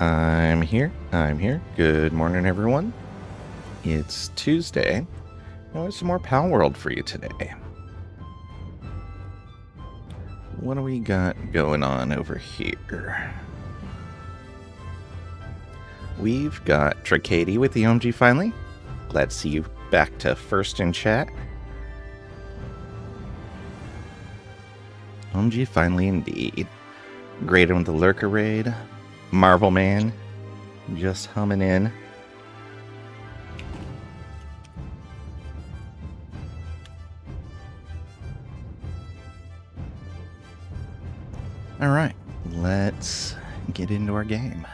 I'm here. Good morning, everyone. It's Tuesday. There's some more Palworld for you today. What do we got going on over here? We've got Tracady with the OMG finally. Glad to see you back to first in chat. OMG finally indeed. Graydon with the Lurker Raid. Marvel Man just humming in. Alright, let's get into our game.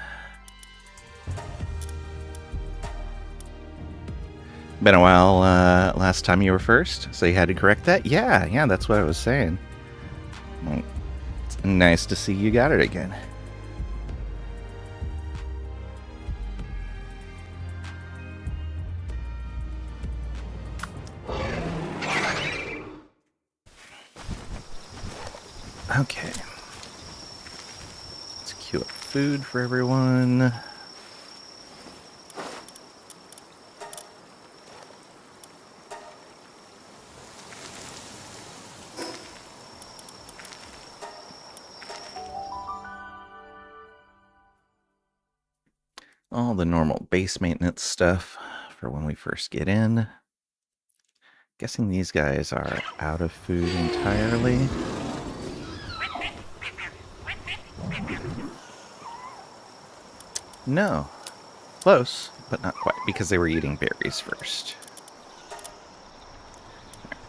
Been a while last time you were first, so you had to correct that? Yeah, that's what I was saying. Well, it's nice to see you got it again. Okay. Let's queue up food for everyone. All the normal base maintenance stuff for when we first get in. Guessing these guys are out of food entirely. No. Close, but not quite, because they were eating berries first.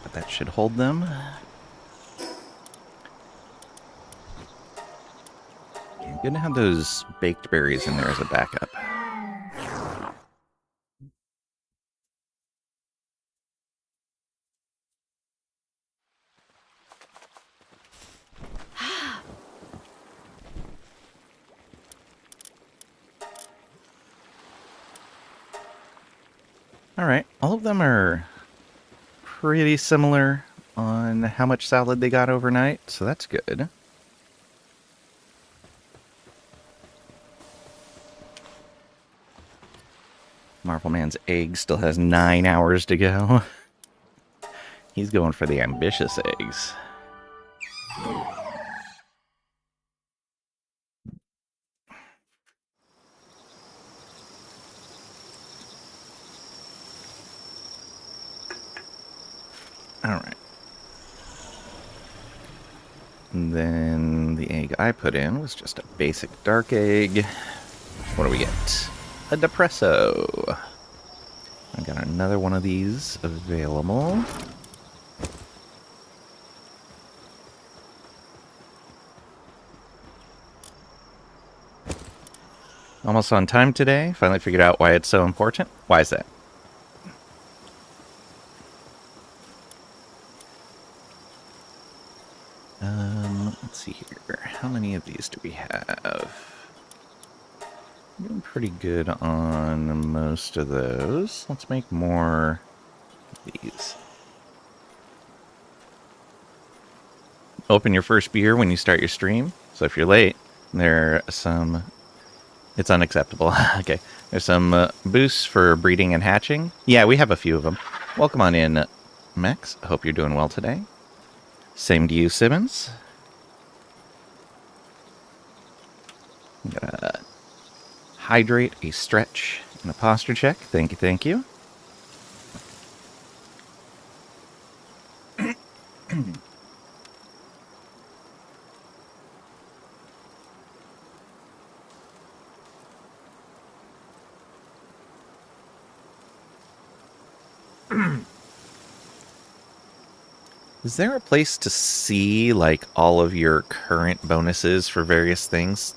But that should hold them. Yeah, good to have those baked berries in there as a backup. Alright, all of them are pretty similar on how much salad they got overnight, so that's good. Marvel Man's egg still has 9 hours to go. He's going for the ambitious eggs. Alright. And then the egg I put in was just a basic dark egg. What do we get? A depresso. I got another one of these available. Almost on time today. Finally figured out why it's so important. Why is that? Let's see here. How many of these do we have? Doing pretty good on most of those. Let's make more of these. Open your first beer when you start your stream. So if you're late, there are some... It's unacceptable. Okay. There's some boosts for breeding and hatching. Yeah, we have a few of them. Welcome on in, Max. I hope you're doing well today. Same to you, Simmons. I'm gonna hydrate, a stretch, and a posture check. Thank you. Is there a place to see, like, all of your current bonuses for various things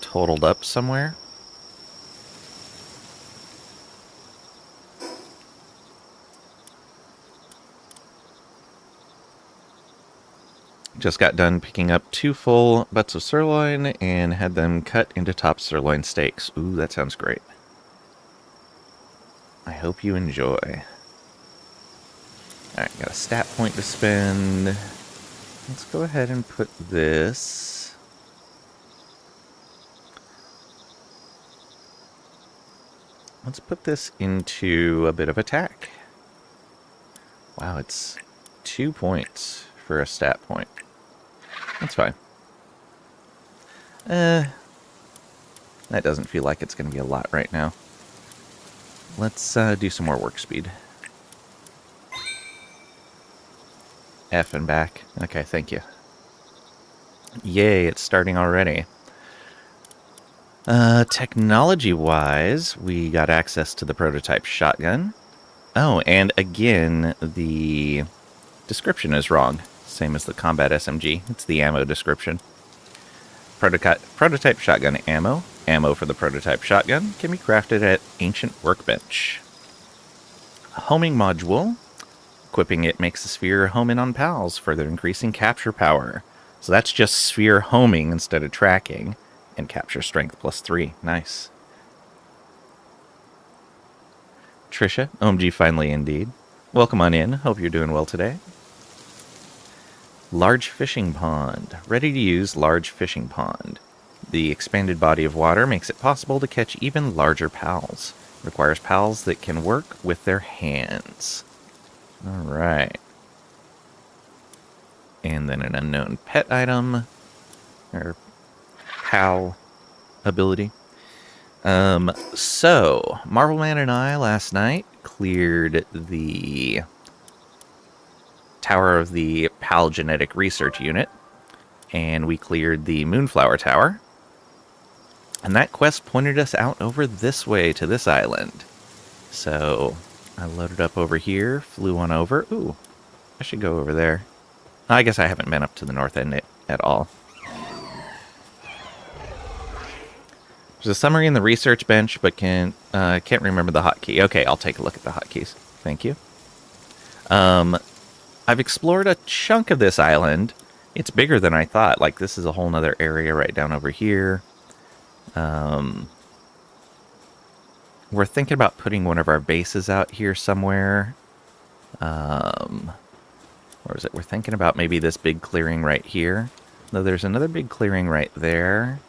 totaled up somewhere? Just got done picking up 2 full butts of sirloin and had them cut into top sirloin steaks. Ooh, that sounds great. I hope you enjoy. Alright, got a stat point to spend. Let's go ahead and put this let's put this into a bit of attack. Wow, it's 2 points for a stat point. That's fine. That doesn't feel like it's going to be a lot right now. Let's do some more work speed. F and back. Okay, thank you. Yay, it's starting already. Technology-wise, we got access to the prototype shotgun. Oh, and again, the description is wrong. Same as the combat SMG. It's the ammo description. Prototype shotgun ammo. Ammo for the prototype shotgun can be crafted at Ancient Workbench. Homing module. Equipping it makes the sphere home in on pals, further increasing capture power. So that's just sphere homing instead of tracking. And capture strength +3. Nice. Trisha, OMG finally indeed. Welcome on in. Hope you're doing well today. Large fishing pond. Ready to use large fishing pond. The expanded body of water makes it possible to catch even larger pals. Requires pals that can work with their hands. Alright. And then an unknown pet item. Or pal ability. So, Marvelman and I last night cleared the Tower of the PAL Genetic Research Unit, and we cleared the Moonflower Tower. And that quest pointed us out over this way to this island. So, I loaded up over here, flew on over. Ooh, I should go over there. I guess I haven't been up to the north end at all. There's a summary in the research bench, but can't remember the hotkey. Okay, I'll take a look at the hotkeys. Thank you. I've explored a chunk of this island. It's bigger than I thought. Like, this is a whole nother area right down over here. We're thinking about putting one of our bases out here somewhere. Where is it? We're thinking about maybe this big clearing right here. Though there's another big clearing right there.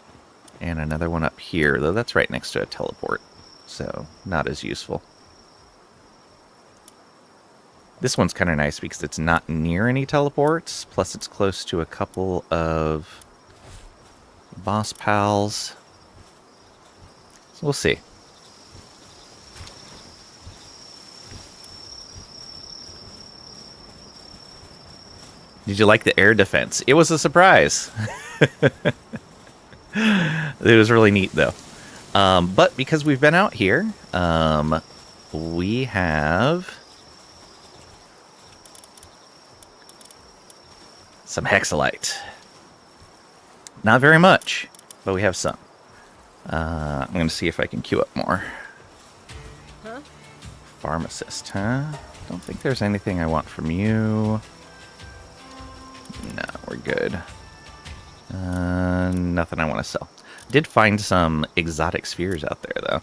And another one up here, though that's right next to a teleport. So, not as useful. This one's kind of nice because it's not near any teleports. Plus, it's close to a couple of boss pals. So, we'll see. Did you like the air defense? It was a surprise. It was really neat, though. But because we've been out here, we have some hexalite. Not very much, but we have some. I'm going to see if I can queue up more. Huh? Pharmacist, huh? Don't think there's anything I want from you. No, we're good. Nothing I want to sell. Did find some exotic spheres out there, though.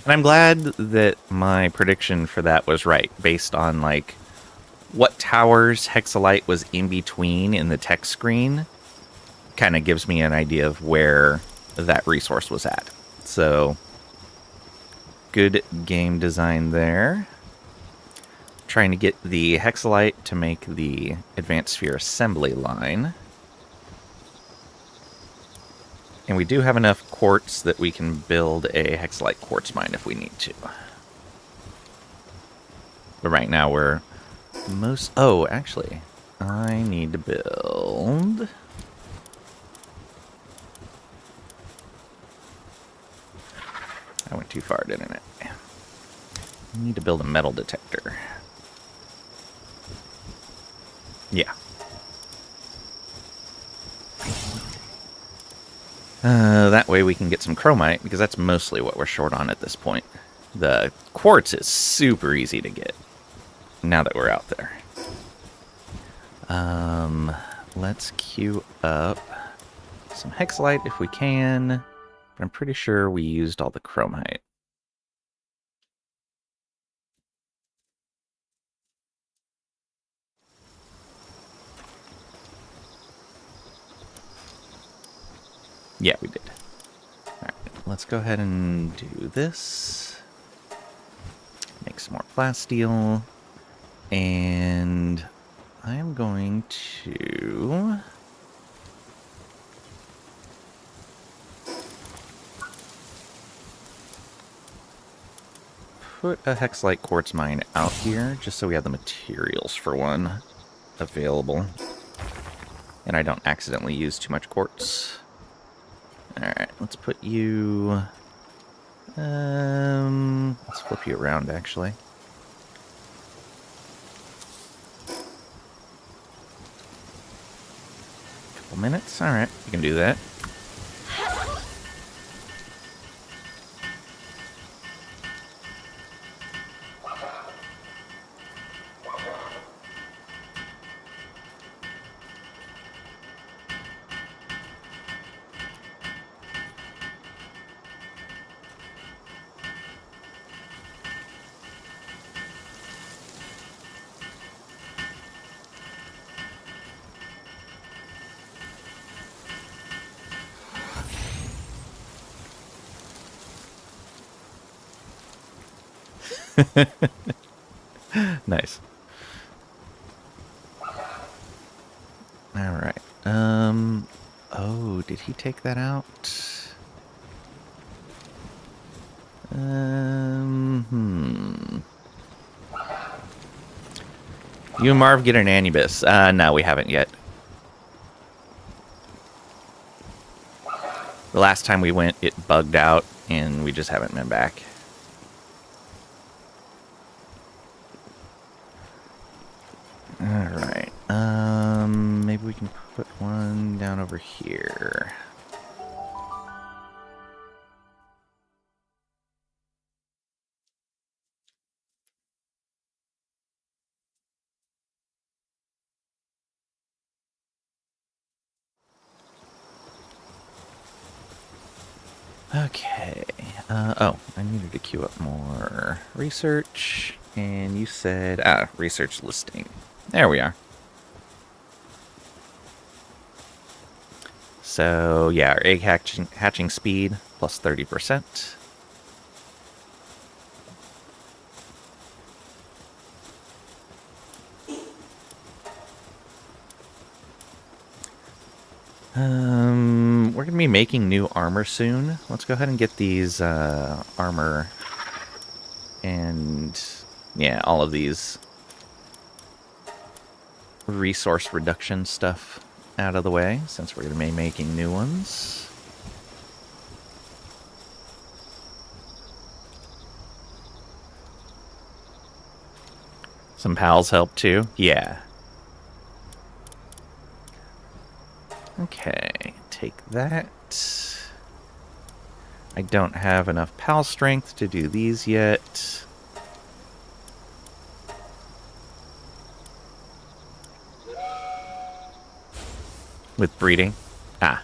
And I'm glad that my prediction for that was right, based on, like, what towers hexalite was in between in the text screen. Kind of gives me an idea of where that resource was at. So, good game design there. Trying to get the hexalite to make the advanced sphere assembly line. And we do have enough quartz that we can build a hexalite quartz mine if we need to. But right now we're Oh, actually, I need to build... I went too far, didn't it? I need to build a metal detector. Yeah. That way we can get some chromite, because that's mostly what we're short on at this point. The quartz is super easy to get, now that we're out there. Let's queue up some hexalite if we can, but I'm pretty sure we used all the chromite. Yeah, we did. let's go ahead and do this. Make some more plasteel. And I am going to put a hexalite quartz mine out here just so we have the materials for one available. And I don't accidentally use too much quartz. Alright, let's put you... let's flip you around, actually. Couple minutes? Alright, we can do that. Nice. Alright. Oh, did he take that out? You and Marv get an Anubis. No, we haven't yet. The last time we went, it bugged out, and we just haven't been back. Alright. Maybe we can put one down over here. Okay. Oh, I needed to queue up more research. And you said, research listing. There we are. So, yeah, our egg hatching speed plus 30%. We're going to be making new armor soon. Let's go ahead and get these armor and, yeah, all of these resource reduction stuff out of the way, since we're going to be making new ones. Some pals help too? Yeah. Okay, take that. I don't have enough pal strength to do these yet. With breeding? Ah,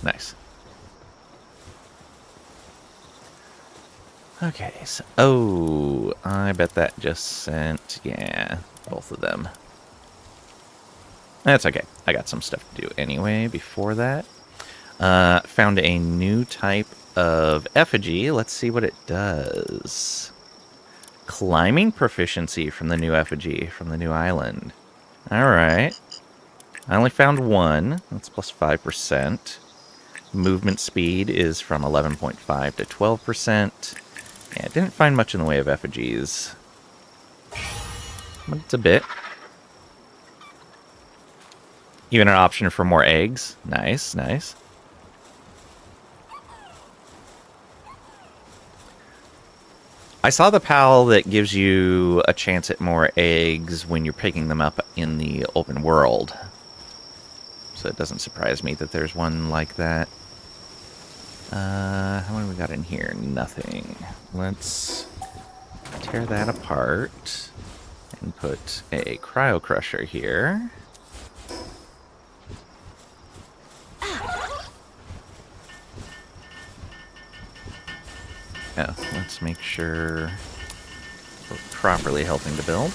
nice. Okay, so... Oh, I bet that just sent... Yeah, both of them. That's okay. I got some stuff to do anyway before that. Found a new type of effigy. Let's see what it does. Climbing proficiency from the new effigy, from the new island. Alright. I only found one. That's plus 5%. Movement speed is from 11.5 to 12%. Yeah, didn't find much in the way of effigies. But it's a bit. Even an option for more eggs. Nice, nice. I saw the PAL that gives you a chance at more eggs when you're picking them up in the open world. So it doesn't surprise me that there's one like that. How many we got in here? Nothing. Let's tear that apart and put a cryo crusher here. Oh, let's make sure we're properly helping to build.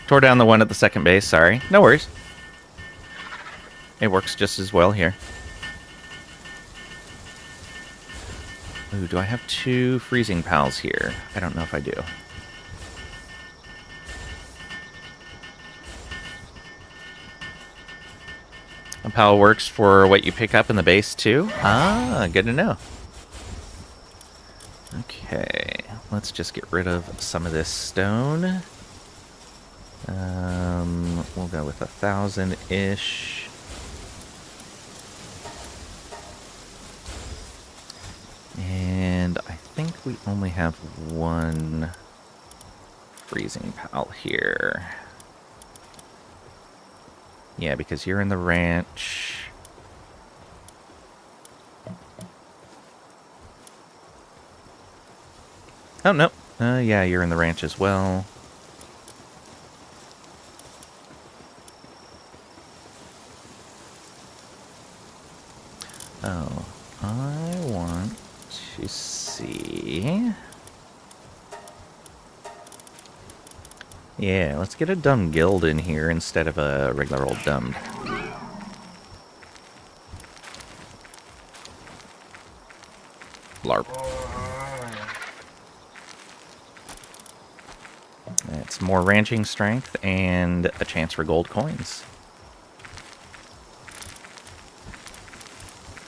Tore down the one at the second base, sorry. No worries. It works just as well here. Ooh, do I have 2 freezing pals here? I don't know if I do. A pal works for what you pick up in the base too? Ah, good to know. Okay, let's just get rid of some of this stone. We'll go with 1,000-ish. And I think we only have 1 freezing pal here. Yeah, because you're in the ranch. Oh, no. Yeah, you're in the ranch as well. Oh, I want to see... Yeah, let's get a dumb guild in here instead of a regular old dumb. LARP. It's more ranching strength and a chance for gold coins.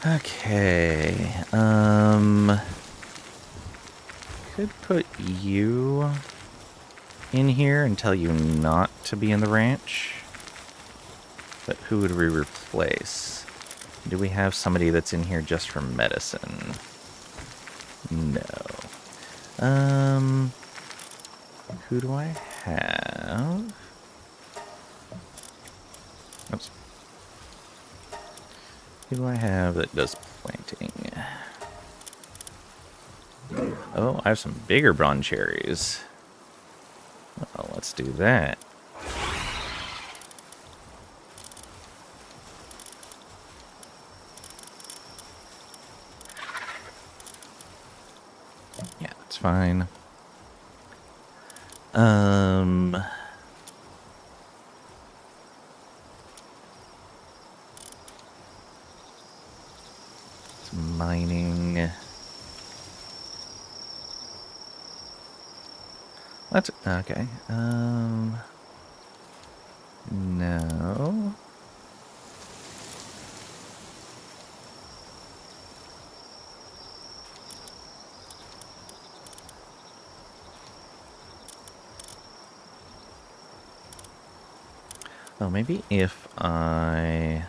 Okay, could put you in here and tell you not to be in the ranch. But who would we replace? Do we have somebody that's in here just for medicine? No. Who do I have? Oops. Who do I have that does planting? Oh, I have some bigger bronze cherries. Well, let's do that. Yeah, that's fine. It's mining. That's okay. No. Oh, maybe if I...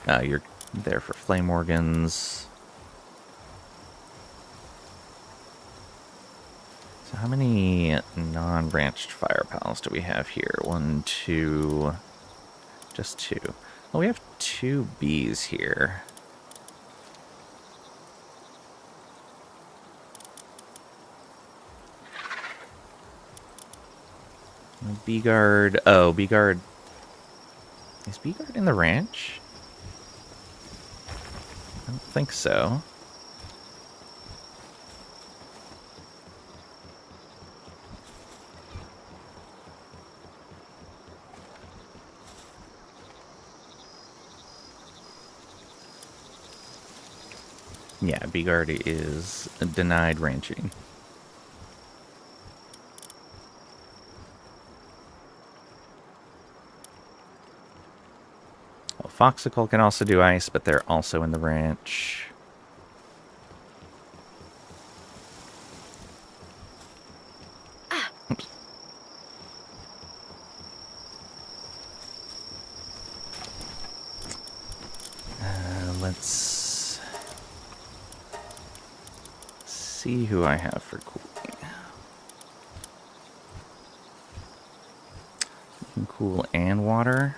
Oh, you're there for flame organs. So how many non-branched fire pals do we have here? 1, 2... Just 2. Oh, we have 2 bees here. Bee guard. Oh, bee guard. Is bee guard in the ranch? I don't think so. Yeah, bee guard is denied ranching. Foxicle can also do ice, but they're also in the ranch. Oops. Let's see who I have for cooling. You can cool and water.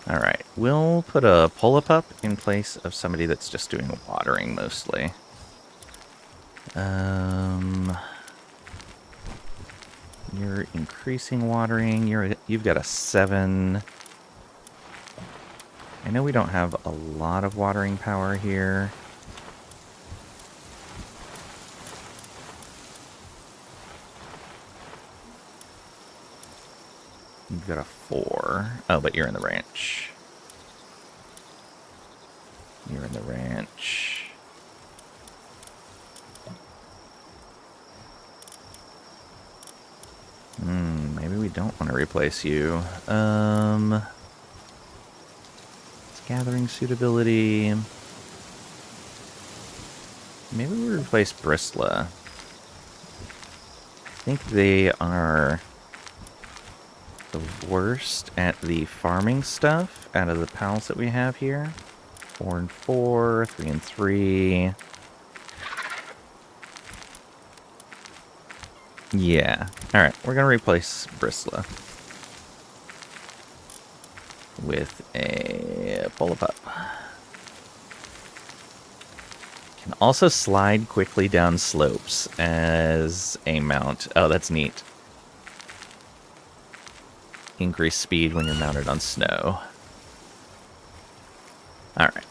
Alright, we'll put a pull-up in place of somebody that's just doing watering mostly. You're increasing watering. You've got a 7. I know we don't have a lot of watering power here. You've got a 4. Oh, but you're in the ranch. You're in the ranch. Maybe we don't want to replace you. It's gathering suitability. Maybe we replace Bristla. I think they are the worst at the farming stuff out of the pals that we have here. 4 and 4, 3 and 3. Yeah. Alright, we're going to replace Bristla with a Bullpup. Can also slide quickly down slopes as a mount. Oh, that's neat. Increase speed when you're mounted on snow. Alright.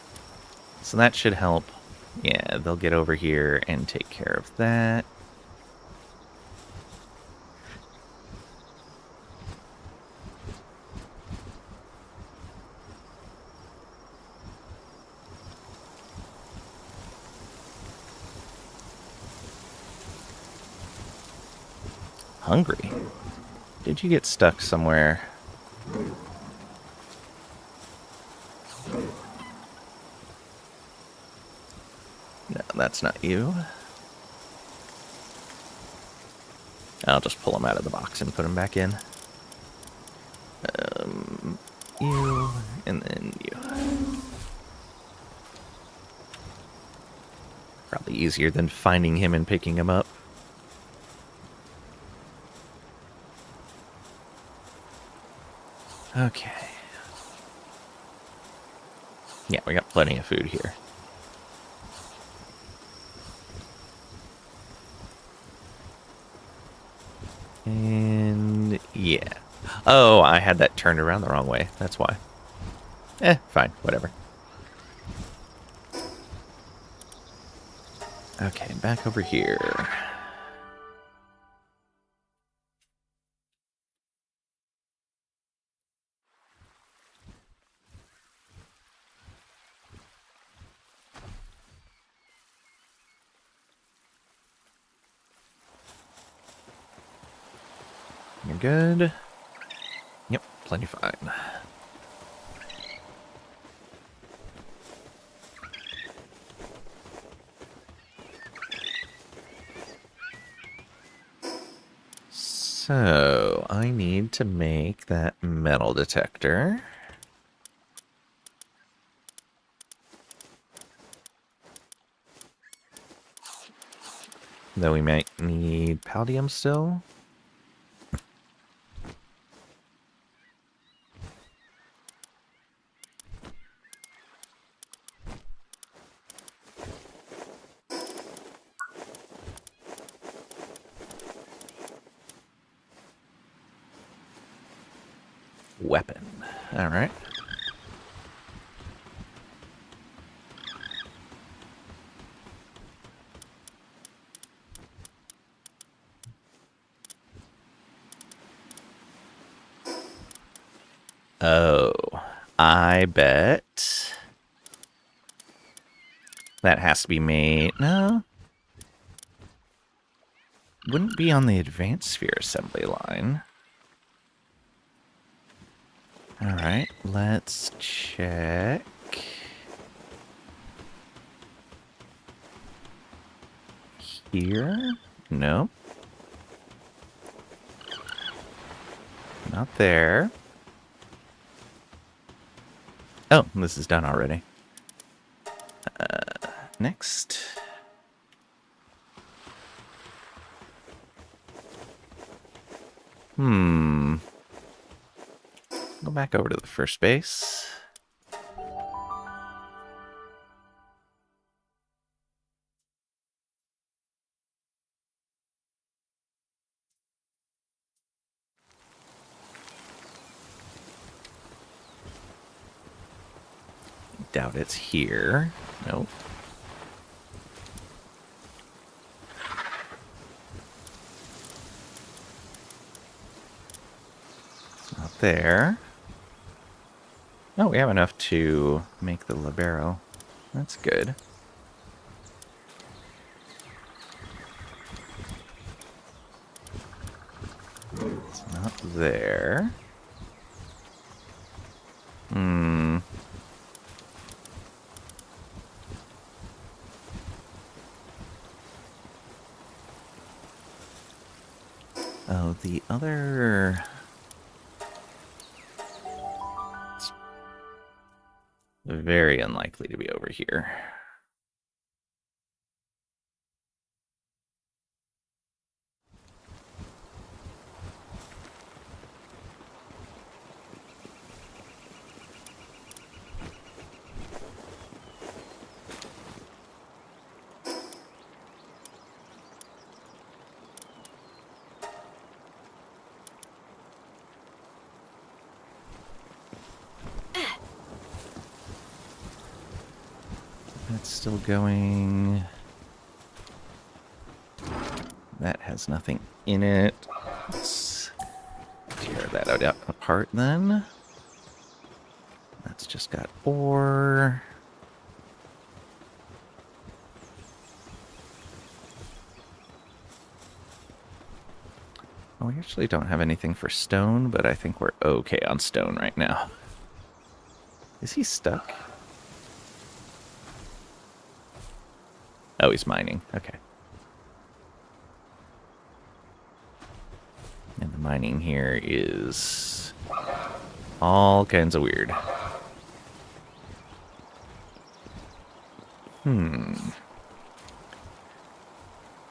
So that should help. Yeah, they'll get over here and take care of that. Hungry? Did you get stuck somewhere? No, that's not you. I'll just pull him out of the box and put him back in. You, and then you. Probably easier than finding him and picking him up. Okay. Yeah, we got plenty of food here. And yeah. Oh, I had that turned around the wrong way. That's why. Fine. Whatever. Okay, back over here. You're good. Yep, plenty fine. So, I need to make that metal detector. Though we might need palladium still. Weapon. Alright. Oh, I bet that has to be made. No, wouldn't be on the advanced sphere assembly line. All right, let's check. Here? No. Not there. Oh, this is done already. Next. Go back over to the first base. doubt it's here. Nope. It's not there. Oh, we have enough to make the libero. That's good. It's not there. Oh, the other... It's very unlikely to be over here. That's still going. That has nothing in it. Let's tear that out apart then. That's just got ore. Well, we actually don't have anything for stone, but I think we're okay on stone right now. Is he stuck? Oh, he's mining. Okay. And the mining here is all kinds of weird.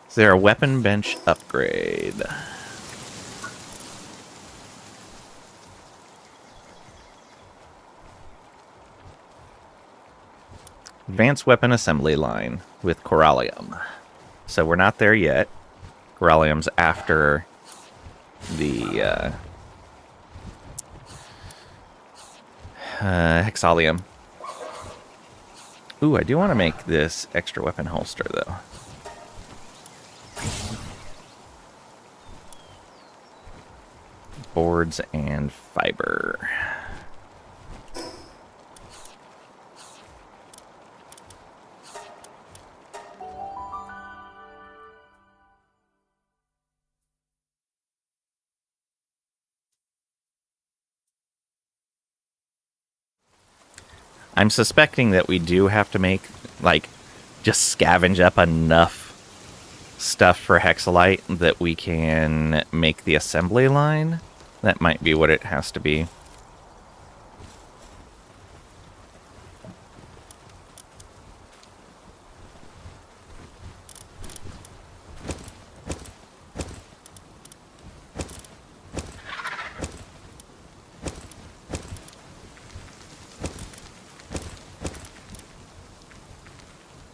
Is there a weapon bench upgrade? Advanced weapon assembly line with Corallium. So we're not there yet. Corallium's after the Hexalium. Ooh, I do want to make this extra weapon holster, though. Boards and fiber. I'm suspecting that we do have to make, like, just scavenge up enough stuff for Hexalite that we can make the assembly line. That might be what it has to be.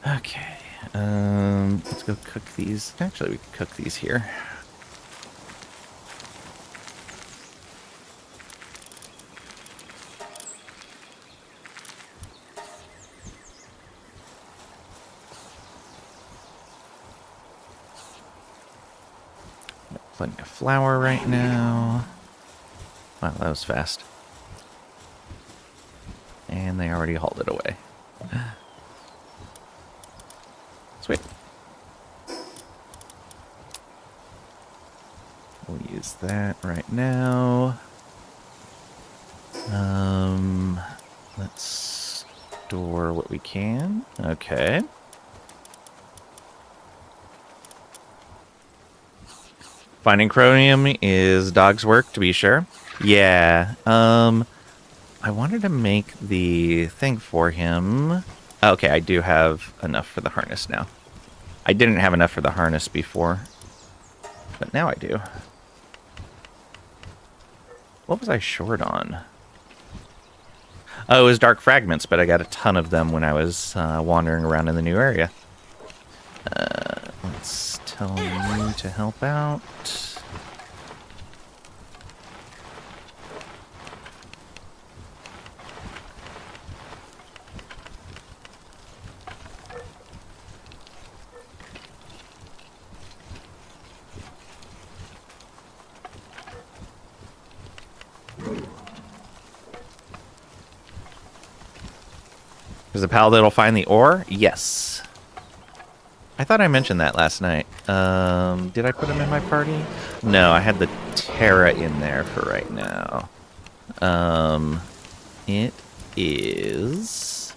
Okay, let's go cook these. Actually, we can cook these here. Plenty of flour right now. Wow, that was fast. And they already hauled it away. Sweet. We'll use that right now. Let's store what we can. Okay. Finding chromium is dog's work, to be sure. Yeah. I wanted to make the thing for him. Okay, I do have enough for the harness now. I didn't have enough for the harness before, but now I do. What was I short on? Oh, it was dark fragments, but I got a ton of them when I was wandering around in the new area. Let's tell you to help out. There's a pal that'll find the ore? Yes. I thought I mentioned that last night. Did I put him in my party? No, I had the Terra in there for right now. It is...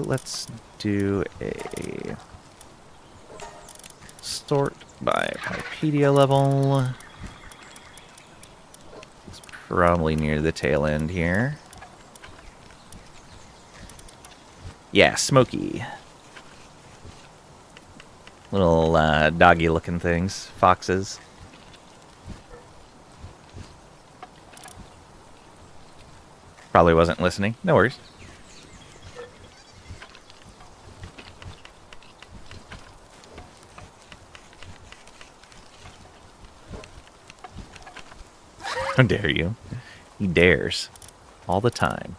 Let's do a sort by Pipedia level. It's probably near the tail end here. Yeah, Smoky. Little doggy looking things. Foxes. Probably wasn't listening. No worries. How dare you? He dares. All the time.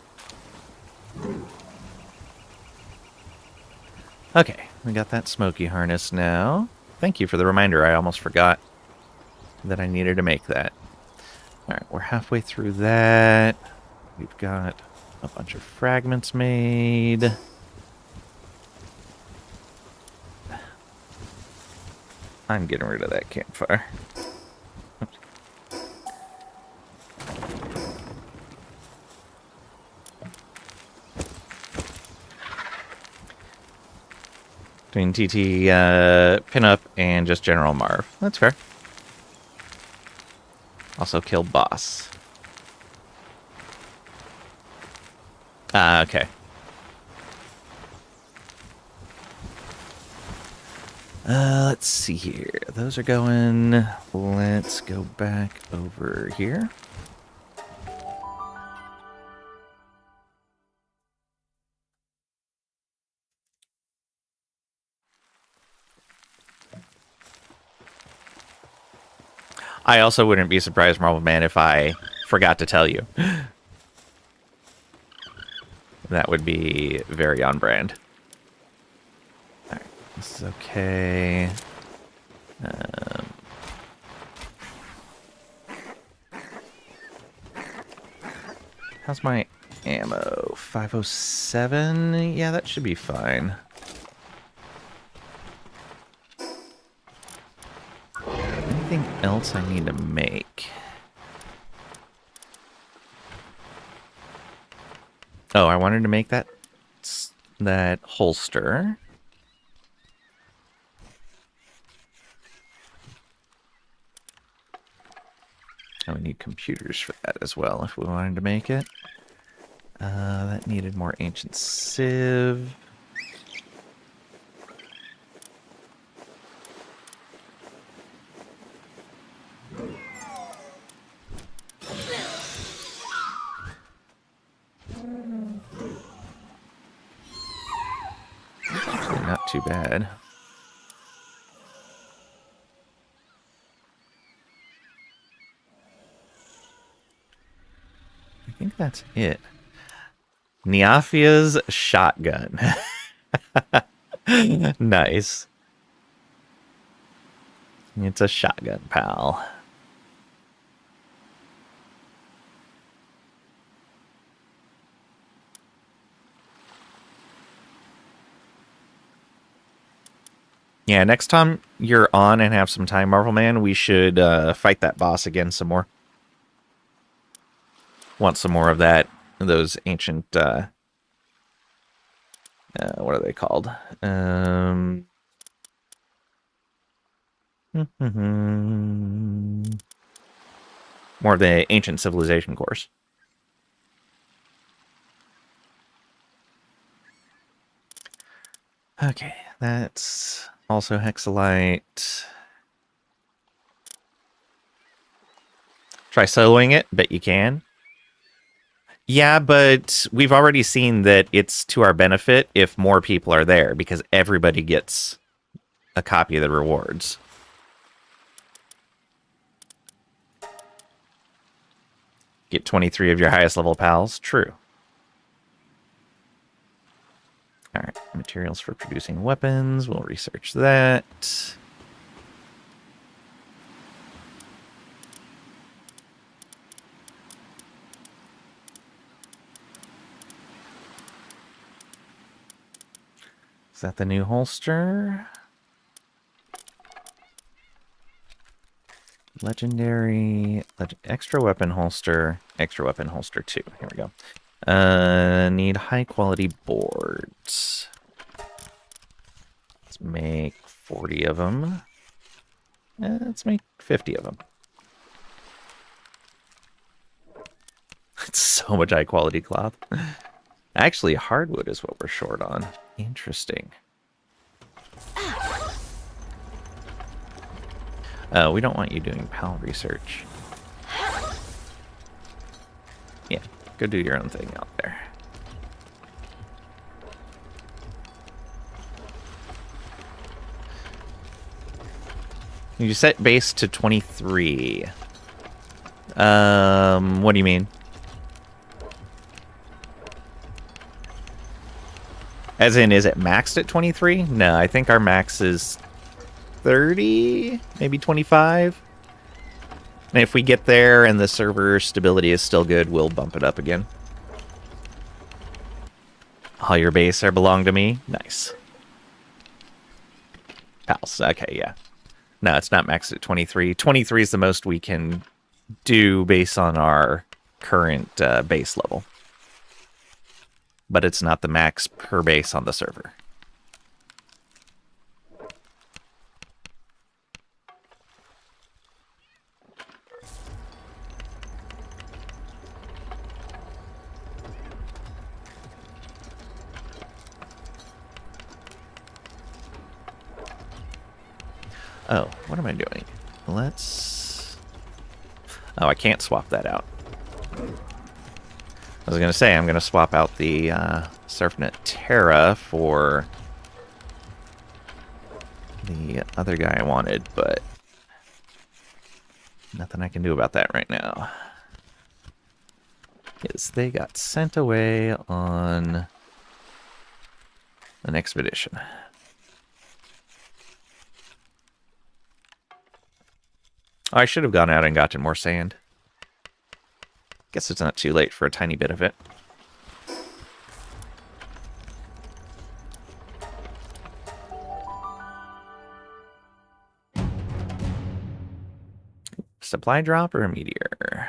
Okay, we got that Smoky harness now. Thank you for the reminder. I almost forgot that I needed to make that. Alright, we're halfway through that. We've got a bunch of fragments made. I'm getting rid of that campfire. Oops. Between TT, Pinup, and just General Marv. That's fair. Also killed Boss. Okay. Let's see here. Those are going... Let's go back over here. I also wouldn't be surprised, Marvel Man, if I forgot to tell you. That would be very on brand. Alright, this is okay. How's my ammo? 507? Yeah, that should be fine. Anything else I need to make? Oh, I wanted to make that holster. Oh, we need computers for that as well if we wanted to make it. That needed more ancient sieve. Actually, not too bad. I think that's it. Neophia's shotgun. Nice. It's a shotgun, pal. Yeah, next time you're on and have some time, Marvel Man, we should fight that boss again some more. Want some more of that, those ancient, what are they called? More of the ancient civilization course. Okay, that's also hexalite. Try soloing it, bet you can. Yeah, but we've already seen that it's to our benefit if more people are there, because everybody gets a copy of the rewards. Get 23 of your highest level pals. True. Alright, materials for producing weapons. We'll research that. Is that the new holster? Legendary, extra weapon holster 2. Here we go. Need high quality boards. Let's make 40 of them. Let's make 50 of them. It's so much high quality cloth. Actually, hardwood is what we're short on. Interesting. We don't want you doing PAL research. Yeah, go do your own thing out there. You set base to 23. What do you mean? As in, is it maxed at 23? No, I think our max is 30, maybe 25. And if we get there and the server stability is still good, we'll bump it up again. All your base are belong to me? Nice. Pals, okay, yeah. No, it's not maxed at 23. 23 is the most we can do based on our current base level. But it's not the max per base on the server. Oh, what am I doing? Let's... Oh, I can't swap that out. I was going to say, I'm going to swap out the SurfNet Terra for the other guy I wanted, but nothing I can do about that right now. Because they got sent away on an expedition. Oh, I should have gone out and gotten more sand. Guess it's not too late for a tiny bit of it. Supply drop or a meteor?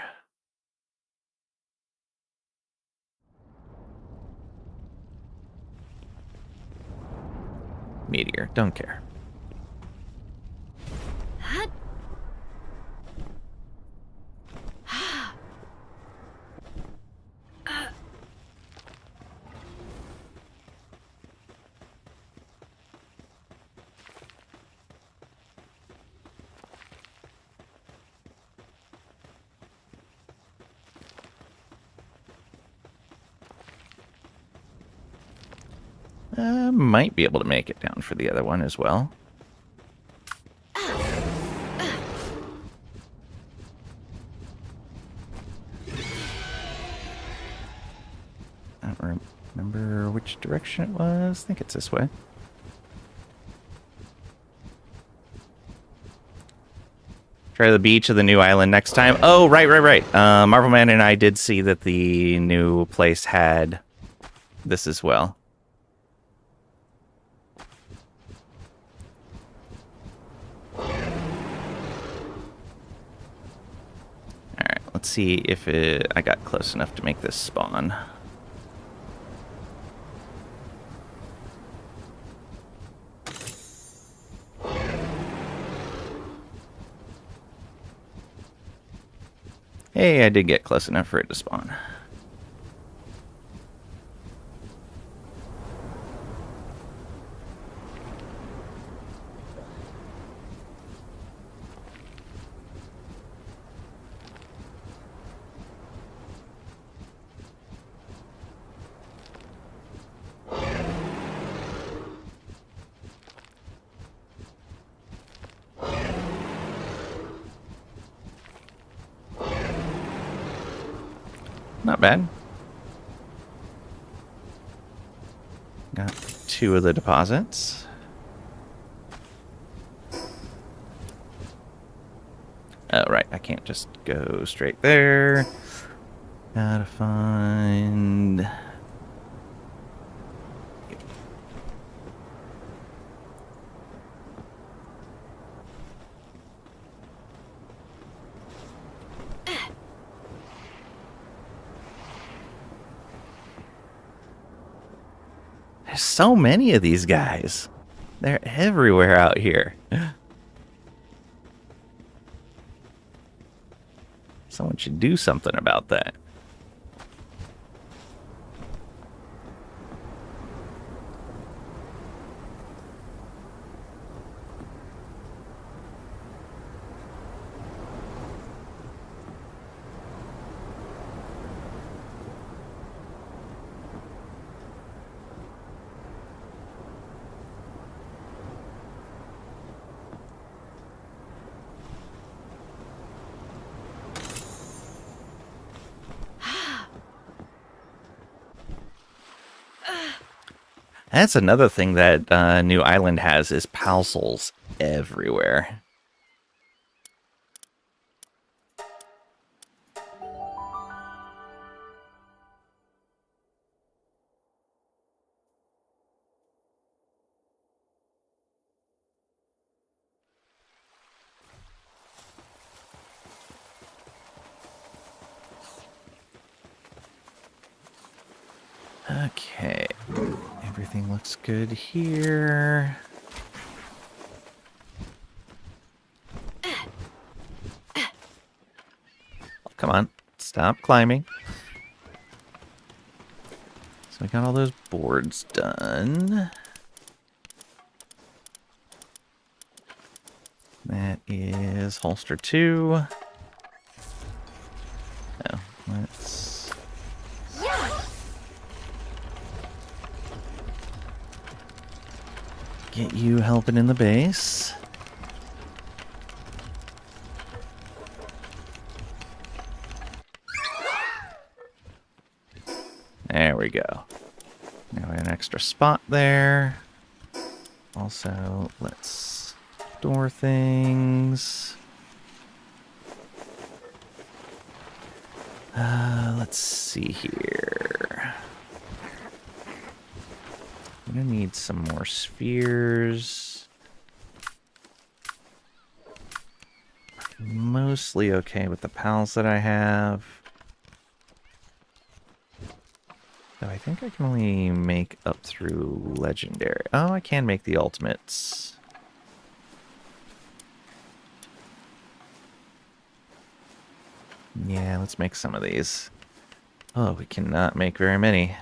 Meteor, don't care. Might be able to make it down for the other one as well. I don't remember which direction it was. I think it's this way. Try the beach of the new island next time. Oh, right. Marvelman and I did see that the new place had this as well. Alright, let's see if I got close enough to make this spawn. Hey, I did get close enough for it to spawn. Not bad. Got 2 of the deposits. Oh, right. I can't just go straight there. Gotta find... There's so many of these guys. They're everywhere out here. Someone should do something about that. That's another thing that New Island has is Palworlds everywhere. Okay. Everything looks good here. Come on, stop climbing. So I got all those boards done. That is holster 2. Oh, let's... get you helping in the base. There we go. Now we have an extra spot there. Also, let's store things. Let's see here. I'm gonna need some more spheres. Mostly okay with the pals that I have. Though I think I can only make up through legendary. Oh, I can make the ultimates. Yeah, let's make some of these. Oh, we cannot make very many.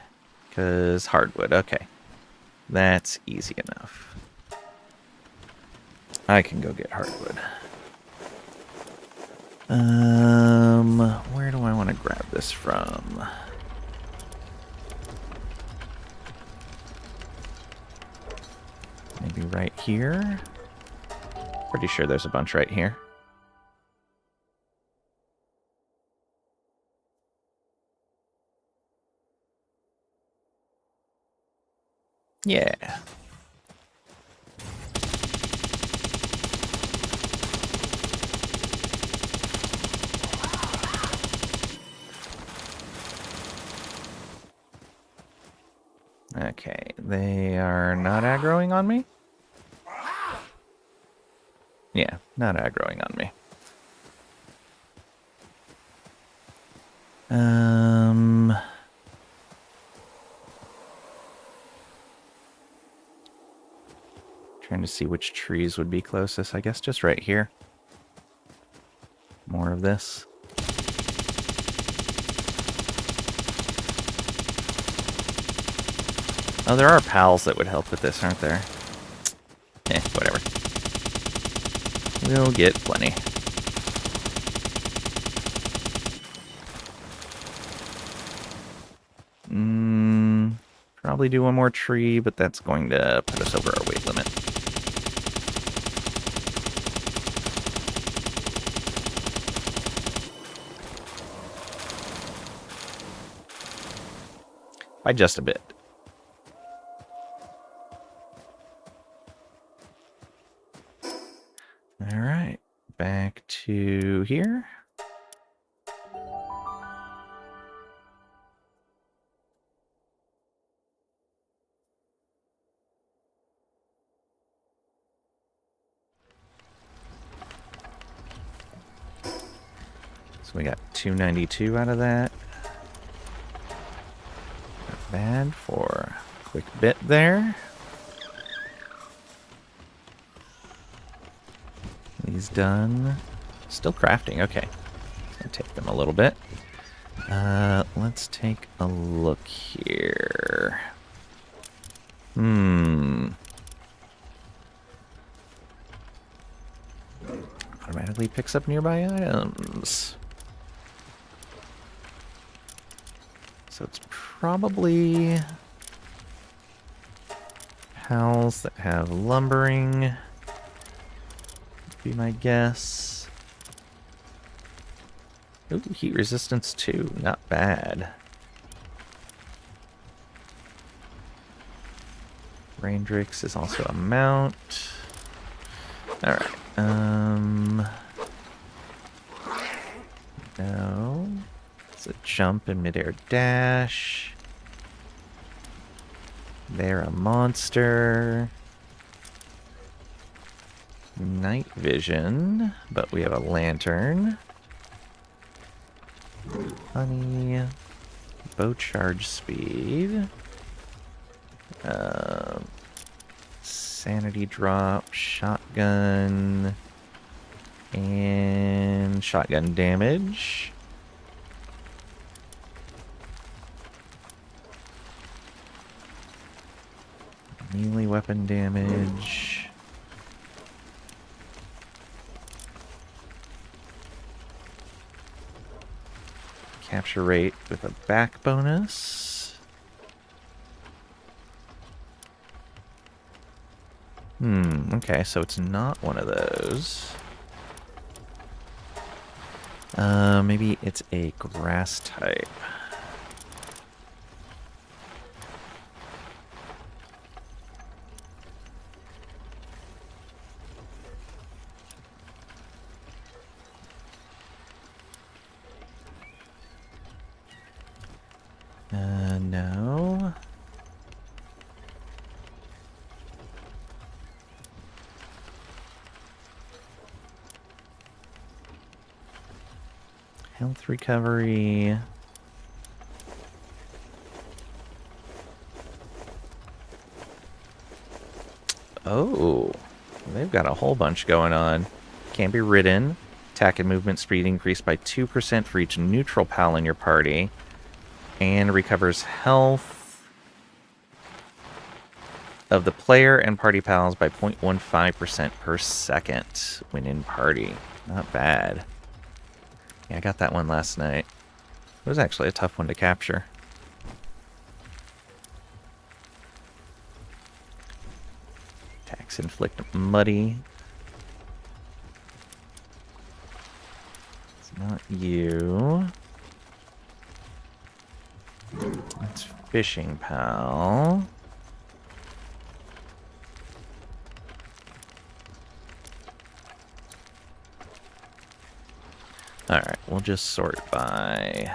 Because hardwood, okay. That's easy enough. I can go get hardwood. Where do I want to grab this from? Maybe right here? Pretty sure there's a bunch right here. Yeah. Okay, they are not aggroing on me? Yeah, not aggroing on me. Trying to see which trees would be closest. I guess just right here. More of this. Oh, there are pals that would help with this, aren't there? Whatever. We'll get plenty. Probably do one more tree, but that's going to put us over our weight limit. By just a bit. All right, back to here. So we got 292 out of that. Not bad for quick bit there. These done. Still crafting, okay. I'll take them a little bit. Let's take a look here. Automatically picks up nearby items. So it's probably pals that have lumbering, would be my guess. Ooh, heat resistance too, not bad. Raindrix is also a mount. Alright, no. It's a jump and midair dash. They're a monster. Night vision, but we have a lantern. Honey. Bow charge speed. Sanity drop, shotgun, and shotgun damage. Melee weapon damage. Capture rate with a back bonus. Okay, so it's not one of those. Maybe it's a grass type. No. Health recovery. Oh, they've got a whole bunch going on. Can be ridden. Attack and movement speed increased by 2% for each neutral pal in your party. And recovers health of the player and party pals by 0.15% per second when in party. Not bad. Yeah, I got that one last night. It was actually a tough one to capture. Attacks inflict muddy. It's not you. It's fishing pal. Alright, we'll just sort by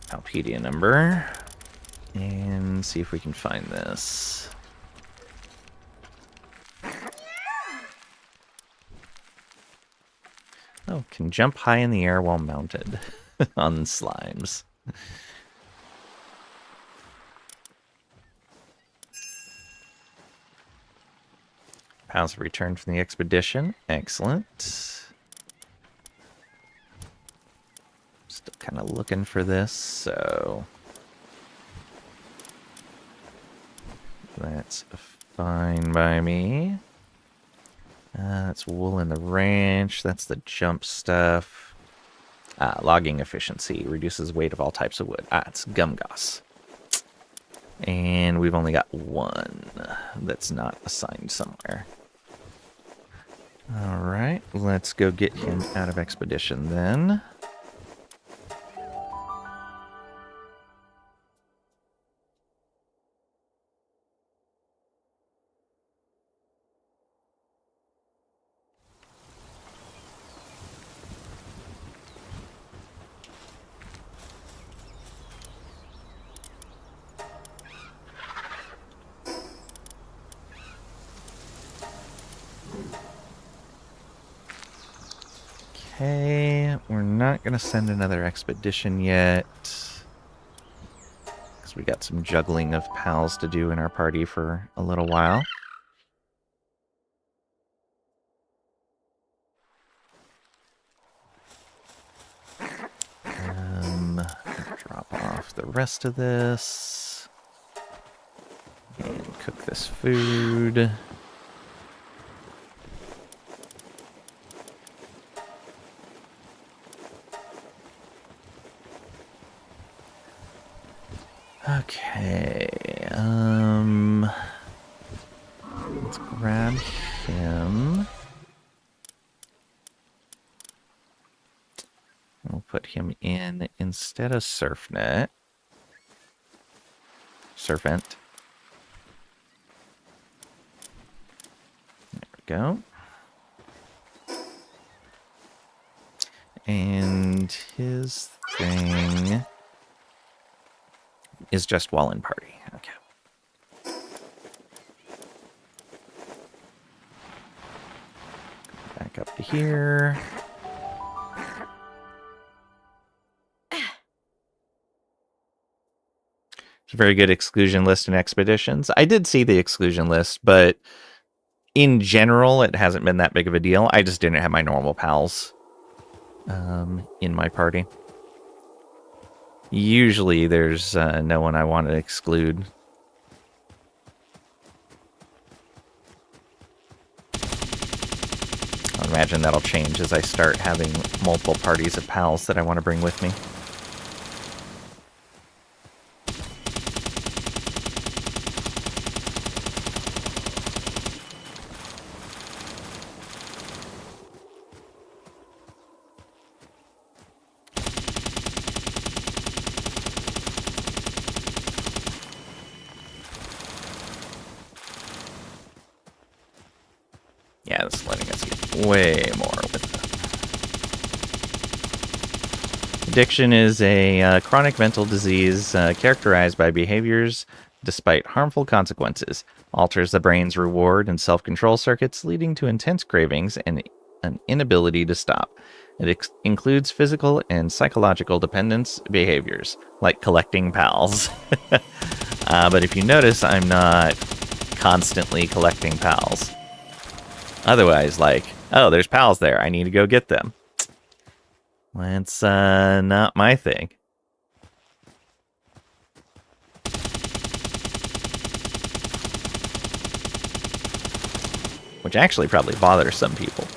Palpedia number and see if we can find this. Oh, can jump high in the air while mounted on slimes. Pals have returned from the expedition. Excellent. Still kind of looking for this, so that's fine by me. That's wool in the ranch. That's the jump stuff. Logging efficiency reduces weight of all types of wood. It's gumgoss. And we've only got one that's not assigned somewhere. Alright, let's go get him out of expedition then. Okay, we're not going to send another expedition yet, because because we got some juggling of pals to do in our party for a little while. Drop off the rest of this. And cook this food. Okay, let's grab him. We'll put him in instead of Servant. There we go. And his thing is just while in party. Okay. Back up to here. It's a very good exclusion list in expeditions. I did see the exclusion list, but in general, it hasn't been that big of a deal. I just didn't have my normal pals in my party. Usually there's no one I want to exclude. I imagine that'll change as I start having multiple parties of pals that I want to bring with me. Yeah, this is letting us get way more with it. Addiction is a chronic mental disease characterized by behaviors despite harmful consequences, alters the brain's reward and self-control circuits, leading to intense cravings and an inability to stop. It includes physical and psychological dependence behaviors, like collecting pals. But if you notice, I'm not constantly collecting pals. Otherwise, like, oh, there's pals there. I need to go get them. That's not my thing. Which actually probably bothers some people.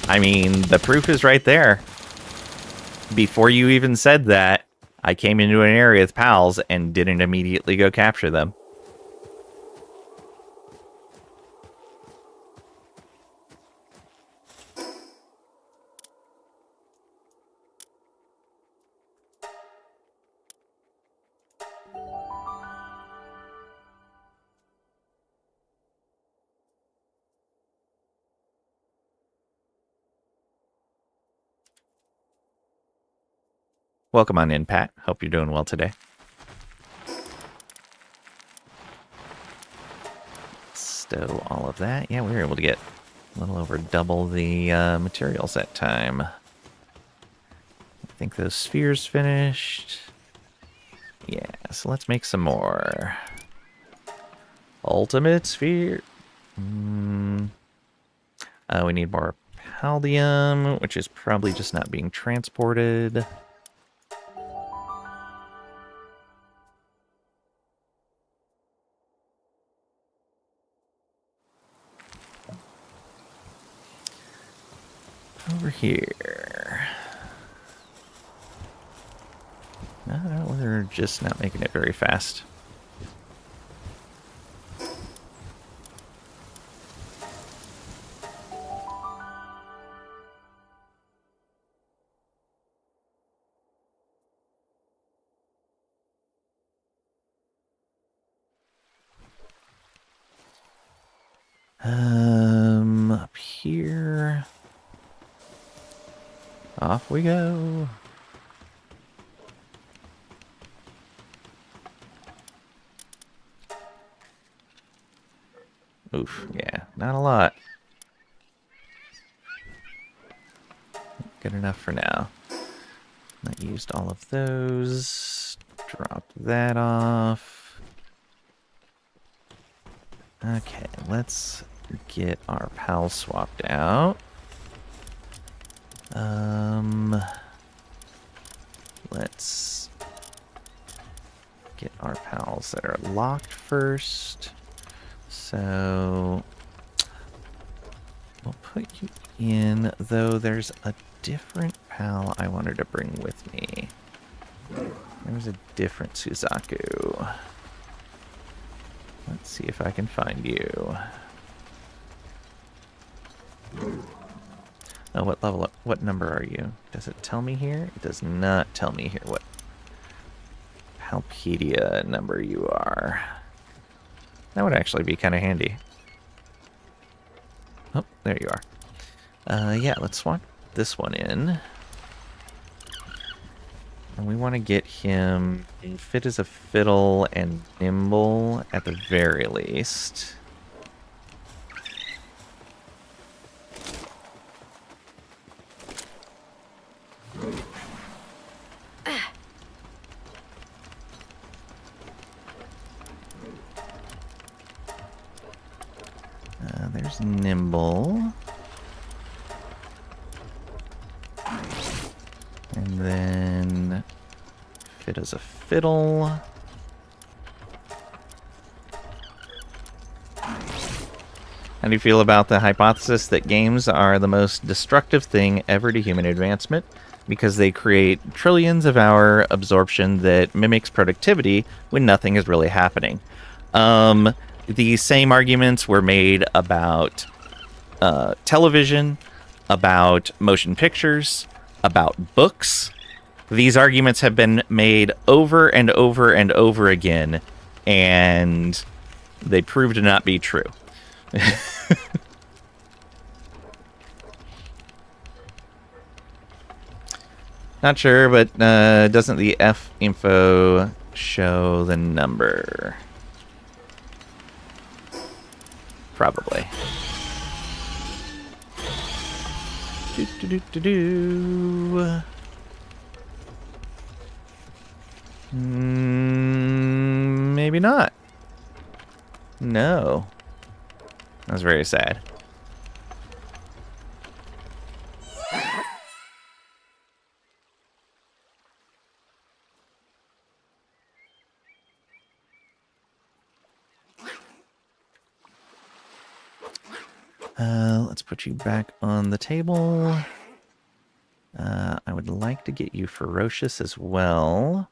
I mean, the proof is right there. Before you even said that, I came into an area with pals and didn't immediately go capture them. Welcome on in, Pat. Hope you're doing well today. Stow all of that. Yeah, we were able to get a little over double the materials that time. I think those spheres finished. Yeah, so let's make some more. Ultimate sphere. We need more paldium, which is probably just not being transported. Over here. No, we're just not making it very fast. Up here. Off we go. Oof, yeah, not a lot. Good enough for now. I used all of those. Drop that off. Okay, let's get our pal swapped out. Let's get our pals that are locked first. So we'll put you in, though there's a different pal I wanted to bring with me. There's a different Suzaku. Let's see if I can find you. Oh, what level, what number are you? Does it tell me here? It does not tell me here what Palpedia number you are. That would actually be kind of handy. Oh, there you are. Yeah, let's swap this one in. And we want to get him fit as a fiddle and nimble at the very least. There's nimble. And then fit as a fiddle. How do you feel about the hypothesis that games are the most destructive thing ever to human advancement because they create trillions of hour absorption that mimics productivity when nothing is really happening? The same arguments were made about television, about motion pictures, about books. These arguments have been made over and over and over again, and they prove to not be true. Not sure, but doesn't the F info show the number? Probably. Maybe not. No. That was very sad. Let's put you back on the table. I would like to get you ferocious as well.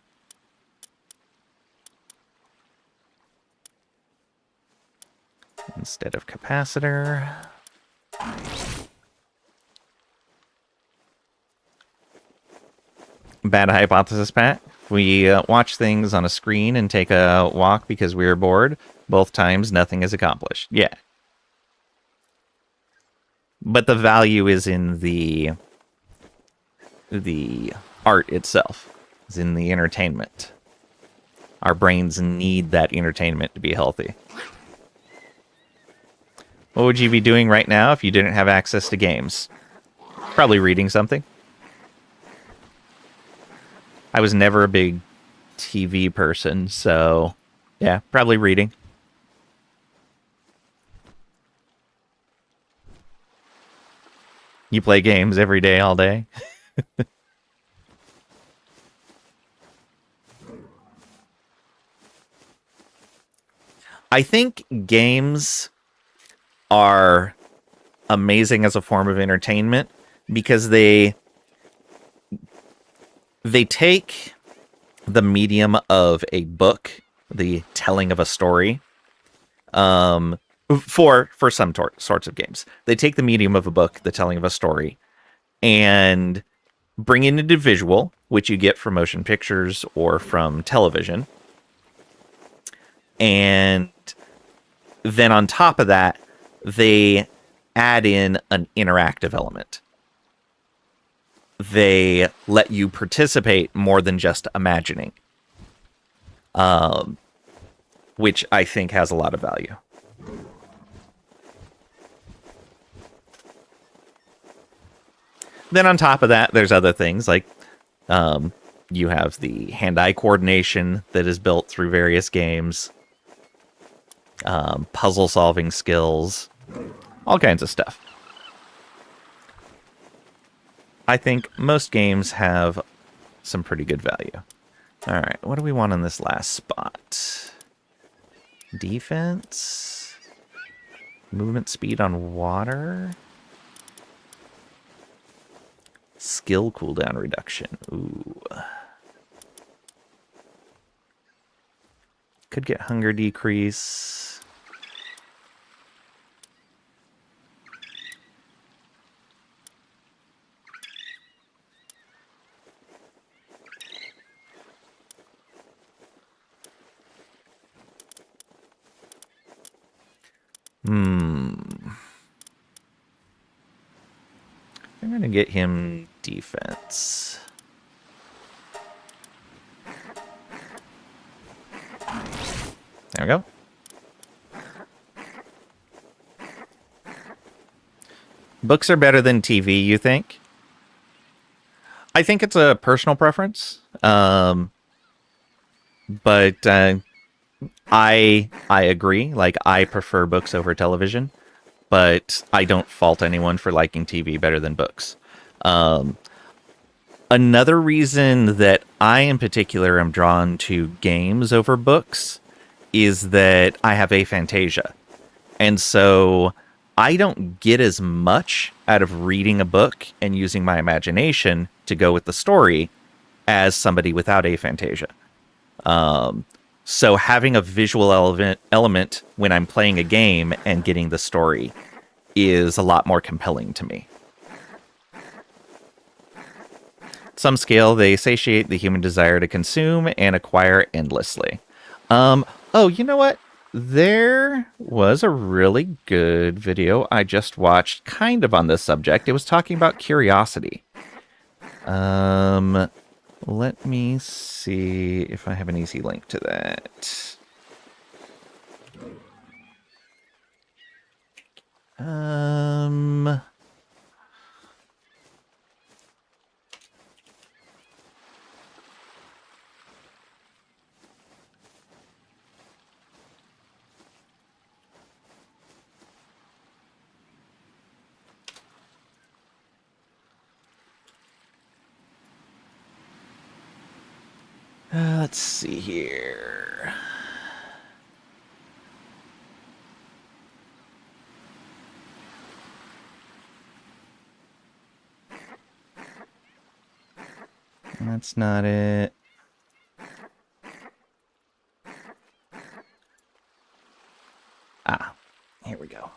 Instead of capacitor. Bad hypothesis, Pat. We watch things on a screen and take a walk because we are bored. Both times, nothing is accomplished. Yeah. But the value is in the art itself. Is in the entertainment. Our brains need that entertainment to be healthy. What would you be doing right now if you didn't have access to games? Probably reading something. I was never a big TV person, so yeah, probably reading. You play games every day, all day? I think games are amazing as a form of entertainment because they take the medium of a book, the telling of a story, for some sorts of games. They take the medium of a book, the telling of a story, and bring in a visual, which you get from motion pictures or from television. And then on top of that, they add in an interactive element. They let you participate more than just imagining, which I think has a lot of value. Then on top of that, there's other things like you have the hand-eye coordination that is built through various games, puzzle-solving skills, all kinds of stuff. I think most games have some pretty good value. All right, what do we want on this last spot? Defense? Movement speed on water? Skill cooldown reduction. Ooh. Could get hunger decrease. I'm going to get him defense. There we go. Books are better than TV, you think? I think it's a personal preference. But I agree. Like, I prefer books over television, but I don't fault anyone for liking TV better than books. Another reason that I, in particular, am drawn to games over books is that I have aphantasia. And so I don't get as much out of reading a book and using my imagination to go with the story as somebody without aphantasia. So having a visual element when I'm playing a game and getting the story is a lot more compelling to me. At some scale, they satiate the human desire to consume and acquire endlessly. Oh, you know what? There was a really good video I just watched kind of on this subject. It was talking about curiosity. Let me see if I have an easy link to that. Let's see here. That's not it. Ah, here we go.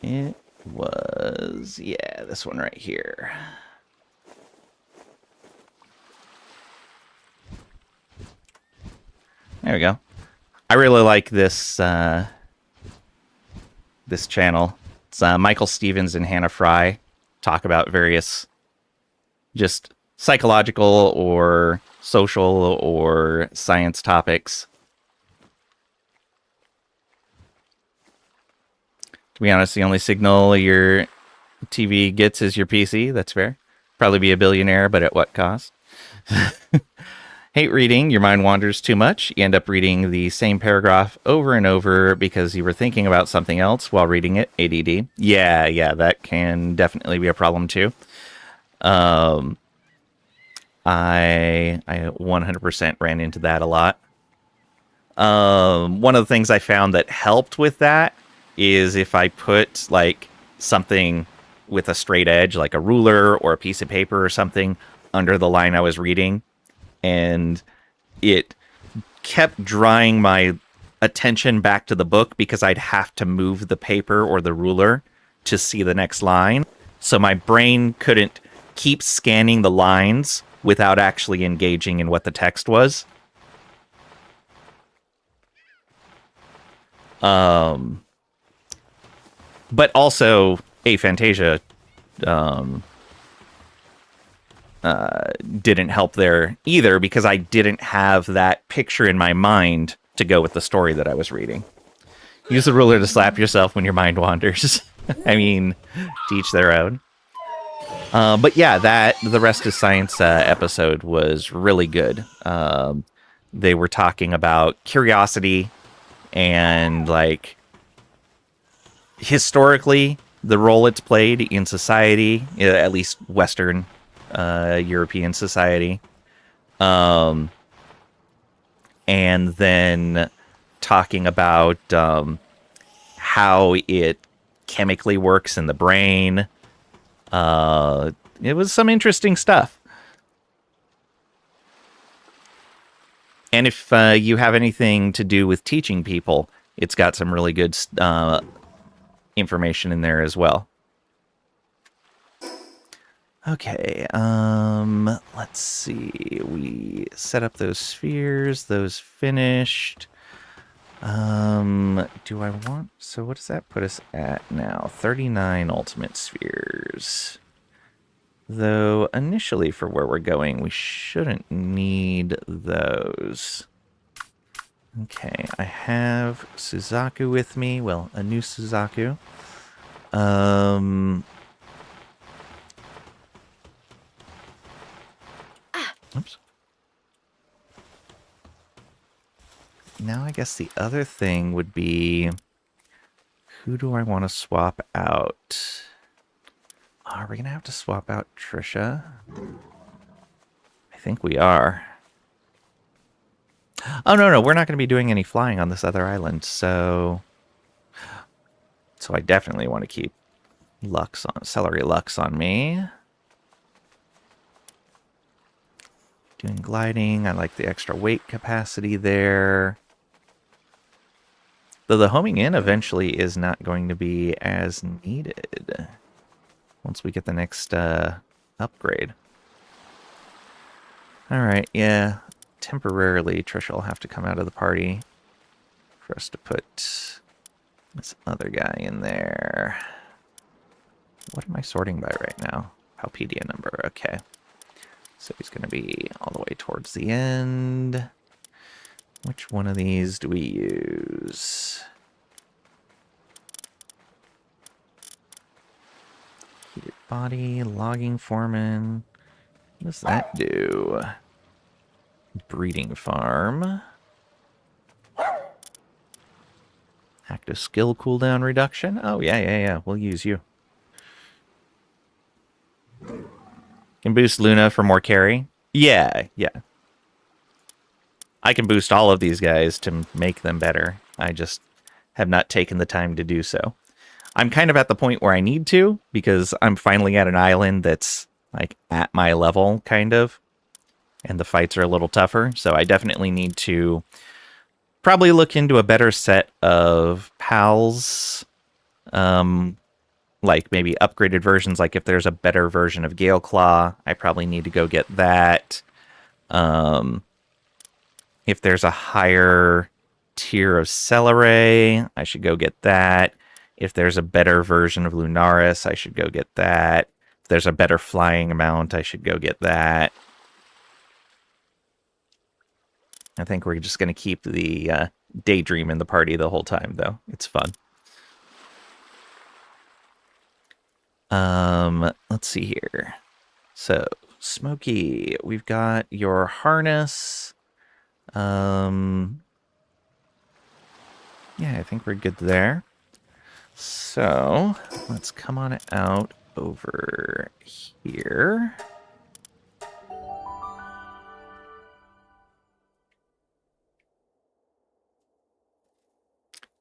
It was, yeah, this one right here. There we go. I really like this this channel. It's Michael Stevens and Hannah Fry talk about various just psychological or social or science topics. To be honest, the only signal your TV gets is your PC. That's fair. Probably be a billionaire, but at what cost? Hate reading. Your mind wanders too much. You end up reading the same paragraph over and over because you were thinking about something else while reading it. ADD. Yeah, that can definitely be a problem too. I 100% ran into that a lot. One of the things I found that helped with that is if I put like something with a straight edge, like a ruler or a piece of paper or something, under the line I was reading, and it kept drawing my attention back to the book because I'd have to move the paper or the ruler to see the next line. So my brain couldn't keep scanning the lines without actually engaging in what the text was. But also aphantasia didn't help there either because I didn't have that picture in my mind to go with the story that I was reading. Use the ruler to slap yourself when your mind wanders. I mean, to each their own. But yeah, the Rest is Science episode was really good. They were talking about curiosity and like historically the role it's played in society, at least Western European society. And then talking about how it chemically works in the brain. It was some interesting stuff. And if you have anything to do with teaching people, it's got some really good information in there as well. Okay, let's see. We set up those spheres, those finished. Do I want... So what does that put us at now? 39 ultimate spheres. Though, initially for where we're going, we shouldn't need those. Okay, I have Suzaku with me. Well, a new Suzaku. Oops. Now I guess the other thing would be, who do I want to swap out? Are we going to have to swap out Trisha? I think we are. Oh, no, we're not going to be doing any flying on this other island, so I definitely want to keep Celery Lux on me. Doing gliding, I like the extra weight capacity there. Though the homing in eventually is not going to be as needed once we get the next upgrade. Alright, yeah. Temporarily, Trisha will have to come out of the party for us to put this other guy in there. What am I sorting by right now? Palpedia number, okay. So he's going to be all the way towards the end. Which one of these do we use? Heated body, logging foreman. What does that do? Breeding farm. Active skill cooldown reduction. Oh, yeah. We'll use you. Can boost Luna for more carry. Yeah. I can boost all of these guys to make them better. I just have not taken the time to do so. I'm kind of at the point where I need to, because I'm finally at an island that's like at my level, kind of. And the fights are a little tougher, so I definitely need to probably look into a better set of pals. Like maybe upgraded versions, like if there's a better version of Gale Claw, I probably need to go get that. If there's a higher tier of Celery, I should go get that. If there's a better version of Lunaris, I should go get that. If there's a better flying amount, I should go get that. I think we're just going to keep the Daydream in the party the whole time, though. It's fun. Let's see here. So, Smokey, we've got your harness. Yeah, I think we're good there. So, let's come on out over here.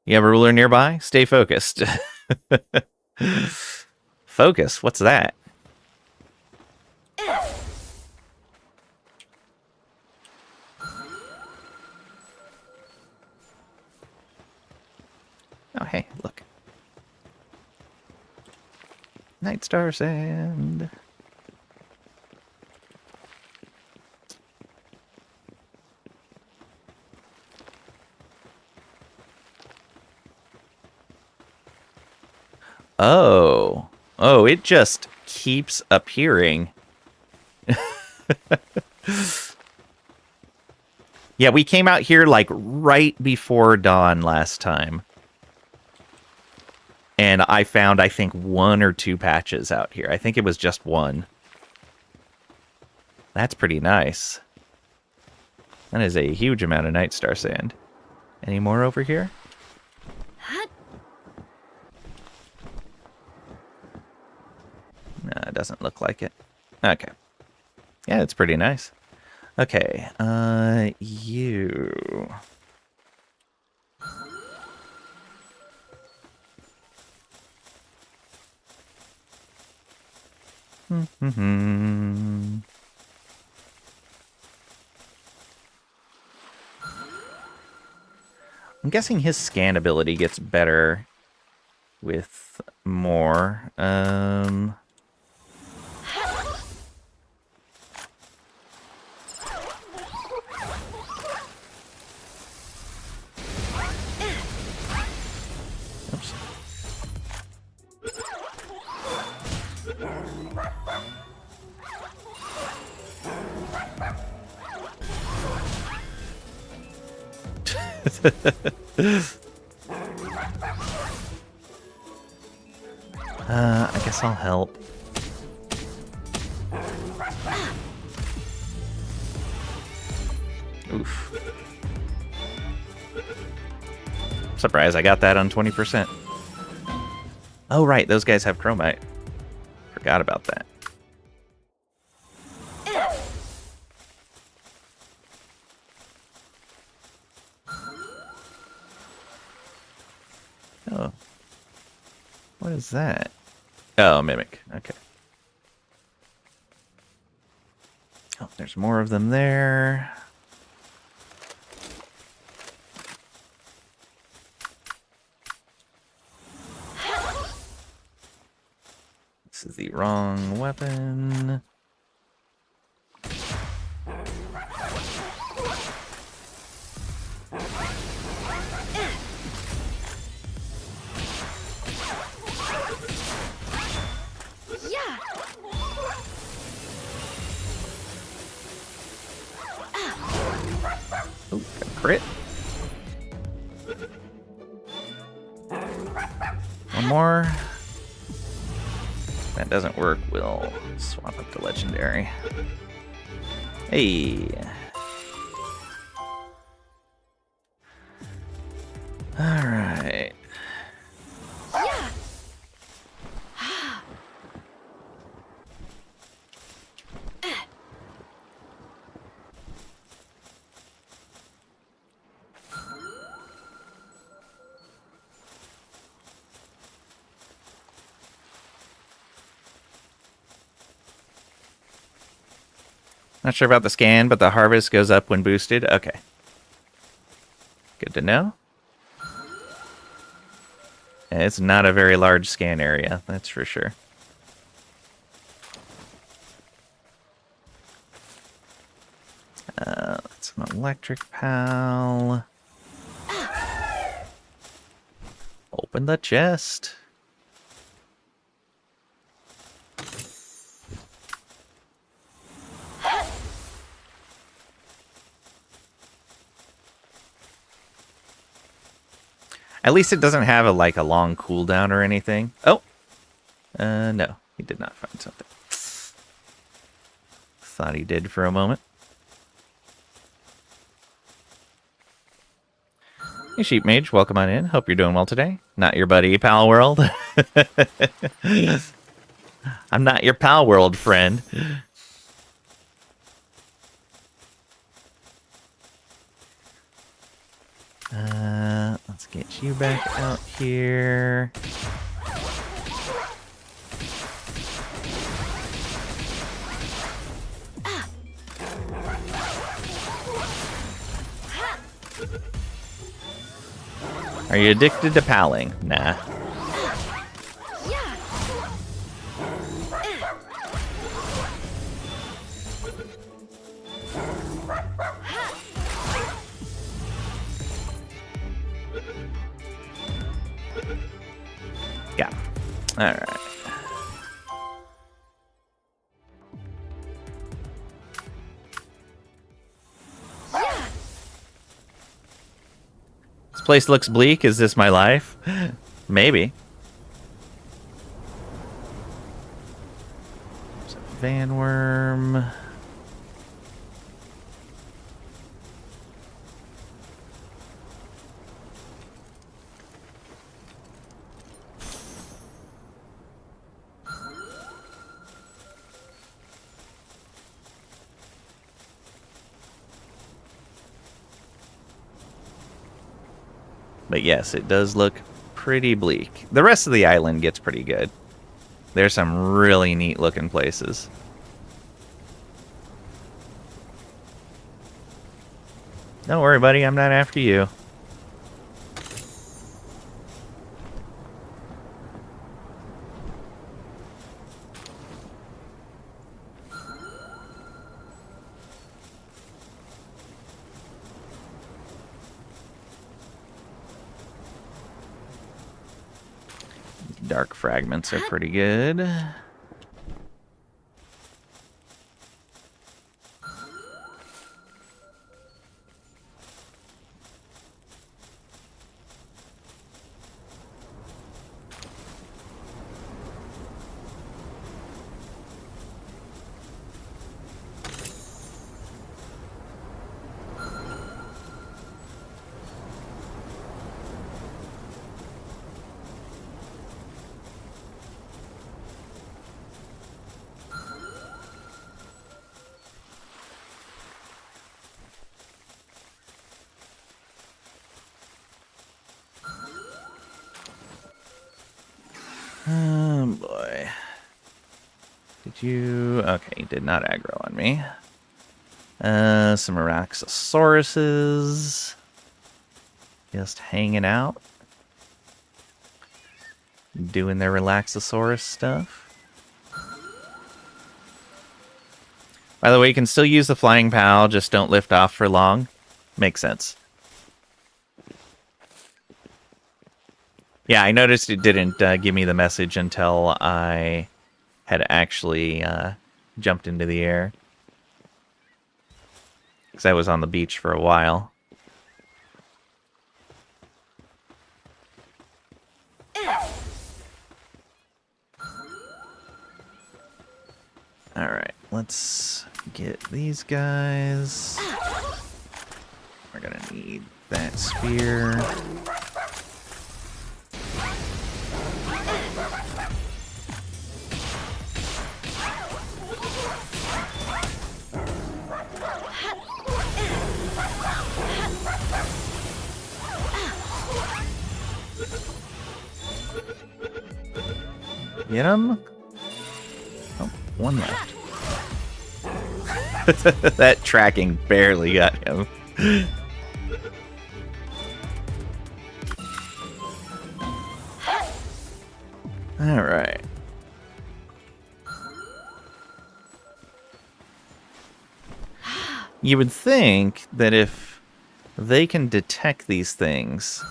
You have a ruler nearby? Stay focused. Focus? What's that? Oh, hey, look. Night Star Sand. Oh. Oh, it just keeps appearing. Yeah, we came out here like right before dawn last time. And I found, I think, 1 or 2 patches out here. I think it was just 1. That's pretty nice. That is a huge amount of Night Star sand. Any more over here? No, it doesn't look like it. Okay. Yeah, it's pretty nice. Okay, you... I'm guessing his scan ability gets better with more. Oops. I guess I'll help. Oof. Surprised I got that on 20%. Oh, right, those guys have chromite. Forgot about that. Oh. What is that? Oh, mimic. Okay. Oh, there's more of them there. This is the wrong weapon. Oh, got a crit. One more. If that doesn't work, we'll swap up to legendary. Hey. All right. Not sure about the scan, but the harvest goes up when boosted. Okay. Good to know. And it's not a very large scan area, that's for sure. That's an electric pal. Open the chest. At least it doesn't have a long cooldown or anything. Oh! No. He did not find something. Thought he did for a moment. Hey, Sheep Mage. Welcome on in. Hope you're doing well today. Not your buddy, Palworld. I'm not your Palworld friend. Let's get you back out here. Are you addicted to palling? Nah. Yeah. All right. This place looks bleak. Is this my life? Maybe. Vanworm. But yes, it does look pretty bleak. The rest of the island gets pretty good. There's some really neat looking places. Don't worry, buddy. I'm not after you. Dark fragments are pretty good. Oh boy. Did you... Okay, you did not aggro on me. Some Araxosauruses. Just hanging out. Doing their Relaxosaurus stuff. By the way, you can still use the Flying Pal, just don't lift off for long. Makes sense. Yeah, I noticed it didn't give me the message until I had actually jumped into the air. Because I was on the beach for a while. Alright, let's get these guys. We're gonna need that spear. Get him? Oh, one left. That tracking barely got him. Alright. You would think that if they can detect these things,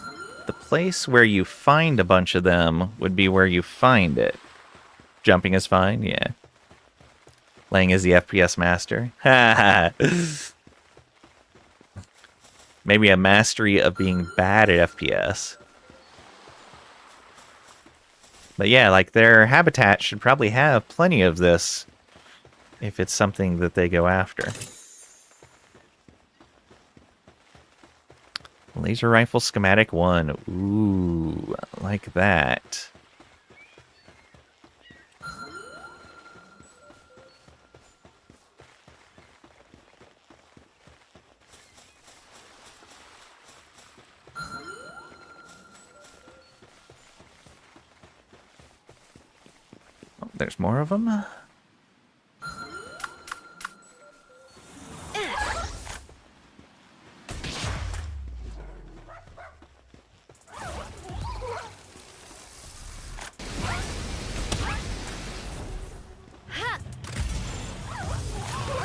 the place where you find a bunch of them would be where you find it. Jumping is fine, yeah. Lang is the FPS master. Maybe a mastery of being bad at FPS. But yeah, like their habitat should probably have plenty of this if it's something that they go after. Laser rifle schematic 1. Ooh, I like that. Oh, there's more of them.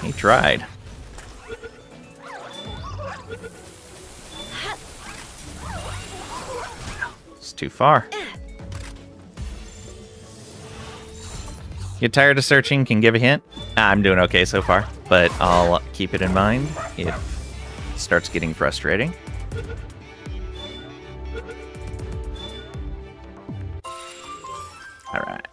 He tried. It's too far. Get tired of searching, can give a hint? I'm doing okay so far, but I'll keep it in mind if it starts getting frustrating. Alright.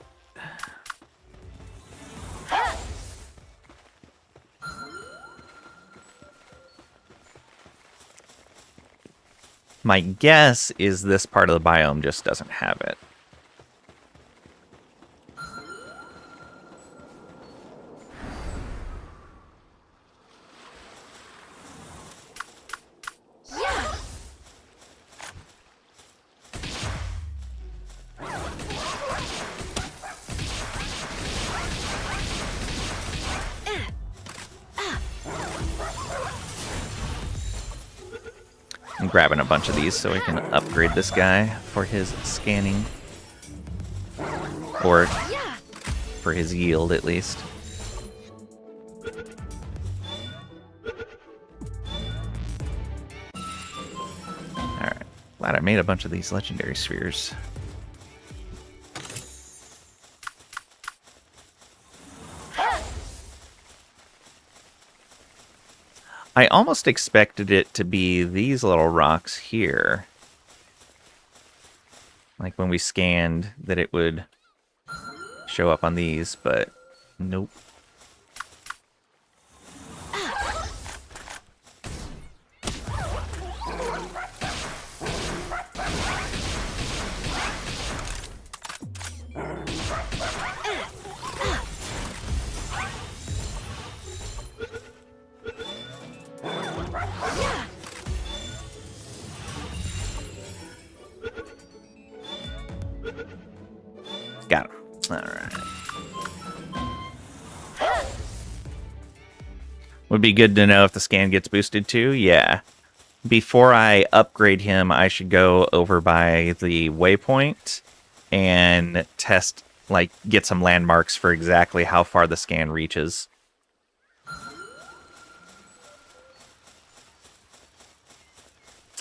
My guess is this part of the biome just doesn't have it. I'm grabbing a bunch of these so we can upgrade this guy for his scanning. Or for his yield, at least. Alright. Glad I made a bunch of these legendary spheres. I almost expected it to be these little rocks here. Like when we scanned that it would show up on these, but nope. Got him. All right. Would be good to know if the scan gets boosted too. Yeah. Before I upgrade him, I should go over by the waypoint and test, like, get some landmarks for exactly how far the scan reaches.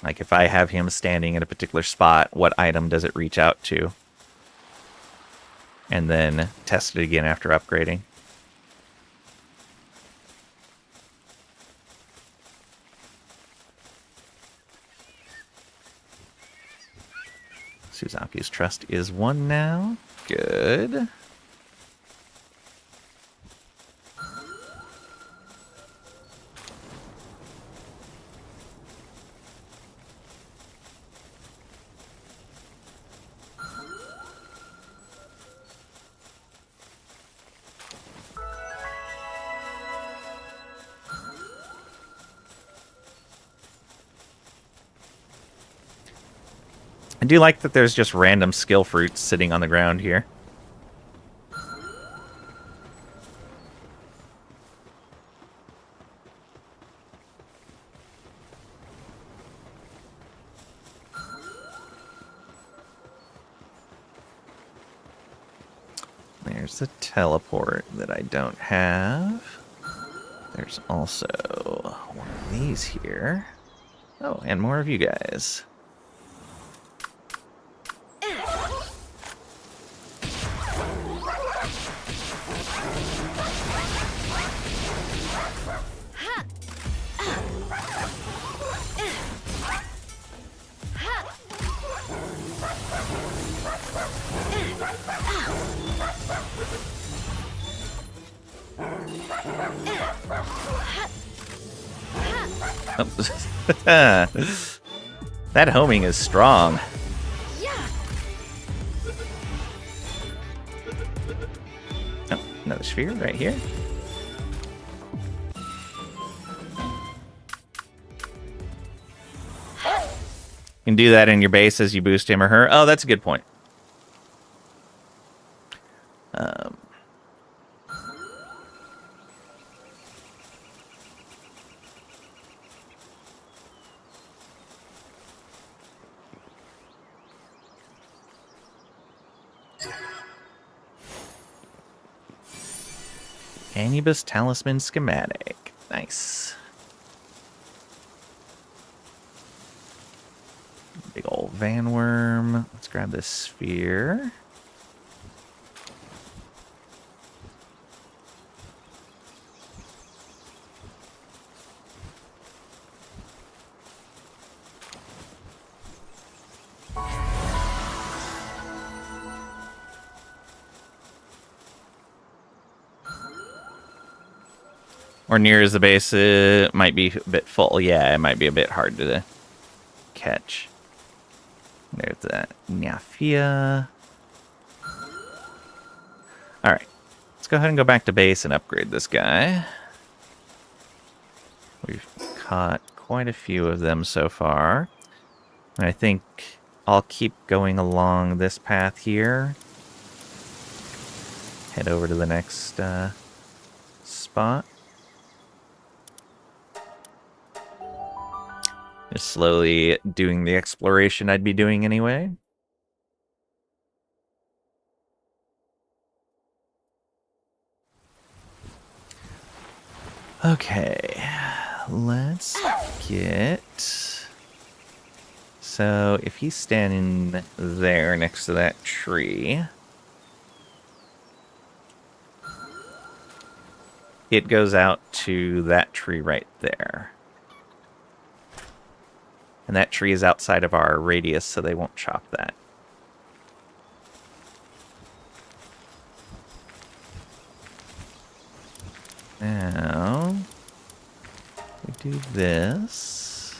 Like, if I have him standing at a particular spot, what item does it reach out to? And then test it again after upgrading. Suzaku's trust is 1 now. Good. I do like that there's just random skill fruits sitting on the ground here. There's a teleport that I don't have. There's also one of these here. Oh, and more of you guys. That homing is strong. Oh, another sphere right here. You can do that in your base as you boost him or her. Oh, that's a good point. Anubis Talisman Schematic. Nice. Big old Vanworm. Let's grab this sphere. Or near as the base might be a bit full. Yeah, it might be a bit hard to catch. There's that Nyafia. Alright. Let's go ahead and go back to base and upgrade this guy. We've caught quite a few of them so far. And I think I'll keep going along this path here. Head over to the next spot. Just slowly doing the exploration I'd be doing anyway. Okay, let's get... So, if he's standing there next to that tree, it goes out to that tree right there. And that tree is outside of our radius, so they won't chop that. Now, we do this.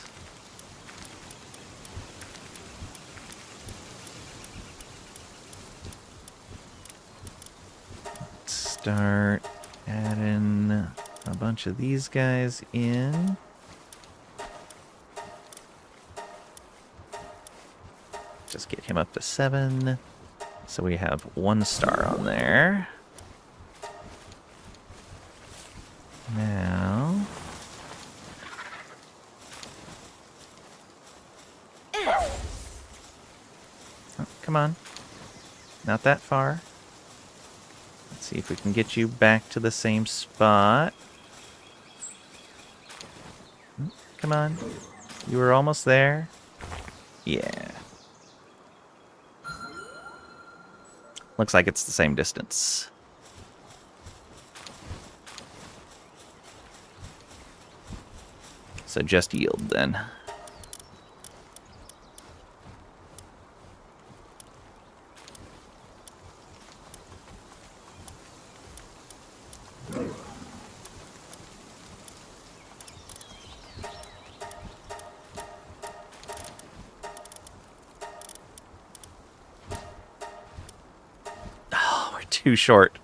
Let's start adding a bunch of these guys in. Just get him up to 7. So we have 1 star on there. Now... Oh, come on. Not that far. Let's see if we can get you back to the same spot. Come on. You were almost there. Yeah. Looks like it's the same distance. So just yield then. Oh, we're too short.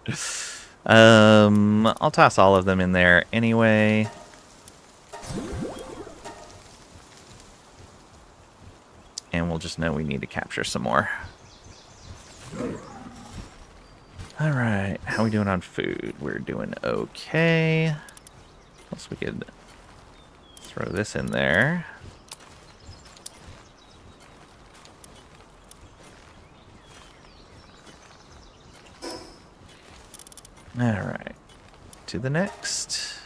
I'll toss all of them in there anyway. And we'll just know we need to capture some more. Alright, how are we doing on food? We're doing okay. Plus we could throw this in there. Alright, to the next.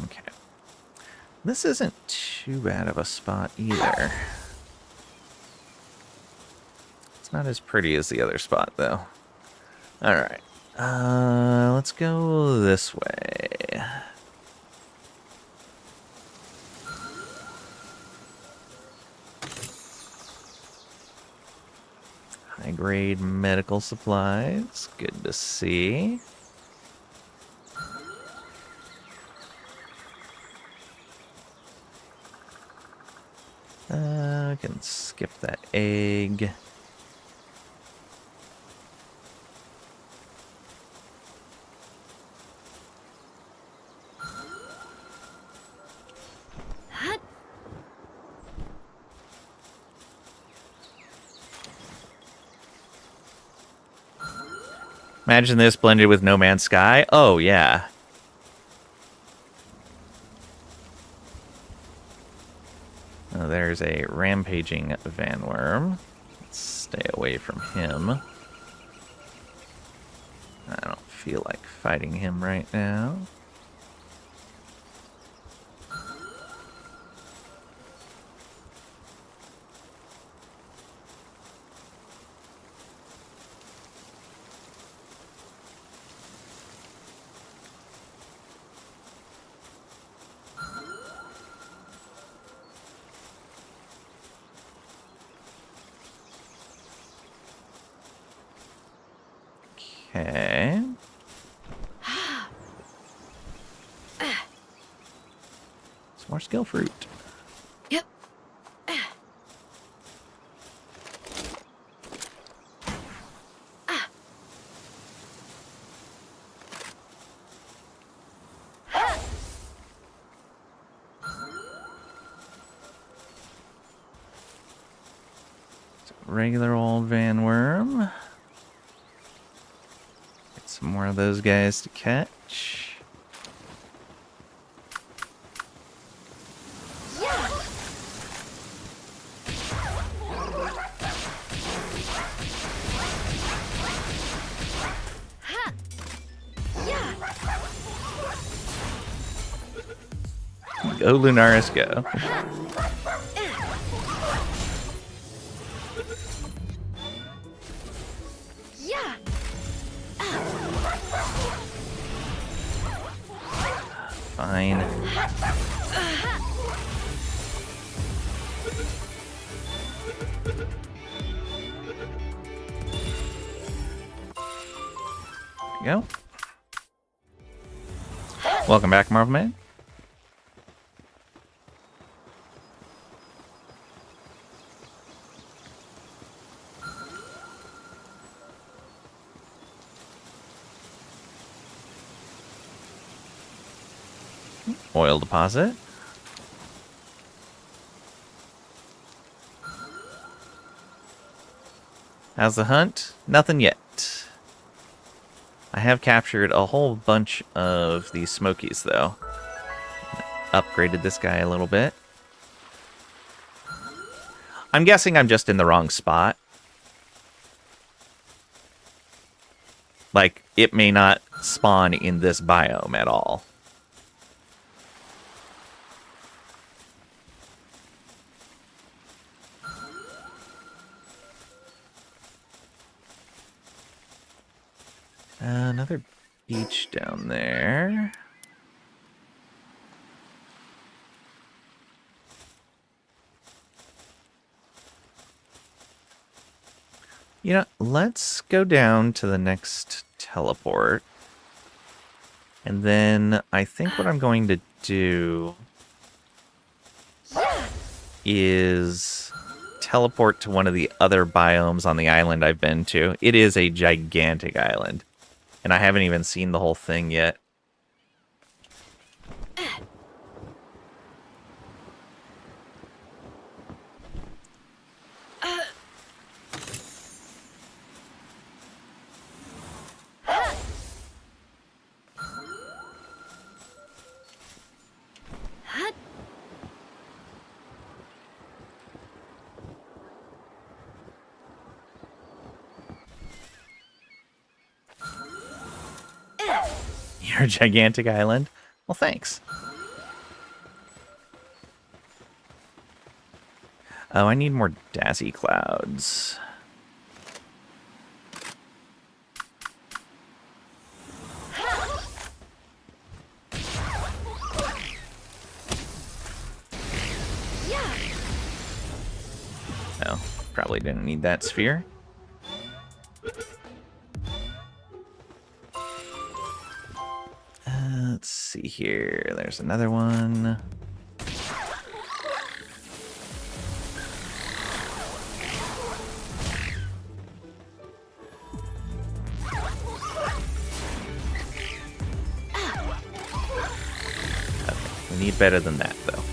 Okay. This isn't too bad of a spot either. It's not as pretty as the other spot, though. Alright. Let's go this way. High-grade medical supplies. Good to see. I can skip that egg. Imagine this blended with No Man's Sky. Oh, yeah. Oh, there's a rampaging Vanworm. Let's stay away from him. I don't feel like fighting him right now. Okay. Some more skill fruit. Yep. Regular old Van Worm. Get some more of those guys to catch. Go, Lunaris, go. Yeah. Fine. There we go. Welcome back, Marvel Man. Oil deposit. How's the hunt? Nothing yet. I have captured a whole bunch of these Smokies, though. Upgraded this guy a little bit. I'm guessing I'm just in the wrong spot. Like, it may not spawn in this biome at all. Another beach down there. You know, let's go down to the next teleport. And then I think what I'm going to do is teleport to one of the other biomes on the island I've been to. It is a gigantic island. And I haven't even seen the whole thing yet. You're a gigantic island? Well, thanks. Oh, I need more Dazzy Clouds. Oh, probably didn't need that sphere. Let's see here. There's another one. Okay, we need better than that, though.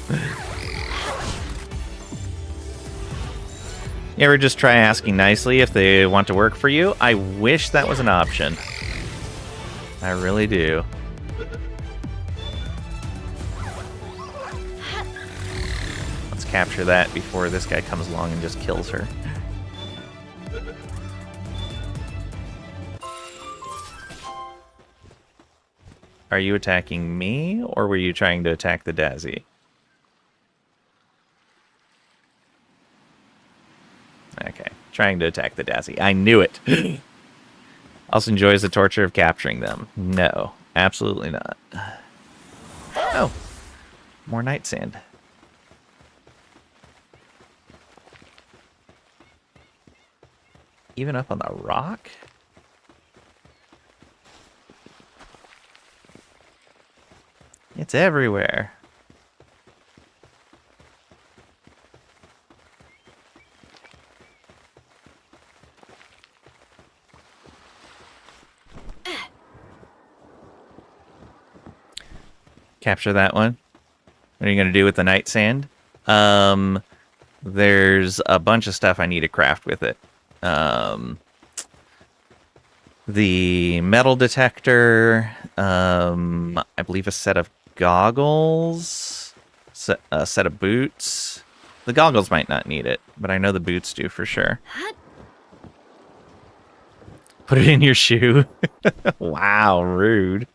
You ever just try asking nicely if they want to work for you? I wish that was an option. I really do. Let's capture that before this guy comes along and just kills her. Are you attacking me, or were you trying to attack the Dazzy? Okay, trying to attack the Dazzy. I knew it! Also enjoys the torture of capturing them. No, absolutely not. Oh, more night sand. Even up on the rock? It's everywhere. Capture that one. What are you going to do with the night sand? There's a bunch of stuff I need to craft with it. The metal detector, I believe a set of goggles, a set of boots. The goggles might not need it, but I know the boots do for sure. Put it in your shoe. Wow, rude.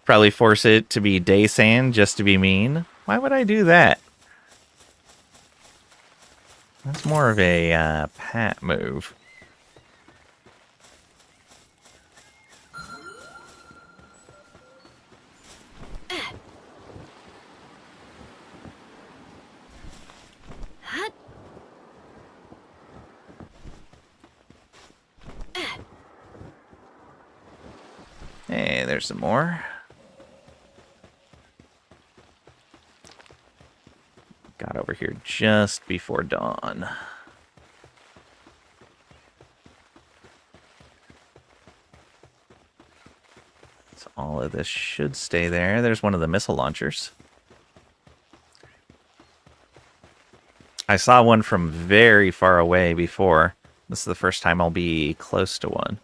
Probably force it to be day sand just to be mean. Why would I do that? That's more of a Pat move. Hey, there's some more. Got over here just before dawn. So all of this should stay there. There's one of the missile launchers. I saw one from very far away before. This is the first time I'll be close to one.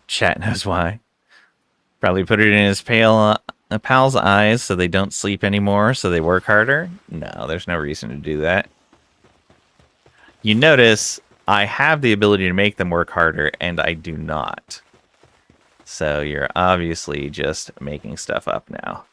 Chat knows why. Probably put it in his pal's eyes so they don't sleep anymore, so they work harder. No, there's no reason to do that. You notice I have the ability to make them work harder, and I do not. So you're obviously just making stuff up now.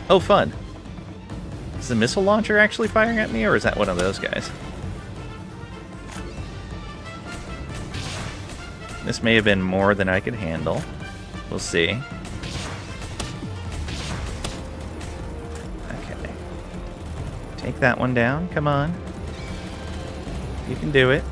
Oh, fun. Is the missile launcher actually firing at me, or is that one of those guys? This may have been more than I could handle. We'll see. Okay. Take that one down. Come on. You can do it.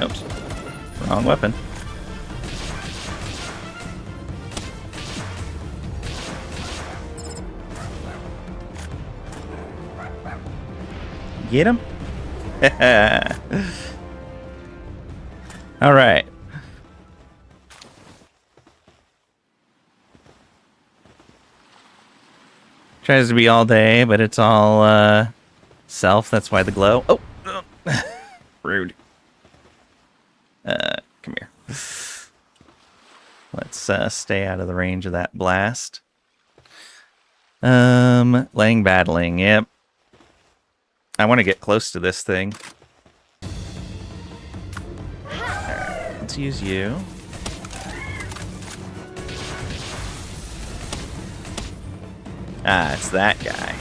Oops. Wrong weapon. Get him? All right. Tries to be all day, but it's all self. That's why the glow. Oh, rude. Come here. Let's stay out of the range of that blast. Laying battling. Yep. I want to get close to this thing. Alright, let's use you. Ah, it's that guy.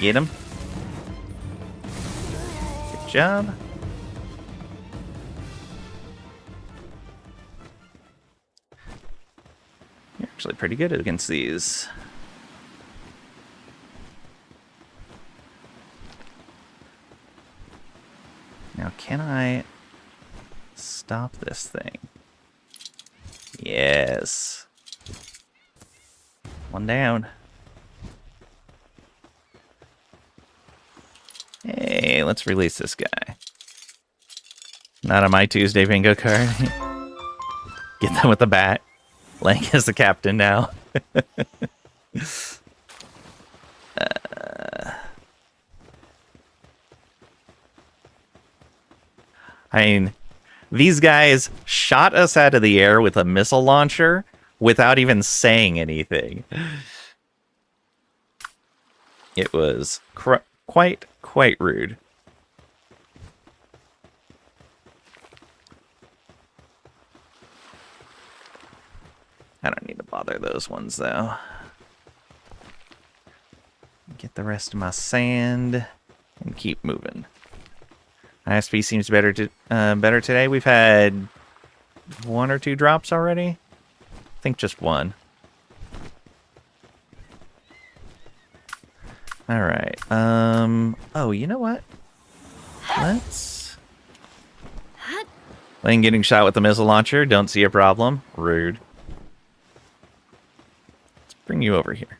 Get him. Good job. actually pretty good against these. Now, can I stop this thing? Yes. One down. Hey, let's release this guy. Not on my Tuesday bingo card. Get them with the bat. Lang is the captain now. I mean, these guys shot us out of the air with a missile launcher without even saying anything. It was quite rude. I don't need to bother those ones, though. Get the rest of my sand and keep moving. ISP seems better today. We've had 1 or 2 drops already. I think just 1. All right. Oh, you know what? Let's. Lane getting shot with the missile launcher. Don't see a problem. Rude. Let's bring you over here.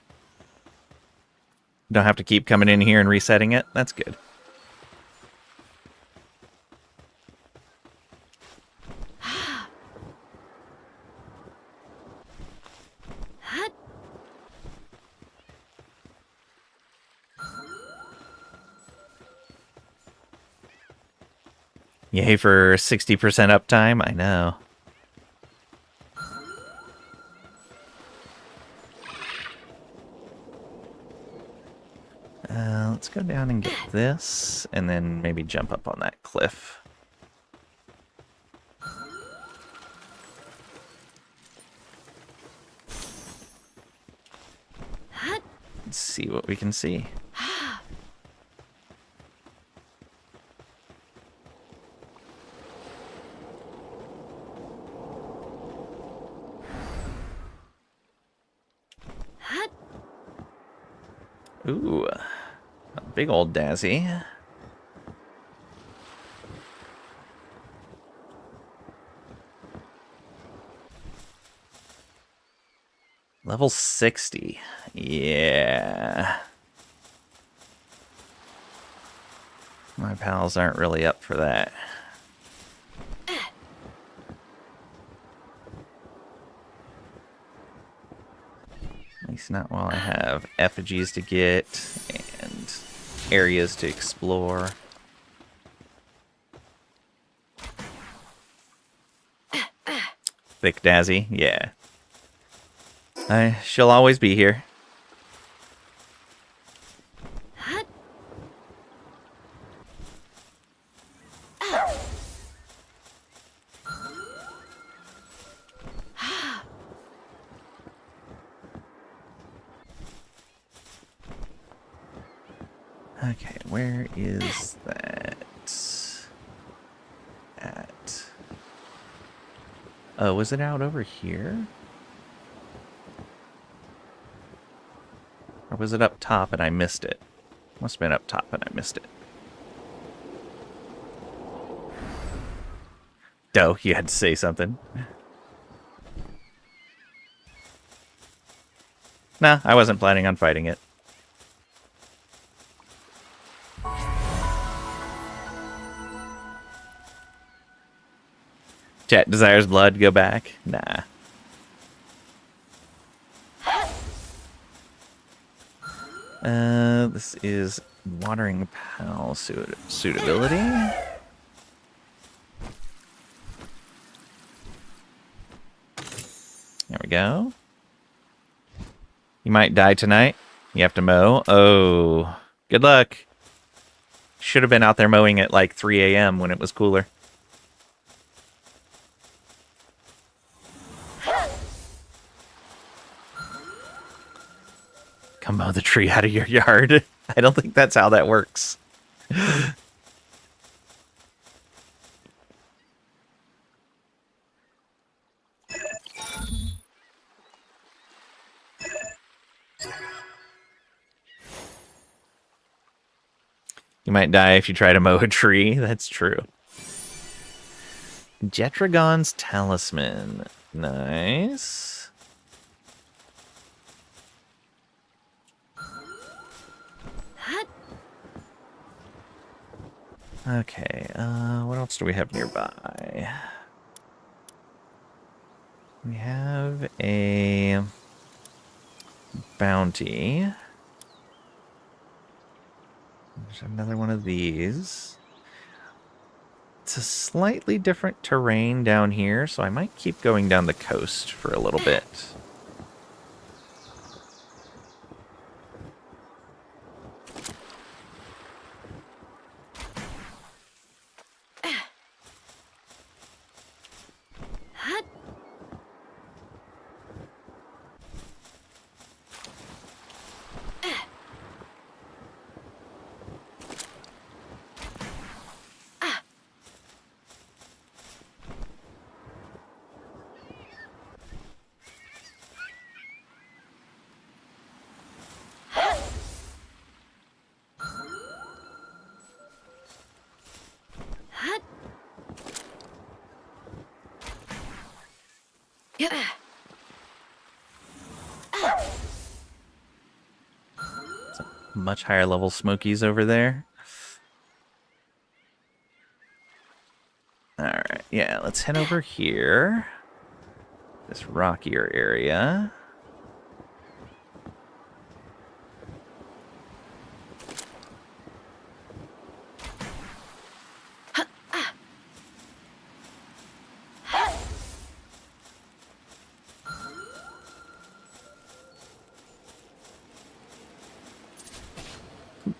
Don't have to keep coming in here and resetting it. That's good. Yay for 60% uptime. I know. Let's go down and get this, and then maybe jump up on that cliff. Let's see what we can see. Ooh, a big old Dazzy. Level 60. Yeah. My pals aren't really up for that. At least not while I have effigies to get and areas to explore. Thick Dazzy, yeah. She'll always be here. Okay, where is that at? Oh, was it out over here? Or was it up top and I missed it? Must have been up top and I missed it. Doe, you had to say something. Nah, I wasn't planning on fighting it. Chat desires blood, go back. Nah. This is watering pal suitability. There we go. You might die tonight. You have to mow. Oh, good luck. Should have been out there mowing at like 3 a.m. when it was cooler. Come mow the tree out of your yard. I don't think that's how that works. You might die if you try to mow a tree. That's true. Jetragon's Talisman. Nice. Okay, what else do we have nearby? We have a bounty. There's another one of these. It's a slightly different terrain down here, so I might keep going down the coast for a little bit. Much higher level Smokies over there. Alright, yeah, let's head over here. This rockier area.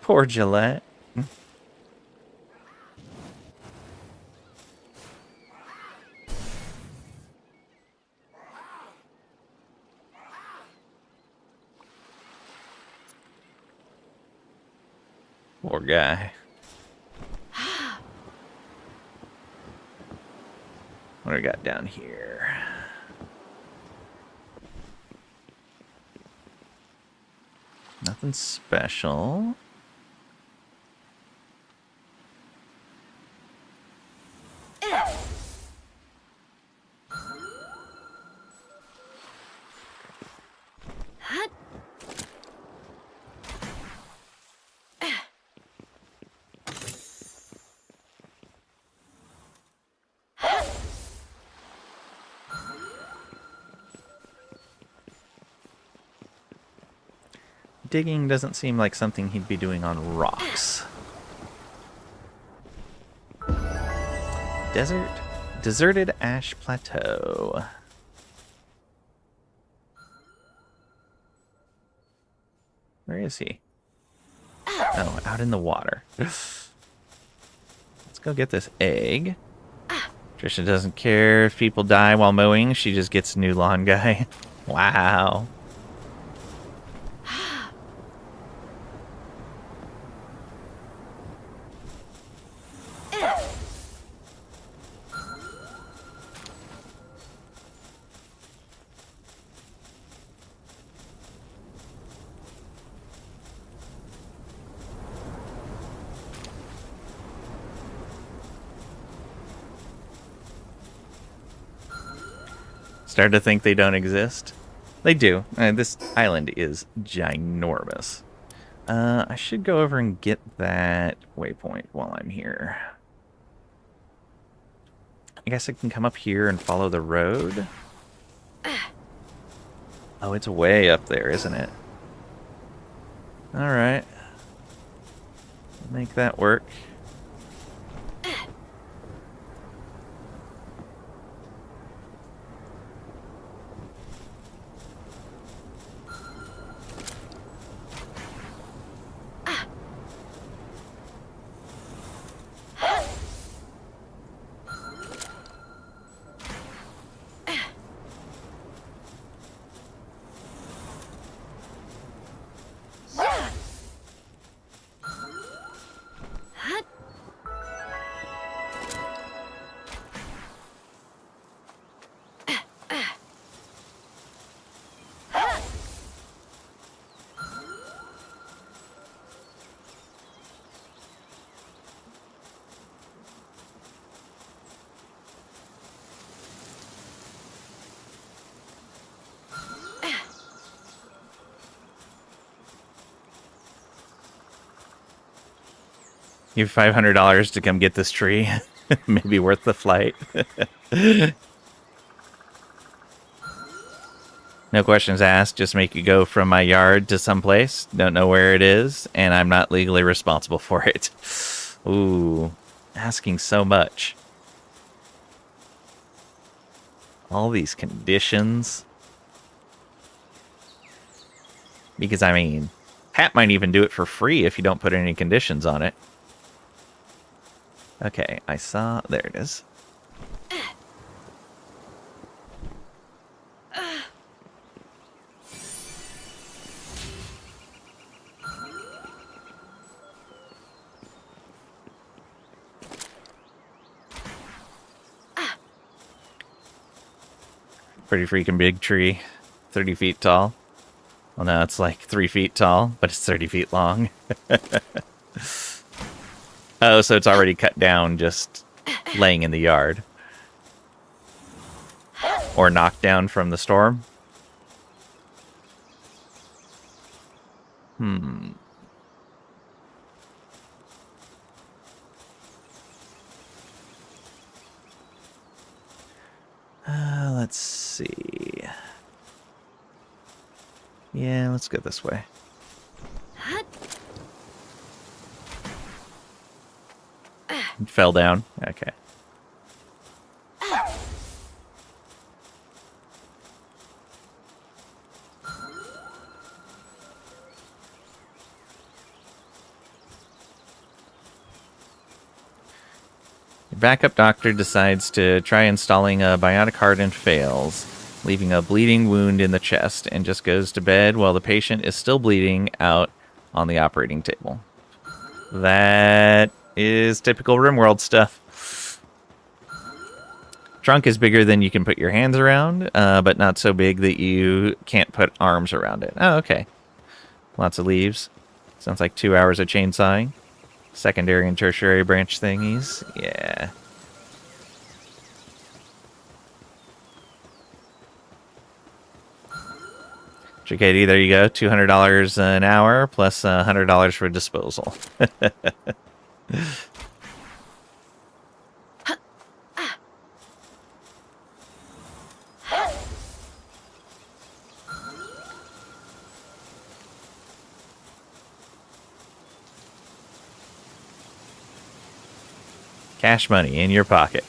Poor Gillette. Poor guy. What do we got down here? Nothing special. Digging doesn't seem like something he'd be doing on rocks. Deserted Ash Plateau. Where is he? Oh, out in the water. Let's go get this egg. Trisha doesn't care if people die while mowing. She just gets a new lawn guy. Wow. Start to think they don't exist. They do. This island is ginormous. I should go over and get that waypoint while I'm here. I guess I can come up here and follow the road. Oh, it's way up there, isn't it? Alright. Make that work. You have $500 to come get this tree. Maybe worth the flight. No questions asked. Just make you go from my yard to someplace. Don't know where it is, and I'm not legally responsible for it. Ooh, asking so much. All these conditions. Because, I mean, Pat might even do it for free if you don't put any conditions on it. Okay, I saw... There it is. Pretty freaking big tree. 30 feet tall. Well, no, it's like 3 feet tall, but it's 30 feet long. Oh, so it's already cut down, just laying in the yard. Or knocked down from the storm. Let's see. Yeah, let's go this way. It fell down. Okay. Your backup doctor decides to try installing a bionic heart and fails, leaving a bleeding wound in the chest, and just goes to bed while the patient is still bleeding out on the operating table. That is typical RimWorld stuff. Trunk is bigger than you can put your hands around, but not so big that you can't put arms around it. Oh, okay. Lots of leaves. Sounds like 2 hours of chainsawing. Secondary and tertiary branch thingies. Yeah. Katie, there you go. $200 an hour plus $100 for disposal. Cash money in your pocket.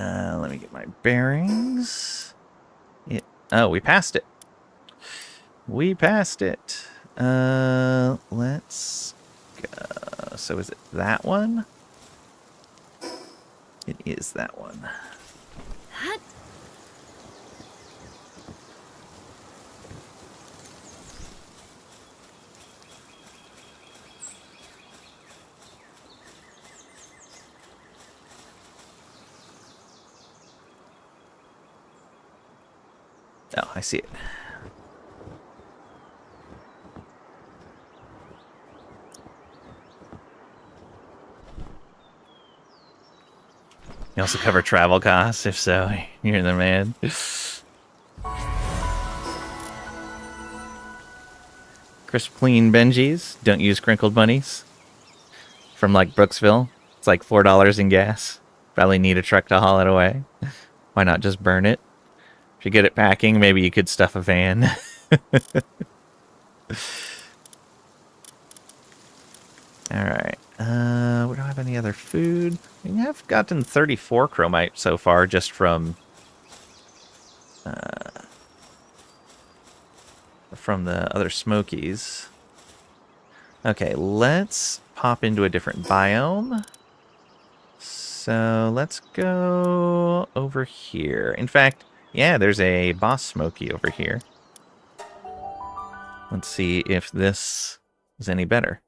Let me get my bearings. Oh, we passed it. We passed it. Let's go. So is it that one? It is that one. Oh, I see it. You also cover travel costs, if so, you're the man. Crisp clean Benjis. Don't use crinkled bunnies. From like Brooksville. It's like $4 in gas. Probably need a truck to haul it away. Why not just burn it? If you're good at packing, maybe you could stuff a van. Alright. We don't have any other food. We have gotten 34 chromite so far just from the other smokies. Okay, let's pop into a different biome. So let's go over here. In fact, yeah, there's a boss smoky over here. Let's see if this is any better.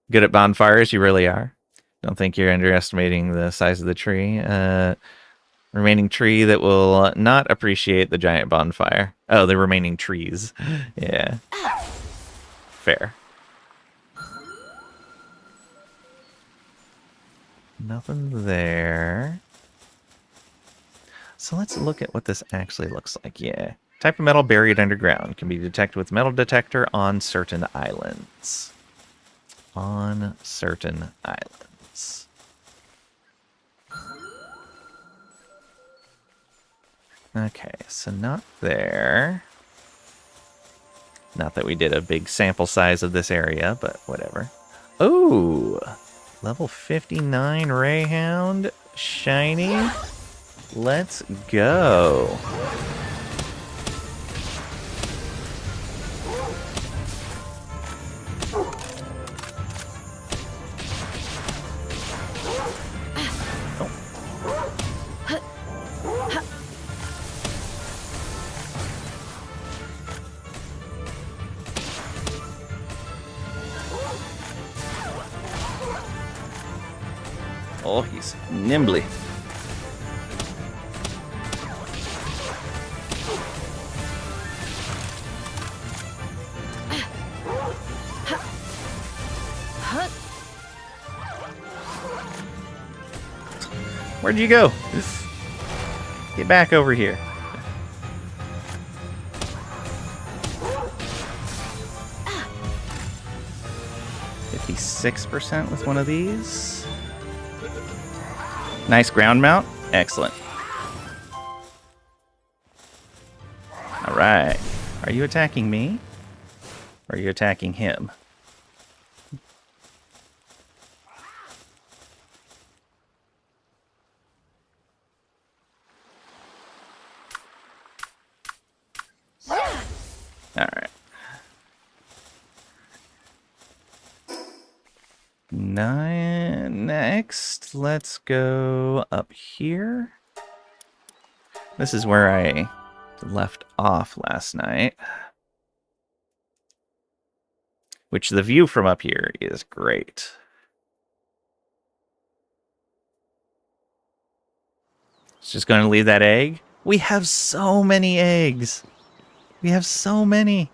Good at bonfires, you really are. Don't think you're underestimating the size of the tree. Remaining tree that will not appreciate the giant bonfire. Oh, the remaining trees. Yeah. Fair. Nothing there. So let's look at what this actually looks like. Yeah. Type of metal buried underground. Can be detected with metal detector on certain islands. On certain islands. Okay, so not there. Not that we did a big sample size of this area, but whatever. Oh, level 59 Rayhound. Shiny. Let's go. Oh, he's nimbly. Where'd you go? Get back over here. Ah. 56% with one of these. Nice ground mount. Excellent. All right. Are you attacking me? Or are you attacking him? All right. Next, let's go up here. This is where I left off last night. Which the view from up here is great. It's just going to leave that egg. We have so many eggs. We have so many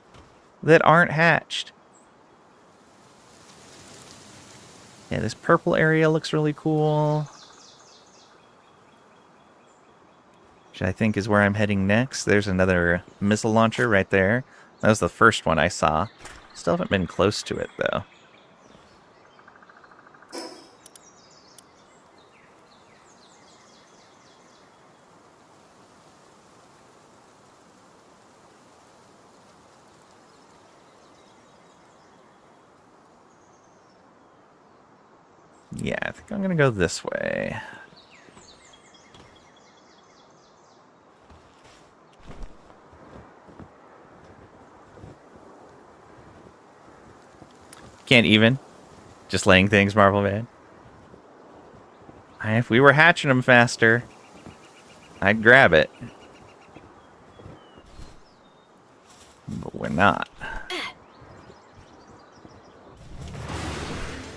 that aren't hatched. Yeah, this purple area looks really cool. Which I think is where I'm heading next. There's another missile launcher right there. That was the first one I saw. Still haven't been close to it, though. Yeah, I think I'm going to go this way. Can't even. Just laying things, Marvel Man. If we were hatching them faster, I'd grab it. But we're not.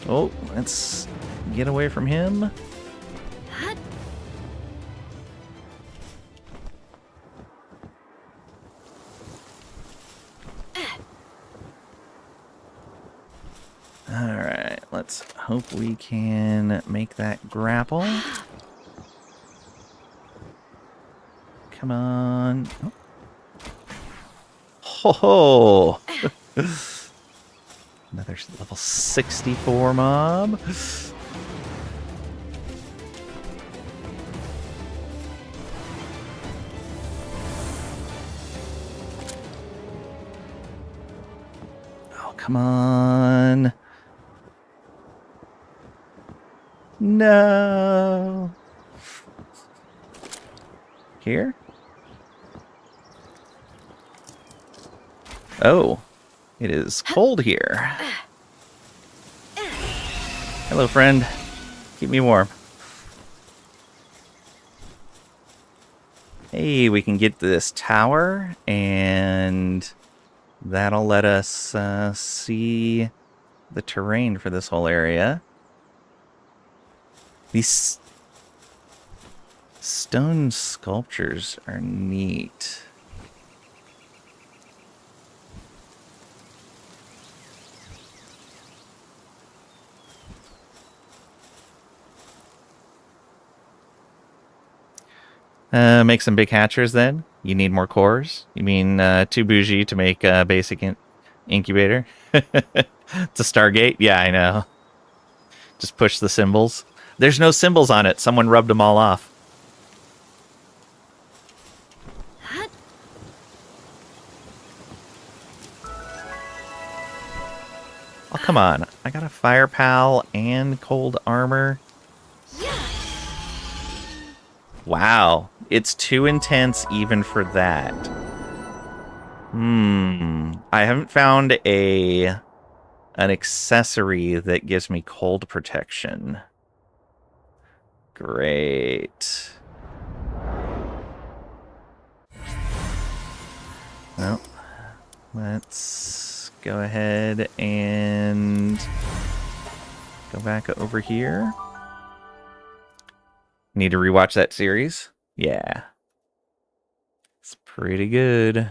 Oh, let's get away from him. Alright, let's hope we can make that grapple. Come on. Oh. Ho ho! Another level 64 mob. Oh, come on. No. Here? Oh, it is cold here. Hello, friend. Keep me warm. Hey, we can get this tower, and that'll let us see the terrain for this whole area. These stone sculptures are neat. Make some big hatchers then. You need more cores? You mean too bougie to make a basic incubator? It's a Stargate? Yeah, I know. Just push the symbols. There's no symbols on it. Someone rubbed them all off. That. Oh, come on. I got a fire pal and cold armor. Yeah. Wow. It's too intense even for that. I haven't found an accessory that gives me cold protection. Great. Well, let's go ahead and go back over here. Need to rewatch that series? Yeah. It's pretty good.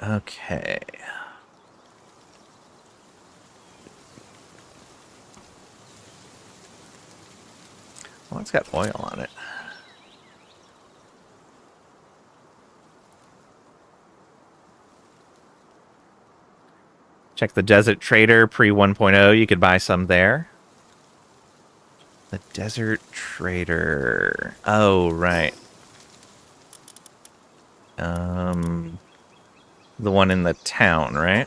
Okay. Well, it's got oil on it. Check the Desert Trader pre 1.0. You could buy some there. The Desert Trader. Oh, right. The one in the town, right?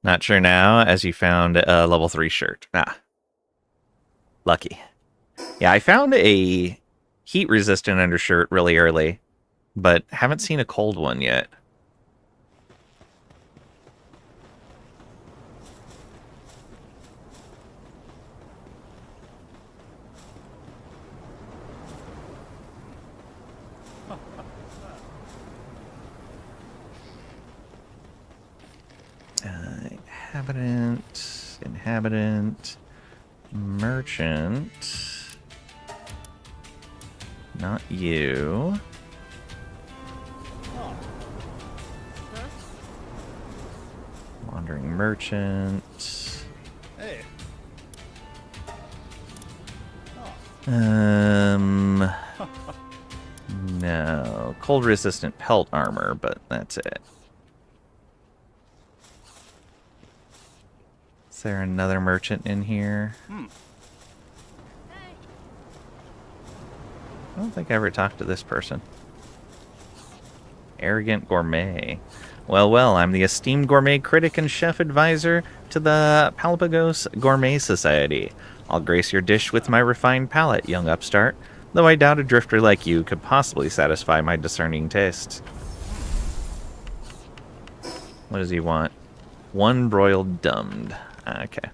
Not sure now, as you found a level 3 shirt. Ah. Lucky. Yeah, I found a heat-resistant undershirt really early, but haven't seen a cold one yet. Inhabitant, merchant, not you. Wandering merchant. Hey. No. Cold resistant pelt armor, but that's it. Is there another merchant in here? I don't think I ever talked to this person. Arrogant gourmet. Well, well, I'm the esteemed gourmet critic and chef advisor to the Palpagos Gourmet Society. I'll grace your dish with my refined palate, young upstart, though I doubt a drifter like you could possibly satisfy my discerning tastes. What does he want? One broiled dumbed. Okay.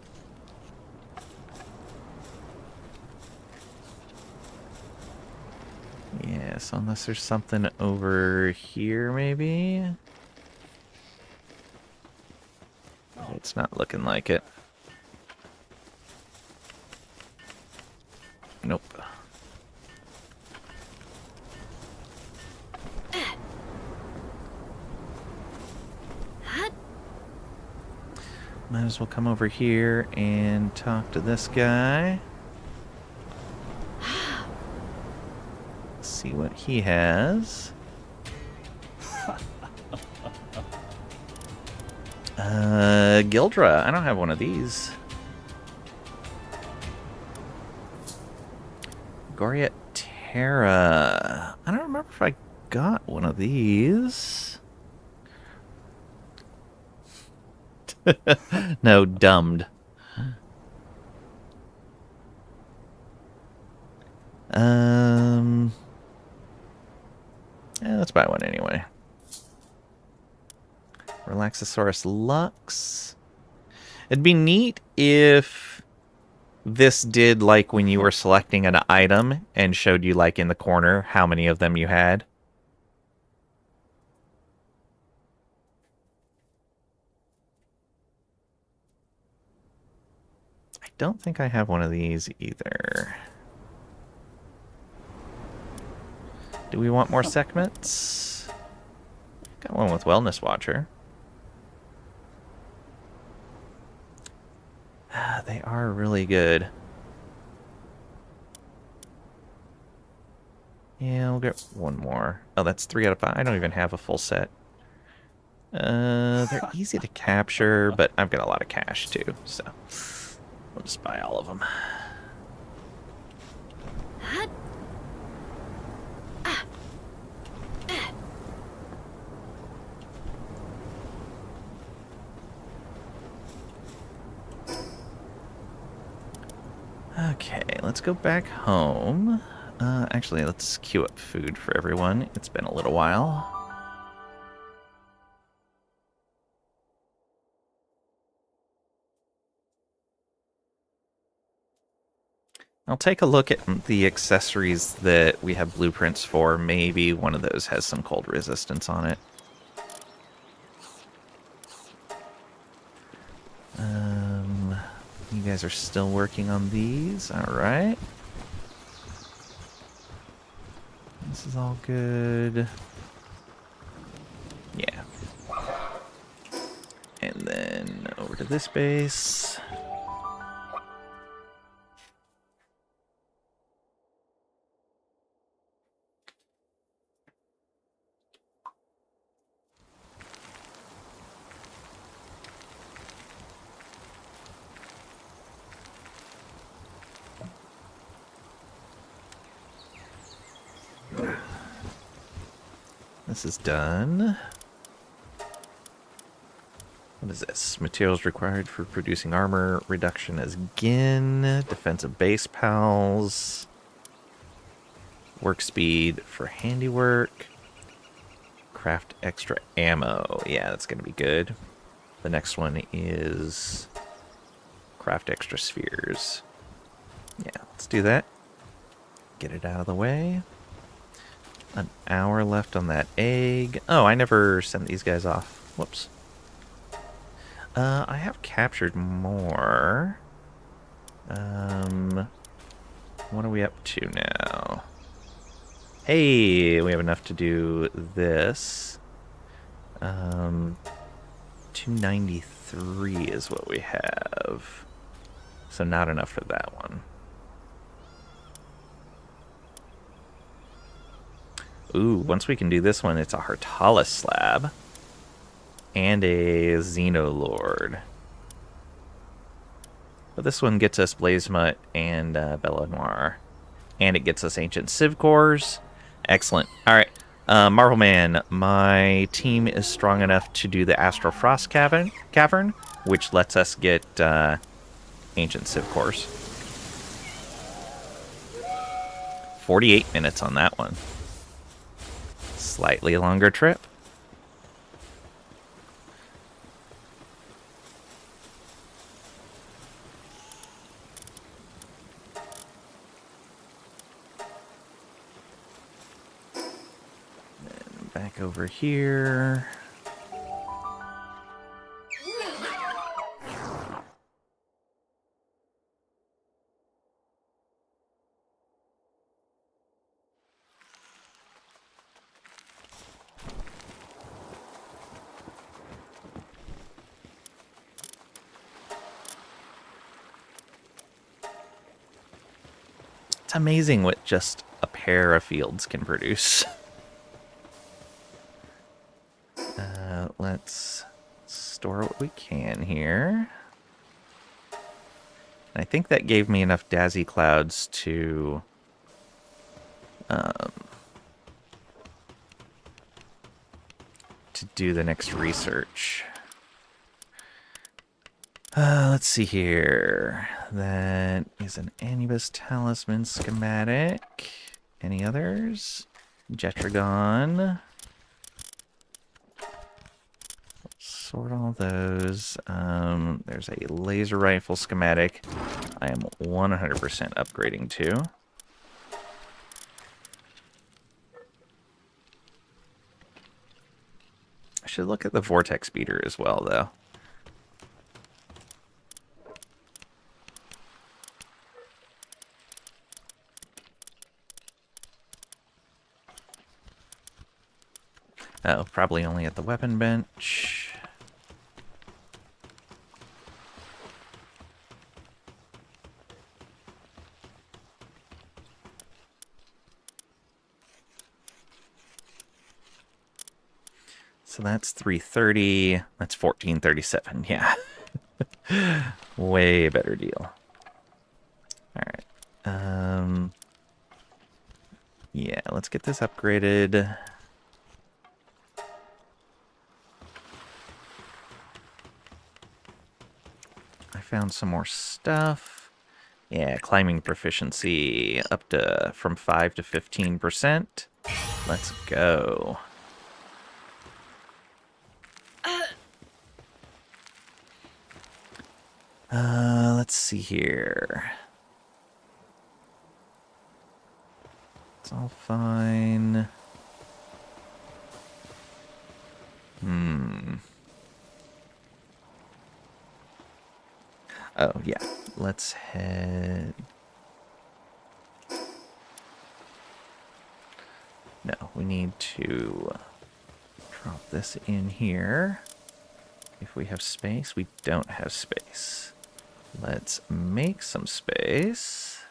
Yes, unless there's something over here, maybe? It's not looking like it. Nope. Might as well come over here and talk to this guy. See what he has. Gildra. I don't have one of these. Goriet Terra. I don't remember if I got one of these. No, dumbed. Yeah, let's buy one anyway. Relaxosaurus Lux. It'd be neat if this did like when you were selecting an item and showed you like in the corner how many of them you had. don't think I have one of these either. Do we want more segments? Got one with Wellness Watcher. They are really good. Yeah, we'll get one more. Oh, that's 3 out of 5. I don't even have a full set. They're easy to capture, but I've got a lot of cash too, so we'll just buy all of them. Hut. Okay, let's go back home. Actually, let's queue up food for everyone. It's been a little while. I'll take a look at the accessories that we have blueprints for. Maybe one of those has some cold resistance on it. You guys are still working on these. All right. This is all good. Yeah. And then over to this base. This is done. What is this? Materials required for producing armor. Reduction as Gin. Defensive base pals. Work speed for handiwork. Craft extra ammo. Yeah, that's going to be good. The next one is craft extra spheres. Yeah, let's do that. Get it out of the way. An hour left on that egg. Oh, I never sent these guys off. Whoops. I have captured more. What are we up to now? Hey, we have enough to do this. 293 is what we have. So not enough for that one. Ooh, once we can do this one, it's a Hartalis slab. And a Xenolord. But this one gets us Blazemut and Bella Noir. And it gets us Ancient Civ Cores. Excellent. Alright, Marvel Man, my team is strong enough to do the Astral Frost Cavern, which lets us get Ancient Civ Cores. 48 minutes on that one. Slightly longer trip. Then back over here. It's amazing what just a pair of fields can produce. Let's store what we can here. I think that gave me enough Dazzy Clouds to do the next research. Let's see here. That is an Anubis Talisman schematic. Any others? Jetragon. Sort all those. There's a laser rifle schematic I am 100% upgrading to. I should look at the Vortex Speeder as well, though. Oh, probably only at the weapon bench. So that's 330. That's 1437. Yeah. Way better deal. All right. Yeah, let's get this upgraded. I found some more stuff. Yeah, climbing proficiency up to from 5 to 15%. Let's go. Let's see here. It's all fine. Oh, yeah. Let's head... No, we need to drop this in here. If we have space, we don't have space. Let's make some space.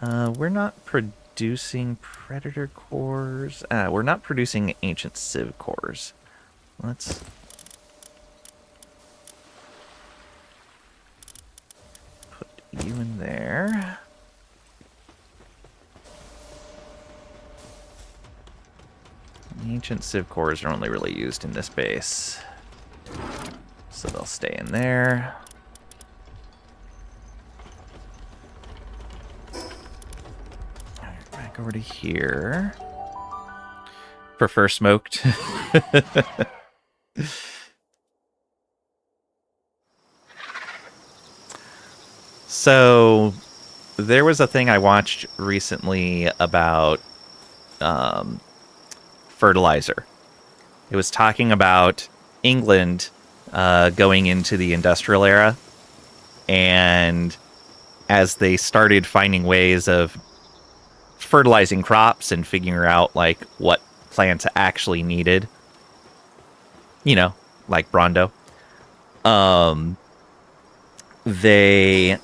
We're not producing predator cores. We're not producing ancient civ cores. Let's... put you in there. Ancient civ cores are only really used in this base. So they'll stay in there. Alright, back over to here. Prefer smoked. So, there was a thing I watched recently about fertilizer. It was talking about England going into the industrial era, and as they started finding ways of fertilizing crops and figuring out like what plants actually needed, you know, like Brondo, they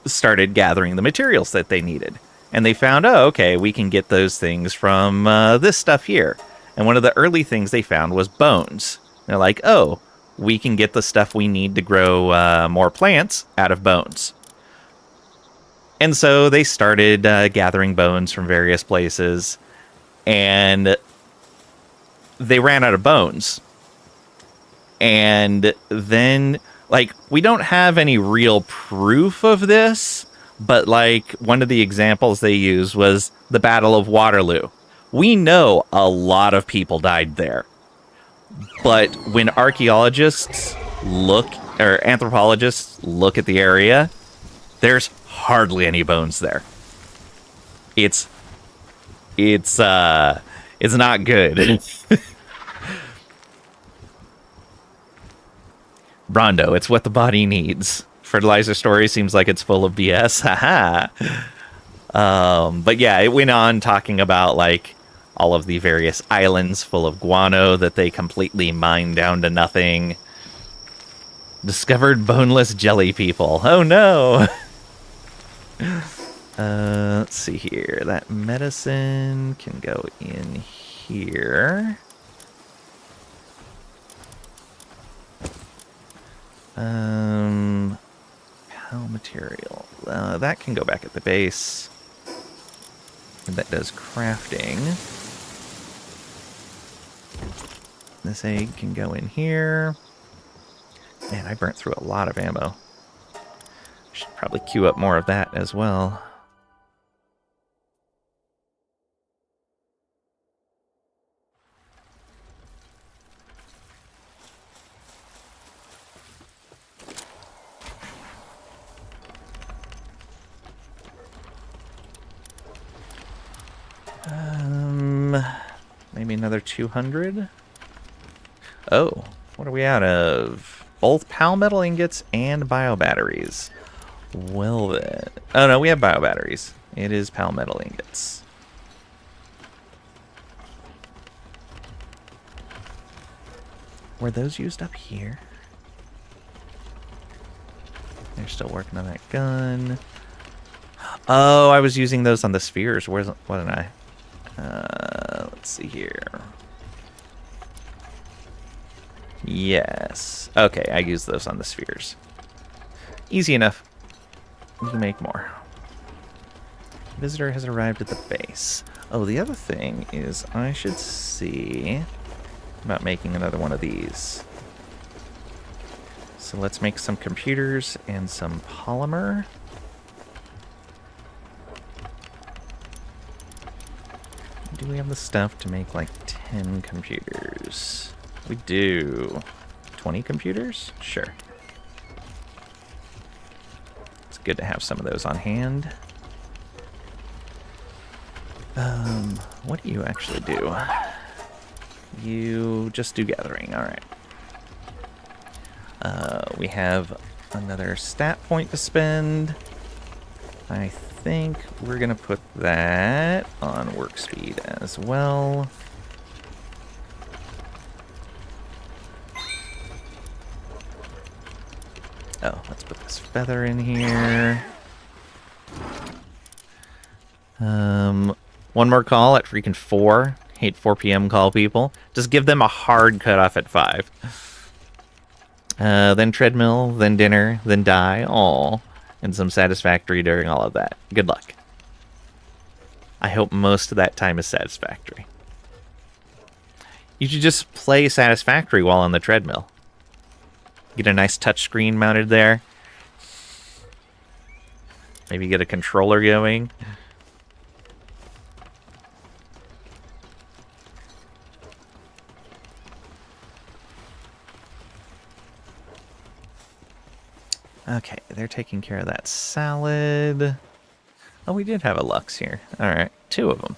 started gathering the materials that they needed. And they found, oh, okay, we can get those things from this stuff here. And one of the early things they found was bones. They're like, oh, we can get the stuff we need to grow more plants out of bones. And so they started gathering bones from various places. And they ran out of bones. And then... like, we don't have any real proof of this, but, like, one of the examples they used was the Battle of Waterloo. We know a lot of people died there. But when archaeologists look, or anthropologists look at the area, there's hardly any bones there. It's not good. Brondo, it's what the body needs. Fertilizer story seems like it's full of BS. Haha. But yeah, it went on talking about like all of the various islands full of guano that they completely mined down to nothing. Discovered boneless jelly people. Oh no! Let's see here. That medicine can go in here. Pal material. That can go back at the base. And that does crafting. This egg can go in here. Man, I burnt through a lot of ammo. Should probably queue up more of that as well. Maybe another 200. Oh, what are we out of? Both pal metal ingots and bio batteries. Well then. Oh no, we have bio batteries. It is pal metal ingots. Were those used up here? They're still working on that gun. Oh, I was using those on the spheres. Wasn't I? Let's see here. Yes. Okay, I used those on the spheres. Easy enough. You can make more. Visitor has arrived at the base. Oh, the other thing is I should see about making another one of these. So let's make some computers and some polymer. Do we have the stuff to make like 10 computers? We do. 20 computers? Sure. It's good to have some of those on hand. What do you actually do? You just do gathering, alright. We have another stat point to spend. I think we're gonna put that on work speed as well. Oh, let's put this feather in here. One more call at freaking 4. Hate 4 p.m. call people. Just give them a hard cutoff at 5. Then treadmill, then dinner, then die. All. And some satisfactory during all of that. Good luck. I hope most of that time is satisfactory. You should just play satisfactory while on the treadmill. Get a nice touchscreen mounted there. Maybe get a controller going. Okay, they're taking care of that salad. Oh, we did have a Lux here. Alright, 2 of them.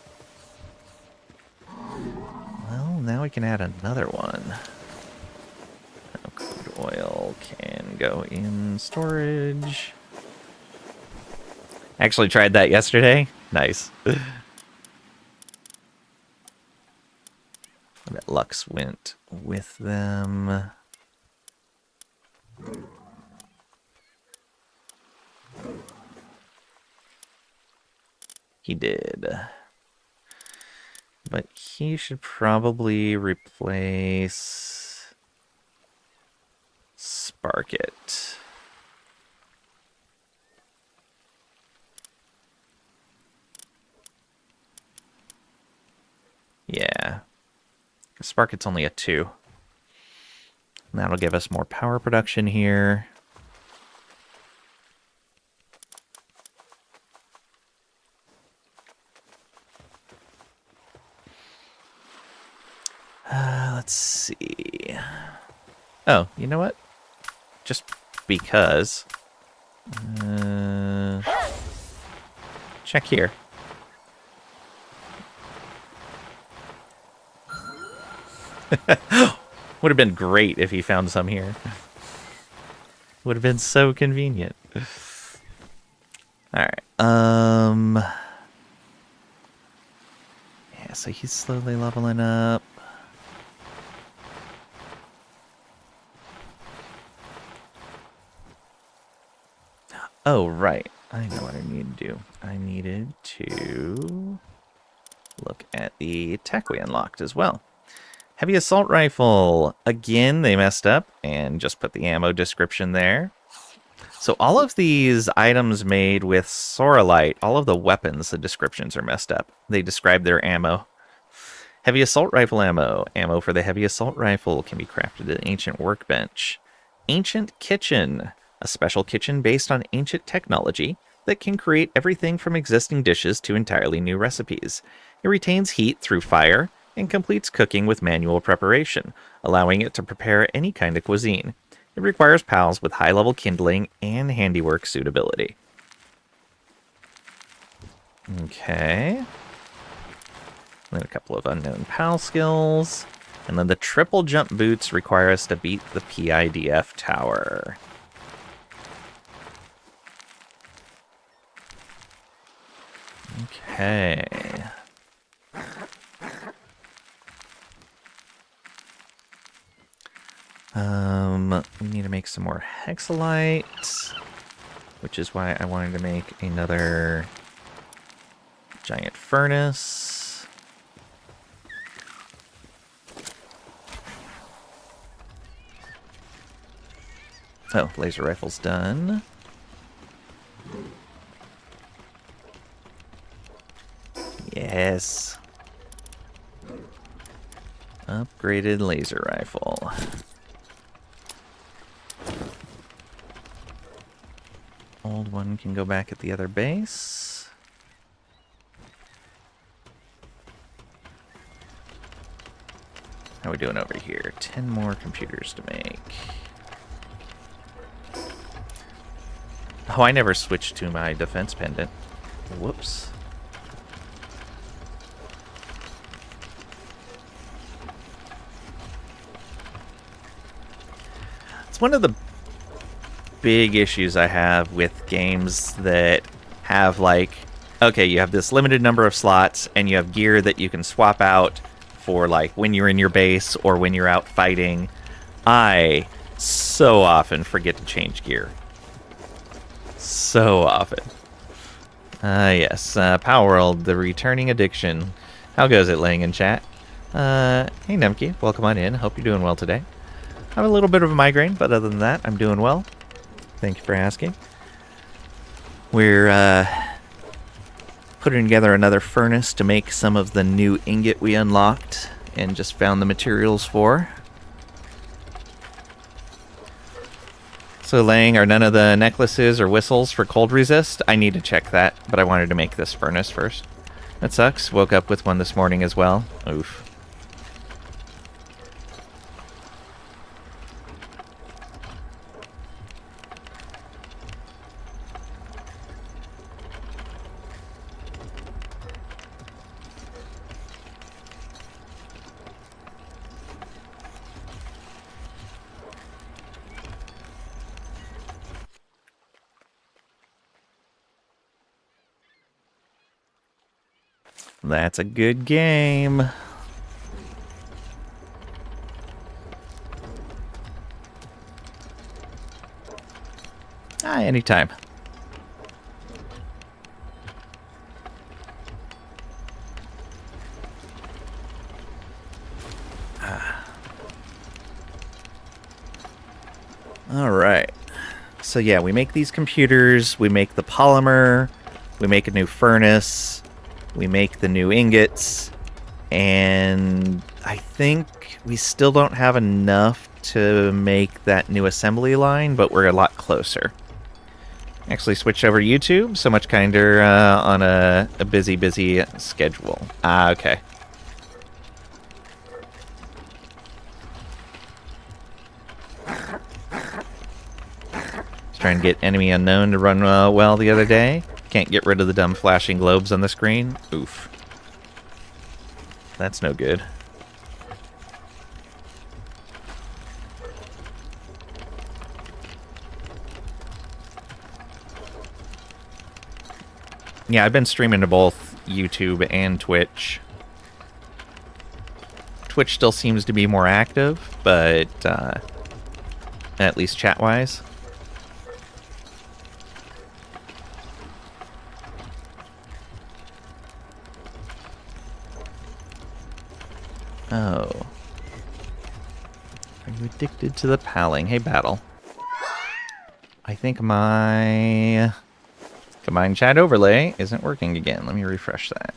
Well, now we can add another one. Crude oil can go in storage. Actually tried that yesterday. Nice. I bet Lux went with them. He did. But he should probably replace Sparkit. Yeah. Sparkit's only a 2. And that'll give us more power production here. Let's see. Oh, you know what? Just because. Check here. Would have been great if he found some here. Would have been so convenient. Alright. Yeah, so he's slowly leveling up. Oh, right. I know what I need to do. I needed to look at the tech we unlocked as well. Heavy assault rifle. Again, they messed up and just put the ammo description there. So all of these items made with Sorolite, all of the weapons, the descriptions are messed up. They describe their ammo. Heavy assault rifle ammo. Ammo for the heavy assault rifle can be crafted at Ancient Workbench. Ancient Kitchen. A special kitchen based on ancient technology that can create everything from existing dishes to entirely new recipes. It retains heat through fire and completes cooking with manual preparation, allowing it to prepare any kind of cuisine. It requires pals with high-level kindling and handiwork suitability. Okay. Then a couple of unknown pal skills. And then the triple jump boots require us to beat the PIDF tower. Okay. make some more hexalite, which is why I wanted to make another giant furnace. Oh, laser rifle's done. Yes. Upgraded laser rifle. Old one can go back at the other base. How are we doing over here? 10 more computers to make. Oh, I never switched to my defense pendant. Whoops. It's one of the big issues I have with games that have, like, okay, you have this limited number of slots and you have gear that you can swap out for, like, when you're in your base or when you're out fighting. I so often forget to change gear. So often. Yes. Palworld, the returning addiction. How goes it, laying in chat? Hey, Nemke, welcome on in. Hope you're doing well today. I have a little bit of a migraine, but other than that, I'm doing well. Thank you for asking. We're putting together another furnace to make some of the new ingot we unlocked and just found the materials for. So, Lang, are none of the necklaces or whistles for cold resist? I need to check that, but I wanted to make this furnace first. That sucks. Woke up with one this morning as well. Oof. That's a good game. Anytime. All right. So yeah, we make these computers, we make the polymer, we make a new furnace, we make the new ingots, and I think we still don't have enough to make that new assembly line, but we're a lot closer. Actually switched over to YouTube, so much kinder on a busy schedule. Okay. Was trying to get Enemy Unknown to run well the other day. Can't get rid of the dumb flashing globes on the screen. Oof. That's no good. Yeah, I've been streaming to both YouTube and Twitch. Twitch still seems to be more active, but at least chat-wise. Oh. Are you addicted to the paling? Hey, Battle. I think my combined chat overlay isn't working again. Let me refresh that.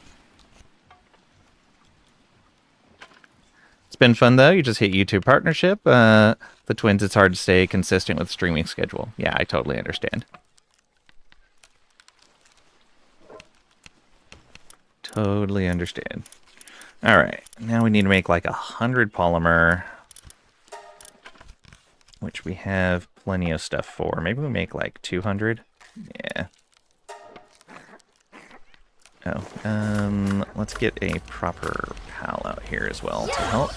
It's been fun, though. You just hit YouTube partnership. The twins, it's hard to stay consistent with streaming schedule. Yeah, I totally understand. Totally understand. Alright, now we need to make like 100 polymer, which we have plenty of stuff for. Maybe we make like 200? Yeah. Oh, let's get a proper pal out here as well to help.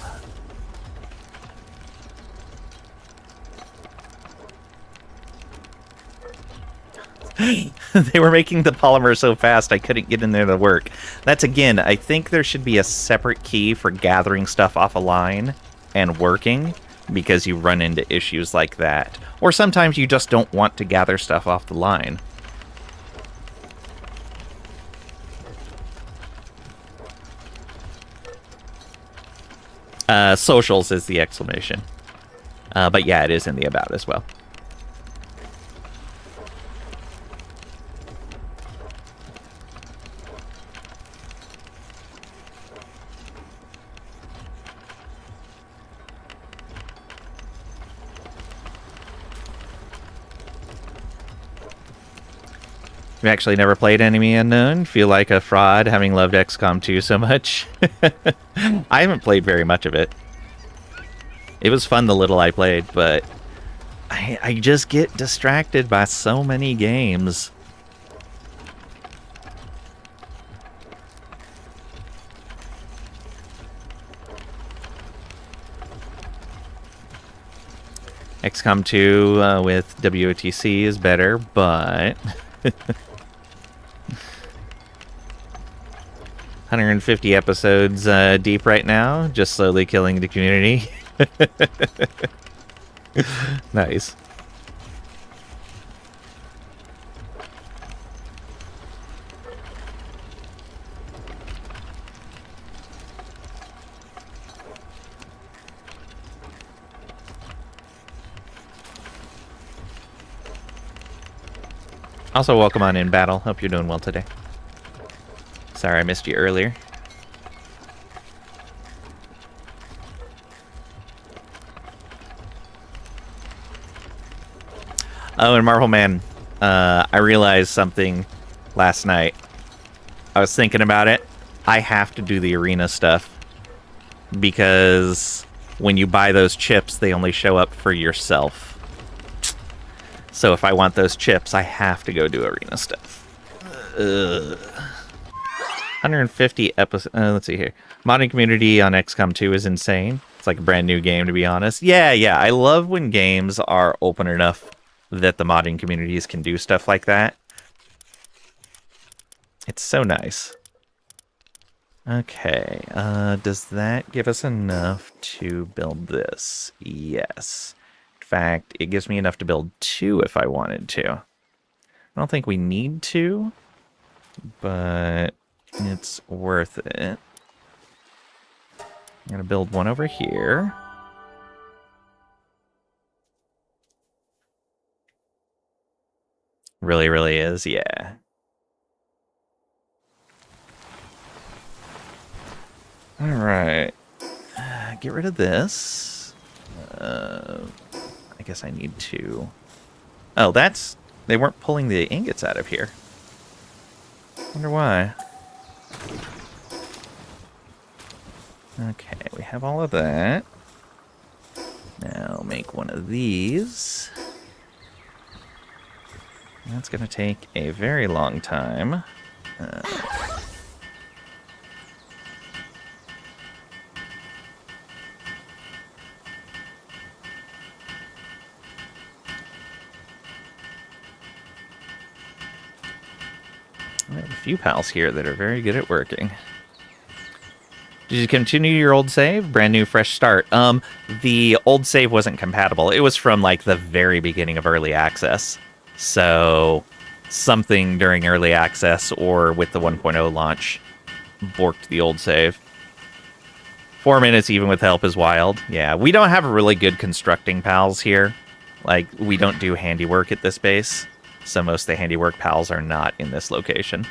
They were making the polymer so fast I couldn't get in there to work. That's, again, I think there should be a separate key for gathering stuff off a line and working, because you run into issues like that. Or sometimes you just don't want to gather stuff off the line. Socials is the exclamation. But yeah, it is in the about as well. I've actually never played Enemy Unknown. Feel like a fraud having loved XCOM 2 so much. I haven't played very much of it. It was fun the little I played, but I just get distracted by so many games. XCOM 2 with WOTC is better, but 150 episodes deep right now, just slowly killing the community. Nice. Also, welcome on in, Battle. Hope you're doing well today. Sorry I missed you earlier. Oh, and Marvel Man, I realized something last night. I was thinking about it. I have to do the arena stuff because when you buy those chips, they only show up for yourself. So if I want those chips, I have to go do arena stuff. 150 episodes. Let's see here. Modding community on XCOM 2 is insane. It's like a brand new game, to be honest. Yeah. I love when games are open enough that the modding communities can do stuff like that. It's so nice. Okay. Does that give us enough to build this? Yes. In fact, it gives me enough to build 2 if I wanted to. I don't think we need to, but it's worth it. I'm gonna build 1 over here. Really is, yeah. Alright. Get rid of this. I guess I need to... Oh, that's... They weren't pulling the ingots out of here. Wonder why. Okay, we have all of that. Now make 1 of these. That's going to take a very long time. I have a few pals here that are very good at working. Did you continue your old save? Brand new, fresh start. The old save wasn't compatible. It was from, like, the very beginning of early access. So, something during early access or with the 1.0 launch borked the old save. 4 minutes even with help is wild. Yeah, we don't have really good constructing pals here. Like, we don't do handiwork at this base. So most of the handiwork pals are not in this location.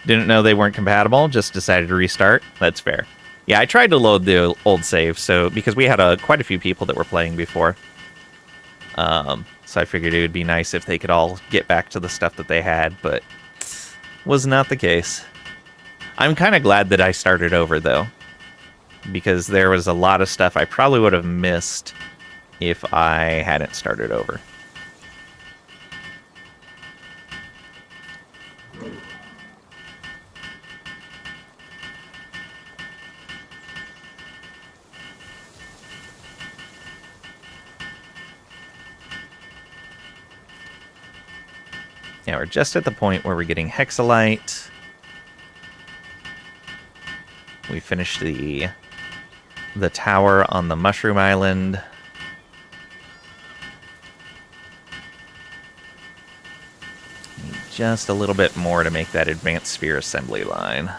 Didn't know they weren't compatible, just decided to restart. That's fair. Yeah, I tried to load the old save, so because we had quite a few people that were playing before. So I figured it would be nice if they could all get back to the stuff that they had, but was not the case. I'm kind of glad that I started over, though, because there was a lot of stuff I probably would have missed if I hadn't started over. Yeah, we're just at the point where we're getting Hexalite. We finished the the tower on the Mushroom Island. Need just a little bit more to make that advanced sphere assembly line.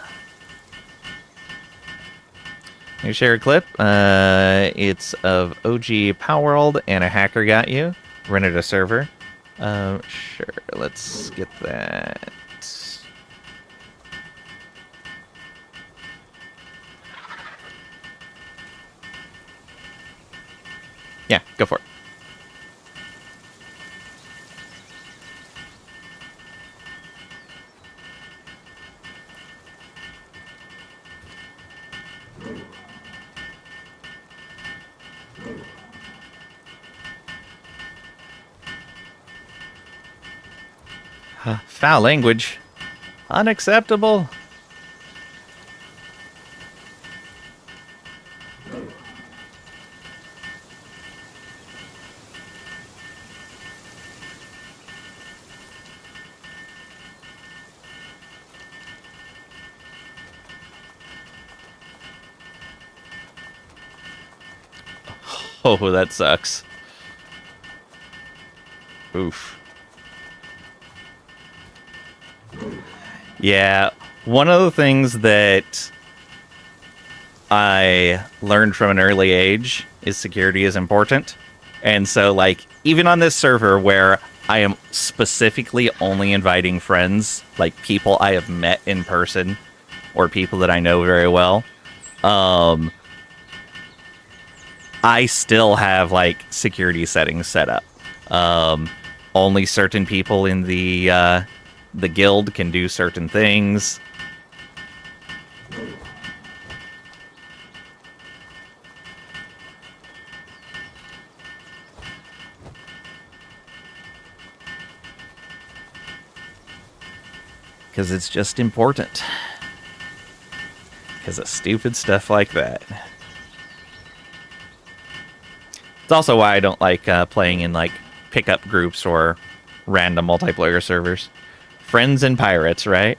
You share a clip. It's of OG Palworld and a hacker got you. Rented a server. Sure, let's get that. Yeah, go for it. Foul language. Unacceptable. Oh, that sucks. Oof. Yeah, one of the things that I learned from an early age is security is important. And so, like, even on this server where I am specifically only inviting friends, like people I have met in person or people that I know very well, I still have, like, security settings set up. Only certain people in the guild can do certain things. Because it's just important. Because of stupid stuff like that. It's also why I don't like playing in, like, pickup groups or random multiplayer servers. Friends and pirates, right?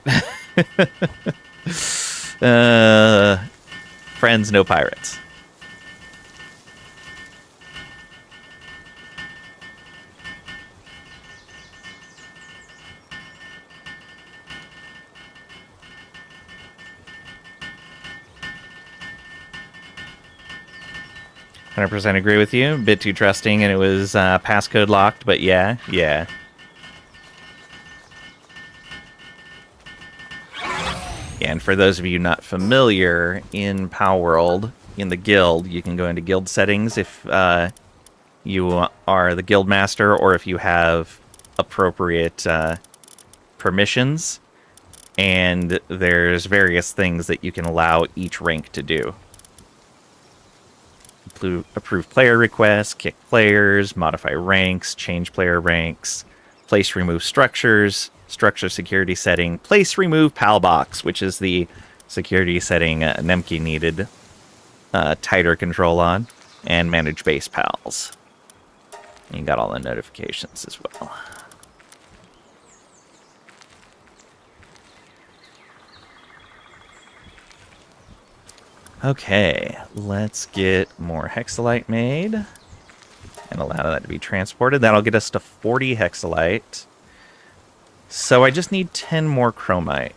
Friends, no pirates. "100% agree with you. A bit too trusting, and it was passcode locked, but yeah. And for those of you not familiar, in Palworld, in the guild, you can go into guild settings if you are the guild master or if you have appropriate permissions. And there's various things that you can allow each rank to do. Approve player requests, kick players, modify ranks, change player ranks, place remove structures, structure security setting, place remove pal box, which is the security setting Nemke needed tighter control on, and manage base pals. And you got all the notifications as well. Okay, let's get more hexalite made and allow that to be transported. That'll get us to 40 hexalite. So I just need 10 more chromite.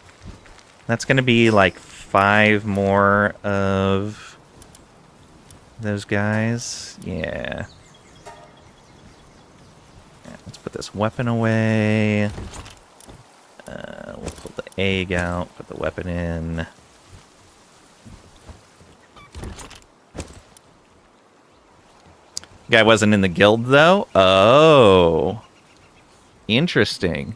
That's going to be like 5 more of those guys. Yeah. Let's put this weapon away. We'll pull the egg out, put the weapon in. Guy wasn't in the guild, though? Oh. Interesting.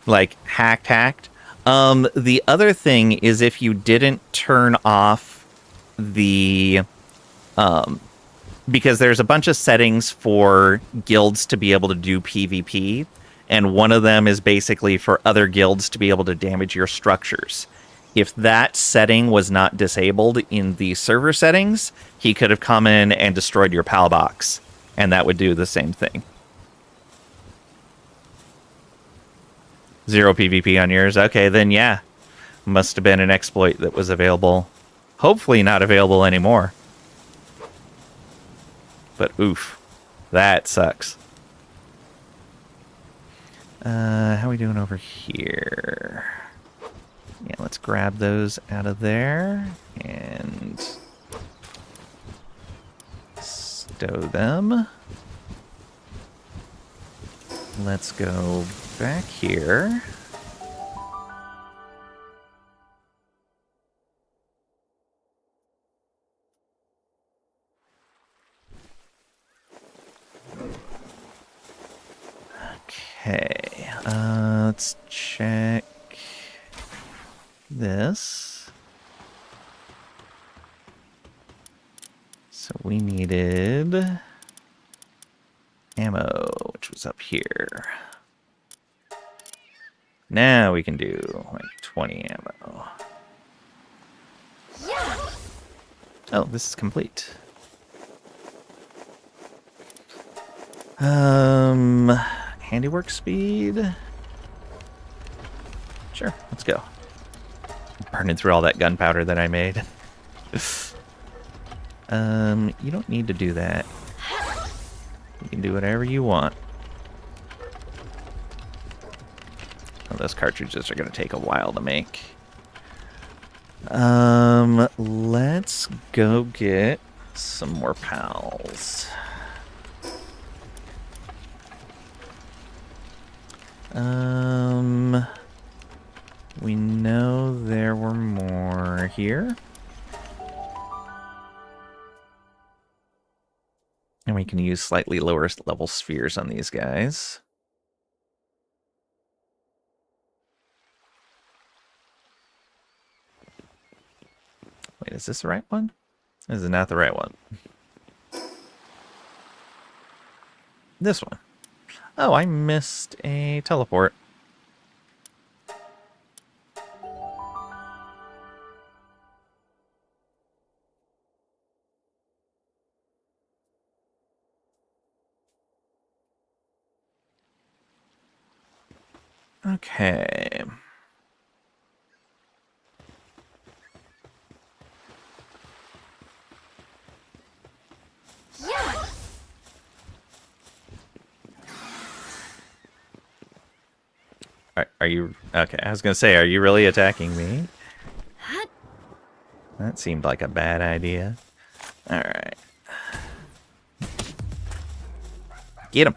Like, hacked. The other thing is if you didn't turn off the... because there's a bunch of settings for guilds to be able to do PvP, and one of them is basically for other guilds to be able to damage your structures. If that setting was not disabled in the server settings, he could have come in and destroyed your PAL box, and that would do the same thing. Zero PvP on yours. Okay, then yeah. Must have been an exploit that was available. Hopefully not available anymore. But oof. That sucks. How are we doing over here? Yeah, let's grab those out of there and stow them. Let's go back here. Okay, let's check this. So we needed ammo, which was up here. Now we can do like 20 ammo. Yeah. Oh, this is complete. Handiwork speed. Sure, let's go. Burning through all that gunpowder that I made. You don't need to do that. You can do whatever you want. Oh, those cartridges are going to take a while to make. Let's go get some more pals. We know there were more here. And we can use slightly lower level spheres on these guys. Wait, is this the right one? This is not the right one. This one. Oh, I missed a teleport. Okay. Yeah. Are you... Okay, I was going to say, are you really attacking me? Hut. That seemed like a bad idea. Alright. Get him.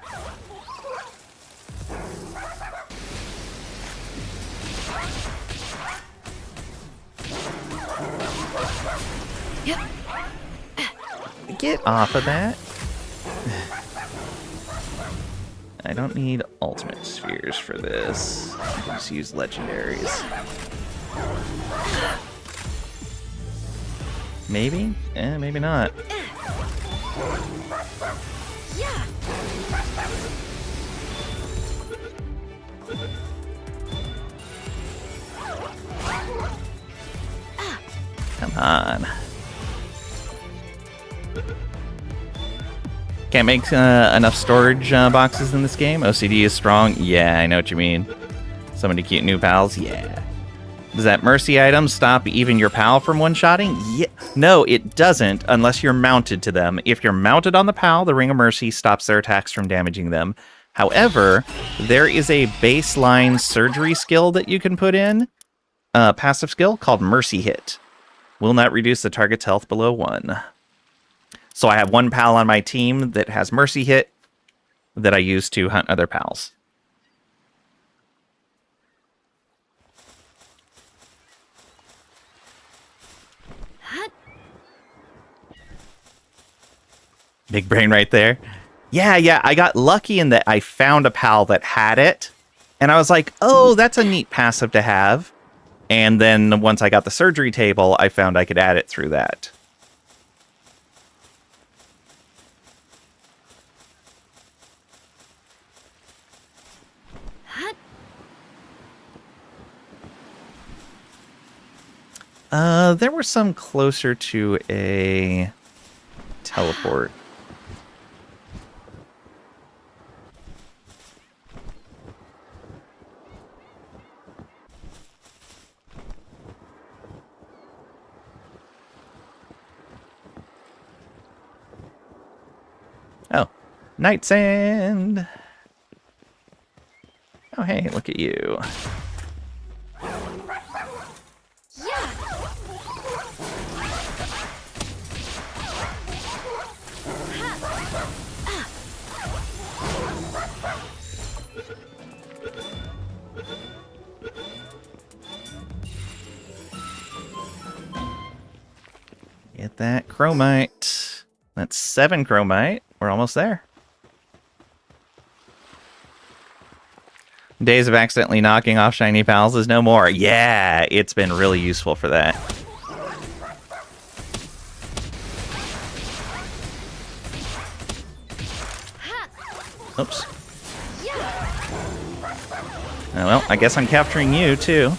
Yep. Get off of that. I don't need ultimate spheres for this. I can just use legendaries. Maybe? Maybe not. Yeah. Come on. Can't make enough storage boxes in this game. OCD is strong. Yeah, I know what you mean. So many cute new pals. Yeah. Does that mercy item stop even your pal from one-shotting? Yeah. No, it doesn't unless you're mounted to them. If you're mounted on the pal, the Ring of Mercy stops their attacks from damaging them. However, there is a baseline surgery skill that you can put in, passive skill called Mercy Hit. Will not reduce the target's health below 1. So I have one pal on my team that has Mercy Hit that I use to hunt other pals. Hut. Big brain right there. Yeah, I got lucky in that I found a pal that had it. And I was like, oh, that's a neat passive to have. And then once I got the surgery table, I found I could add it through that. Hut. There were some closer to a teleport. Oh, night sand. Oh, hey, look at you. Yeah. Get that chromite. That's 7 chromite. We're almost there. Days of accidentally knocking off shiny pals is no more. Yeah, it's been really useful for that. Oops. Oh, well, I guess I'm capturing you, too.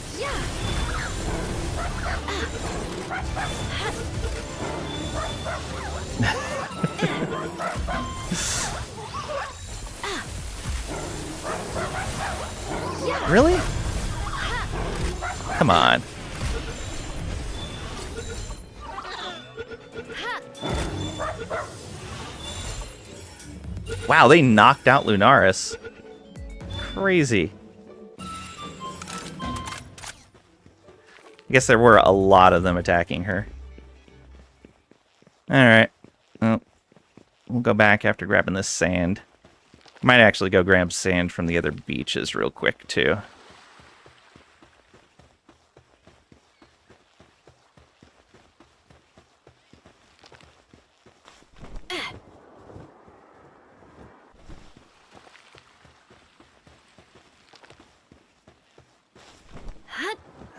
Really? Come on. Wow, they knocked out Lunaris. Crazy. I guess there were a lot of them attacking her. Alright. Well, we'll go back after grabbing this sand. Might actually go grab sand from the other beaches real quick, too.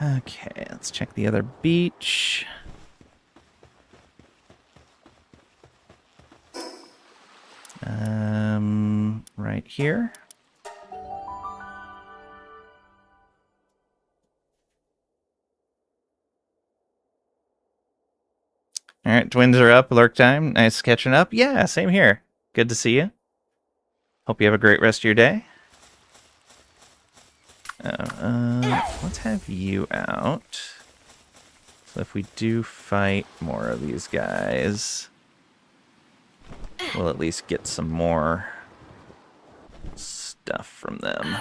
Okay, let's check the other beach. Right here. All right, twins are up. Lurk time. Nice catching up. Yeah, same here. Good to see you. Hope you have a great rest of your day. Let's have you out. So if we do fight more of these guys, we'll at least get some more stuff from them.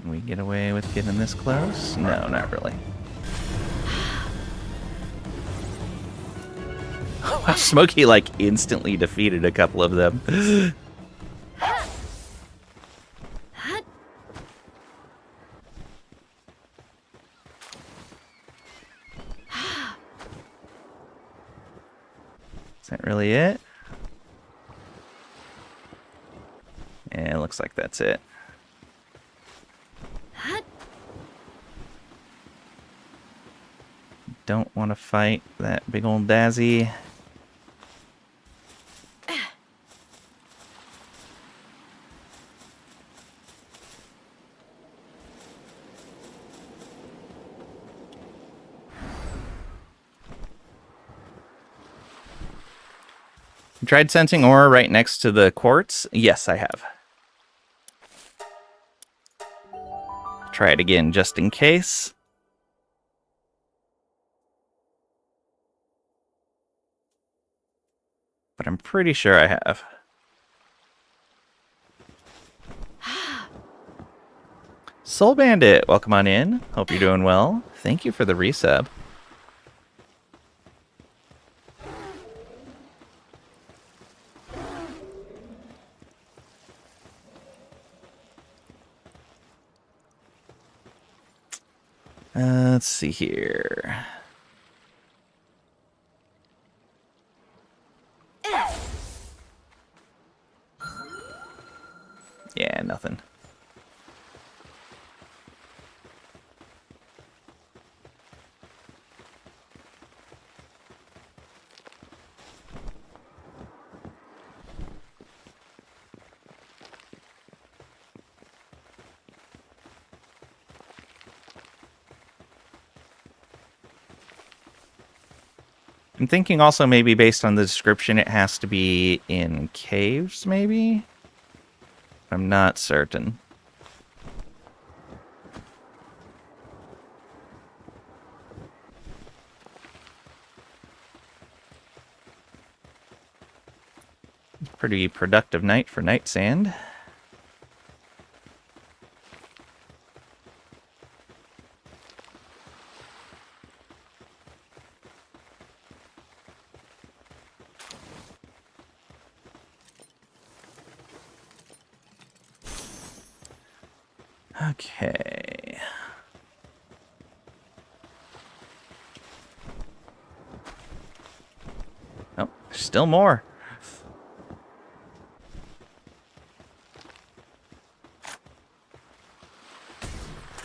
Can we get away with getting this close? No, not really. Wow, Smokey like instantly defeated a couple of them. Is that really it? Yeah, it looks like that's it. Don't want to fight that big old Dazzy. Tried sensing aura right next to the quartz? Yes, I have. Try it again just in case. But I'm pretty sure I have. Soul Bandit, welcome on in. Hope you're doing well. Thank you for the resub. Let's see here. Yeah, nothing. I'm thinking also maybe based on the description it has to be in caves, maybe? I'm not certain. Pretty productive night for night sand. Okay. Oh, there's still more.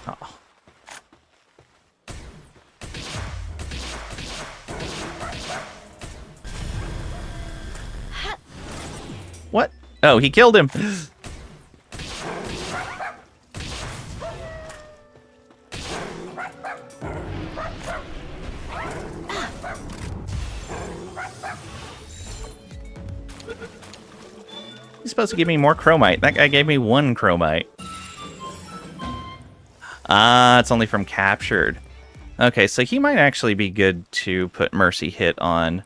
Oh. What? Oh, he killed him. He's supposed to give me more chromite. That guy gave me 1 chromite. Ah, it's only from captured. Okay, so he might actually be good to put Mercy Hit on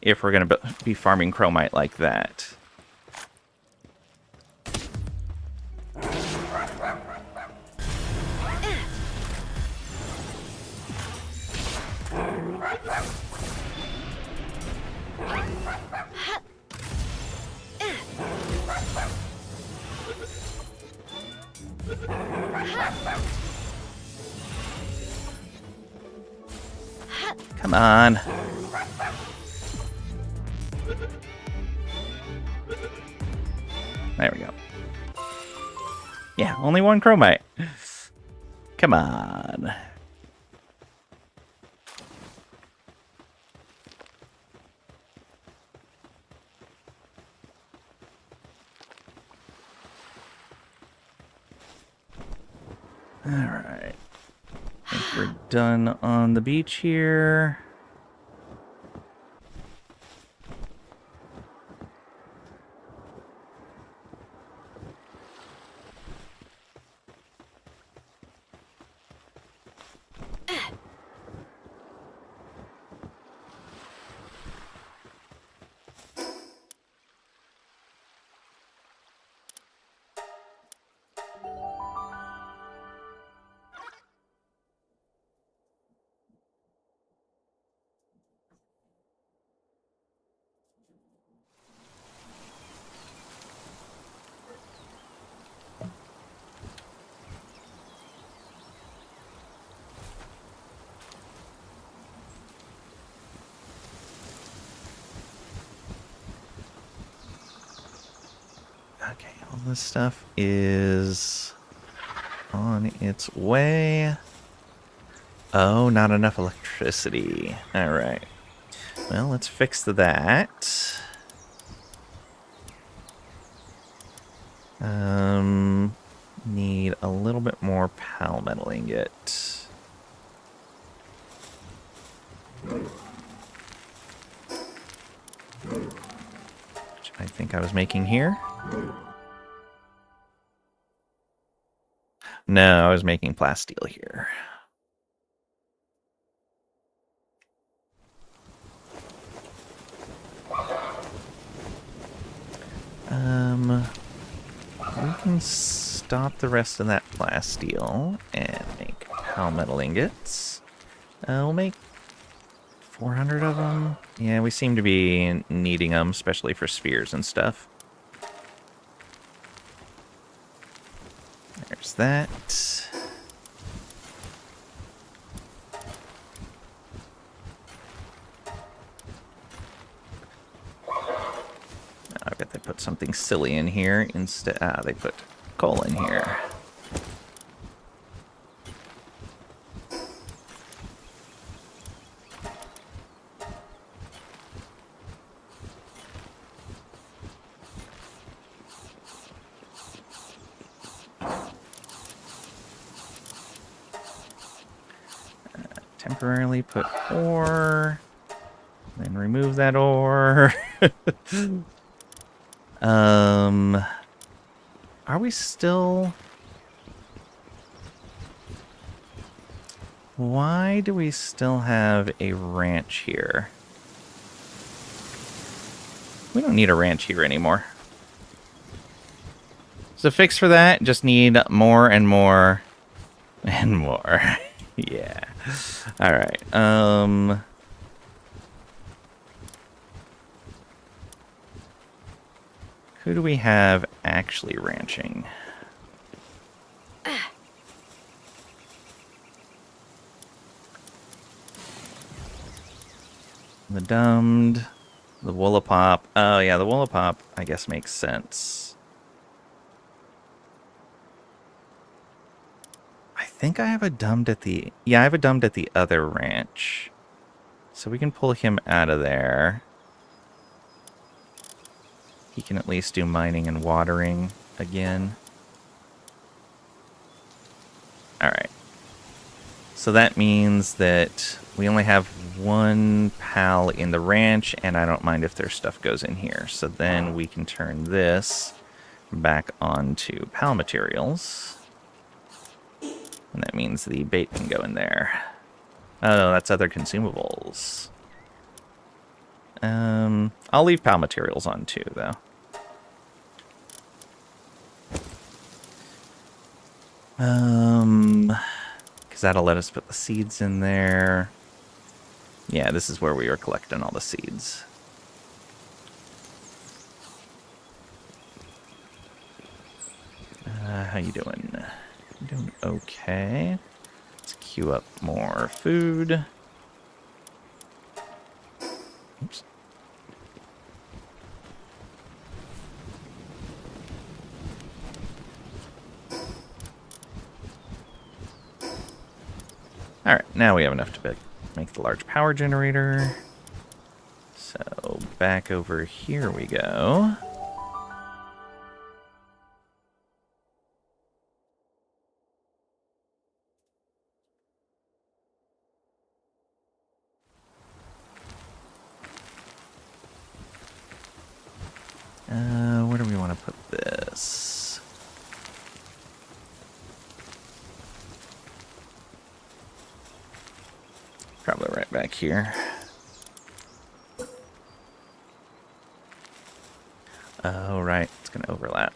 if we're going to be farming chromite like that. Come on. There we go. Yeah, only 1 chromite. Come on. Alright. I think we're done on the beach here. Okay, all this stuff is on its way. Oh, not enough electricity. Alright. Well, let's fix that. Need a little bit more pal metal ingot. Which I think I was making here. No, I was making plasteel here. We can stop the rest of that plasteel and make metal ingots. We'll make 400 of them. Yeah, we seem to be needing them, especially for spheres and stuff. There's that. I bet they put something silly in here instead. Ah, they put coal in here. Temporarily put ore. Then remove that ore. Are we still... Why do we still have a ranch here? We don't need a ranch here anymore. So fix for that, just need more and more and more. Yeah. Alright, who do we have actually ranching? The dumbed, the Woolapop. Oh yeah, the Woolapop I guess makes sense. I think I have a dumbed at the... Yeah, I have a dumbed at the other ranch. So we can pull him out of there. He can at least do mining and watering again. Alright. So that means that we only have one pal in the ranch, and I don't mind if their stuff goes in here. So then we can turn this back onto pal materials. And that means the bait can go in there. Oh, that's other consumables. I'll leave pal materials on too, though. Because that'll let us put the seeds in there. Yeah, this is where we were collecting all the seeds. How you doing? You doing okay? Let's queue up more food. Oops. Alright, now we have enough to make the large power generator. So back over here we go. Where do we want to put this? Probably right back here. Oh, right. It's going to overlap.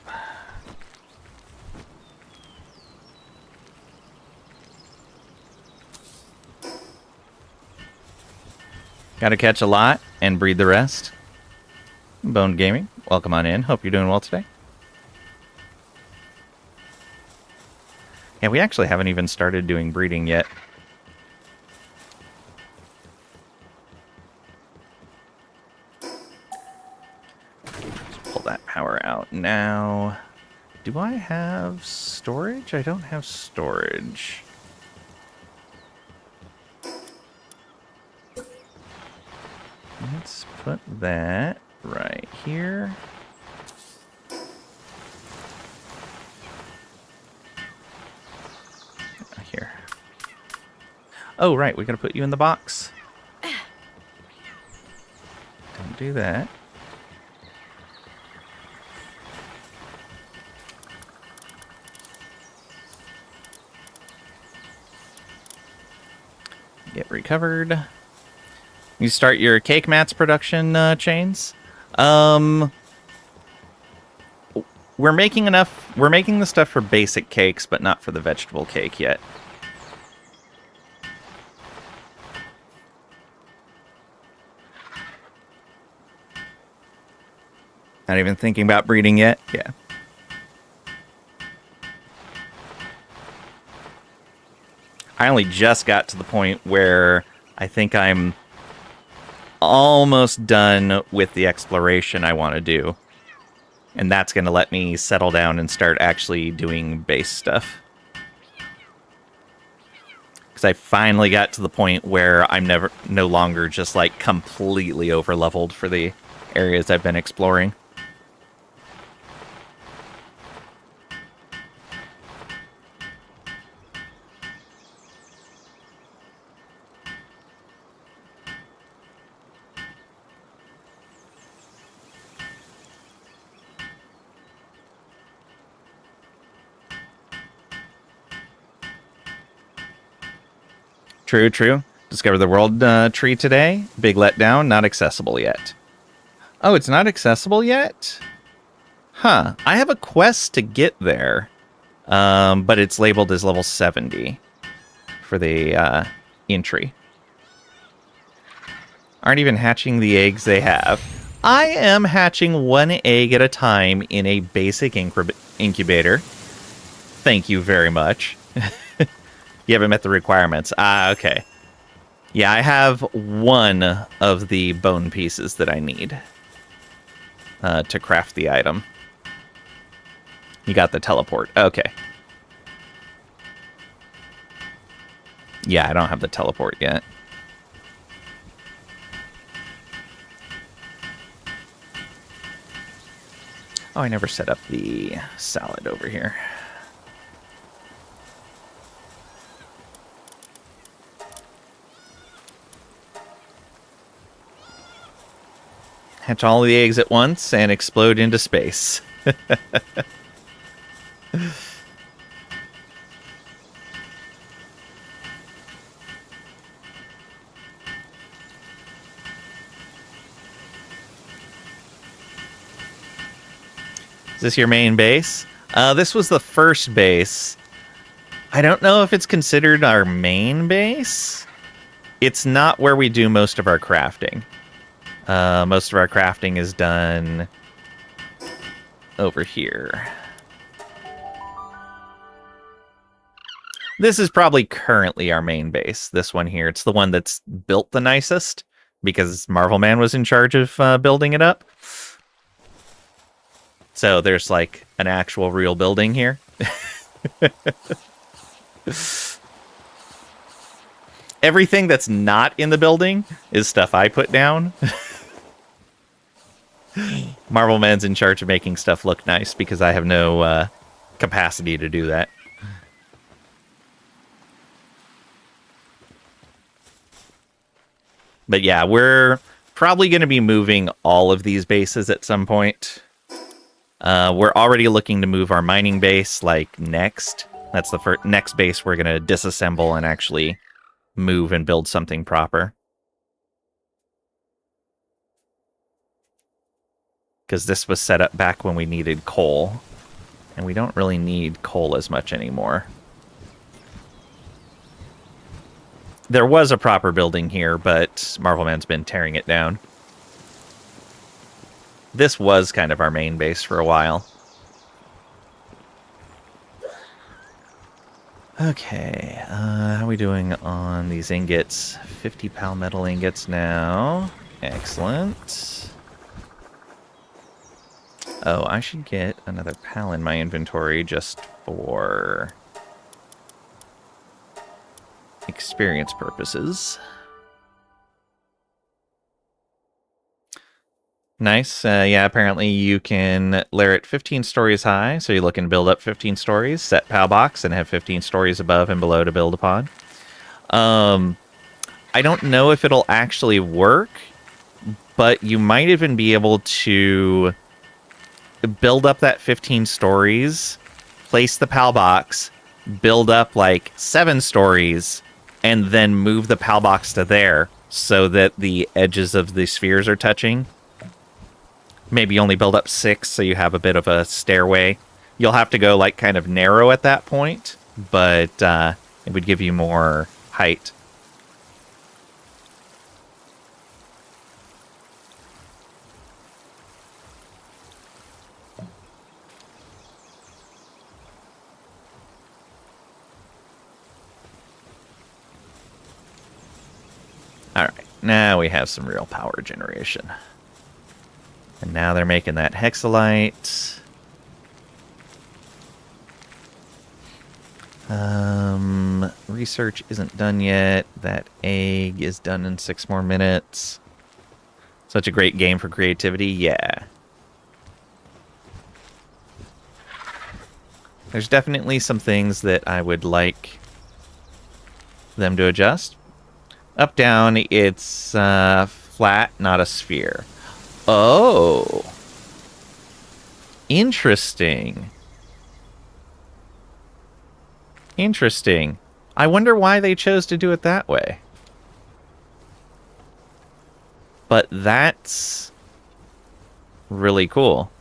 Gotta catch a lot and breed the rest. Bone Gaming, welcome on in. Hope you're doing well today. Yeah, we actually haven't even started doing breeding yet. Just pull that power out now. Do I have storage? I don't have storage. Let's put that right here. Here. Oh, right. We gotta put you in the box. Don't do that. Get recovered. You start your cake mats production chains. We're making enough. We're making the stuff for basic cakes, but not for the vegetable cake yet. Not even thinking about breeding yet? Yeah. I only just got to the point where I think I'm almost done with the exploration I want to do. And that's going to let me settle down and start actually doing base stuff. Because I finally got to the point where I'm no longer just like completely over-leveled for the areas I've been exploring. True, true. Discover the world tree today. Big letdown, not accessible yet. Oh, it's not accessible yet? Huh. I have a quest to get there, but it's labeled as level 70 for the entry. Aren't even hatching the eggs they have. I am hatching one egg at a time in a basic incubator. Thank you very much. You haven't met the requirements. Ah, okay. Yeah, I have one of the bone pieces that I need to craft the item. You got the teleport. Okay. Yeah, I don't have the teleport yet. Oh, I never set up the salad over here. Hatch all the eggs at once and explode into space. Is this your main base? This was the first base. I don't know if it's considered our main base. It's not where we do most of our crafting. Most of our crafting is done over here. This is probably currently our main base, this one here. It's the one that's built the nicest, because Marvel Man was in charge of building it up. So there's like an actual real building here. Everything that's not in the building is stuff I put down. Marvel Man's in charge of making stuff look nice because I have no capacity to do that. But yeah, we're probably going to be moving all of these bases at some point. We're already looking to move our mining base, like, next. That's the next base we're going to disassemble and actually move and build something proper. Because this was set up back when we needed coal. And we don't really need coal as much anymore. There was a proper building here, but Marvel Man's been tearing it down. This was kind of our main base for a while. Okay, how are we doing on these ingots? 50 palmetto ingots now. Excellent. Oh, I should get another pal in my inventory just for experience purposes. Nice. Yeah, apparently you can layer it 15 stories high, so you're looking to build up 15 stories, set PAL box, and have 15 stories above and below to build upon. I don't know if it'll actually work, but you might even be able to build up that 15 stories, place the PAL box, build up like 7 stories, and then move the PAL box to there so that the edges of the spheres are touching. Maybe only build up 6 so you have a bit of a stairway. You'll have to go like kind of narrow at that point, but it would give you more height. Alright, now we have some real power generation. And now they're making that hexalite. Research isn't done yet. That egg is done in 6 more minutes. Such a great game for creativity, yeah. There's definitely some things that I would like them to adjust. Up, down, it's flat, not a sphere. Oh. Interesting. Interesting. I wonder why they chose to do it that way. But that's really cool.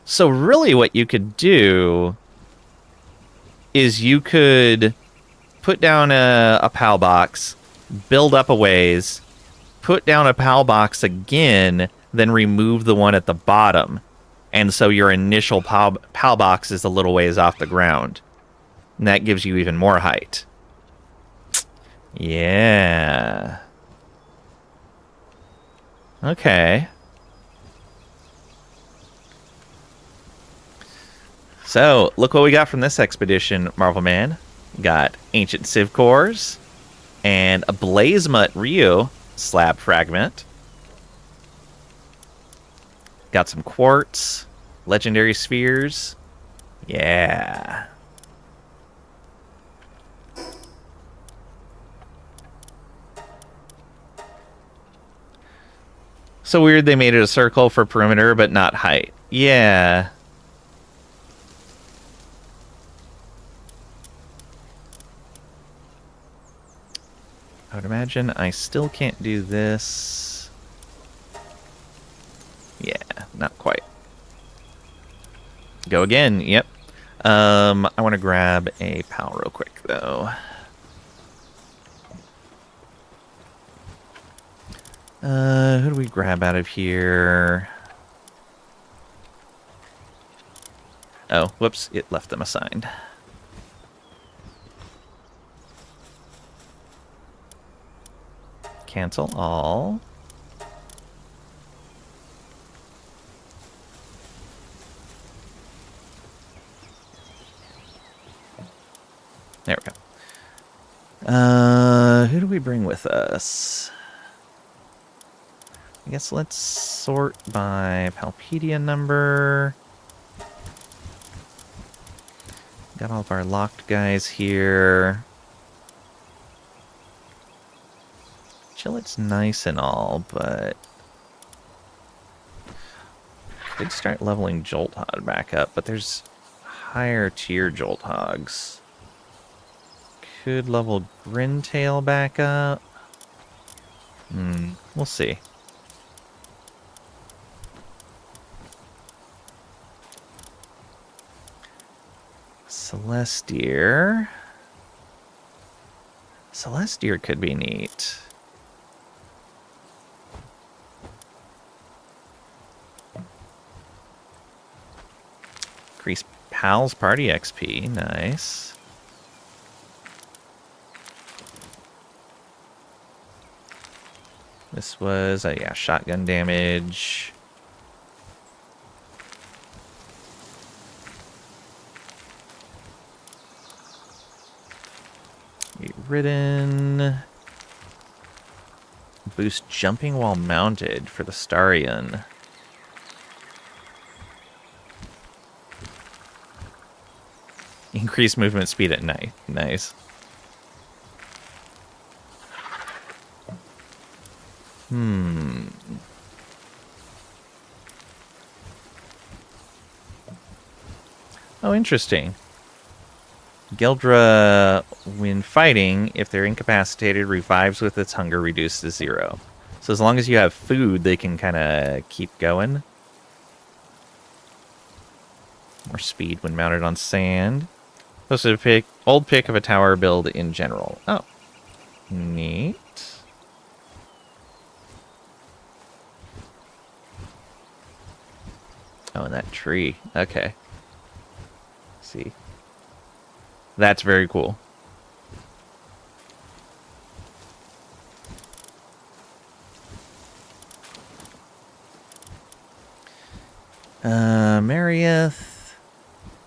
So really what you could do is you could put down a PAL box, build up a ways, put down a PAL box again, then remove the one at the bottom. And so your initial PAL box is a little ways off the ground. And that gives you even more height. Yeah. Okay. So, look what we got from this expedition, Marvel Man. Got Ancient Civ Cores and a Blazemut Ryu slab fragment. Got some quartz, legendary spheres. Yeah. So weird they made it a circle for perimeter, but not height. Yeah. I would imagine I still can't do this. Yeah, not quite. Go again, yep. I want to grab a PAL real quick, though. Who do we grab out of here? Oh, whoops, it left them assigned. Cancel all. There we go. Who do we bring with us? I guess let's sort by Palpedia number. Got all of our locked guys here. Chillet's nice and all, but could start leveling Jolt Hog back up, but there's higher tier Jolt Hogs. Could level Grintail back up. We'll see. Celestier. Celestier could be neat. Increase Pal's Party XP. Nice. This was, yeah, shotgun damage. Get ridden. Boost jumping while mounted for the Starion. Increase movement speed at night. Nice. Oh, interesting. Geldra, when fighting, if they're incapacitated, revives with its hunger reduced to 0. So as long as you have food, they can kind of keep going. More speed when mounted on sand. Posted a old pick of a tower build in general. Oh. Neat. Oh, and that tree. Okay. See. That's very cool. Marieth.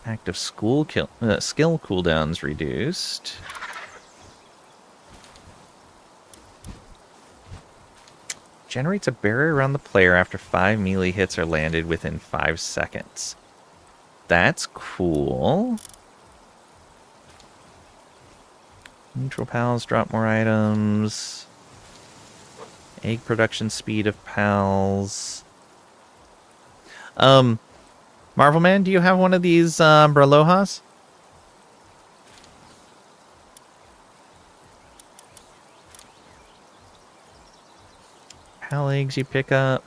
Active skill cooldowns reduced. Generates a barrier around the player after 5 melee hits are landed within 5 seconds. That's cool. Neutral pals drop more items. Egg production speed of pals. Marvel Man, do you have one of these Bralohas? pal eggs you pick up?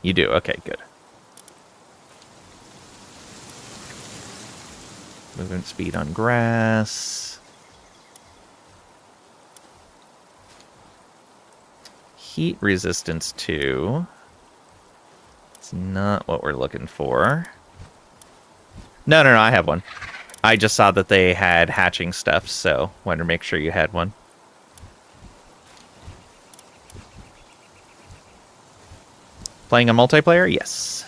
You do. Okay, good. Movement speed on grass. Heat resistance 2. It's not what we're looking for. No, I have one. I just saw that they had hatching stuff, so wanted to make sure you had one. Playing a multiplayer? Yes.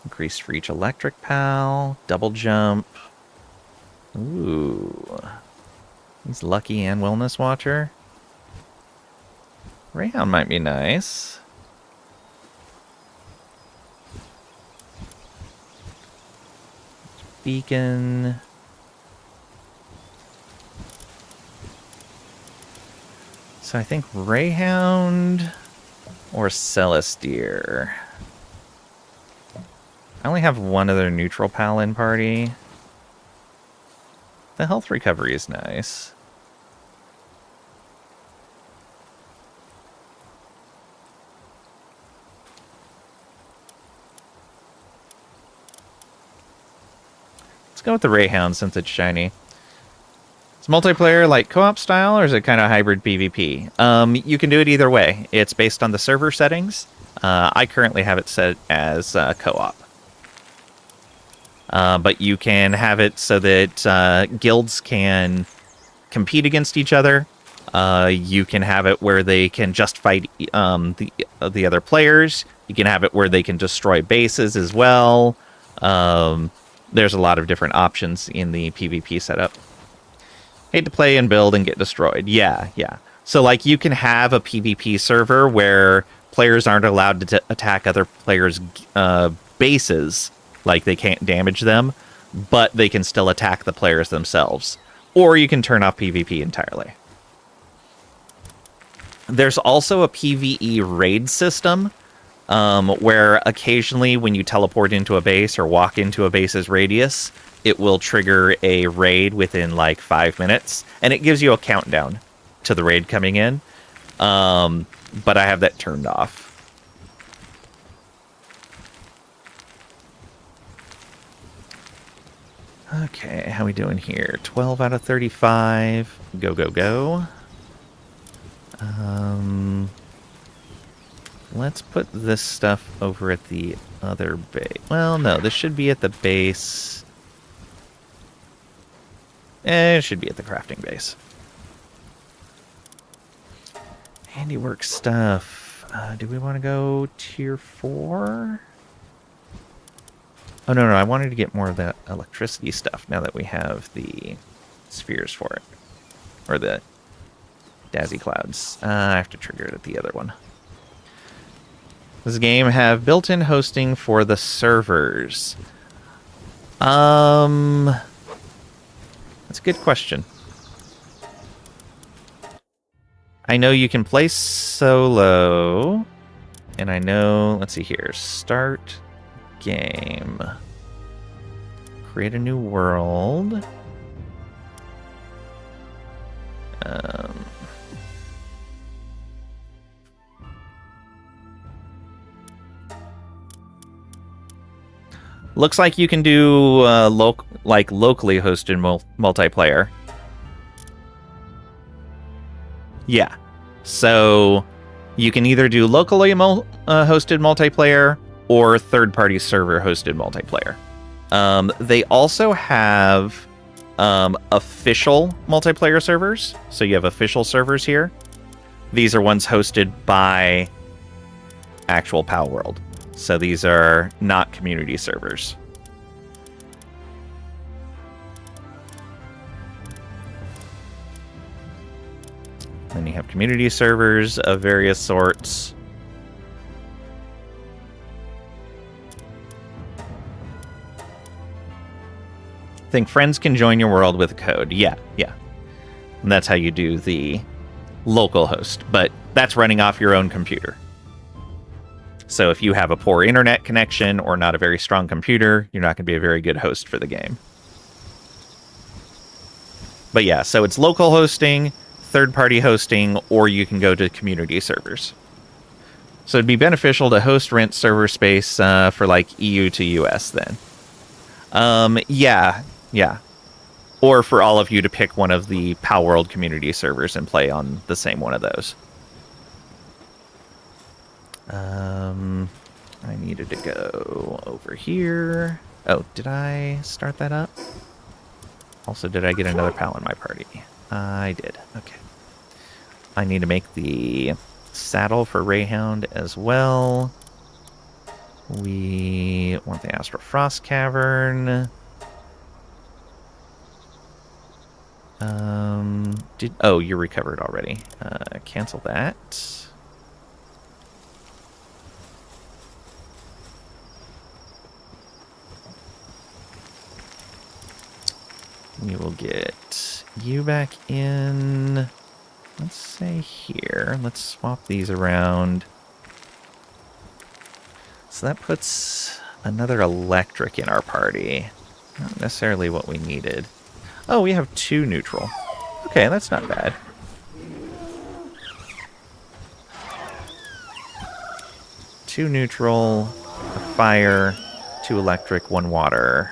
Increase for each electric pal. Double jump. Ooh. He's lucky and wellness watcher. Rayhound might be nice. Beacon. So I think Rayhound or Celestier. I only have one other neutral pal in party. The health recovery is nice. Let's go with the Rayhound since it's shiny. Is multiplayer like co-op style, or is it kind of hybrid PvP? You can do it either way. It's based on the server settings. I currently have it set as co-op. But you can have it so that guilds can compete against each other. You can have it where they can just fight the other players. You can have it where they can destroy bases as well. There's a lot of different options in the PvP setup. Hate to play and build and get destroyed. Yeah. So, like, you can have a PvP server where players aren't allowed to attack other players' bases. Like, they can't damage them, but they can still attack the players themselves. Or you can turn off PvP entirely. There's also a PvE raid system, where occasionally when you teleport into a base or walk into a base's radius, it will trigger a raid within like 5 minutes, and it gives you a countdown to the raid coming in. But I have that turned off. Okay, how we doing here? 12 out of 35. Go. Let's put this stuff over at the other base. Well, no, this should be at the base. It should be at the crafting base. Handiwork stuff. Do we want to go tier 4? Oh, no, I wanted to get more of that electricity stuff now that we have the spheres for it. Or the Dazzy Clouds. I have to trigger it at the other one. Does the game have built-in hosting for the servers? That's a good question. I know you can play solo, and I know, let's see here, start game. Create a new world. Looks like you can do locally hosted multiplayer. Yeah. So you can either do locally hosted multiplayer or third-party server hosted multiplayer. They also have official multiplayer servers. So you have official servers here. These are ones hosted by actual Palworld. So these are not community servers. Then you have community servers of various sorts. I think friends can join your world with a code. Yeah. And that's how you do the local host. But that's running off your own computer. So if you have a poor internet connection or not a very strong computer, you're not going to be a very good host for the game. But yeah, so it's local hosting, third-party hosting, or you can go to community servers. So it'd be beneficial to host rent server space for like EU to US then. Yeah. Or for all of you to pick one of the Palworld community servers and play on the same one of those. I needed to go over here. Oh, did I start that up? Also, did I get another pal in my party? I did. Okay. I need to make the saddle for Rayhound as well. We want the Astral Frost Cavern. Oh, you're recovered already. Cancel that. We will get you back in. Let's say here. Let's swap these around. So that puts another electric in our party. Not necessarily what we needed. Oh, we have 2 neutral. Okay, that's not bad. Two neutral, a fire, 2 electric, 1 water.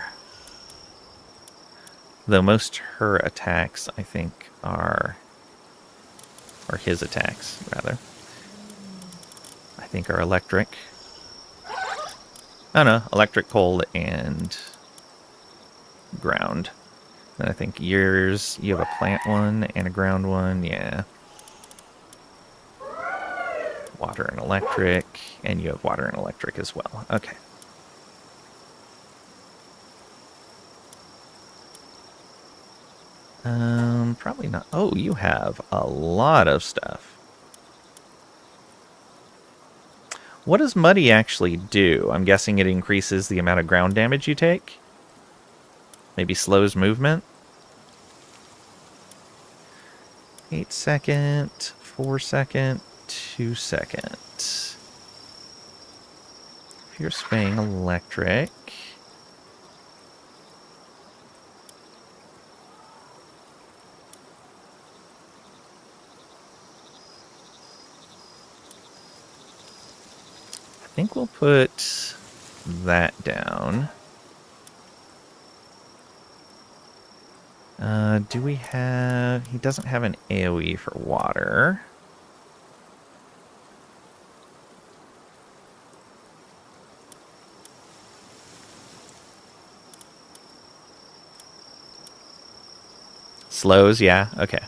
Though most her attacks, I think, are... or his attacks, rather. I think are electric. Oh no, electric, cold, and ground. And I think yours, you have a plant one and a ground one, yeah. Water and electric, and you have water and electric as well. Okay. Probably not. Oh, you have a lot of stuff. What does Muddy actually do? I'm guessing it increases the amount of ground damage you take? Maybe slows movement? 8 second, 4 second, 2 second. If you're spraying electric... I think we'll put that down. Do we have... He doesn't have an AoE for water. Slows, yeah, okay.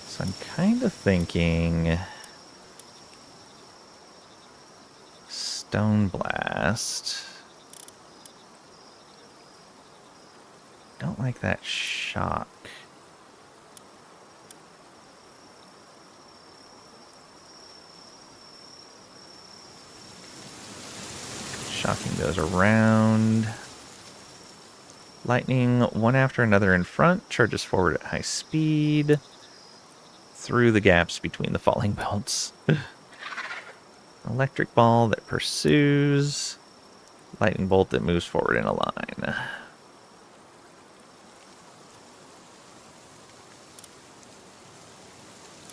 So I'm kind of thinking... Stone Blast... Don't like that shock. Shocking goes around. Lightning, one after another in front, charges forward at high speed. Through the gaps between the falling bolts. Electric ball that pursues. Lightning bolt that moves forward in a line.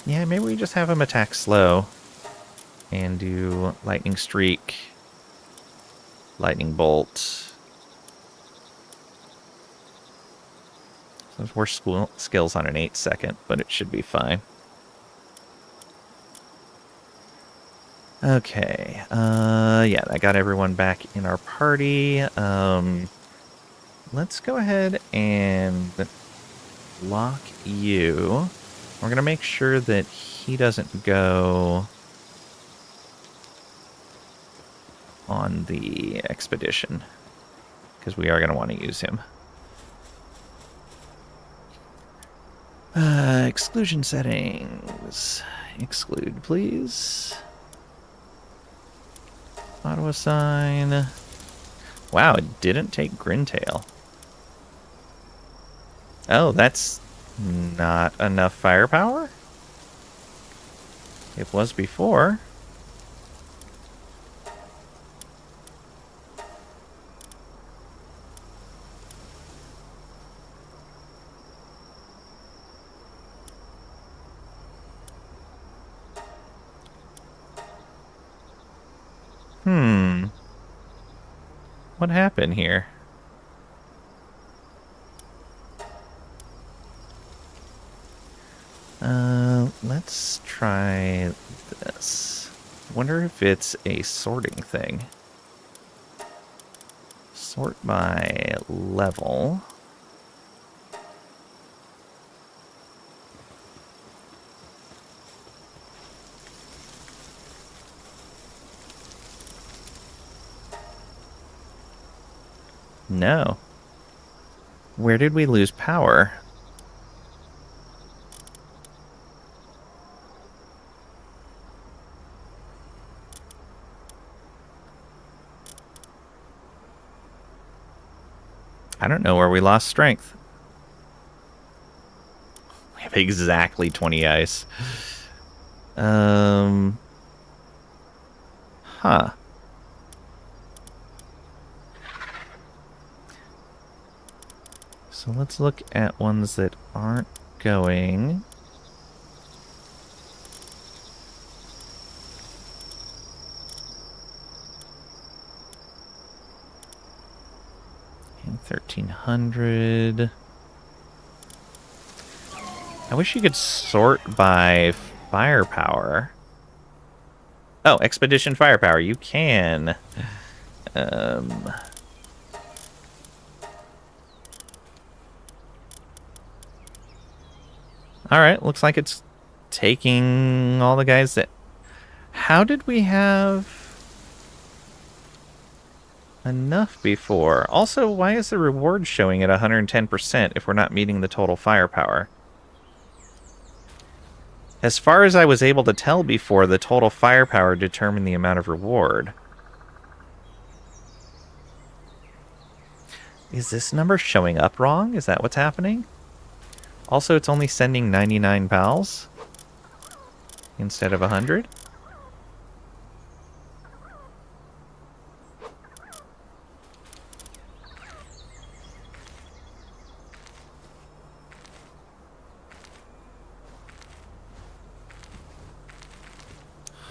Yeah, maybe we just have him attack slow. And do lightning streak. Lightning bolt. There's worse skills on an 8 second, but it should be fine. Okay, yeah, that got everyone back in our party. Let's go ahead and lock you. We're going to make sure that he doesn't go on the expedition, because we are going to want to use him. Exclusion settings. Exclude, please. Auto assign. Wow, it didn't take Grintail. Oh, that's not enough firepower? It was before. Hmm. What happened here? Let's try this. Wonder if it's a sorting thing. Sort by level. No. Where did we lose power? I don't know where we lost strength. We have exactly 20 ice. Huh. So let's look at ones that aren't going. And 1300. I wish you could sort by firepower. Oh, expedition firepower. You can. Um, Alright, looks like it's taking all the guys that... How did we have enough before? Also, why is the reward showing at 110% if we're not meeting the total firepower? As far as I was able to tell before, the total firepower determined the amount of reward. Is this number showing up wrong? Is that what's happening? Also, it's only sending 99 pals instead of 100.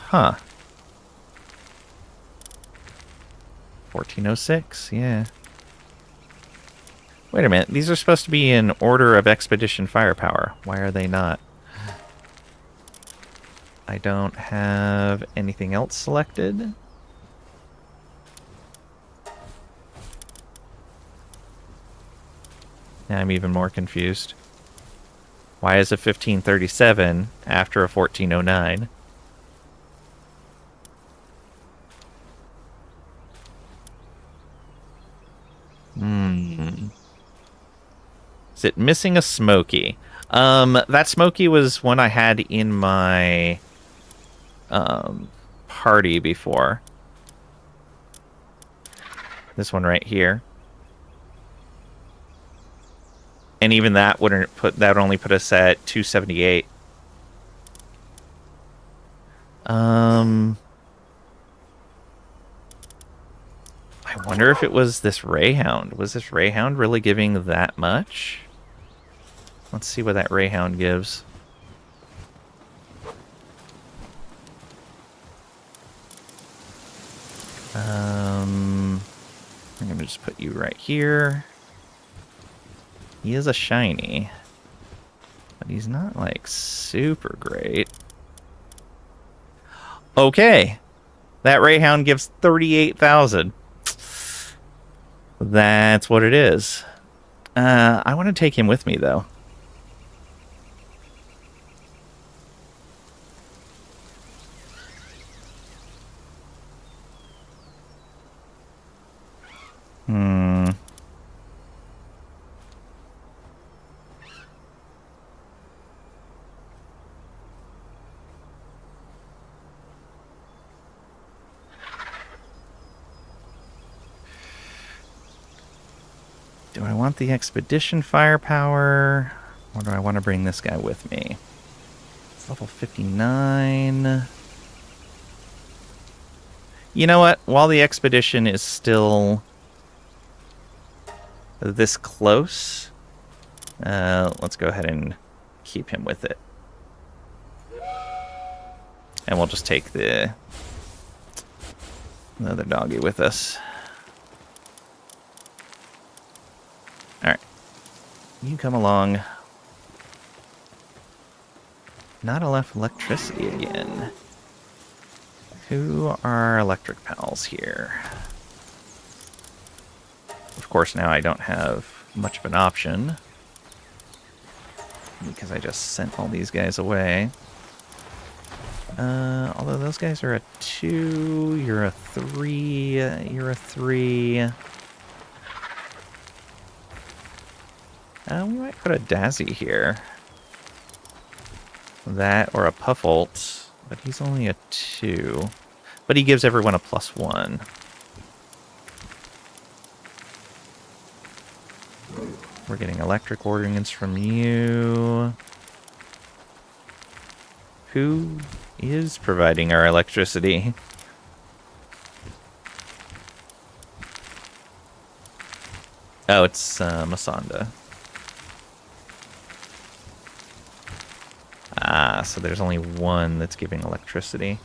Huh. 1406, yeah. Wait a minute, these are supposed to be in order of expedition firepower. Why are they not? I don't have anything else selected. Now I'm even more confused. Why is a 1537 after a 1409? Is it missing a Smoky? That Smoky was one I had in my party before. This one right here. And even that would only put us at 278. I wonder if it was this Rayhound. Was this Rayhound really giving that much? Let's see what that Rayhound gives. I'm gonna just put you right here. He is a shiny, but he's not like super great. Okay, that Rayhound gives 38,000. That's what it is. I want to take him with me though. Do I want the expedition firepower? Or do I want to bring this guy with me? It's level 59. You know what? While the expedition is still this close, let's go ahead and keep him with it. And we'll just take the Another doggy with us. Alright. You come along. Not enough electricity again. Who are our electric pals here? Of course, now I don't have much of an option. Because I just sent all these guys away. Although those guys are a 2, you're a 3, you're a 3. We might put a Dazzy here. That or a Puffolt, but he's only a 2. But he gives everyone a +1. We're getting electric ordnance from you. Who is providing our electricity? Oh, it's Masanda. Ah, so there's only one that's giving electricity.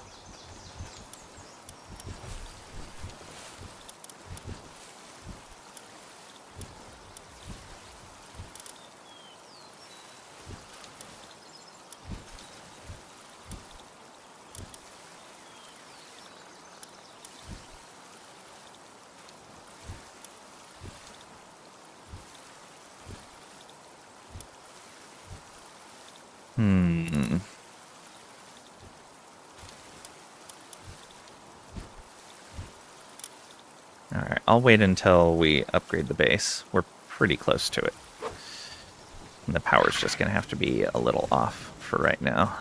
Alright, I'll wait until we upgrade the base. We're pretty close to it. And the power's just going to have to be a little off for right now.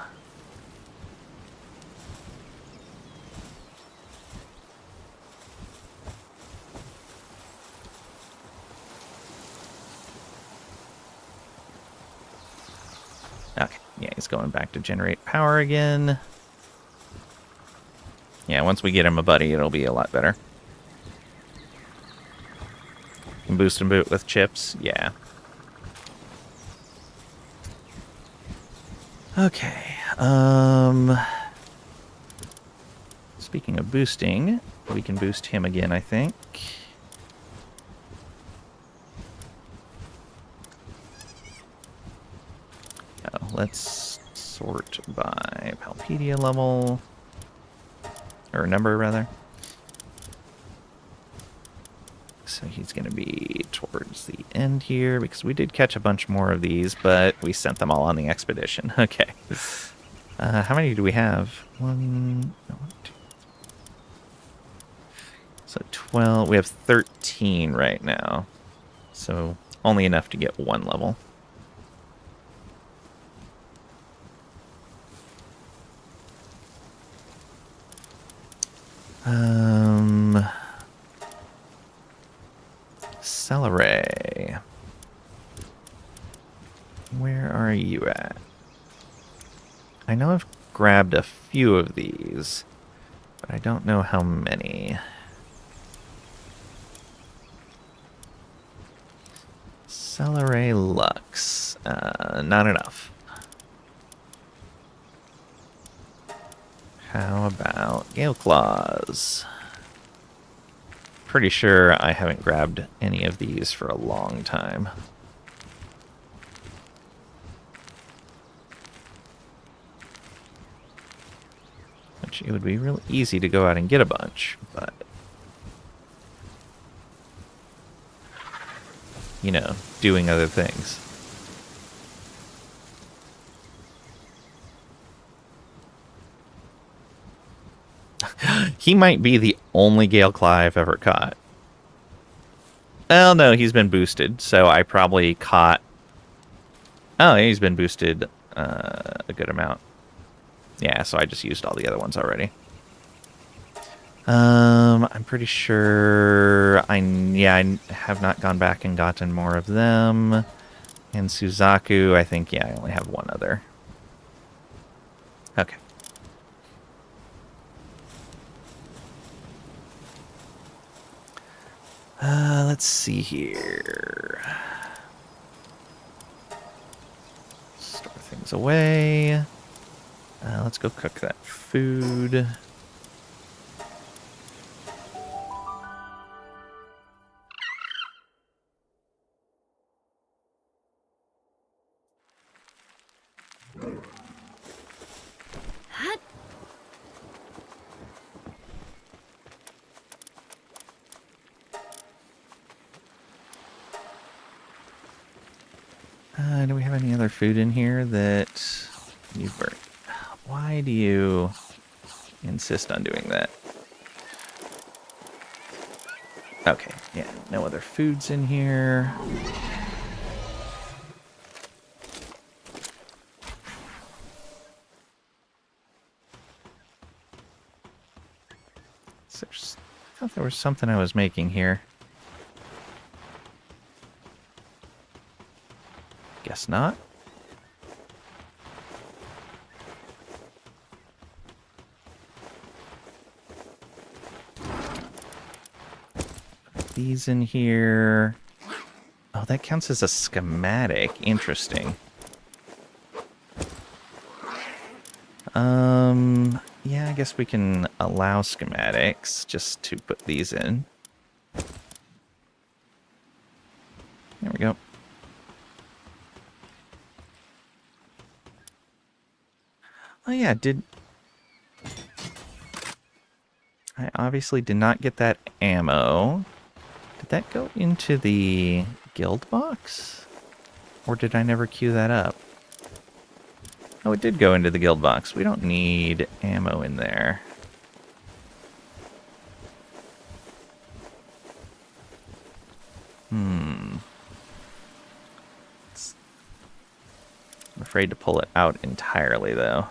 Okay, yeah, he's going back to generate power again. Yeah, once we get him a buddy, it'll be a lot better. Can boost and boot with chips? Yeah. Okay, speaking of boosting, we can boost him again, I think. Oh, let's sort by Palpedia level. Or number, rather. So he's going to be towards the end here, because we did catch a bunch more of these, but we sent them all on the expedition. Okay. How many do we have? 1, 2. So 12. We have 13 right now. So only enough to get 1 level. Celery. Where are you at? I know I've grabbed a few of these, but I don't know how many. Celery Lux. Not enough. How about Gale Claws? Pretty sure I haven't grabbed any of these for a long time. Which it would be real easy to go out and get a bunch, but... you know, doing other things. He might be the only Gale Claw I've ever caught. Well, no, he's been boosted, so I probably caught... oh, he's been boosted a good amount. Yeah, so I just used all the other ones already. I'm pretty sure... I have not gone back and gotten more of them. And Suzaku, I think, yeah, I only have one other. Okay. Let's see here. Store things away. Let's go cook that food. Do we have any other food in here that you burn? Why do you insist on doing that? Okay, yeah, no other foods in here. I thought there was something I was making here. Guess not. Put these in here. Oh, that counts as a schematic. Interesting. Yeah, I guess we can allow schematics just to put these in. There we go. Oh yeah, I obviously did not get that ammo. Did that go into the guild box? Or did I never queue that up? Oh, it did go into the guild box. We don't need ammo in there. I'm afraid to pull it out entirely, though.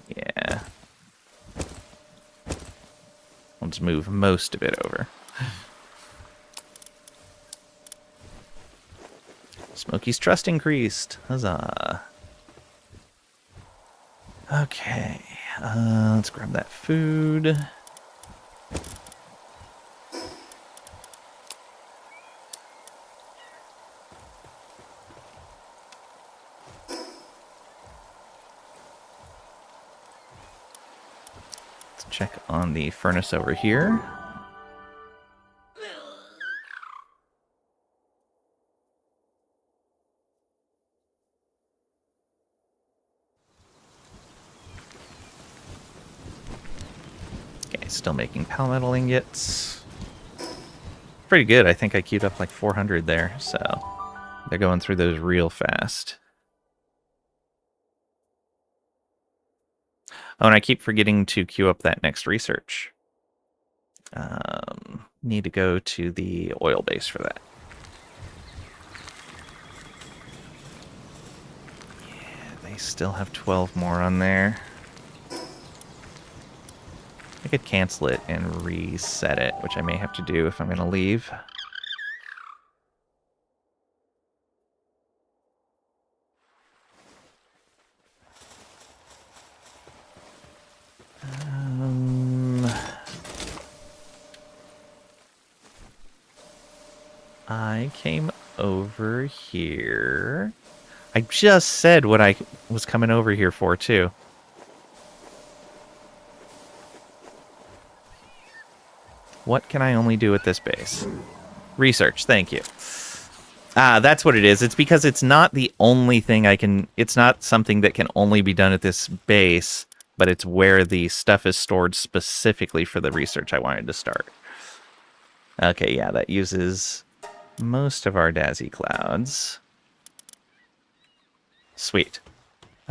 Yeah. Let's move most of it over. Smokey's trust increased. Huzzah. Okay. Let's grab that food. Let's check on the furnace over here. Still making palmetal ingots. Pretty good. I think I queued up like 400 there, so they're going through those real fast. Oh, and I keep forgetting to queue up that next research. Need to go to the oil base for that. Yeah, they still have 12 more on there. I could cancel it and reset it, which I may have to do if I'm going to leave. I came over here. I just said what I was coming over here for, too. What can I only do at this base? Research, thank you. Ah, that's what it is. It's because it's not the only thing I can... It's not something that can only be done at this base, but it's where the stuff is stored specifically for the research I wanted to start. Okay, yeah, that uses most of our Dazzy Clouds. Sweet.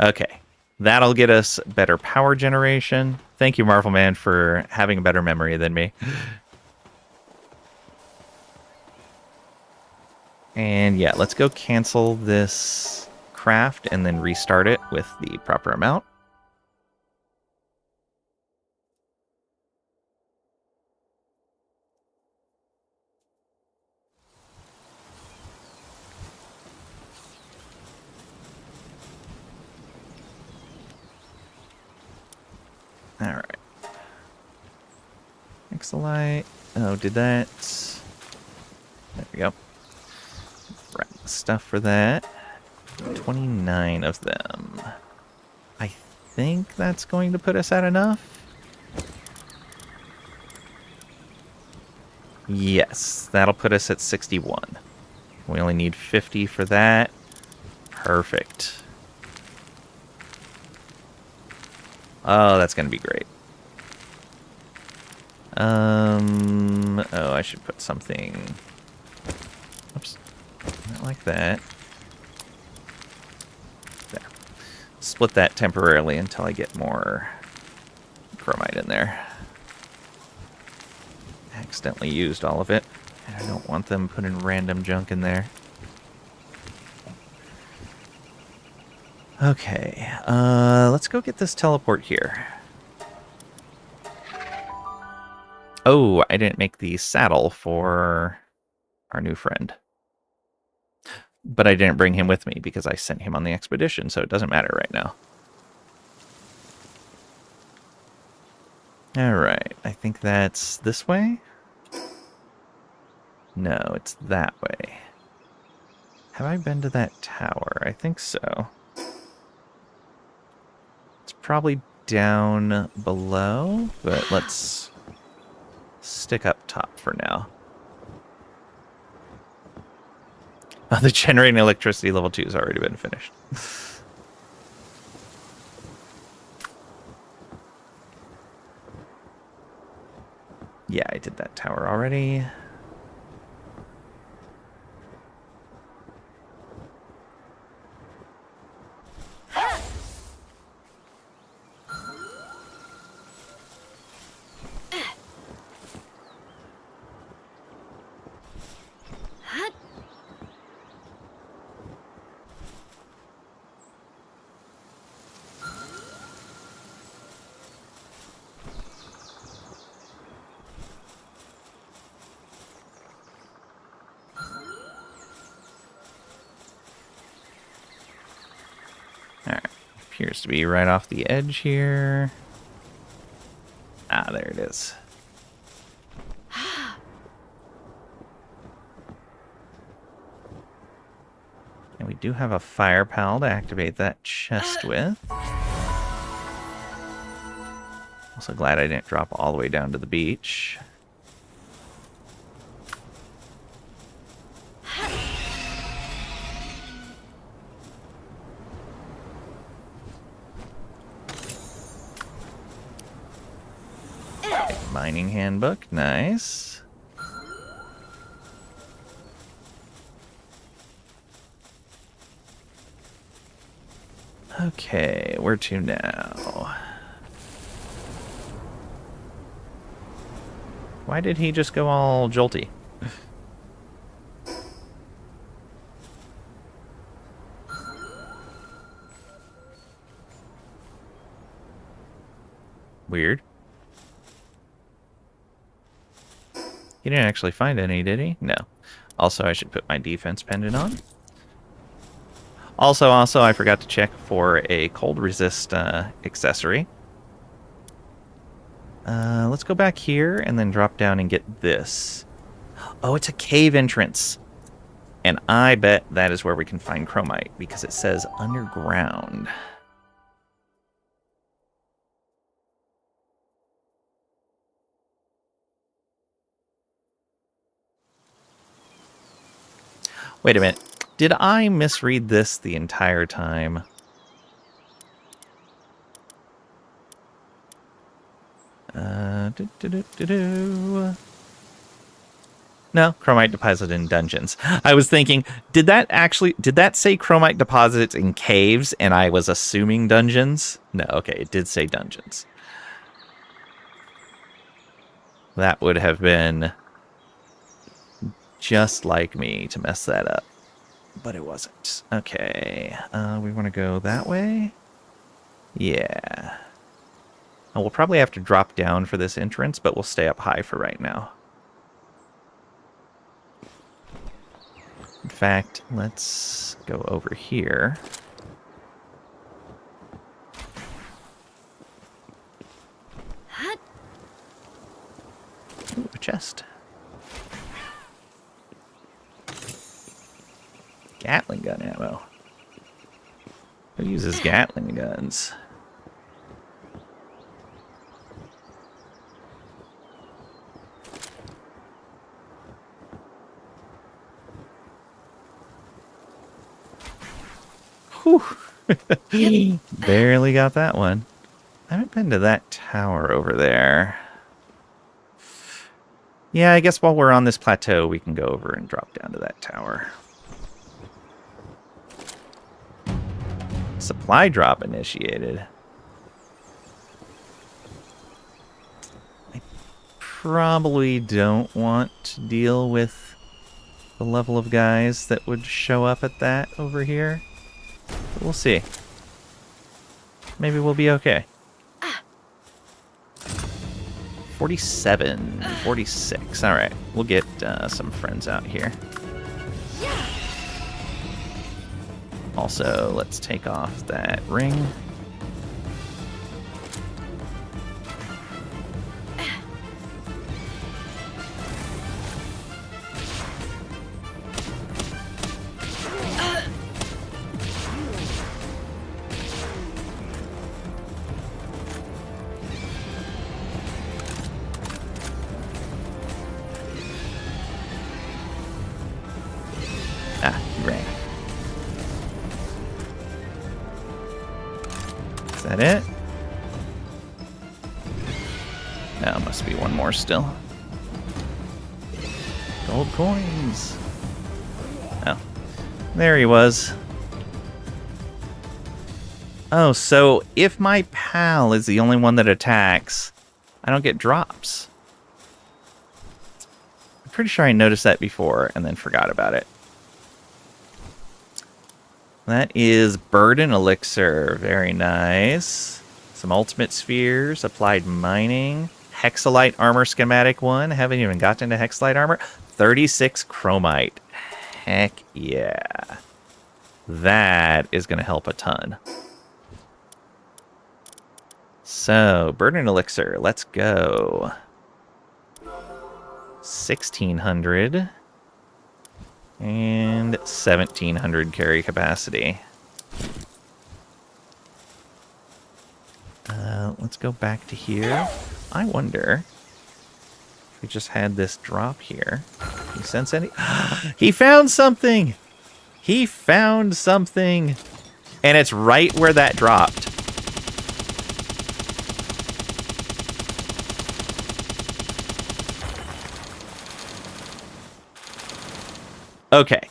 Okay. That'll get us better power generation. Thank you, Marvel Man, for having a better memory than me. And yeah, let's go cancel this craft and then restart it with the proper amount. Alright. Exolite. Oh, did that... There we go. Right, stuff for that. 29 of them. I think that's going to put us at enough. Yes, that'll put us at 61. We only need 50 for that. Perfect. Oh, that's gonna be great. Oh, I should put something. Oops. Not like that. There. Split that temporarily until I get more chromite in there. Accidentally used all of it. And I don't want them putting random junk in there. Okay, let's go get this teleport here. Oh, I didn't make the saddle for our new friend. But I didn't bring him with me because I sent him on the expedition, so it doesn't matter right now. Alright, I think that's this way? No, it's that way. Have I been to that tower? I think so. It's probably down below, but let's stick up top for now. Oh, the generating electricity level 2 has already been finished. Yeah, I did that tower already. Alright, appears to be right off the edge here. Ah, there it is. And we do have a fire pal to activate that chest with. Also glad I didn't drop all the way down to the beach. Mining handbook, nice. Okay, where to now? Why did he just go all jolty? Weird. He didn't actually find any, did he? No. Also, I should put my defense pendant on. Also, I forgot to check for a cold resist accessory. Let's go back here and then drop down and get this. Oh, it's a cave entrance. And I bet that is where we can find chromite because it says underground. Wait a minute. Did I misread this the entire time? No, chromite deposit in dungeons. I was thinking, did that say chromite deposits in caves and I was assuming dungeons? No, okay, it did say dungeons. That would have been just like me to mess that up. But it wasn't. Okay, we want to go that way? Yeah. And we'll probably have to drop down for this entrance, but we'll stay up high for right now. In fact, let's go over here. Ooh, a chest. Gatling gun ammo. Who uses Gatling guns? Whew. Barely got that one. I haven't been to that tower over there. Yeah, I guess while we're on this plateau, we can go over and drop down to that tower. Supply drop initiated. I probably don't want to deal with the level of guys that would show up at that over here. But we'll see. Maybe we'll be okay. 47, 46. All right, we'll get some friends out here. Also, let's take off that ring. Ah, he ran. Is that it? No, must be one more still. Gold coins. Oh, there he was. Oh, so if my pal is the only one that attacks, I don't get drops. I'm pretty sure I noticed that before and then forgot about it. That is Burden Elixir. Very nice. Some Ultimate Spheres. Applied Mining. Hexalite Armor Schematic 1. Haven't even gotten to Hexalite Armor. 36 Chromite. Heck yeah. That is going to help a ton. So, Burden Elixir. Let's go. 1,600. And 1,700 carry capacity. Let's go back to here. I wonder if we just had this drop here. Can you sense any? He found something! He found something! And it's right where that dropped. Okay,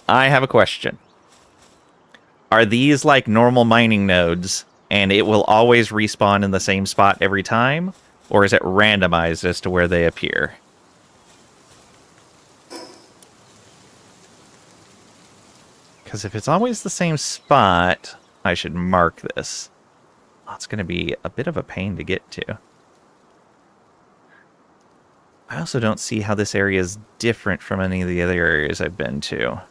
I have a question. Are these like normal mining nodes, and it will always respawn in the same spot every time? Or is it randomized as to where they appear? Because if it's always the same spot, I should mark this. Oh, it's going to be a bit of a pain to get to. I also don't see how this area is different from any of the other areas I've been to.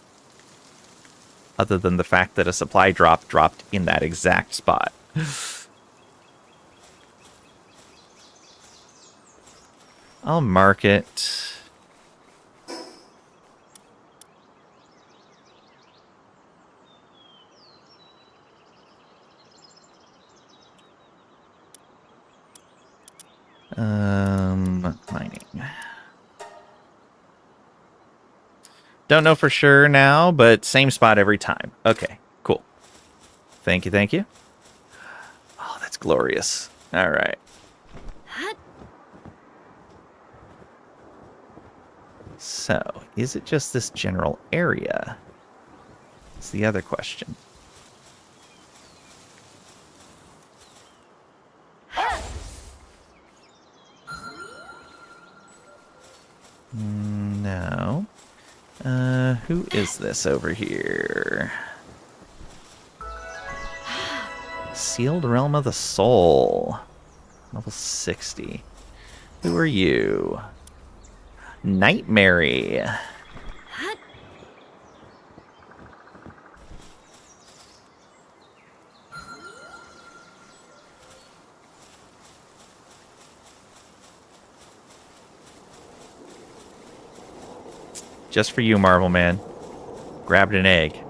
Other than the fact that a supply drop dropped in that exact spot. I'll mark it. Mining. Don't know for sure now, but same spot every time. Okay, cool. Thank you, thank you. Oh, that's glorious. All right. So, is it just this general area? That's the other question. No. Who is this over here? Sealed Realm of the Soul. Level 60. Who are you? Nightmare. Just for you, Marvel Man. Grabbed an egg.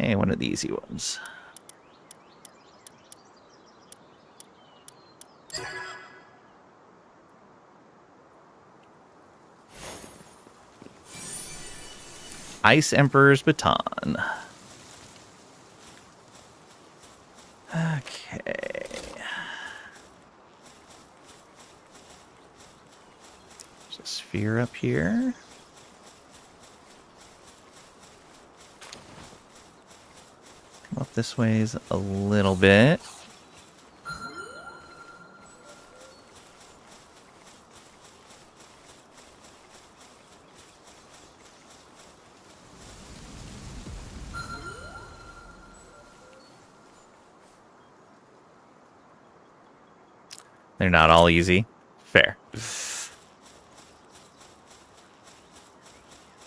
Hey, one of the easy ones. Ice Emperor's Baton. Okay. There's a sphere up here. Come up this ways a little bit. They're not all easy. Fair.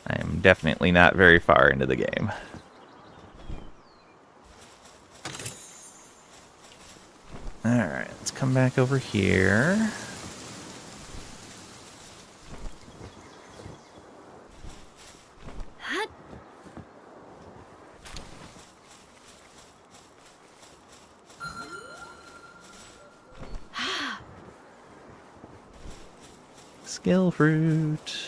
I am definitely not very far into the game. Alright, let's come back over here. Hut. Skill fruit.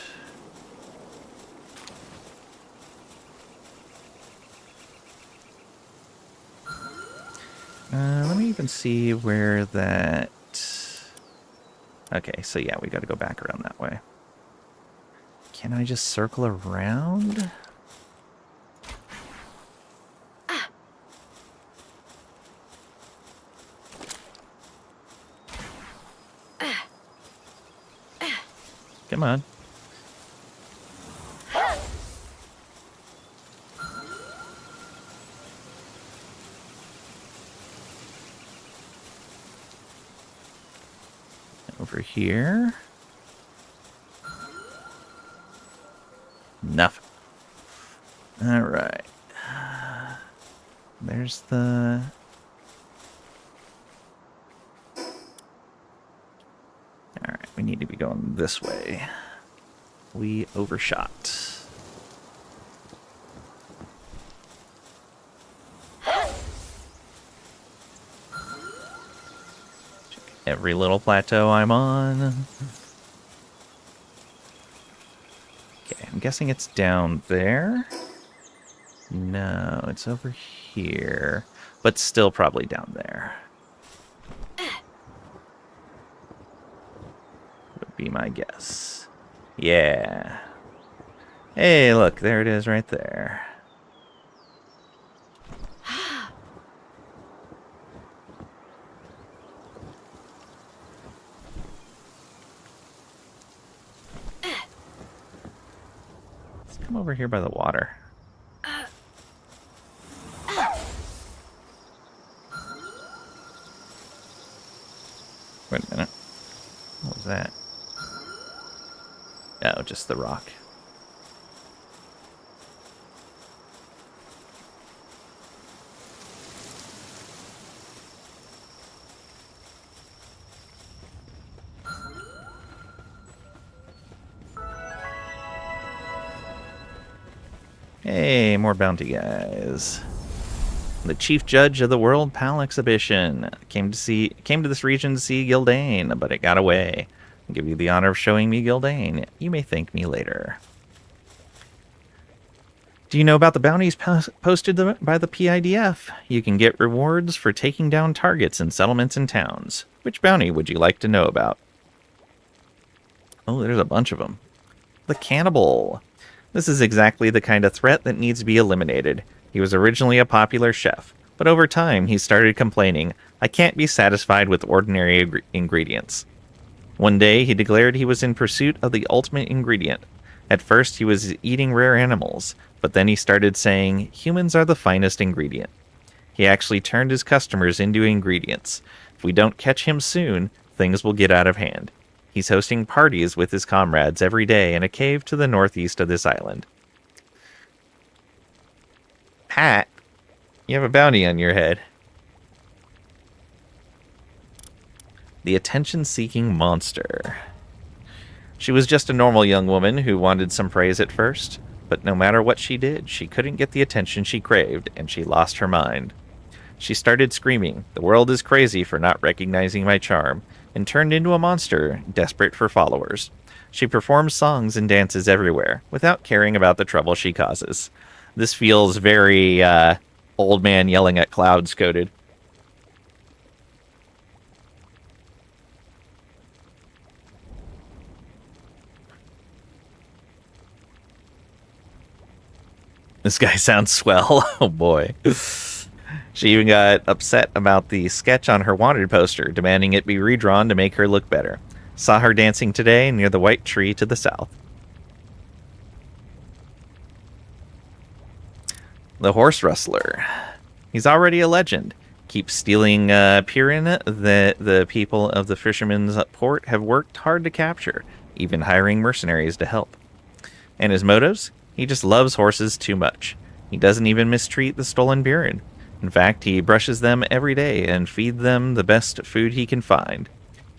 Let me even see where that... Okay, so yeah, we gotta go back around that way. Can I just circle around? Come on. Over here. Nothing. All right. There's the... All right, we need to be going this way. We overshot. Check every little plateau I'm on. Okay, I'm guessing it's down there. No, it's over here, but still probably down there. Would be my guess. Yeah. Hey, look, there it is right there. Let's come over here by the water. Wait a minute. What was that? Oh, just the rock. Hey, more bounty guys. The chief judge of the World Pal exhibition came to this region to see Gildane, but it got away. I'll give you the honor of showing me Gildane. You may thank me later. Do you know about the bounties posted by the PIDF? You can get rewards for taking down targets in settlements and towns. Which bounty would you like to know about? Oh, there's a bunch of them. The cannibal. This is exactly the kind of threat that needs to be eliminated. He was originally a popular chef, but over time he started complaining, "I can't be satisfied with ordinary ingredients." One day he declared he was in pursuit of the ultimate ingredient. At first he was eating rare animals, but then he started saying, "Humans are the finest ingredient." He actually turned his customers into ingredients. If we don't catch him soon, things will get out of hand. He's hosting parties with his comrades every day in a cave to the northeast of this island. Pat, you have a bounty on your head. The attention-seeking monster. She was just a normal young woman who wanted some praise at first. But no matter what she did, she couldn't get the attention she craved, and she lost her mind. She started screaming, "The world is crazy for not recognizing my charm," and turned into a monster, desperate for followers. She performs songs and dances everywhere, without caring about the trouble she causes. This feels very old man yelling at clouds coded. This guy sounds swell. Oh boy. She even got upset about the sketch on her wanted poster, demanding it be redrawn to make her look better. Saw her dancing today near the white tree to the south. The horse rustler. He's already a legend. Keeps stealing Pirin that the people of the fisherman's port have worked hard to capture, even hiring mercenaries to help. And his motives? He just loves horses too much. He doesn't even mistreat the stolen Pirin. In fact, he brushes them every day and feeds them the best food he can find.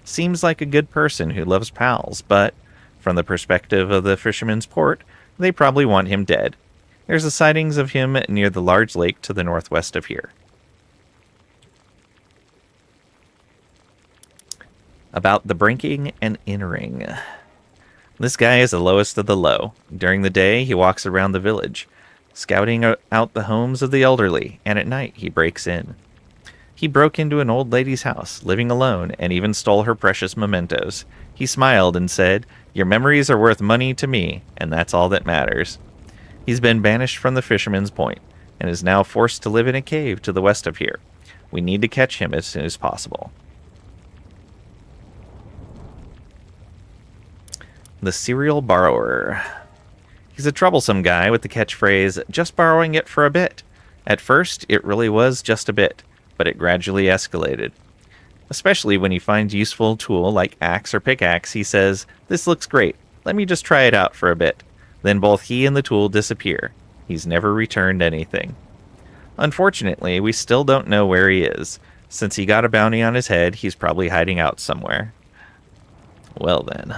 Seems like a good person who loves pals, but from the perspective of the fisherman's port, they probably want him dead. There's a sightings of him near the large lake to the northwest of here. About the breaking and entering. This guy is the lowest of the low. During the day, he walks around the village, scouting out the homes of the elderly, and at night he breaks in. He broke into an old lady's house, living alone, and even stole her precious mementos. He smiled and said, "Your memories are worth money to me, and that's all that matters." He's been banished from the Fisherman's Point, and is now forced to live in a cave to the west of here. We need to catch him as soon as possible. The Serial Borrower. He's a troublesome guy with the catchphrase, "just borrowing it for a bit." At first, it really was just a bit, but it gradually escalated. Especially when he finds a useful tool like axe or pickaxe, he says, "This looks great. Let me just try it out for a bit." Then both he and the tool disappear. He's never returned anything. Unfortunately, we still don't know where he is. Since he got a bounty on his head, he's probably hiding out somewhere. Well then.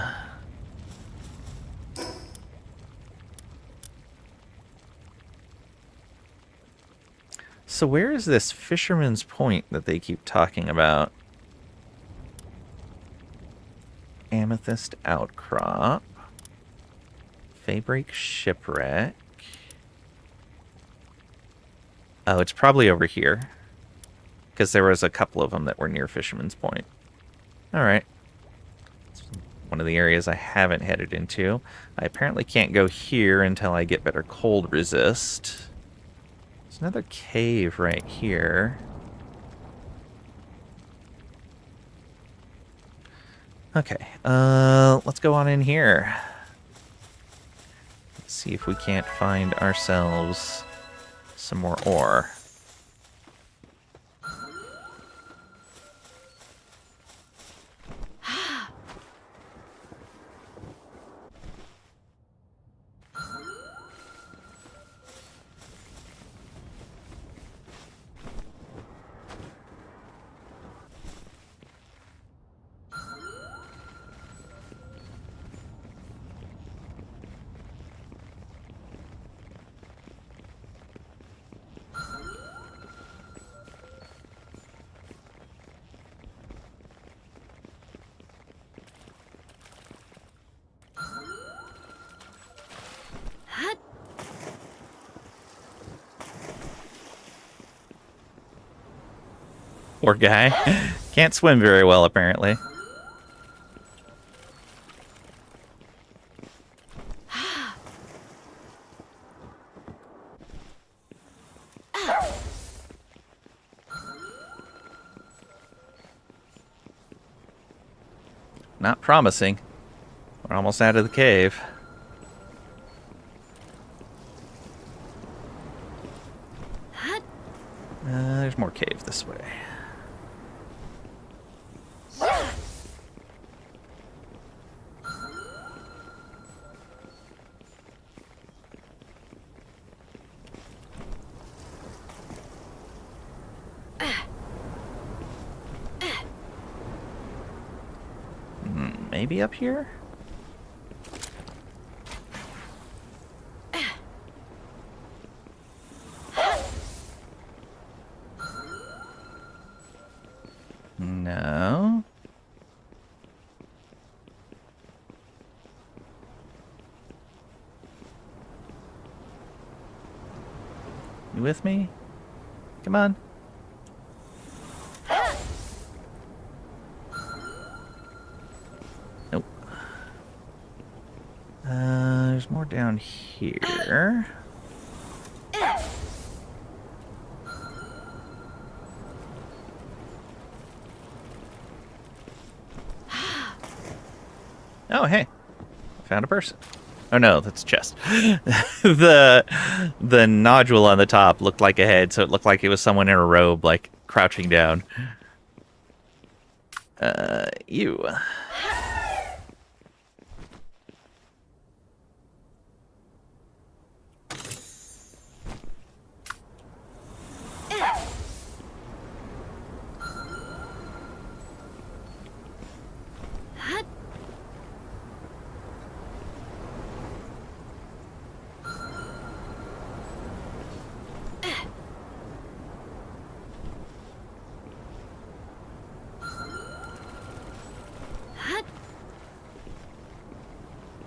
So where is this Fisherman's Point that they keep talking about? Amethyst Outcrop. Faybreak Shipwreck. Oh, it's probably over here. Because there was a couple of them that were near Fisherman's Point. Alright. It's one of the areas I haven't headed into. I apparently can't go here until I get better cold resist. There's another cave right here. Okay, let's go on in here. Let's see if we can't find ourselves some more ore. Poor guy. Can't swim very well, apparently. Not promising. We're almost out of the cave. There's more cave this way. Maybe up here? No. You with me? Come on. Nope. There's more down here. Oh, hey. Found a person. Oh no, that's a chest. The nodule on the top looked like a head, so it looked like it was someone in a robe, like, crouching down. You.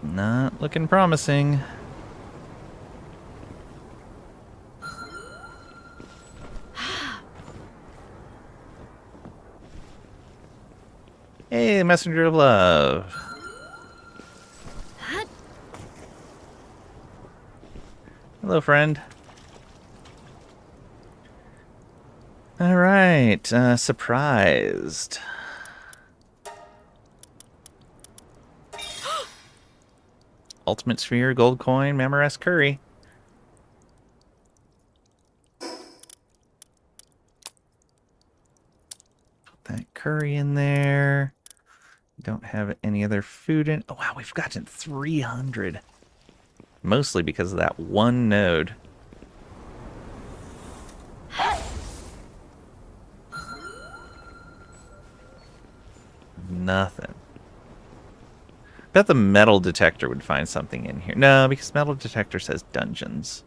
Not looking promising. Hey, messenger of love. Hello, friend. All right, surprised. Ultimate Sphere, Gold Coin, Mamoresk Curry. Put that curry in there. Don't have any other food in. Oh, wow, we've gotten 300. Mostly because of that one node. Nothing. Bet the metal detector would find something in here. No, because metal detector says dungeons.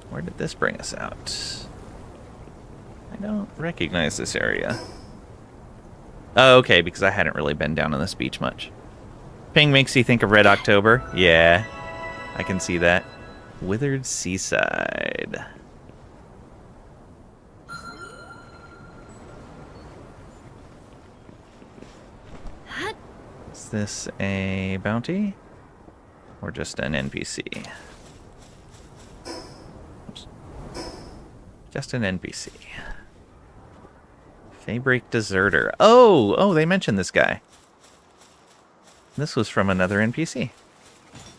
Where did this bring us out? I don't recognize this area. Oh, okay, because I hadn't really been down on this beach much. Ping makes you think of Red October. Yeah, I can see that. Withered Seaside. Is this a bounty? Or just an NPC? Oops. Just an NPC. Faybreak Deserter. Oh, they mentioned this guy. This was from another NPC.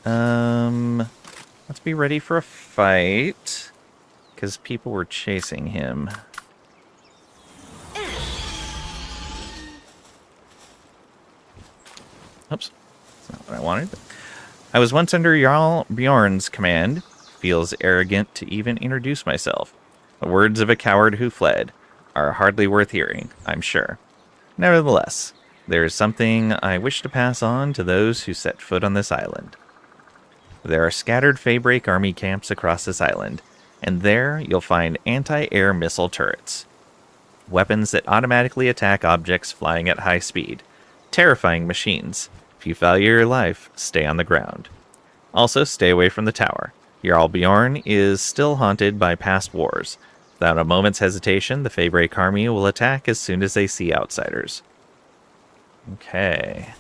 Let's be ready for a fight. Because people were chasing him. Oops. That's not what I wanted. I was once under Jarl Bjorn's command. Feels arrogant to even introduce myself. The words of a coward who fled are hardly worth hearing, I'm sure. Nevertheless, there is something I wish to pass on to those who set foot on this island. There are scattered Faybreak army camps across this island, and there you'll find anti-air missile turrets. Weapons that automatically attack objects flying at high speed. Terrifying machines. If you value your life, stay on the ground. Also, stay away from the tower. Jarl Bjorn is still haunted by past wars. Without a moment's hesitation, the Faybreak army will attack as soon as they see outsiders. Okay.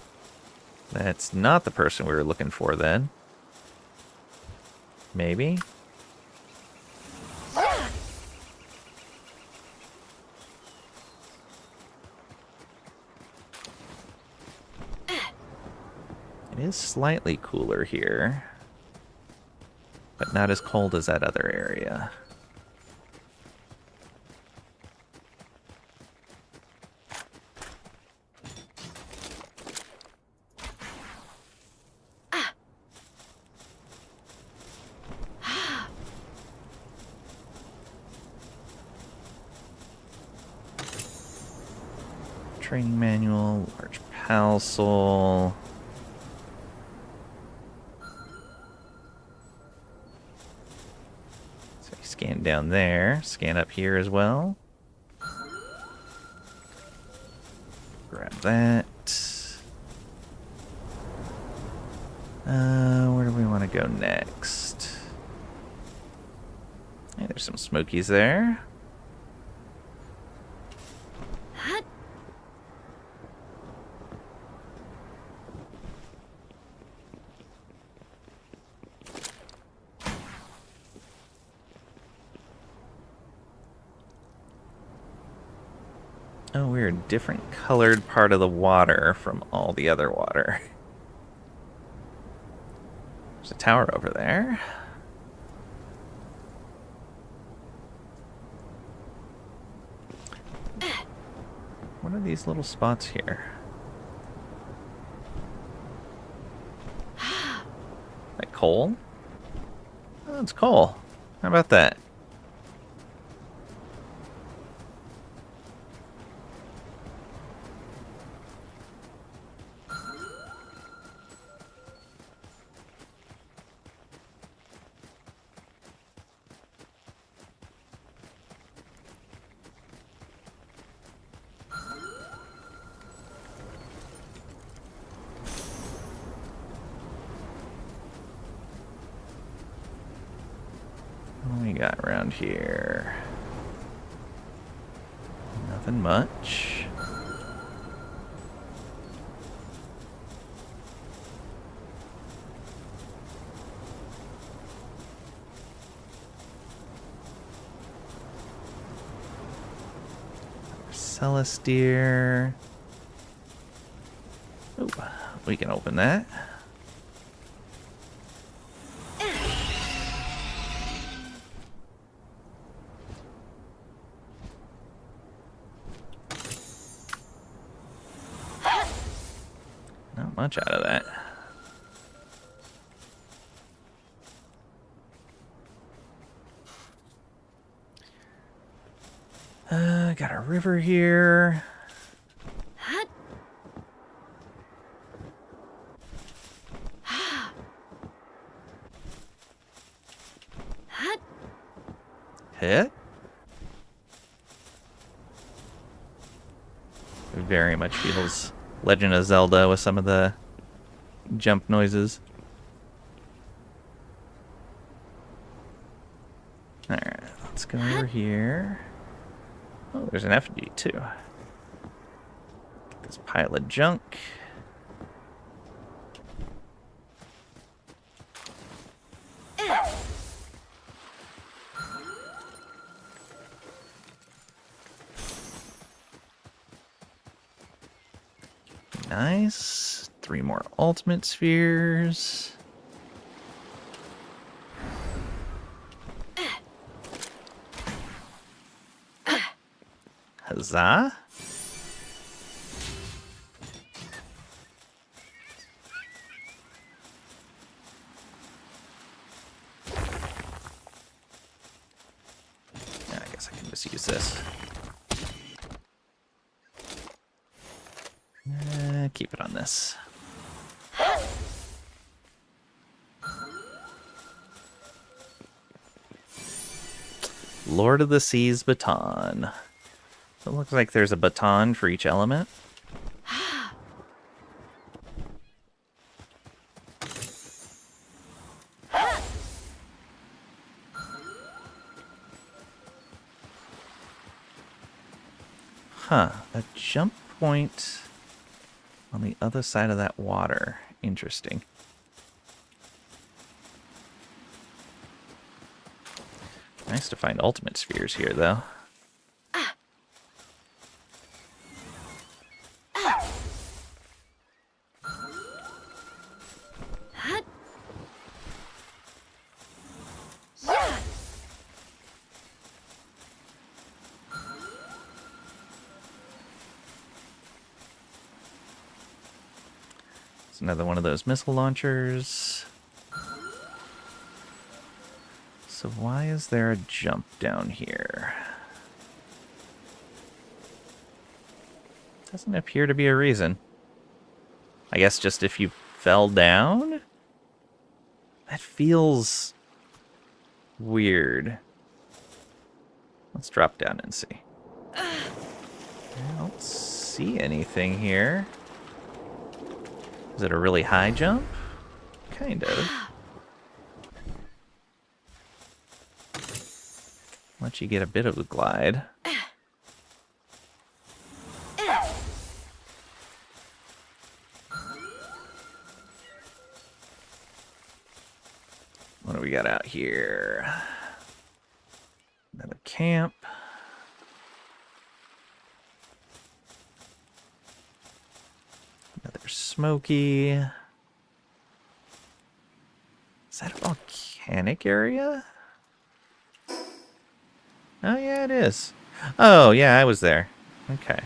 That's not the person we were looking for then. Maybe? It is slightly cooler here, but not as cold as that other area. Training manual, large pal soul. So you scan down there, scan up here as well. Grab that. Where do we want to go next? Hey, there's some smokies there. Oh, we're a different colored part of the water from all the other water. There's a tower over there. What are these little spots here? Like coal? Oh, it's coal. How about that? What do we got around here? Nothing much. Celestier. Oh, we can open that. Not much out of that. Got a river here. Hit? It very much feels Legend of Zelda with some of the jump noises. Alright, let's go over here. Oh, there's an effigy too. Get this pile of junk. Nice. 3 more ultimate spheres. Huzzah. Yeah, I guess I can just use this. Keep it on this. Lord of the Seas baton. So it looks like there's a baton for each element. Huh, a jump point on the other side of that water. Interesting. Nice to find ultimate spheres here, though. It's another one of those missile launchers. So why is there a jump down here? Doesn't appear to be a reason. I guess just if you fell down? That feels weird. Let's drop down and see. I don't see anything here. Is it a really high jump? Kind of. Let you get a bit of a glide. What do we got out here? Another camp. Another smoky. Is that a volcanic area? Oh, yeah, it is. Oh, yeah, I was there. Okay.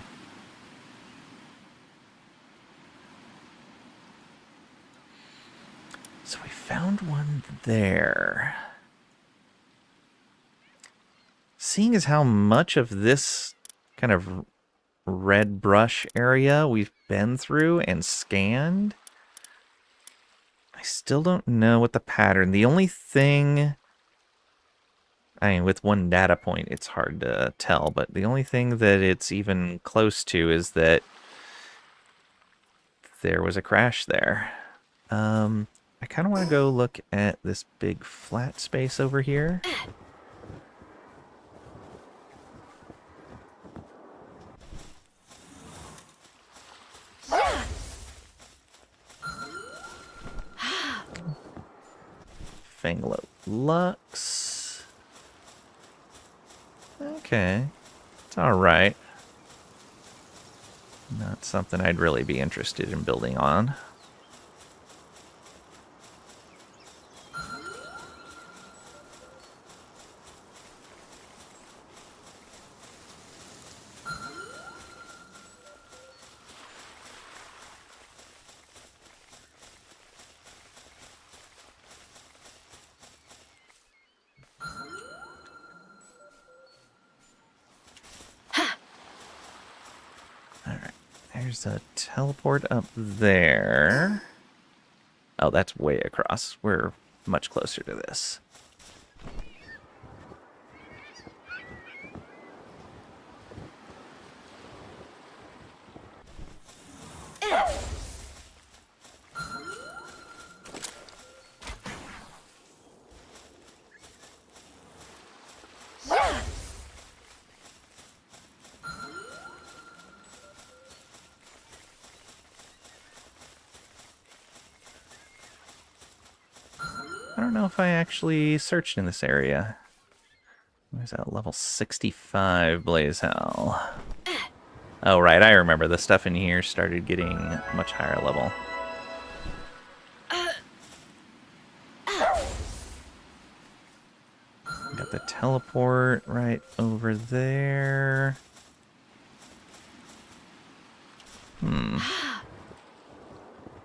So we found one there. Seeing as how much of this kind of red brush area we've been through and scanned, I still don't know what the pattern. The only thing, I mean, with one data point, it's hard to tell, but the only thing that it's even close to is that there was a crash there. I kind of want to go look at this big flat space over here. Fanglo Lux. Okay. It's alright. Not something I'd really be interested in building on. There's a teleport up there. Oh, that's way across. We're much closer to this. I don't know if I actually searched in this area. Where's that level 65 Blaze Hell? Oh, right, I remember. The stuff in here started getting much higher level. Got the teleport right over there.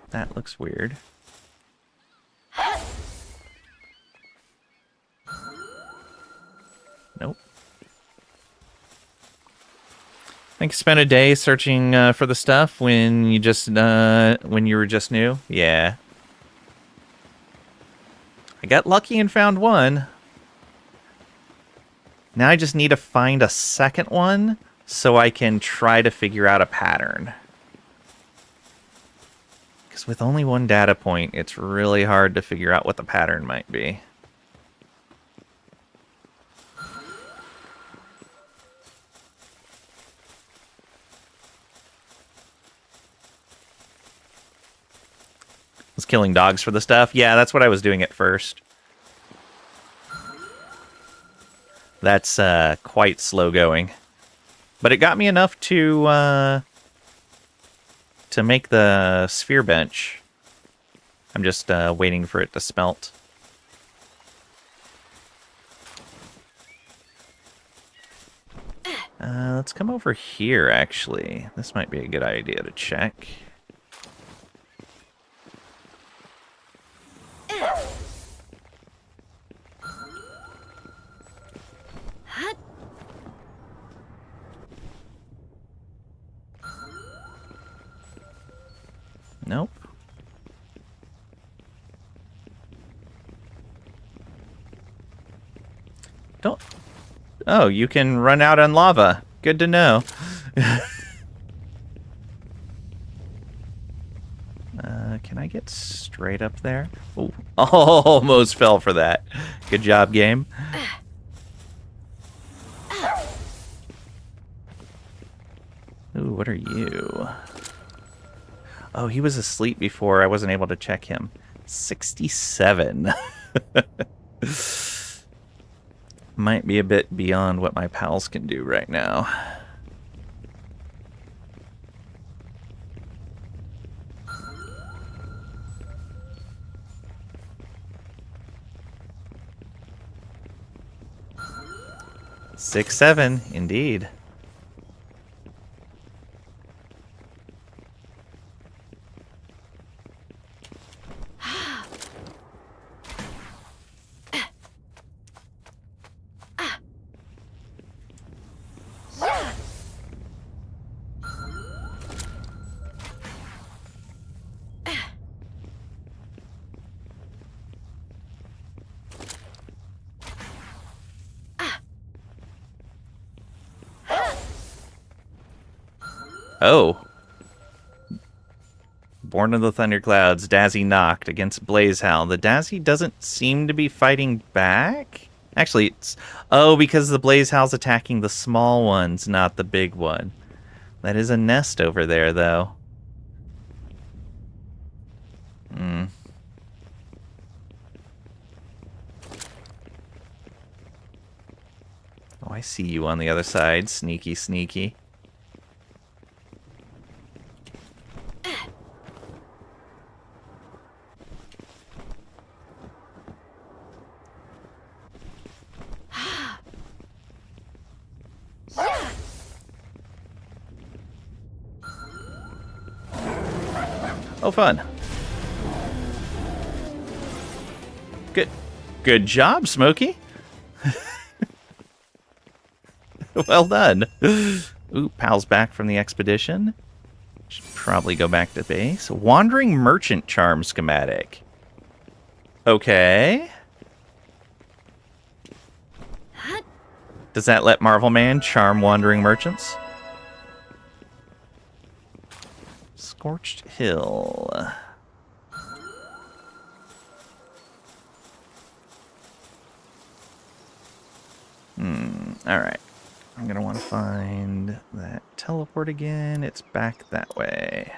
That looks weird. Nope. I think you spent a day searching for the stuff when you just when you were just new. Yeah. I got lucky and found one. Now I just need to find a second one so I can try to figure out a pattern. Because with only one data point, it's really hard to figure out what the pattern might be. Was killing dogs for the stuff? Yeah, that's what I was doing at first. That's quite slow going. But it got me enough to make the sphere bench. I'm just waiting for it to smelt. Let's come over here, actually. This might be a good idea to check. Nope. Don't... Oh, you can run out on lava. Good to know. Can I get straight up there? Oh, almost fell for that. Good job, game. Ooh, what are you? Oh, he was asleep before. I wasn't able to check him. 67. Might be a bit beyond what my pals can do right now. Six, 7, indeed. Oh. Born of the Thunderclouds, Dazzy knocked against Blazehowl. The Dazzy doesn't seem to be fighting back? Actually, it's... Oh, because the Blazehowl's attacking the small ones, not the big one. That is a nest over there, though. Hmm. Oh, I see you on the other side. Sneaky, sneaky. Oh, fun. Good job, Smokey. Well done. Ooh, pal's back from the expedition. Should probably go back to base. Wandering Merchant Charm schematic. Okay. Does that let Marvel Man charm wandering merchants? Scorched Hill. Alright. I'm gonna want to find that teleport again. It's back that way.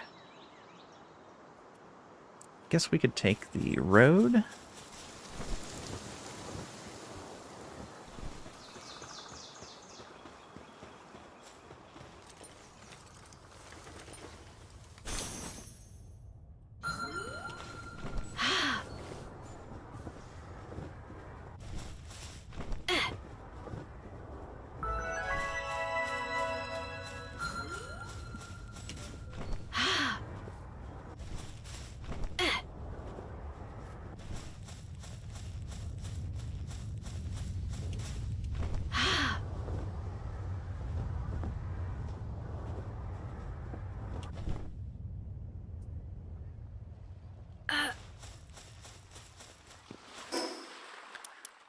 Guess we could take the road.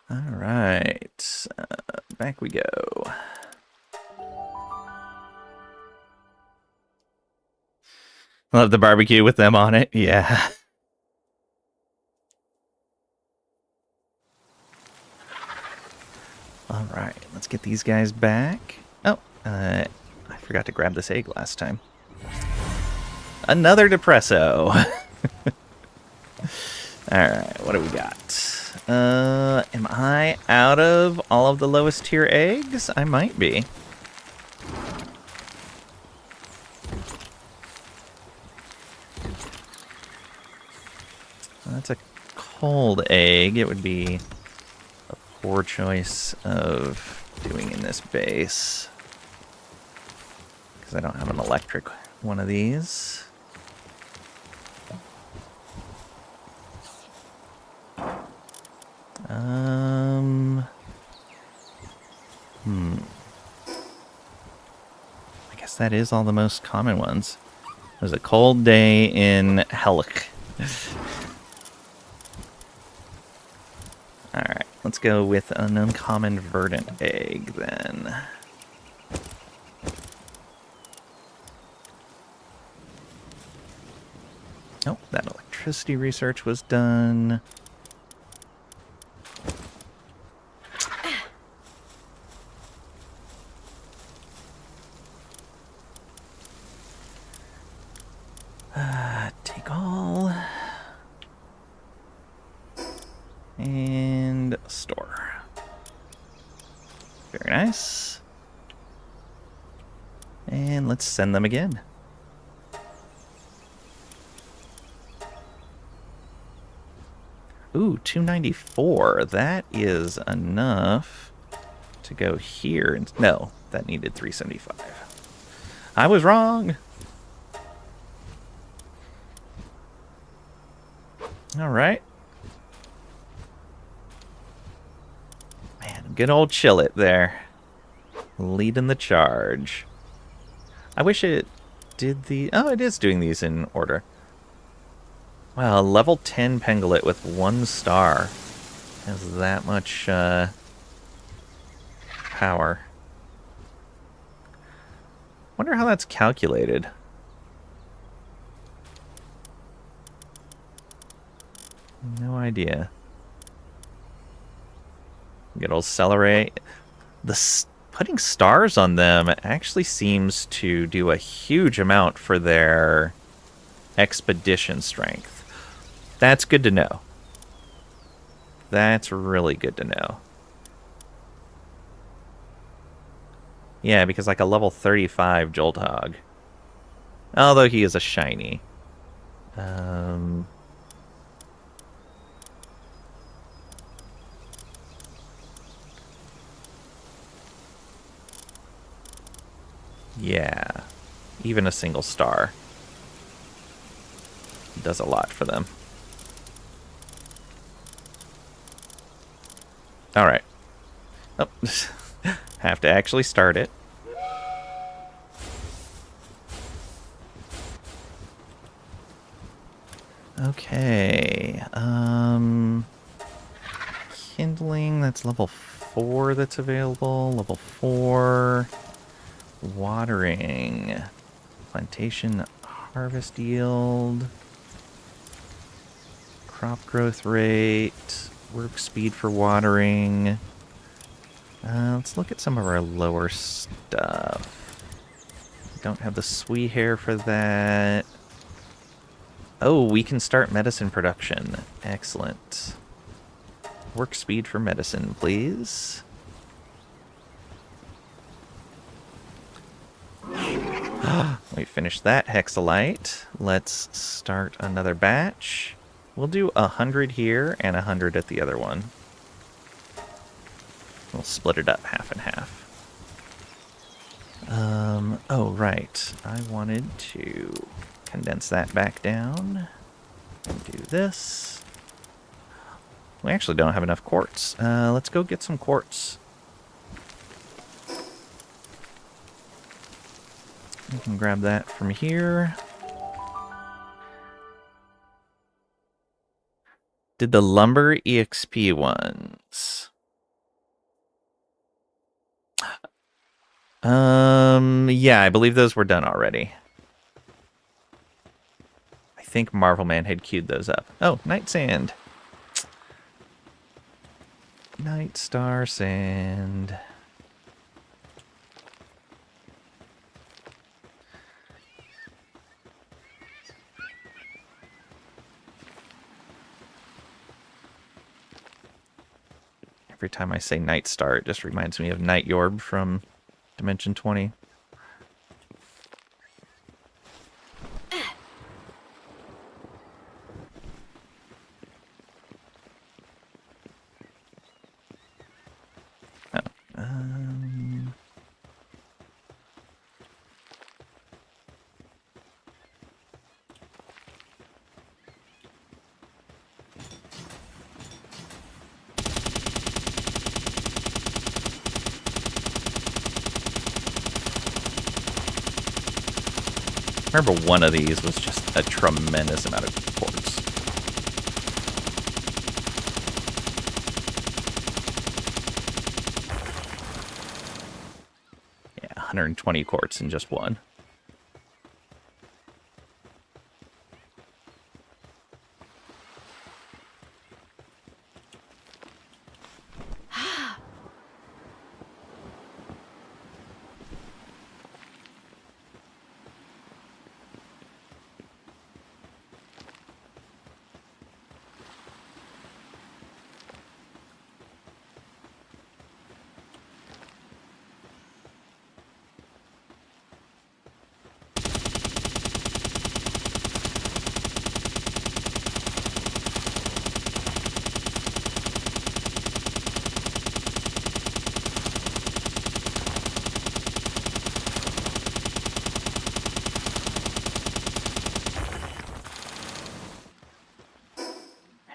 Alright, back we go. Love the barbecue with them on it, yeah. Alright, let's get these guys back. Oh, I forgot to grab this egg last time. Another Depresso. Alright, what do we got? Am I out of all of the lowest tier eggs? I might be. That's a cold egg. It would be a poor choice of doing in this base. Because I don't have an electric one of these. I guess that is all the most common ones. It was a cold day in Hellick. Alright, let's go with an uncommon verdant egg then. Oh, that electricity research was done. Take all. And store. Very nice. And let's send them again. Ooh, 294. That is enough to go here. No, that needed 375. I was wrong. All right. Man, good old Chill It there. Leading the charge. I wish it did the... Oh, it is doing these in order. Wow, level 10 Pengulet with 1 star has that much power. Wonder how that's calculated. No idea. Good old Celery. Putting stars on them actually seems to do a huge amount for their expedition strength. That's good to know. That's really good to know. Yeah, because like a level 35 Jolthog. Although he is a shiny. Yeah. Even a single star does a lot for them. Alright. Oh, have to actually start it. Okay. Kindling, that's level 4 that's available. Level 4. Watering. Plantation harvest yield. Crop growth rate. Work speed for watering. Let's look at some of our lower stuff. Don't have the Sui hair for that. Oh, we can start medicine production. Excellent. Work speed for medicine, please. We finished that hexalite. Let's start another batch. We'll do 100 here and 100 at the other one. We'll split it up half and half. Oh, right. I wanted to condense that back down. Do this. We actually don't have enough quartz. Let's go get some quartz. We can grab that from here. Did the lumber EXP ones? Yeah, I believe those were done already. I think Marvel Man had queued those up. Oh, Night Sand. Night Star Sand. Every time I say Night Star, it just reminds me of Night Yorb from Dimension 20. Oh, remember one of these was just a tremendous amount of quartz. Yeah, 120 quartz in just one.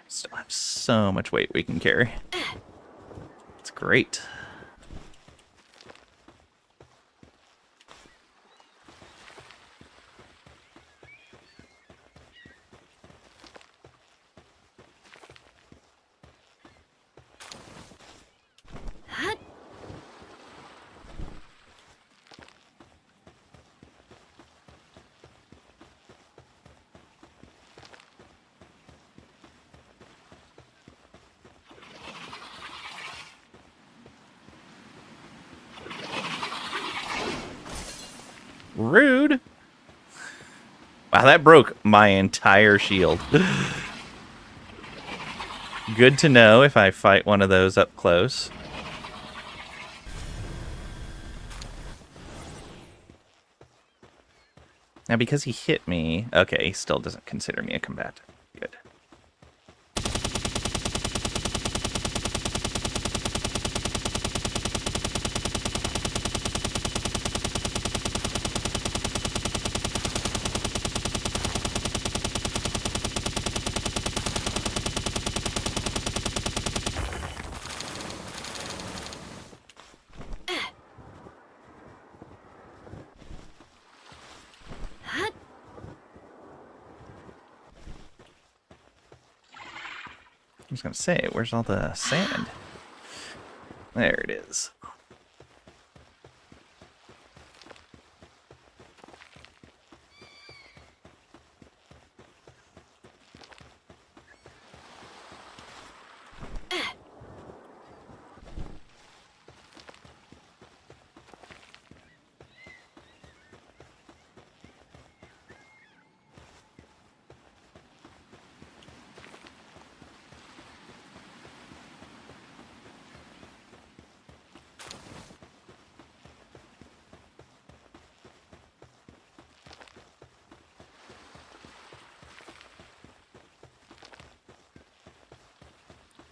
Still have so much weight we can carry. It's great. Rude. Wow, that broke my entire shield. Good to know if I fight one of those up close. Now, because he hit me... Okay, he still doesn't consider me a combatant. Good. I was going to say, where's all the sand? There it is.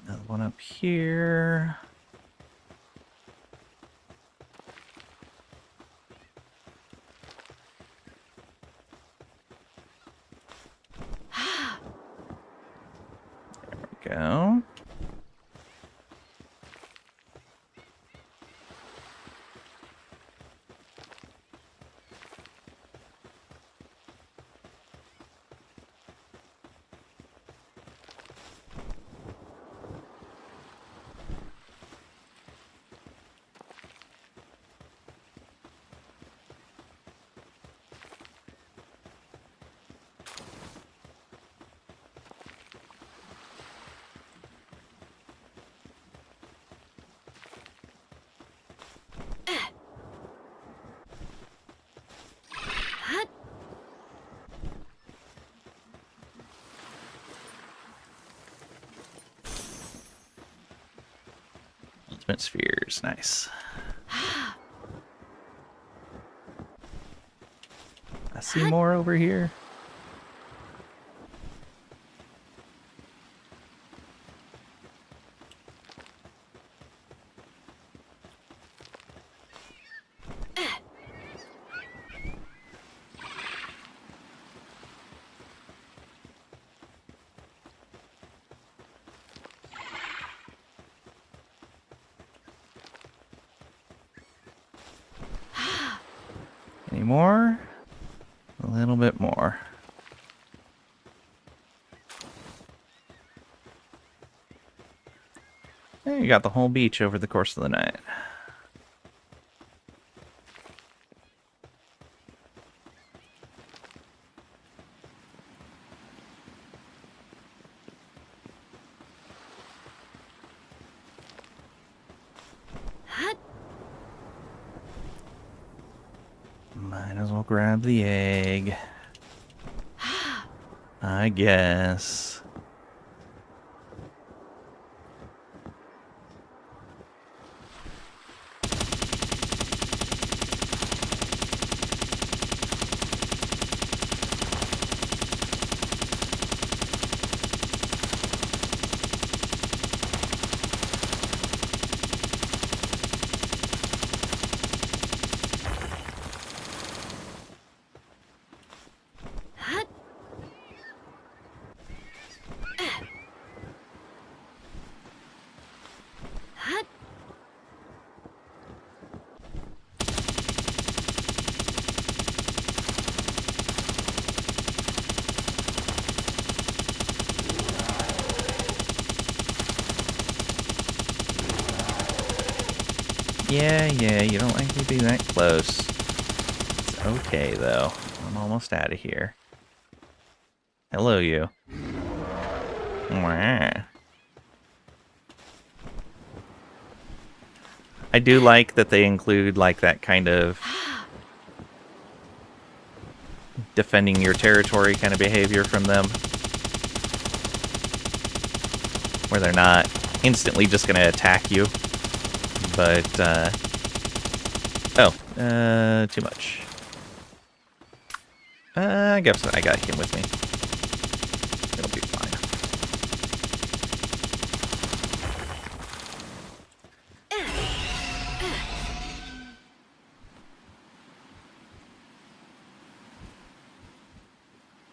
Another one up here. There we go. Ultimate spheres, nice. I see more over here. Any more? A little bit more. You got the whole beach over the course of the night. Might as well grab the egg. I guess. Yeah, you don't like me being that close. It's okay, though. I'm almost out of here. Hello, you. Mwah. I do like that they include, like, that kind of defending your territory kind of behavior from them. Where they're not instantly just going to attack you. But, too much. I guess I got him with me. It'll be fine.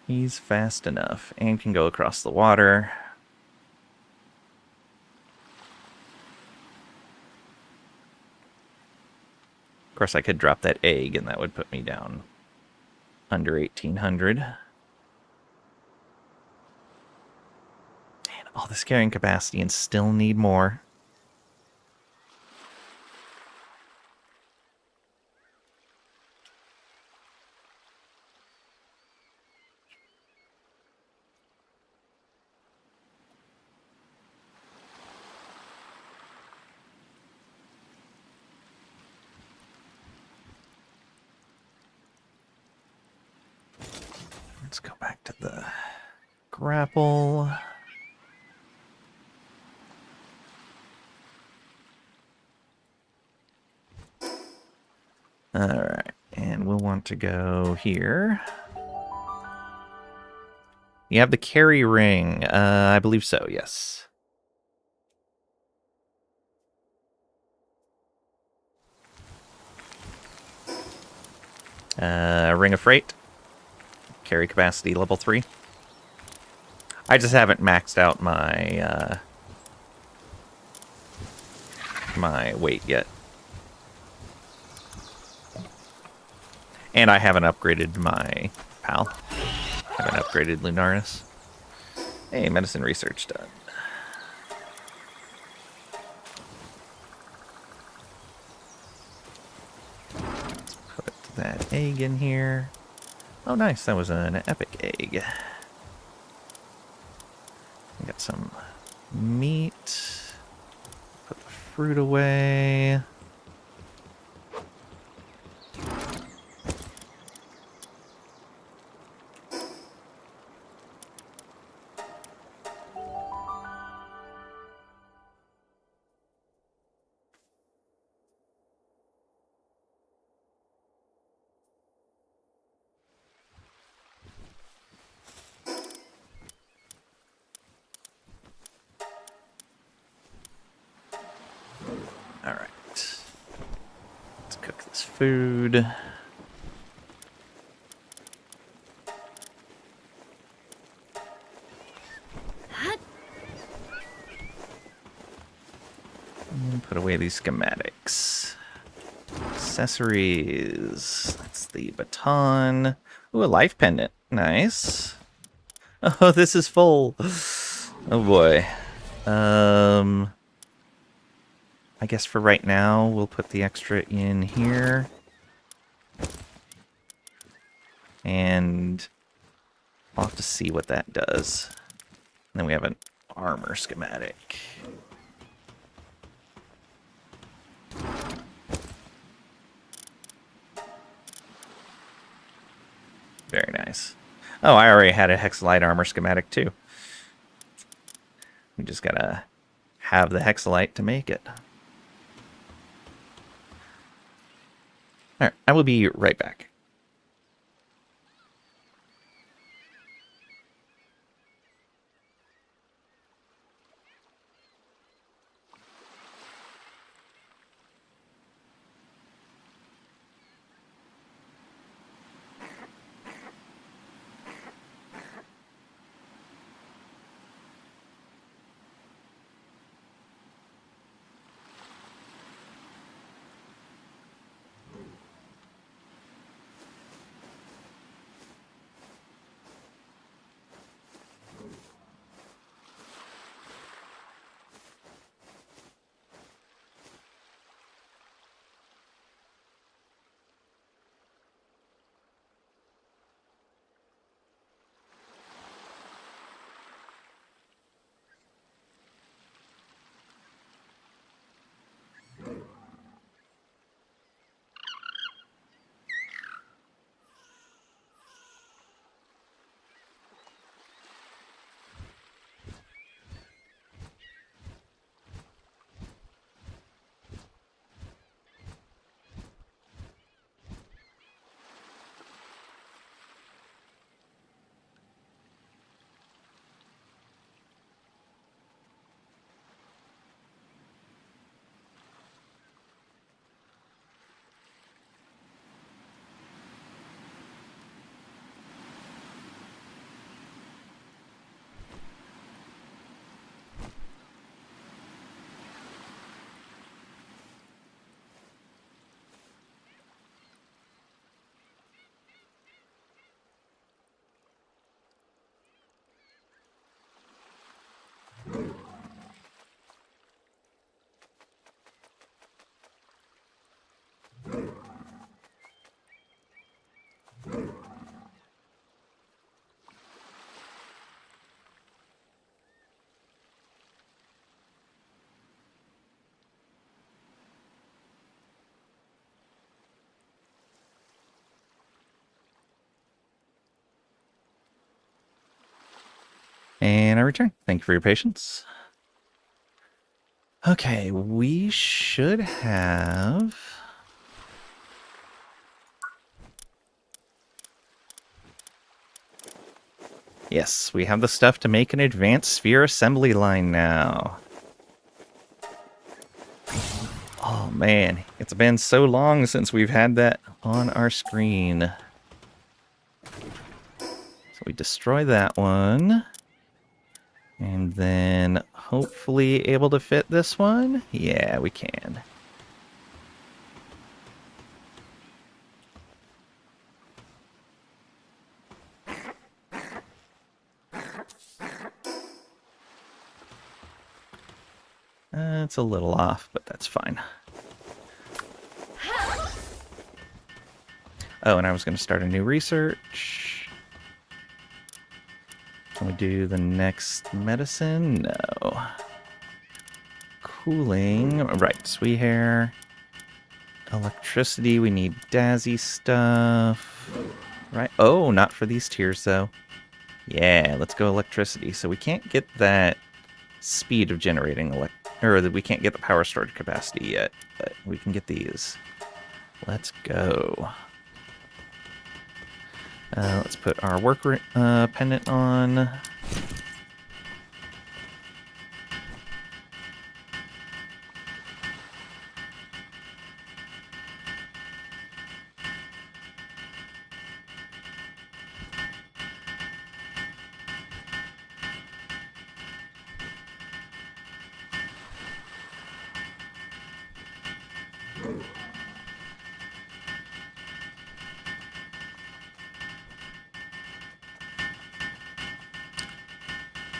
He's fast enough and can go across the water. Of course, I could drop that egg, and that would put me down under 1,800. Man, all this carrying capacity and still need more. Let's go back to the grapple. Alright, and we'll want to go here. You have the carry ring. I believe so, yes. Ring of Freight. Carry capacity level 3. I just haven't maxed out my my weight yet. And I haven't upgraded my PAL. Haven't upgraded Lunaris. Hey, medicine research done. Let's put that egg in here. Oh, nice. That was an epic egg. We got some meat. Put the fruit away. Alright. Let's cook this food. And put away these schematics. accessories. That's the baton. Ooh, a life pendant. Nice. Oh, this is full. Oh boy. I guess for right now, we'll put the extra in here. And I'll have to see what that does. And then we have an armor schematic. Very nice. Oh, I already had a Hexalite armor schematic too. We just gotta have the Hexalite to make it. Alright, I will be right back. And I return. Thank you for your patience. Okay, we should have... Yes, we have the stuff to make an advanced sphere assembly line now. Oh man, it's been so long since we've had that on our screen. So we destroy that one. And then hopefully able to fit this one? Yeah, we can. It's a little off, but that's fine. Oh, and I was going to start a new research. Can we do the next medicine? No. Cooling. Right, sweet hair. Electricity, we need Dazzy stuff. Right. Oh, not for these tiers, though. Yeah, let's go electricity. So we can't get that speed of generating or that we can't get the power storage capacity yet, but we can get these. Let's go. Let's put our work pendant on.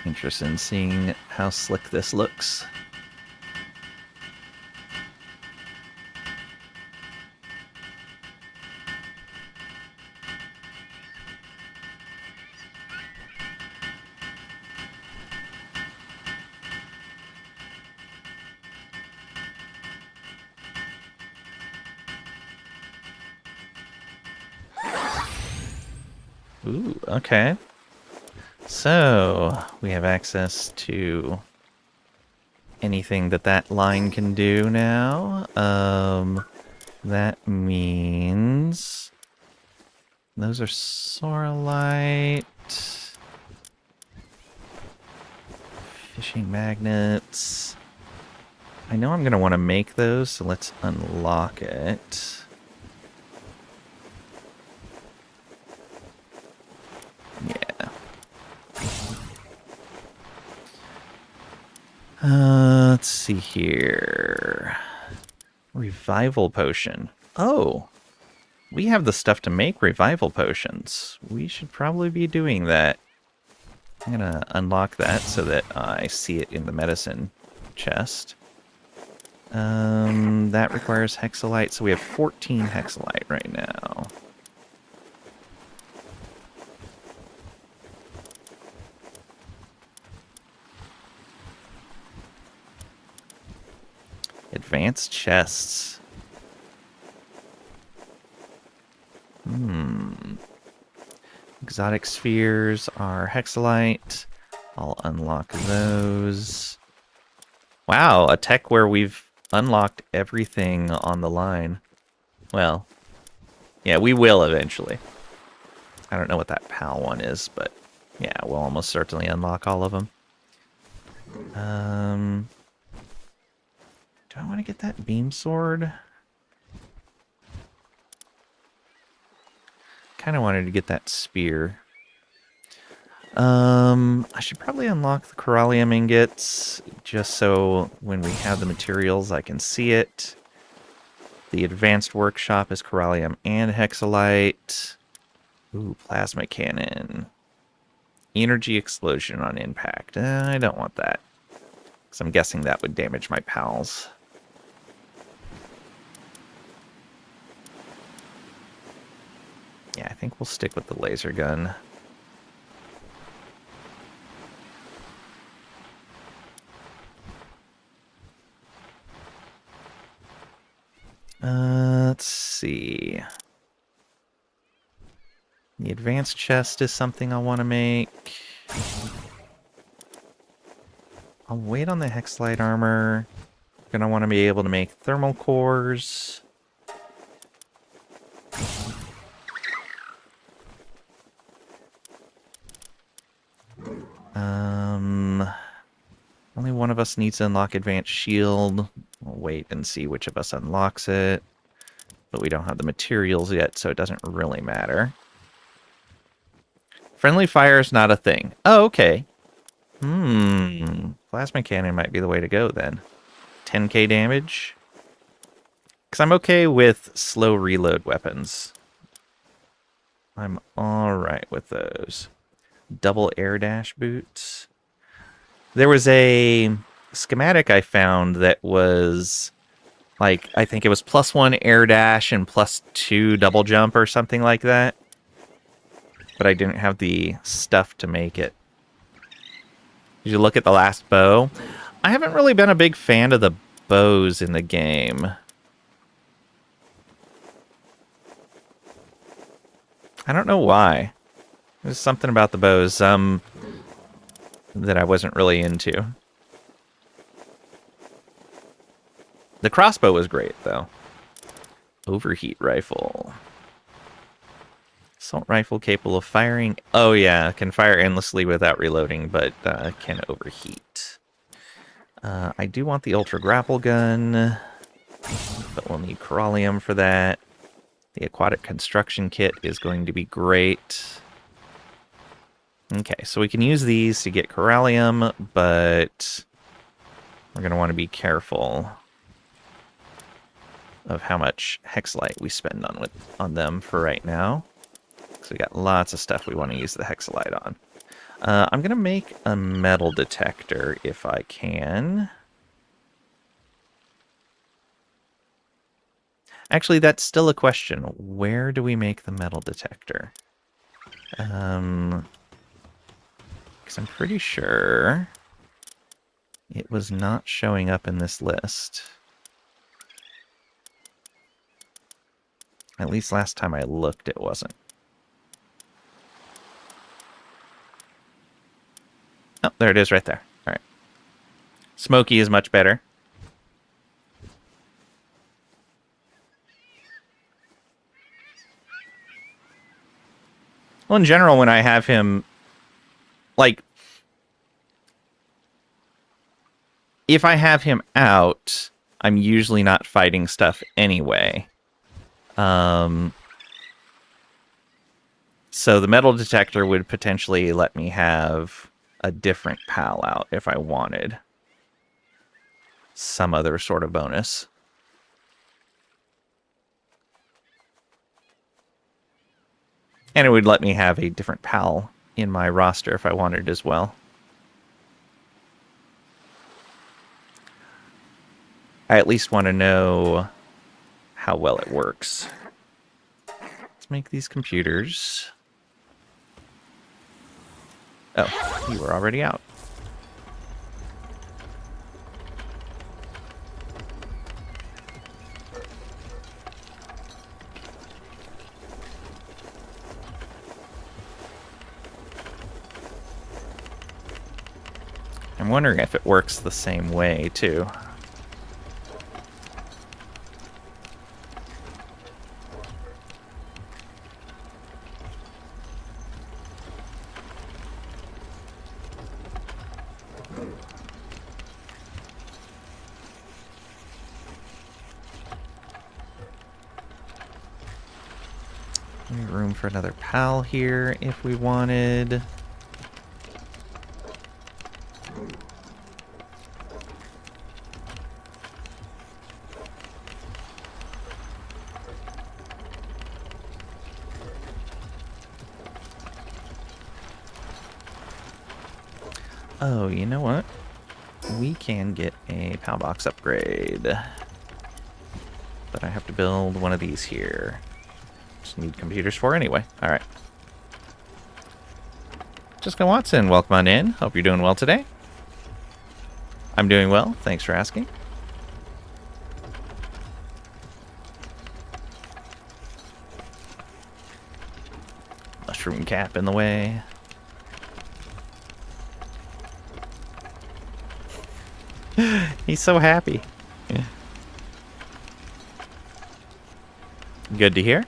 Interested in seeing how slick this looks. Ooh, okay. So, we have access to anything that line can do now. That means those are Sorlite, fishing magnets. I know I'm going to want to make those, so let's unlock it. Yeah. Let's see here. Revival potion. Oh, we have the stuff to make revival potions. We should probably be doing that. I'm gonna unlock that so that I see it in the medicine chest. That requires hexalite, so we have 14 hexalite right now. Advanced chests. Exotic spheres are hexalite. I'll unlock those. Wow, a tech where we've unlocked everything on the line. Well, yeah, we will eventually. I don't know what that PAL one is, but yeah, we'll almost certainly unlock all of them. Do I want to get that beam sword? Kind of wanted to get that spear. I should probably unlock the corallium ingots, just so when we have the materials I can see it. The advanced workshop is corallium and hexalite. Ooh, plasma cannon. Energy explosion on impact. I don't want that, because I'm guessing that would damage my pals. Yeah, I think we'll stick with the laser gun. Let's see. The advanced chest is something I want to make. I'll wait on the hexalite armor. I'm gonna want to be able to make thermal cores. Only one of us needs to unlock advanced shield. We'll wait and see which of us unlocks it. But we don't have the materials yet, so it doesn't really matter. Friendly fire is not a thing. Oh, okay. Plasma cannon might be the way to go then. 10k damage. Because I'm okay with slow reload weapons. I'm alright with those. Double air dash boots. There was a schematic I found that was like, I think it was +1 air dash and +2 double jump or something like that. But I didn't have the stuff to make it. Did you look at the last bow? I haven't really been a big fan of the bows in the game. I don't know why. There's something about the bows that I wasn't really into. The crossbow was great, though. Overheat rifle. Assault rifle capable of firing. Oh, yeah. Can fire endlessly without reloading, but can overheat. I do want the ultra grapple gun, but we'll need corallium for that. The aquatic construction kit is going to be great. Okay, so we can use these to get corallium, but we're going to want to be careful of how much hexalite we spend on them for right now. So we got lots of stuff we want to use the hexalite on. I'm going to make a metal detector if I can. Actually, that's still a question. Where do we make the metal detector? Because I'm pretty sure it was not showing up in this list. At least last time I looked, it wasn't. Oh, there it is right there. All right. Smoky is much better. Well, in general, when I have him, like, if I have him out, I'm usually not fighting stuff anyway. So the metal detector would potentially let me have a different pal out if I wanted some other sort of bonus. And it would let me have a different pal in my roster if I wanted as well. I at least want to know how well it works. Let's make these computers. Oh, you were already out. I'm wondering if it works the same way, too. Room for another pal here if we wanted. Oh, you know what? We can get a PAL box upgrade. But I have to build one of these here. Just need computers for anyway. Alright. Jessica Watson, welcome on in. Hope you're doing well today. I'm doing well. Thanks for asking. Mushroom cap in the way. He's so happy. Yeah. Good to hear.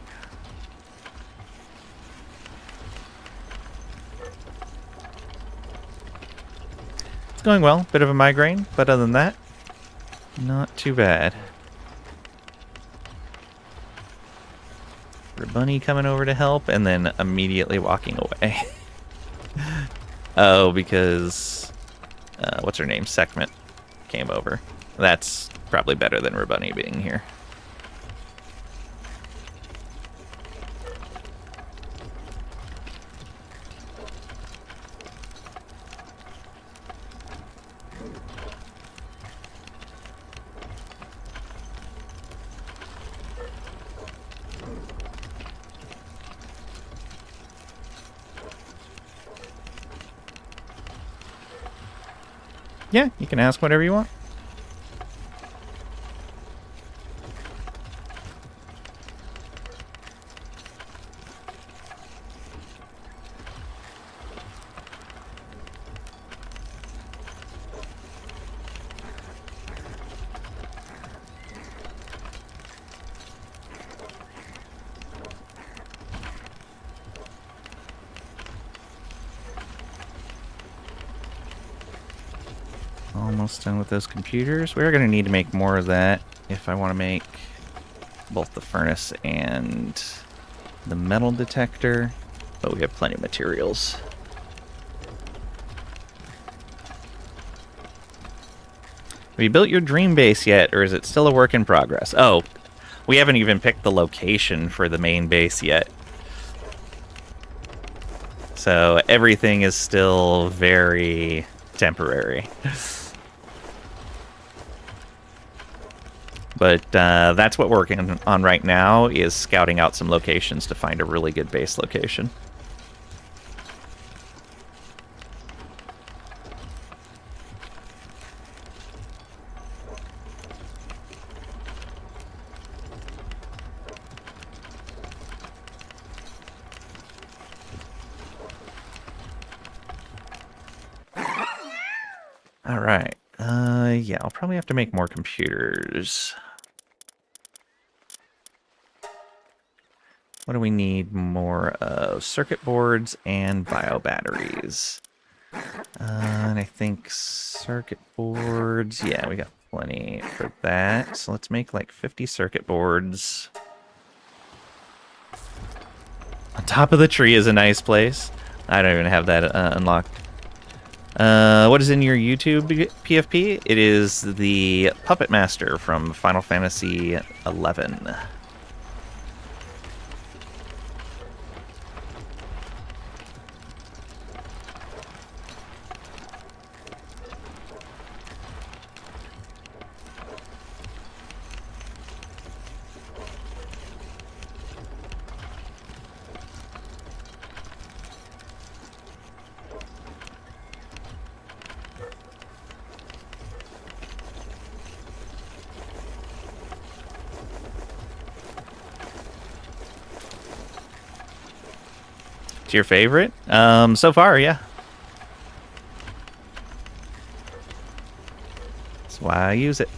It's going well. Bit of a migraine, but other than that, not too bad. Bunny coming over to help and then immediately walking away. Oh, because what's her name? Sekhmet came over. That's probably better than Rabunny being here. Yeah, you can ask whatever you want. Almost done with those computers. We're going to need to make more of that if I want to make both the furnace and the metal detector. But we have plenty of materials. Have you built your dream base yet, or is it still a work in progress? Oh, we haven't even picked the location for the main base yet. So everything is still very temporary. But that's what we're working on right now, is scouting out some locations to find a really good base location. All right. Yeah, I'll probably have to make more computers. What do we need more of? Circuit boards and bio batteries. And I think circuit boards, yeah, we got plenty for that. So let's make like 50 circuit boards. On top of the tree is a nice place. I don't even have that unlocked. What is in your YouTube PFP? It is the Puppet Master from Final Fantasy XI. It's your favorite? So far, yeah. That's why I use it.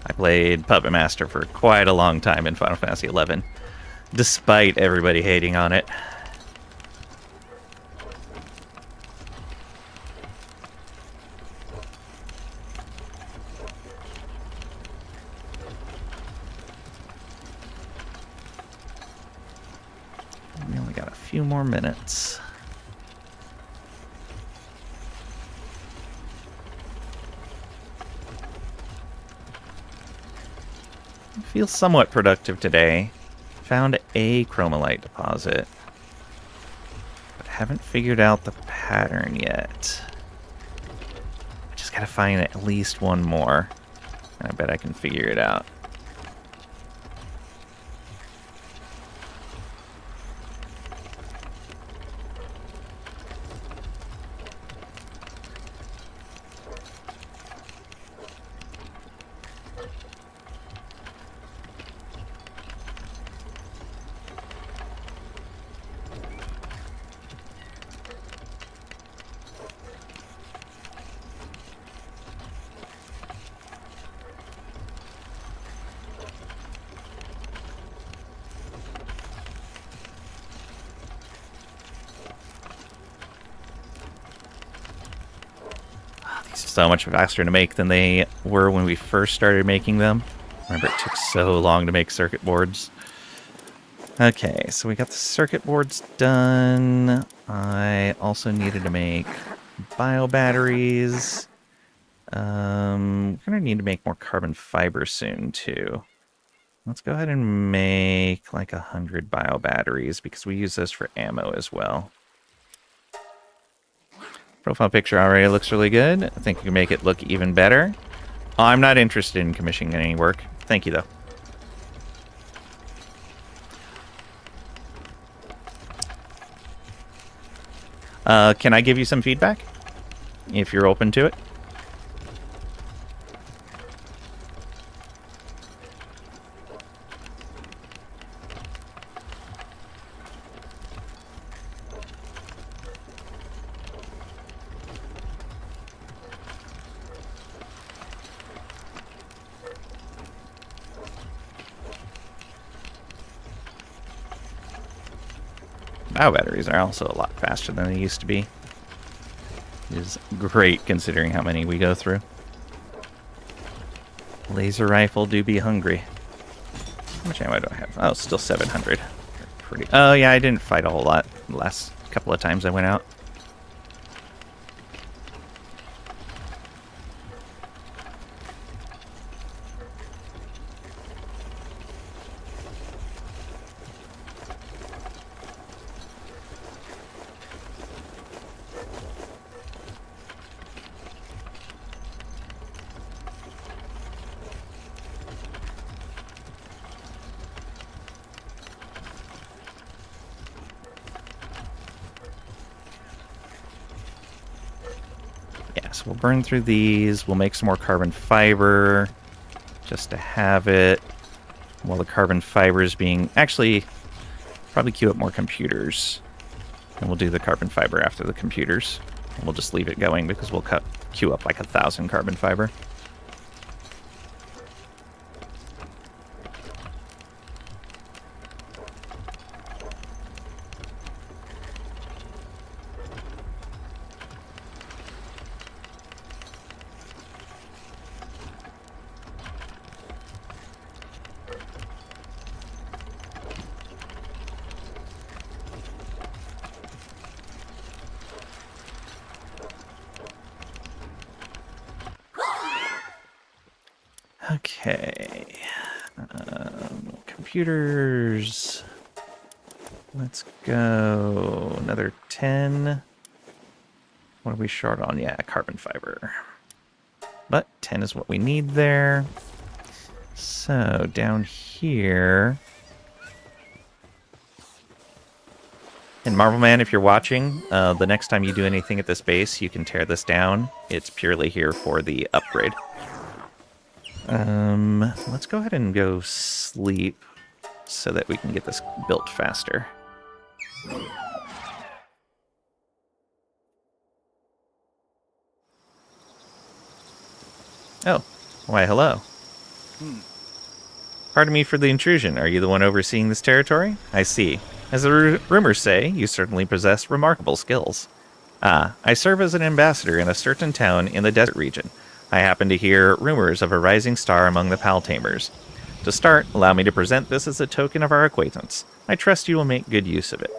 I played Puppet Master for quite a long time in Final Fantasy XI, despite everybody hating on it. We only got a few more minutes. I feel somewhat productive today. Found a chromalite deposit, but haven't figured out the pattern yet. I just gotta find at least one more, and I bet I can figure it out. So much faster to make than they were when we first started making them. Remember, it took so long to make circuit boards. Okay, so we got the circuit boards done. I also needed to make bio batteries. We're gonna need to make more carbon fiber soon too. Let's go ahead and make like 100 bio batteries because we use this for ammo as well. Profile picture already looks really good. I think we can make it look even better. Oh, I'm not interested in commissioning any work. Thank you, though. Can I give you some feedback? If you're open to it? Bio batteries are also a lot faster than they used to be. It is great considering how many we go through. Laser rifle do be hungry. How much ammo do I have? Oh, still 700. Pretty. Oh yeah, I didn't fight a whole lot the last couple of times I went out. So we'll burn through these. We'll make some more carbon fiber just to have it. While the carbon fiber is being... Actually, probably queue up more computers. And we'll do the carbon fiber after the computers. And we'll just leave it going because we'll queue up like 1,000 carbon fiber. Okay. Computers. Let's go. Another 10. What are we short on? Yeah, carbon fiber. But 10 is what we need there. So down here. And Marvel Man, if you're watching, the next time you do anything at this base, you can tear this down. It's purely here for the upgrade. Let's go ahead and go sleep so that we can get this built faster. Oh, why hello. Pardon me for the intrusion. Are you the one overseeing this territory? I see. As the rumors say, you certainly possess remarkable skills. Ah, I serve as an ambassador in a certain town in the desert region. I happen to hear rumors of a rising star among the Pal Tamers. To start, allow me to present this as a token of our acquaintance. I trust you will make good use of it.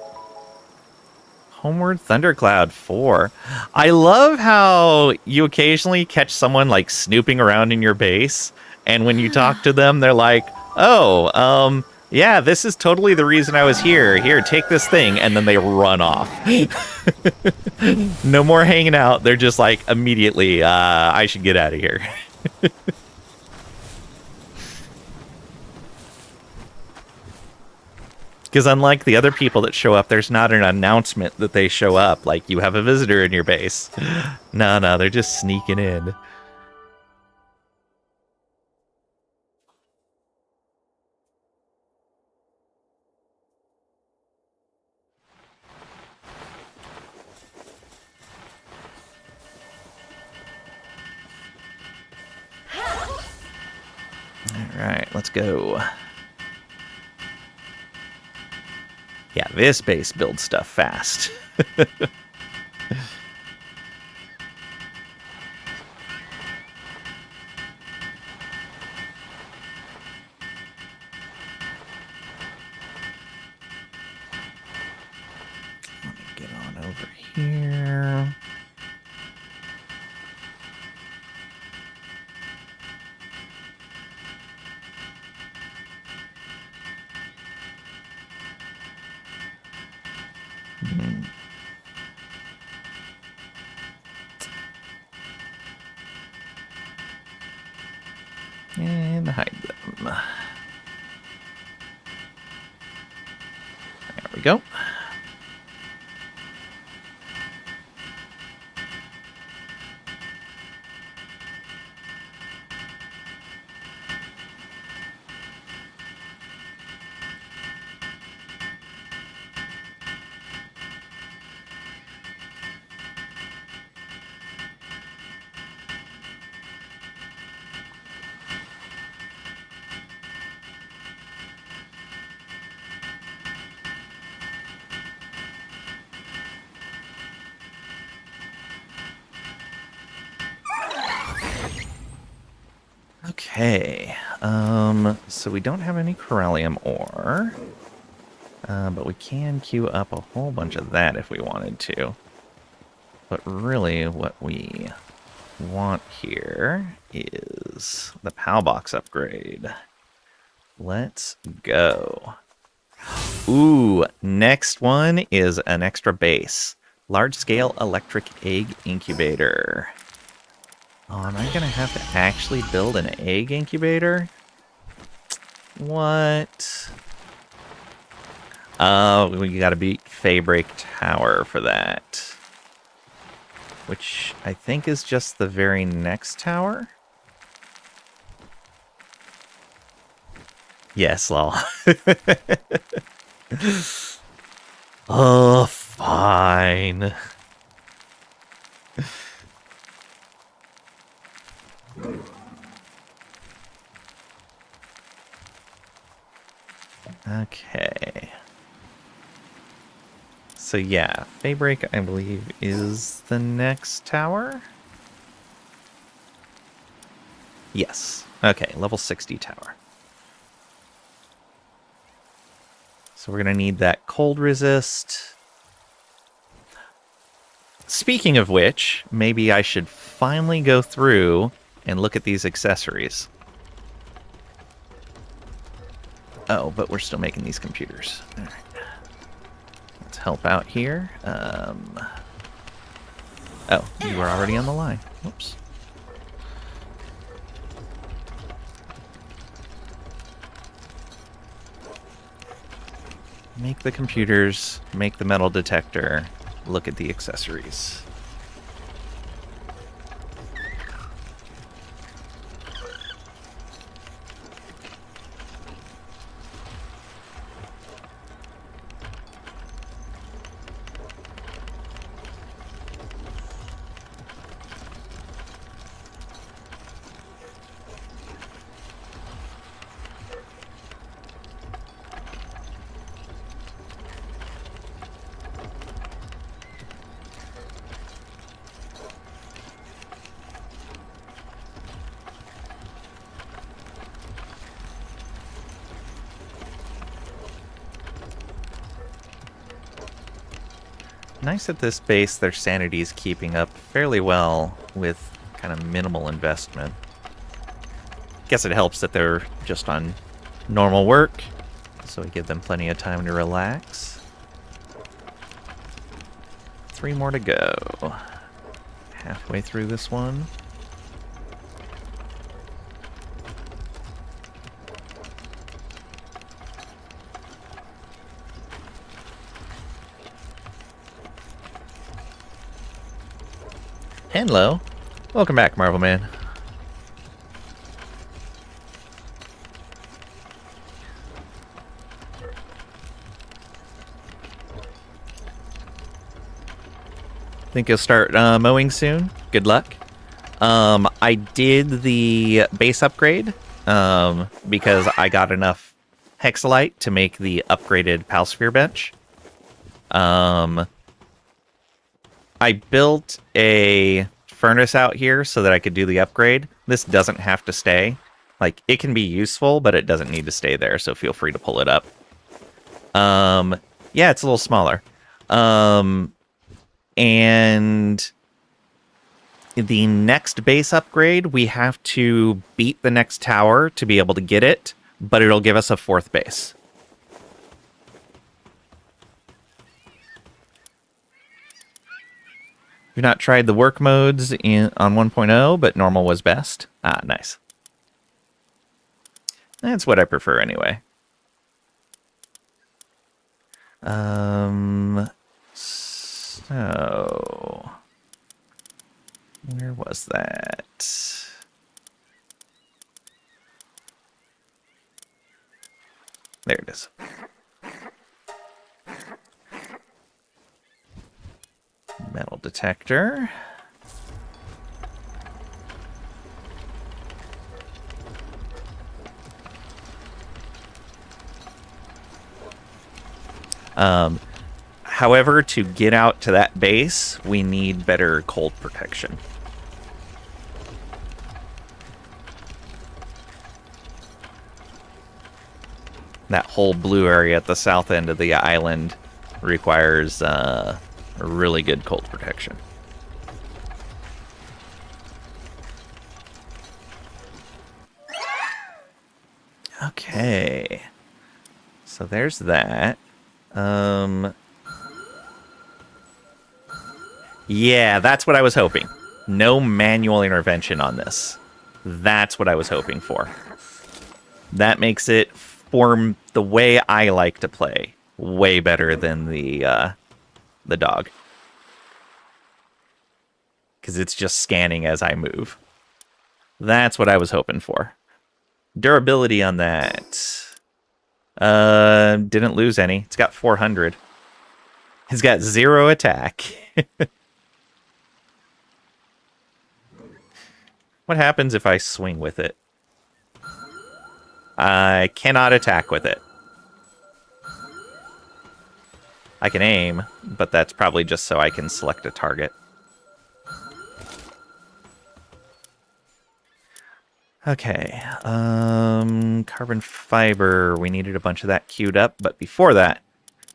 Homeward Thundercloud 4. I love how you occasionally catch someone like snooping around in your base, and when you talk to them, they're like, oh, yeah, this is totally the reason I was here. Here, take this thing, and then they run off. No more hanging out. They're just like, immediately, I should get out of here. Because unlike the other people that show up, there's not an announcement that they show up, like you have a visitor in your base. No, they're just sneaking in. Alright, let's go. Yeah, this base builds stuff fast. Let me get on over here. And hide them. There we go. Okay, so we don't have any corallium ore, but we can queue up a whole bunch of that if we wanted to. But really, what we want here is the PAL box upgrade. Let's go. Ooh, next one is an extra base. Large-scale electric egg incubator. Oh, am I going to have to actually build an egg incubator? What? Oh, we got to beat Faybreak Tower for that. which I think is just the very next tower. Yes, lol. Oh, fine. Okay. So yeah, Faybreak, I believe, is the next tower. Yes. Okay, level 60 tower. So we're going to need that cold resist. Speaking of which, maybe I should finally go through and look at these accessories. Oh, but we're still making these computers. All right. Let's help out here. Oh, you were already on the line. Whoops. Make the computers, make the metal detector, look at the accessories. Nice at this base, their sanity is keeping up fairly well with kind of minimal investment. Guess it helps that they're just on normal work, so we give them plenty of time to relax. 3 more to go. Halfway through this one. Hello. Welcome back, Marvel Man. Think you'll start mowing soon? Good luck. I did the base upgrade because I got enough hexalite to make the upgraded Palsphere bench. I built a furnace out here so that I could do the upgrade. This doesn't have to stay. Like, it can be useful, but it doesn't need to stay there, so feel free to pull it up. Yeah, it's a little smaller. And the next base upgrade, we have to beat the next tower to be able to get it, but it'll give us a 4th base. We've not tried the work modes on 1.0, but normal was best. Ah, nice. That's what I prefer anyway. So where was that? There it is. Metal detector. However, to get out to that base, we need better cold protection. That whole blue area at the south end of the island requires a really good cold protection. Okay. So there's that. Yeah, that's what I was hoping. No manual intervention on this. That's what I was hoping for. That makes it, for the way I like to play, way better than the dog. because it's just scanning as I move. That's what I was hoping for. Durability on that. Didn't lose any. It's got 400. It's got 0 attack. What happens if I swing with it? I cannot attack with it. I can aim, but that's probably just so I can select a target. Okay, carbon fiber. We needed a bunch of that queued up, but before that,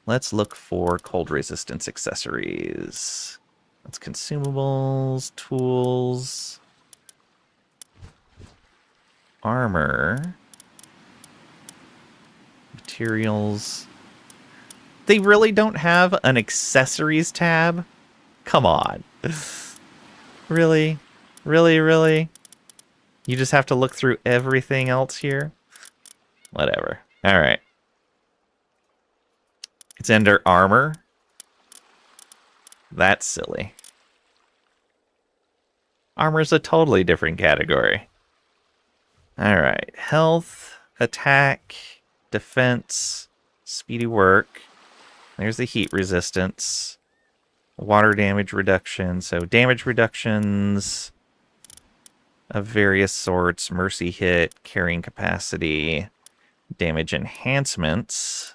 let's look for cold resistance accessories. That's consumables, tools, armor, materials. They really don't have an accessories tab? Come on. Really? Really, really? You just have to look through everything else here? Whatever. Alright. It's under armor. That's silly. Armor's a totally different category. Alright. Health, attack, defense, speedy work. There's the heat resistance. Water damage reduction. So damage reductions of various sorts. Mercy hit, carrying capacity, damage enhancements.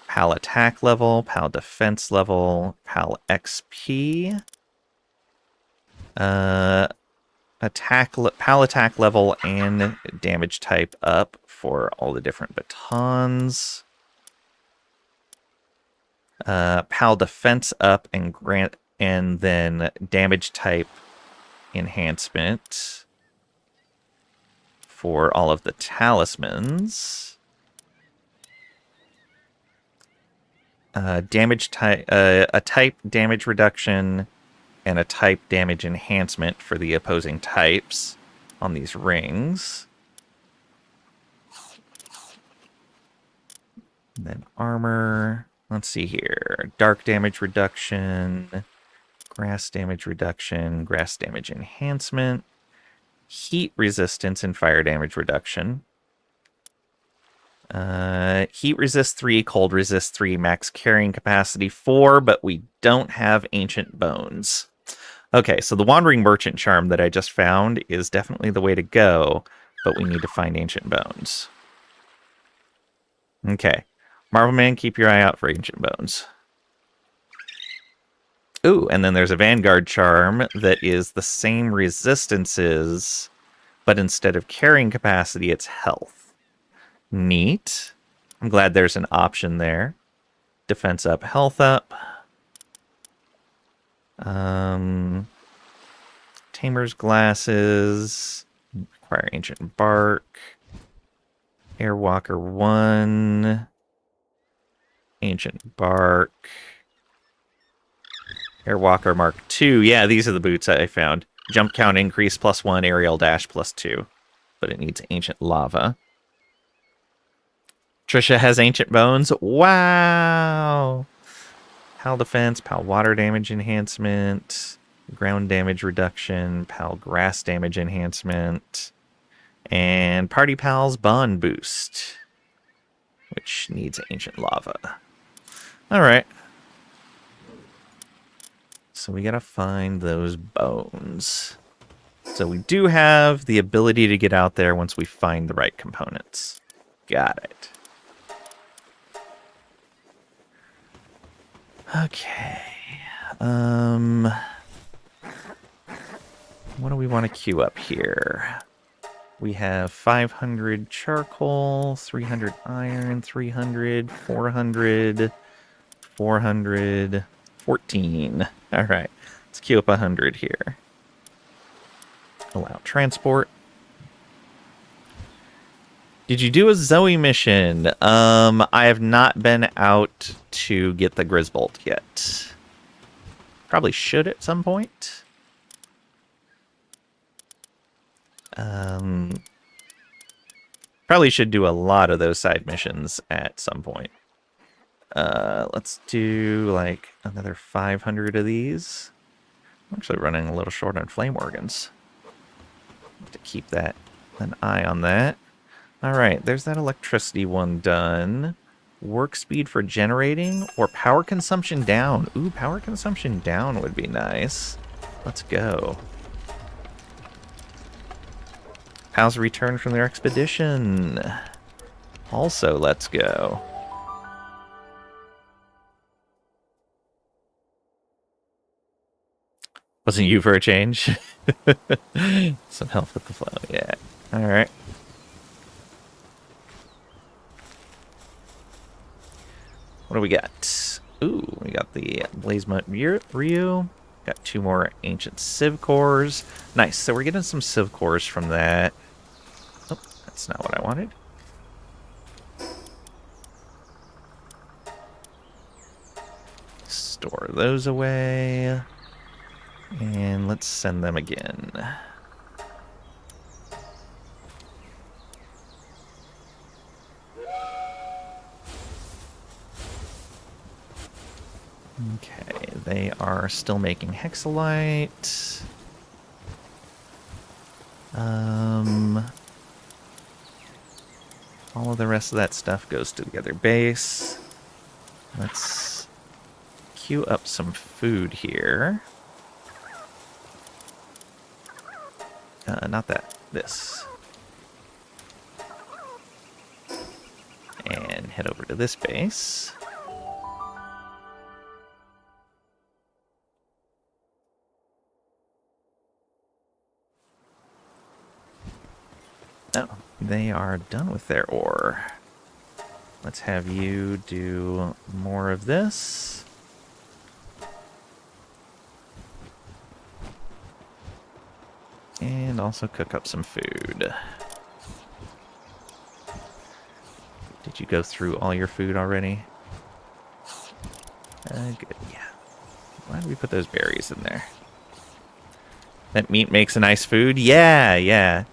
PAL attack level, PAL defense level, PAL XP. PAL attack level and damage type up for all the different batons. PAL defense up and then damage type enhancement for all of the talismans. Damage type, a type damage reduction and a type damage enhancement for the opposing types on these rings. And then armor. Let's see here. Dark damage reduction, grass damage reduction, grass damage enhancement, heat resistance and fire damage reduction. Heat resist 3, cold resist 3, max carrying capacity 4, but we don't have ancient bones. Okay, so the Wandering Merchant charm that I just found is definitely the way to go, but we need to find ancient bones. Okay. Marvel Man, keep your eye out for ancient bones. Ooh, and then there's a Vanguard charm that is the same resistances, but instead of carrying capacity, it's health. Neat. I'm glad there's an option there. Defense up, health up. Tamer's glasses. Require ancient bark. Airwalker 1. Ancient bark. Airwalker Mark 2. Yeah, these are the boots I found. Jump count increase +1, aerial dash +2. But it needs ancient lava. Trisha has ancient bones. Wow! PAL defense, PAL water damage enhancement, ground damage reduction, PAL grass damage enhancement, and Party Pal's bond boost, which needs ancient lava. Alright. So we gotta find those bones. So we do have the ability to get out there once we find the right components. Got it. Okay. What do we want to queue up here? We have 500 charcoal, 300 iron, 300, 400, 400, 14. All right. Let's queue up 100 here. Allow transport. Did you do a Zoe mission? I have not been out to get the Grisbolt yet. Probably should at some point. Probably should do a lot of those side missions at some point. Let's do like another 500 of these. I'm actually running a little short on flame organs. Have to keep that an eye on that. All right, there's that electricity one done. Work speed for generating or power consumption down. Ooh, power consumption down would be nice. Let's go. Pals returned from their expedition. Also, let's go. Wasn't you for a change? Some help with the flow, yeah. Alright. What do we got? Ooh, we got the Blazemut Ryu. Got 2 more ancient Civ cores. Nice, so we're getting some Civ cores from that. Oh, that's not what I wanted. Store those away. And let's send them again. Okay, they are still making hexalite. All of the rest of that stuff goes to the other base. Let's queue up some food here. Not that. This. And head over to this base. Oh, they are done with their ore. Let's have you do more of this. And also cook up some food. Did you go through all your food already? Good, yeah. Why did we put those berries in there? That meat makes a nice food? Yeah, yeah.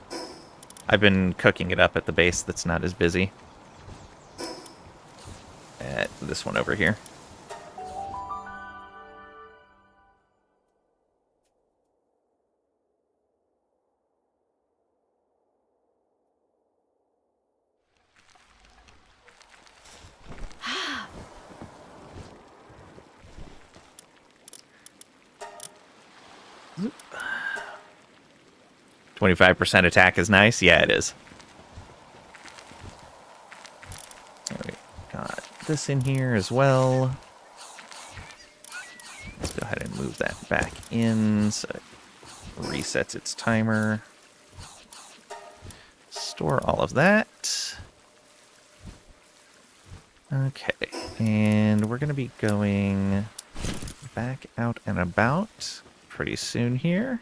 I've been cooking it up at the base that's not as busy. At this one over here. Zoop. 25% attack is nice? Yeah, it is. There we got this in here as well. Let's go ahead and move that back in so it resets its timer. Store all of that. Okay, and we're going to be going back out and about pretty soon here.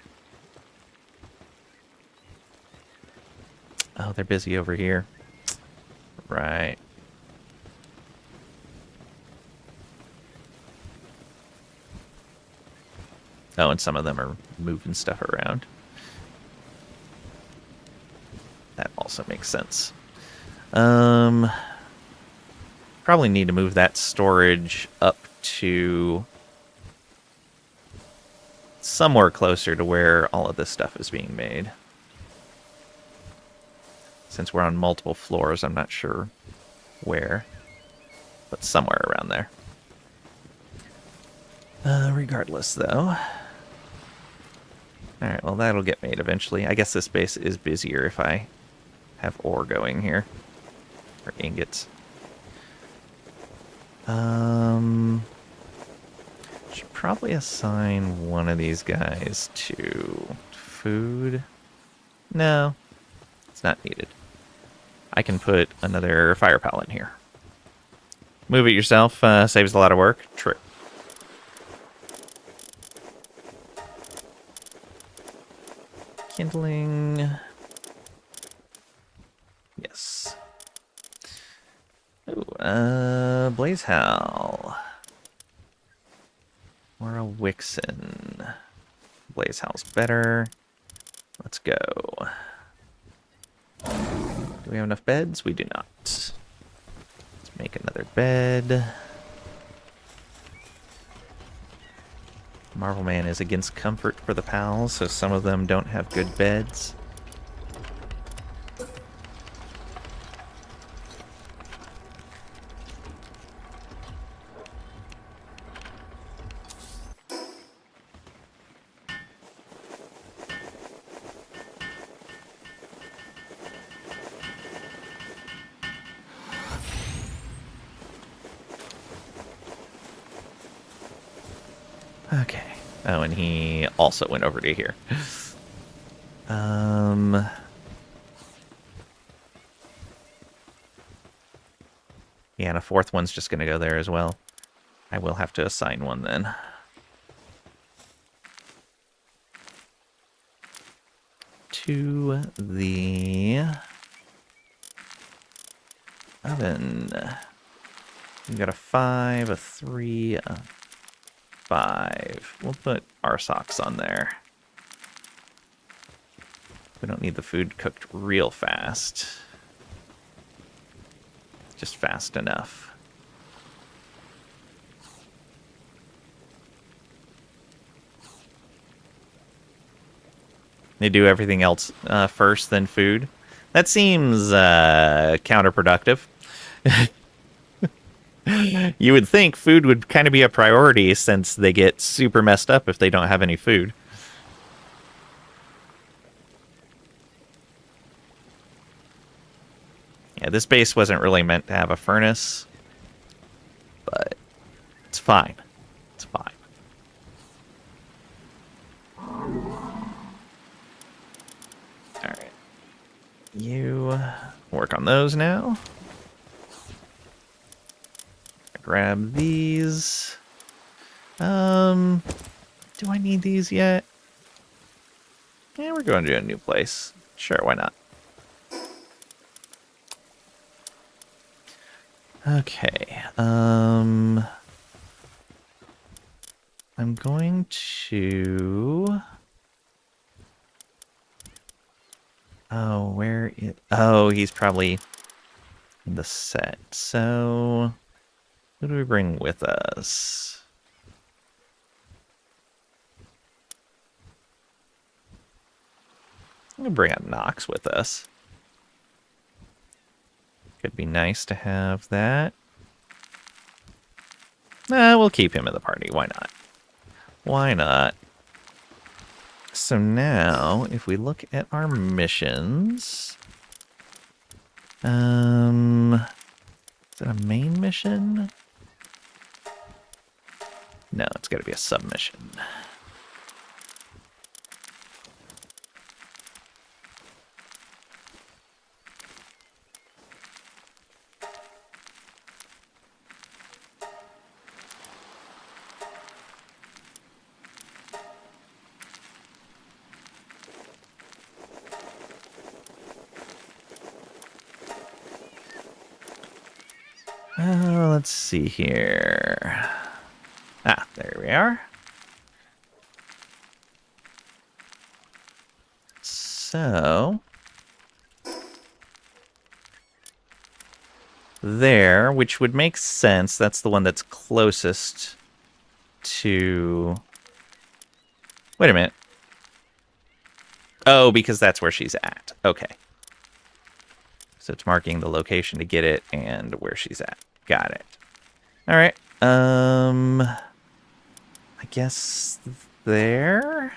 Oh, they're busy over here. Right. Oh, and some of them are moving stuff around. That also makes sense. Probably need to move that storage up to somewhere closer to where all of this stuff is being made. Since we're on multiple floors, I'm not sure where, but somewhere around there. Regardless, though. Alright, well, that'll get made eventually. I guess this base is busier if I have ore going here. Or ingots. Should probably assign one of these guys to food. No, it's not needed. I can put another fire pal in here. Move it yourself, saves a lot of work. True. Kindling. Yes. Ooh, Blaze Howl. Or a Wixen. Blaze Howl's better. Let's go. Do we have enough beds? We do not. Let's make another bed. Marvel Man is against comfort for the pals, so some of them don't have good beds. Okay. Oh, and he also went over to here. Yeah, and a fourth one's just going to go there as well. I will have to assign one then. To the oven. We got a 5, a 3, a 5. We'll put our socks on there. We don't need the food cooked real fast. Just fast enough. They do everything else first, then food. That seems counterproductive. You would think food would kind of be a priority since they get super messed up if they don't have any food. Yeah, this base wasn't really meant to have a furnace, but it's fine. It's fine. Alright. You work on those now. Grab these. Do I need these yet? Yeah, we're going to a new place. Sure, why not? Okay. I'm going to... Oh, where it... Oh, he's probably in the set. So, who do we bring with us? I'm going to bring out Nox with us. Could be nice to have that. Nah, we'll keep him in the party. Why not? Why not? So now, if we look at our missions... is it a main mission? No, it's got to be a submission. Let's see here. Ah, there we are. So, there, which would make sense. That's the one that's closest to... Wait a minute. Oh, because that's where she's at. Okay. So it's marking the location to get it and where she's at. Got it. All right. I guess there.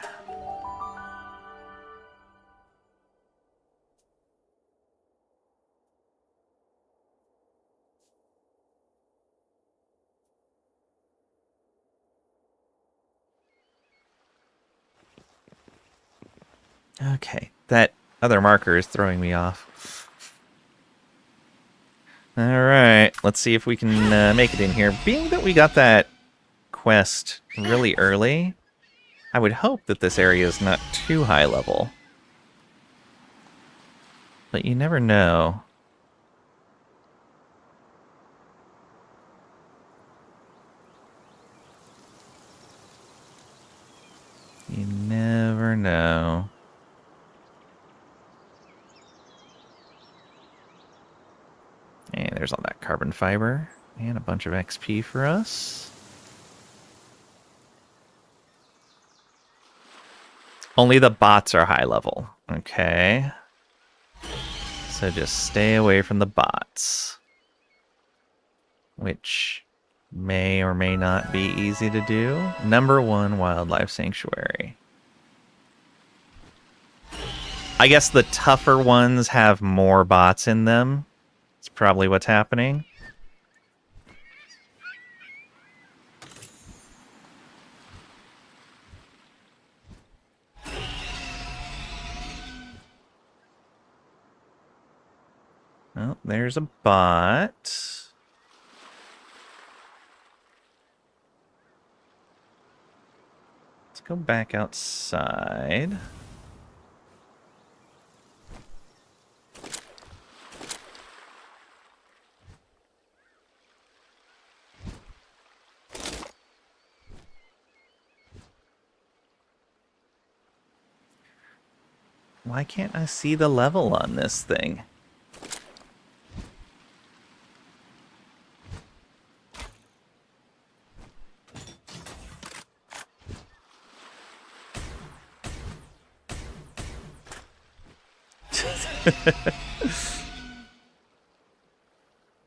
Okay, that other marker is throwing me off. All right, let's see if we can make it in here. Being that we got that quest really early, I would hope that this area is not too high level. But you never know. You never know. And there's all that carbon fiber and a bunch of XP for us. Only the bots are high level. Okay. So just stay away from the bots. Which may or may not be easy to do. Number 1 wildlife sanctuary. I guess the tougher ones have more bots in them. It's probably what's happening. Well, there's a bot. Let's go back outside. Why can't I see the level on this thing?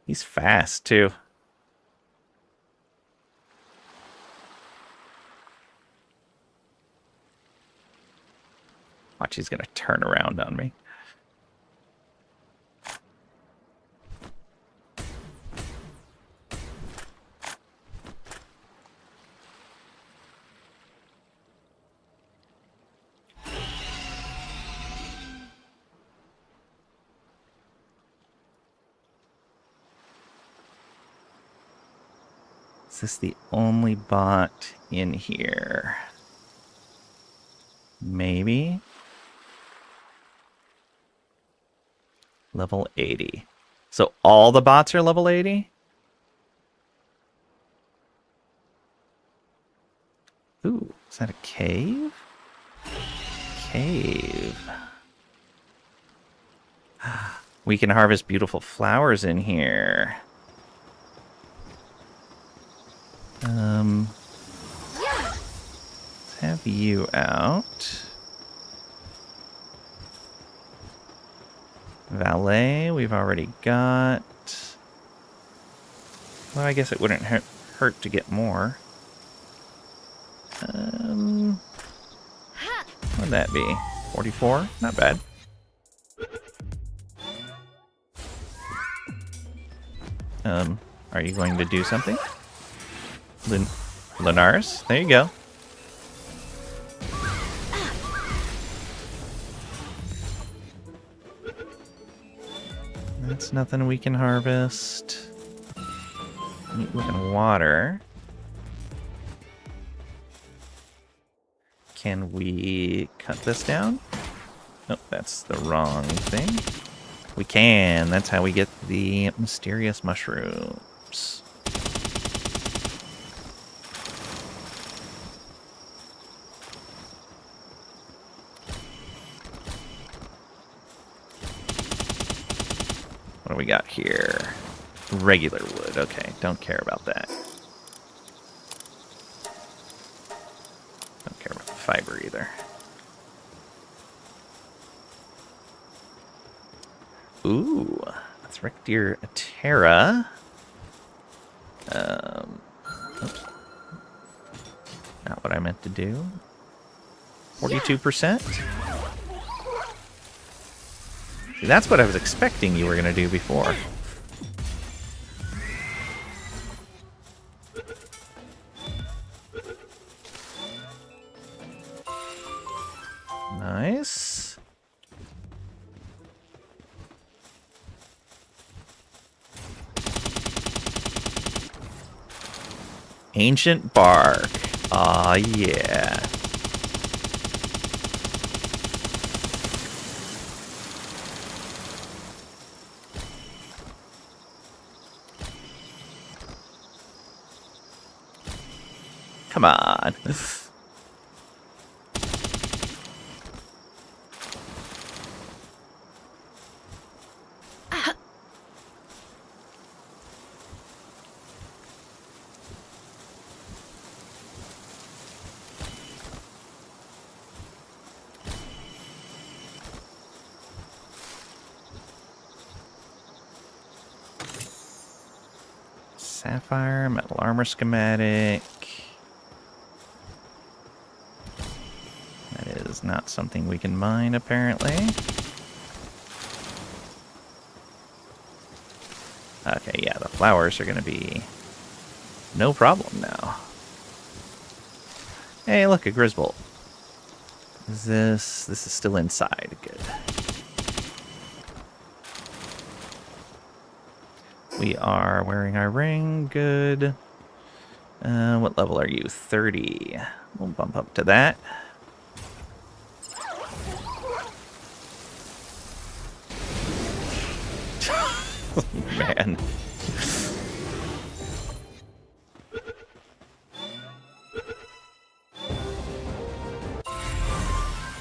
He's fast, too. Watch, he's gonna turn around on me. Is this the only bot in here? Maybe? Level 80. So all the bots are level 80? Ooh, is that a cave? Cave. We can harvest beautiful flowers in here. Let's have you out. Valet, we've already got. Well, I guess it wouldn't hurt to get more. What'd that be? 44? Not bad. Are you going to do something? Lunaris? There you go. That's nothing we can harvest. Neat looking water. Can we cut this down? Nope, that's the wrong thing. We can. That's how we get the mysterious mushrooms. What do we got here? Regular wood. Okay, don't care about that. Don't care about the fiber either. Ooh, that's Rectier Terra. Oops. Not what I meant to do. 42%? See, that's what I was expecting you were going to do before. Nice. Ancient bark. Aw, yeah. Come on. Sapphire, metal armor schematic. That is not something we can mine, apparently. Okay, yeah, the flowers are going to be no problem now. Hey, look, a Grisbolt. This is still inside. Good. We are wearing our ring. Good. What level are you? 30. We'll bump up to that. Man.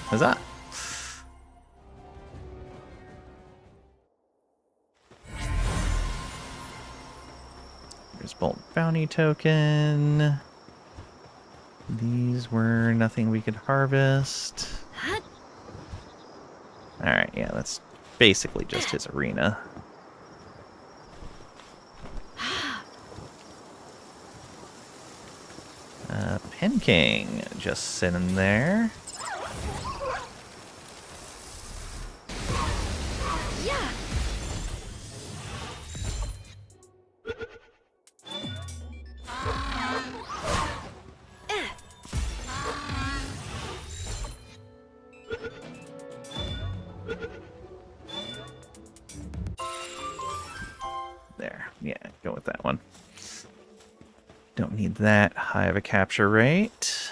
Huzzah. There's Bolt Bounty Token. These were nothing we could harvest. Alright, yeah, that's basically just his arena. Pen King just sitting there. Yeah. There, yeah, go with that one. Don't need that high of a capture rate.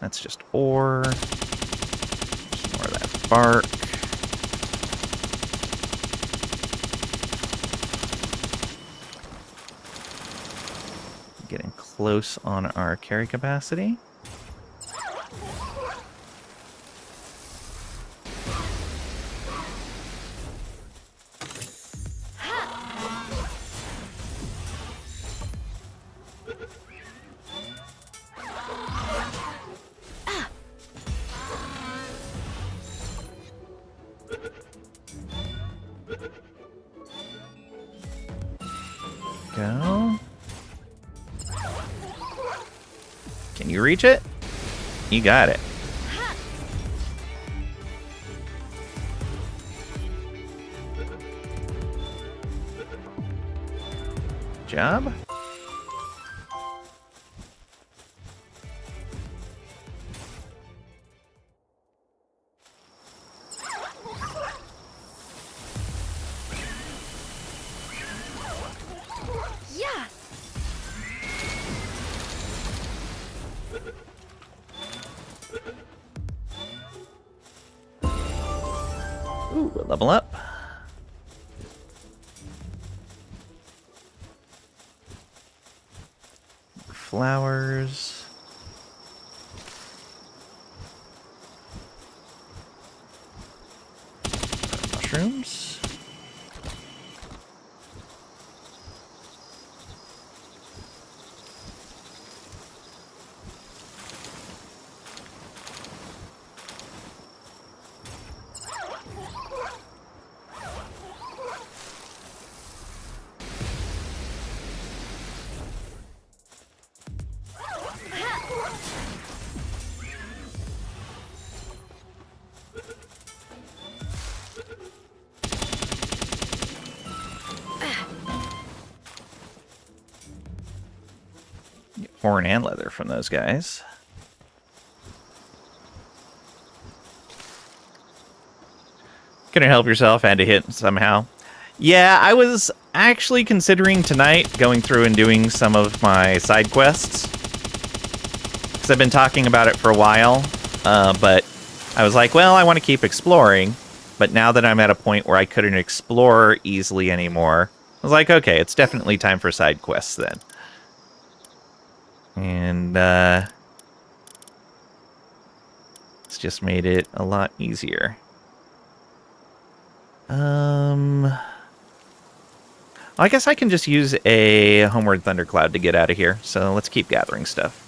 That's just ore. Just more of that bark. Getting close on our carry capacity. Go. Can you reach it? You got it. Job. Yeah. Ooh, level up. Flowers. Mushrooms. Get horn and leather from those guys. Couldn't help yourself, had to hit somehow. Yeah, I was actually considering tonight going through and doing some of my side quests. Because I've been talking about it for a while, but I was like, well, I want to keep exploring. But now that I'm at a point where I couldn't explore easily anymore, I was like, okay, it's definitely time for side quests then. And it's just made it a lot easier. I guess I can just use a Homeward Thundercloud to get out of here, so let's keep gathering stuff.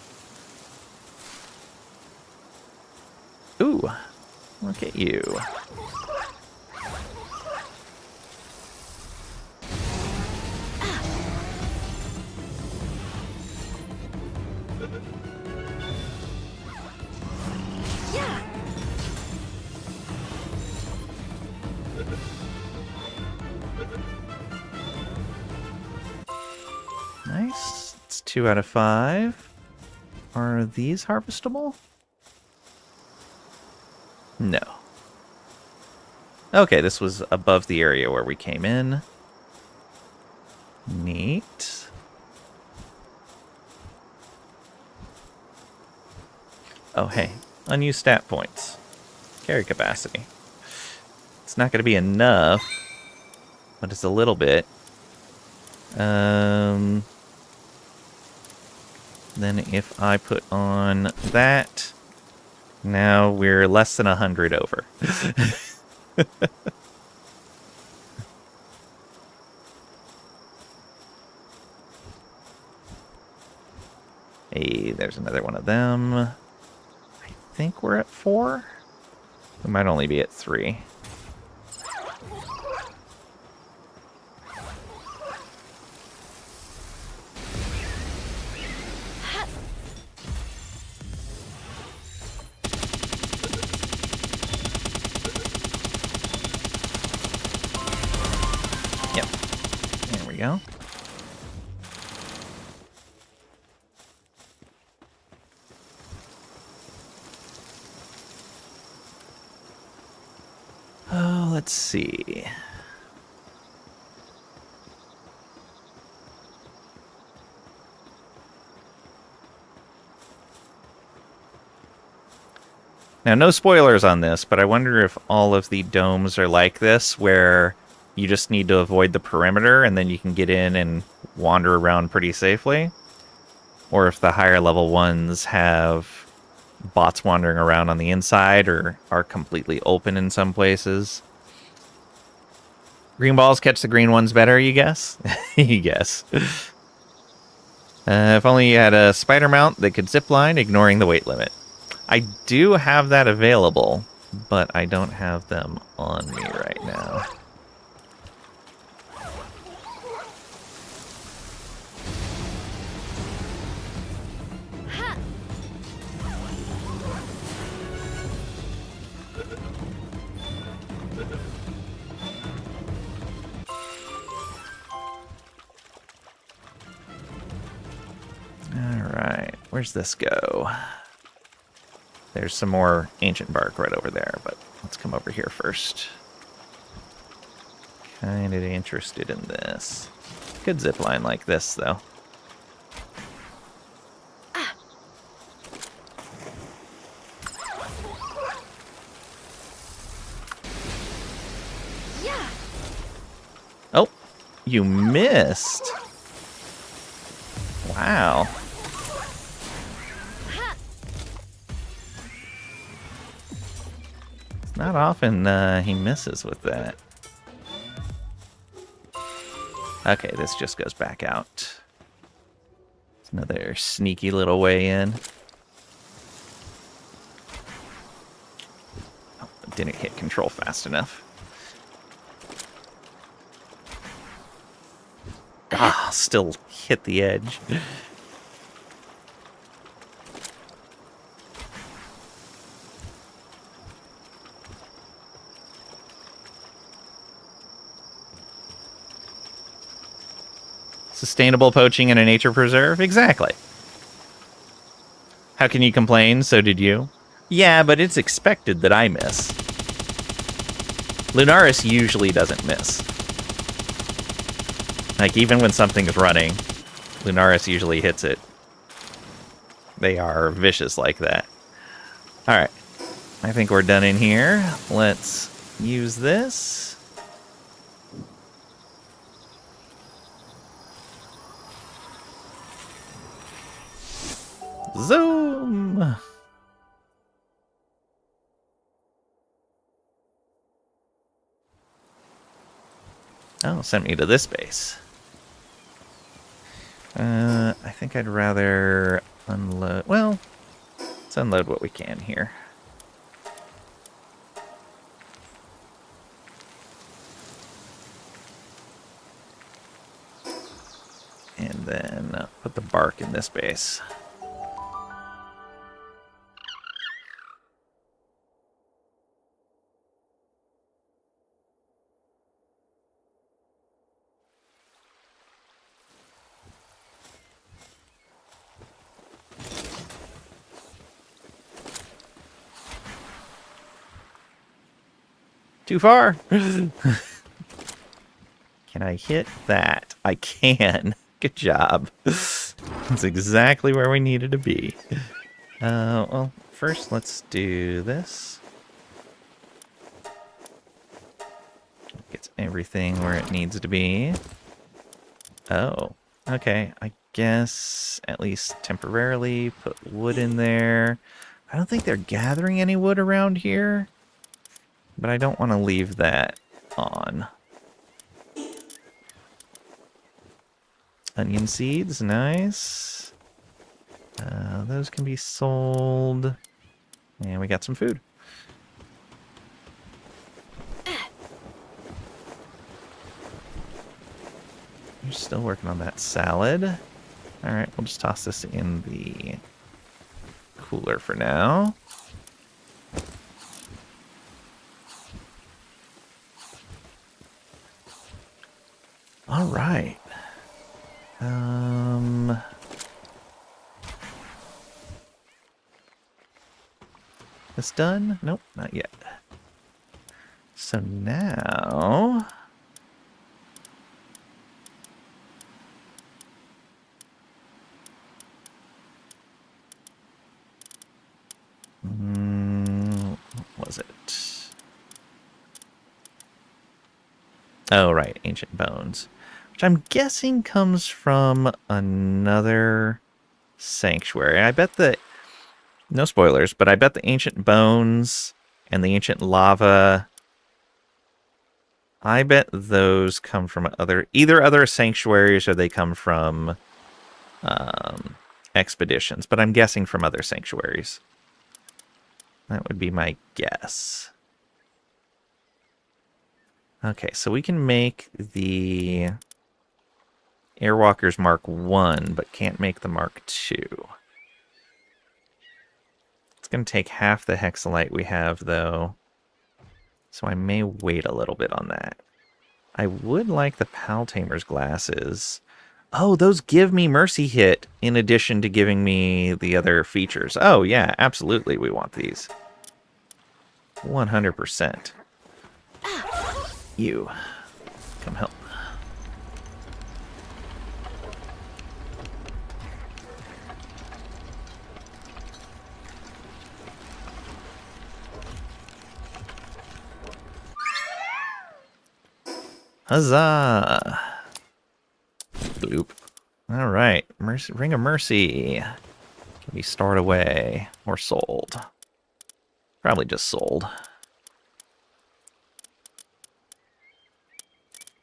Ooh, look at you. That's 2 out of 5. Are these harvestable? No. Okay, this was above the area where we came in. Neat. Oh, hey. Unused stat points. Carry capacity. It's not going to be enough, but it's a little bit. Then if I put on that, now we're less than 100 over. Hey, there's another one of them. I think we're at 4. We might only be at 3. Yep. There we go. Oh, let's see. Now, no spoilers on this, but I wonder if all of the domes are like this, where you just need to avoid the perimeter and then you can get in and wander around pretty safely. Or if the higher level ones have bots wandering around on the inside or are completely open in some places. Green balls catch the green ones better, you guess? You guess. If only you had a spider mount that could zipline, ignoring the weight limit. I do have that available, but I don't have them on me right now. Alright, where's this go? There's some more ancient bark right over there, but let's come over here first. Kind of interested in this. Could zipline like this, though. Yeah. Oh, you missed. Wow. It's not often he misses with that. Okay, this just goes back out. It's another sneaky little way in. Oh, didn't hit control fast enough. Ah, still hit the edge. Sustainable poaching in a nature preserve? Exactly. How can you complain? So did you. Yeah, but it's expected that I miss. Lunaris usually doesn't miss. Like, even when something's running, Lunaris usually hits it. They are vicious like that. Alright. I think we're done in here. Let's use this. Zoom! Oh, sent me to this base. I think I'd rather unload... Well, let's unload what we can here. And then put the bark in this base. Too far. Can I hit that? I can. Good job. That's exactly where we needed to be. Well, first let's do this. Gets everything where it needs to be. Oh, okay. I guess at least temporarily put wood in there. I don't think they're gathering any wood around here, but I don't want to leave that on. Onion seeds, nice. Those can be sold. And we got some food. You're still working on that salad. Alright, we'll just toss this in the cooler for now. Alright. This done? Nope, not yet. So now... what was it? Oh, right, Ancient Bones. Which I'm guessing comes from another sanctuary. I bet that... No spoilers, but I bet the Ancient Bones and the Ancient Lava... I bet those come from either other sanctuaries or they come from expeditions. But I'm guessing from other sanctuaries. That would be my guess. Okay, so we can make the Airwalkers Mark 1, but can't make the Mark 2. It's going to take half the hexalite we have, though. So I may wait a little bit on that. I would like the Paltamer's glasses. Oh, those give me Mercy Hit in addition to giving me the other features. Oh, yeah, absolutely we want these. 100%. You. Come help. Huzzah! Bloop. Alright, Ring of Mercy. Can be stored away or sold. Probably just sold.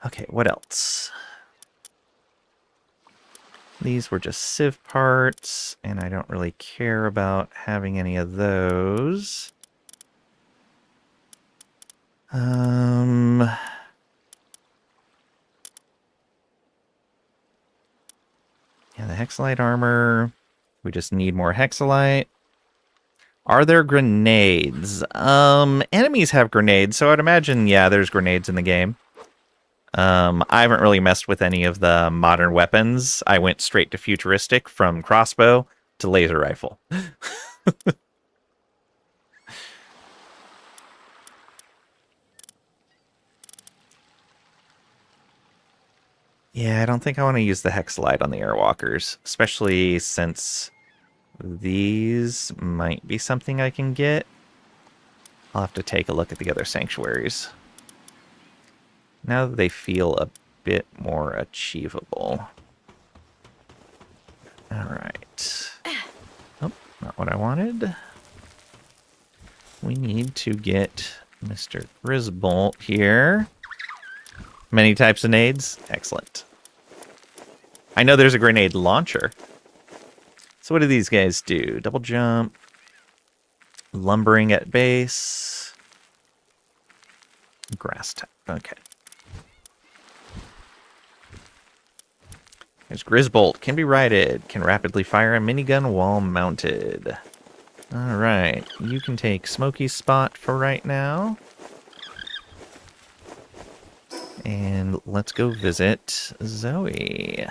Okay, what else? These were just sieve parts, and I don't really care about having any of those. Yeah, the hexalite armor. We just need more hexalite. Are there grenades? Enemies have grenades, so I'd imagine, yeah, there's grenades in the game. I haven't really messed with any of the modern weapons. I went straight to futuristic from crossbow to laser rifle. Yeah, I don't think I want to use the hexalite on the airwalkers, especially since these might be something I can get. I'll have to take a look at the other sanctuaries. Now that they feel a bit more achievable. Alright. Oh, not what I wanted. We need to get Mr. Grisbolt here. Many types of nades? Excellent. I know there's a grenade launcher. So what do these guys do? Double jump. Lumbering at base. Grass type. Okay. There's Grisbolt. Can be righted. Can rapidly fire a minigun while mounted. Alright. You can take Smokey's spot for right now. And let's go visit Zoe.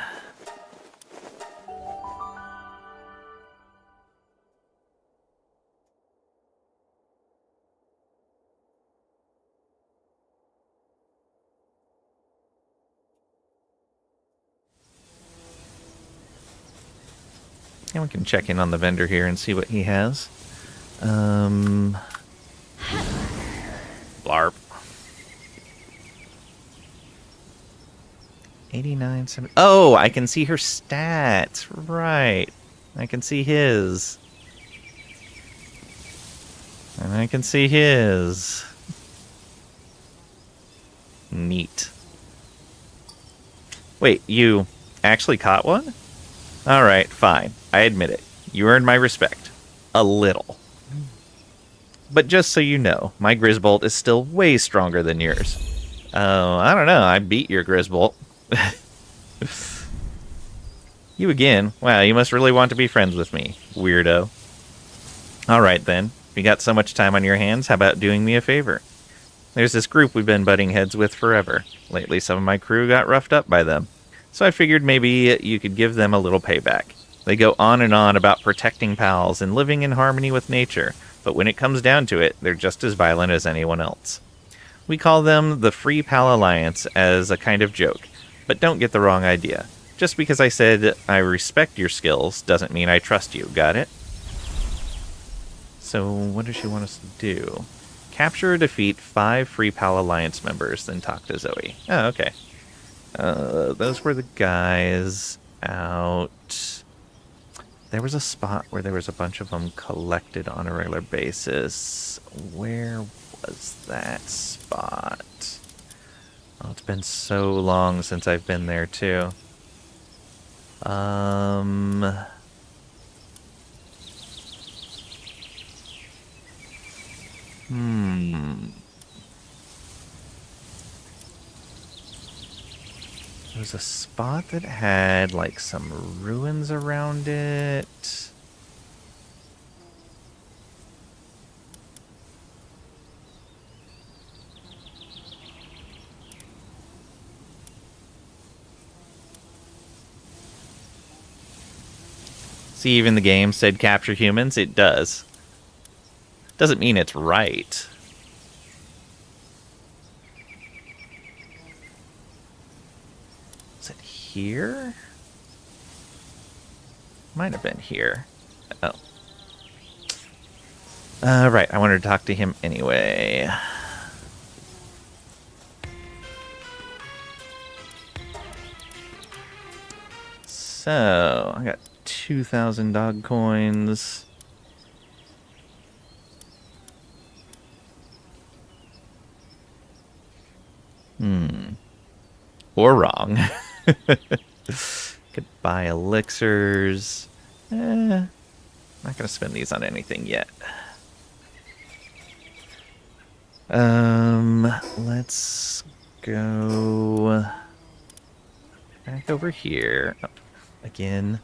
And we can check in on the vendor here and see what he has. Blarp. 89, 70. Oh, I can see her stats. Right. I can see his. And I can see his. Neat. Wait, you actually caught one? Alright, fine. I admit it. You earned my respect. A little. But just so you know, my Grisbolt is still way stronger than yours. Oh, I don't know. I beat your Grisbolt. You again? Wow, you must really want to be friends with me, weirdo. Alright then. If you got so much time on your hands, how about doing me a favor? There's this group we've been butting heads with forever. Lately, some of my crew got roughed up by them. So I figured maybe you could give them a little payback. They go on and on about protecting pals and living in harmony with nature, but when it comes down to it, they're just as violent as anyone else. We call them the Free Pal Alliance as a kind of joke, but don't get the wrong idea. Just because I said I respect your skills doesn't mean I trust you, got it? So what does she want us to do? Capture or defeat 5 Free Pal Alliance members, then talk to Zoe. Oh, okay. Those were the guys out. There was a spot where there was a bunch of them collected on a regular basis. Where was that spot? Oh, it's been so long since I've been there, too. There was a spot that had, like, some ruins around it. See, even the game said capture humans. It does. Doesn't mean it's right. Is it here? Might have been here. Oh. Right, I wanted to talk to him anyway. So, I got 2,000 dog coins. Or wrong. Could buy elixirs. Not gonna spend these on anything yet. Let's go back over here. Oh, again.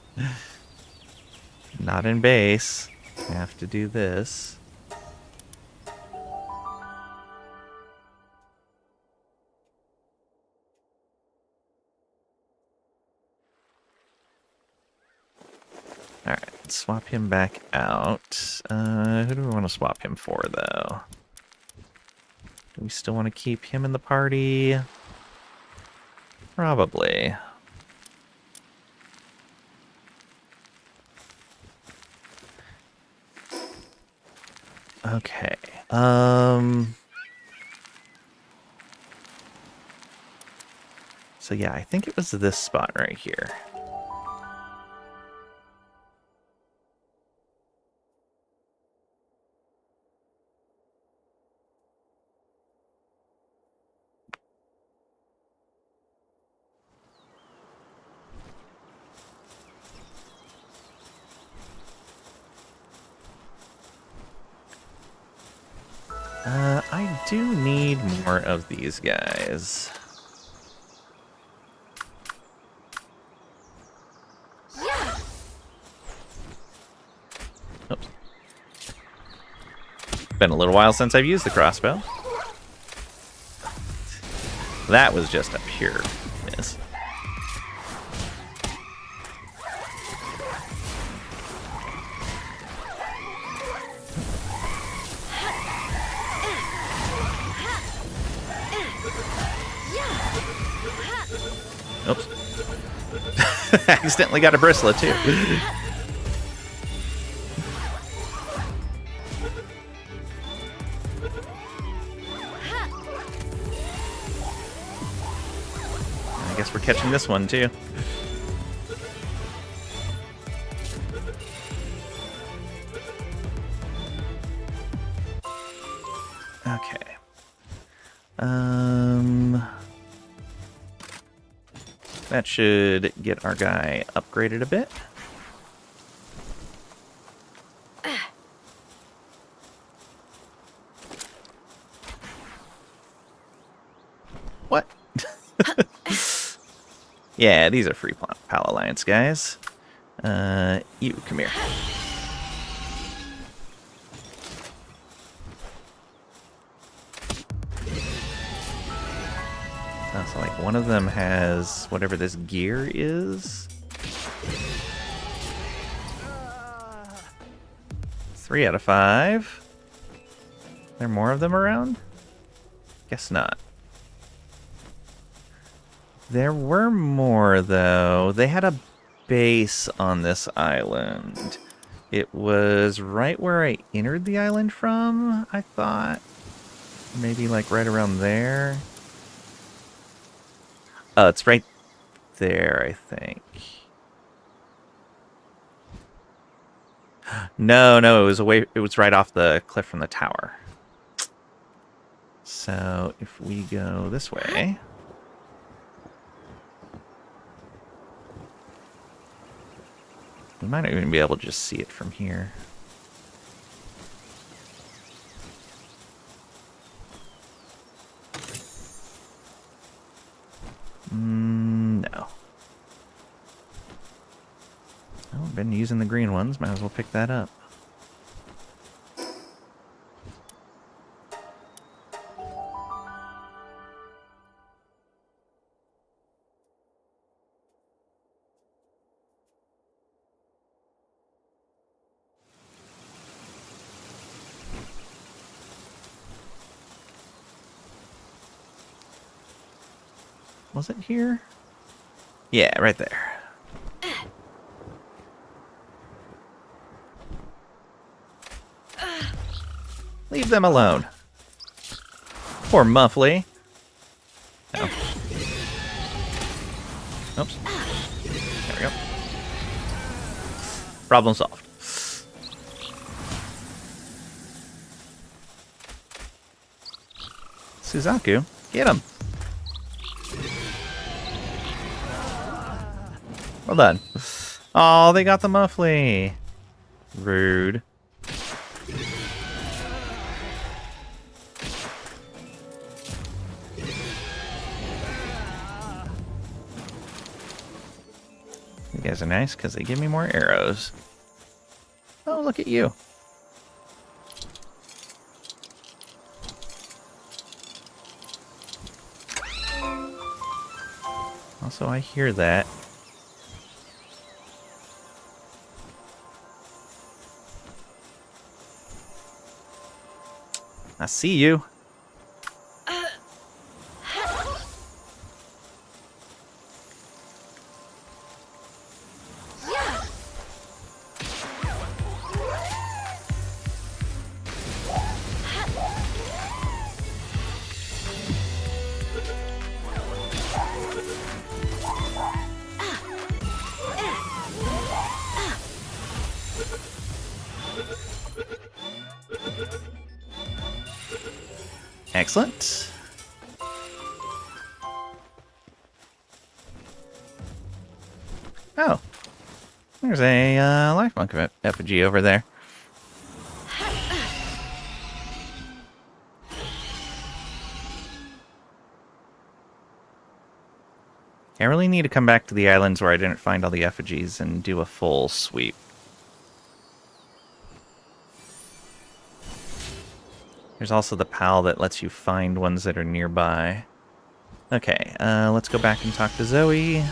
Not in base. Have to do this. Alright, let's swap him back out. Who do we want to swap him for, though? Do we still want to keep him in the party? Probably. Okay. So yeah, I think it was this spot right here. I do need more of these guys. Yeah. Oops. Been a little while since I've used the crossbow. That was just a pure miss. Oops. Accidentally got a bristle too. guess we're catching this one too. Okay. That should get our guy upgraded a bit. What? Yeah, these are free Pal Alliance guys. You, come here. So like one of them has whatever this gear is. 3 out of 5. Are there more of them around? Guess not. There were more, though. They had a base on this island. It was right where I entered the island from, I thought. Maybe, like, right around there. Oh, it's right there, I think. No, it was right off the cliff from the tower. So, if we go this way... We might not even be able to just see it from here. No. Oh, I've been using the green ones. Might as well pick that up. Was it here? Yeah, right there. Leave them alone. Poor Muffley. No. Oops. There we go. Problem solved. Suzaku, get him. Well done. Oh, they got the Muffley. Rude. You guys are nice because they give me more arrows. Oh, look at you. Also, I hear that. I see you. Excellent. Oh, there's a life monk effigy over there. I really need to come back to the islands where I didn't find all the effigies and do a full sweep. There's also the PAL that lets you find ones that are nearby. Okay, let's go back and talk to Zoe.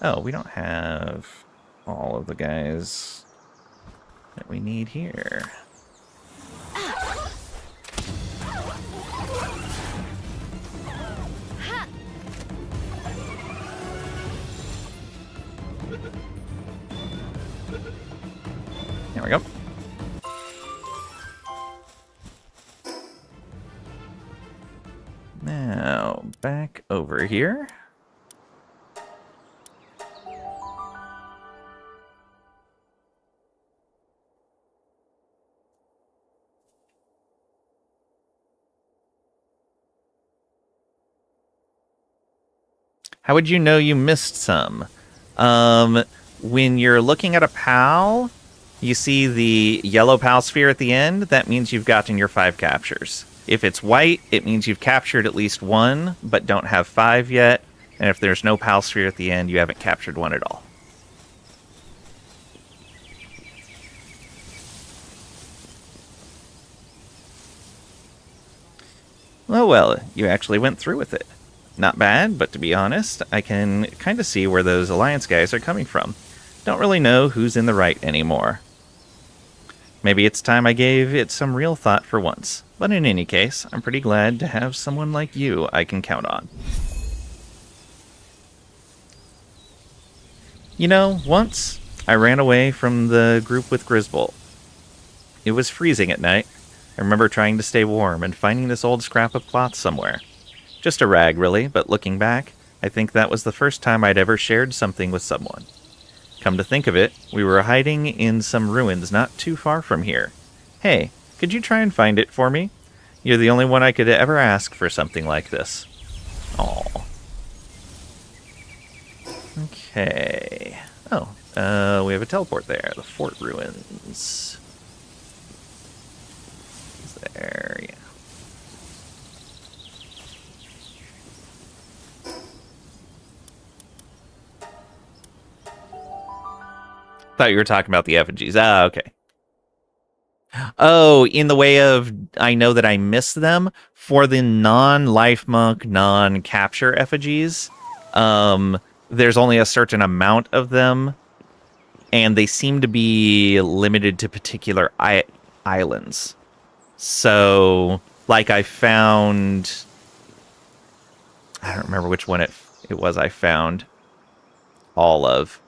Oh, we don't have all of the guys that we need here. There we go. Now, back over here. How would you know you missed some? When you're looking at a PAL, you see the yellow PAL sphere at the end. That means you've gotten your 5 captures. If it's white, it means you've captured at least 1, but don't have 5 yet. And if there's no PAL sphere at the end, you haven't captured 1 at all. Well, you actually went through with it. Not bad, but to be honest, I can kind of see where those Alliance guys are coming from. Don't really know who's in the right anymore. Maybe it's time I gave it some real thought for once. But in any case, I'm pretty glad to have someone like you I can count on. You know, once I ran away from the group with Grisbolt. It was freezing at night. I remember trying to stay warm and finding this old scrap of cloth somewhere. Just a rag, really, but looking back, I think that was the first time I'd ever shared something with someone. Come to think of it, we were hiding in some ruins not too far from here. Hey, could you try and find it for me? You're the only one I could ever ask for something like this. Aww. Okay. Oh, we have a teleport there. The fort ruins. There, yeah. Thought you were talking about the effigies. Ah, okay. Oh, in the way of, I know that I miss them. For the non-life monk, non-capture effigies, there's only a certain amount of them, and they seem to be limited to particular islands. So, like I found... I don't remember which one it was I found all of.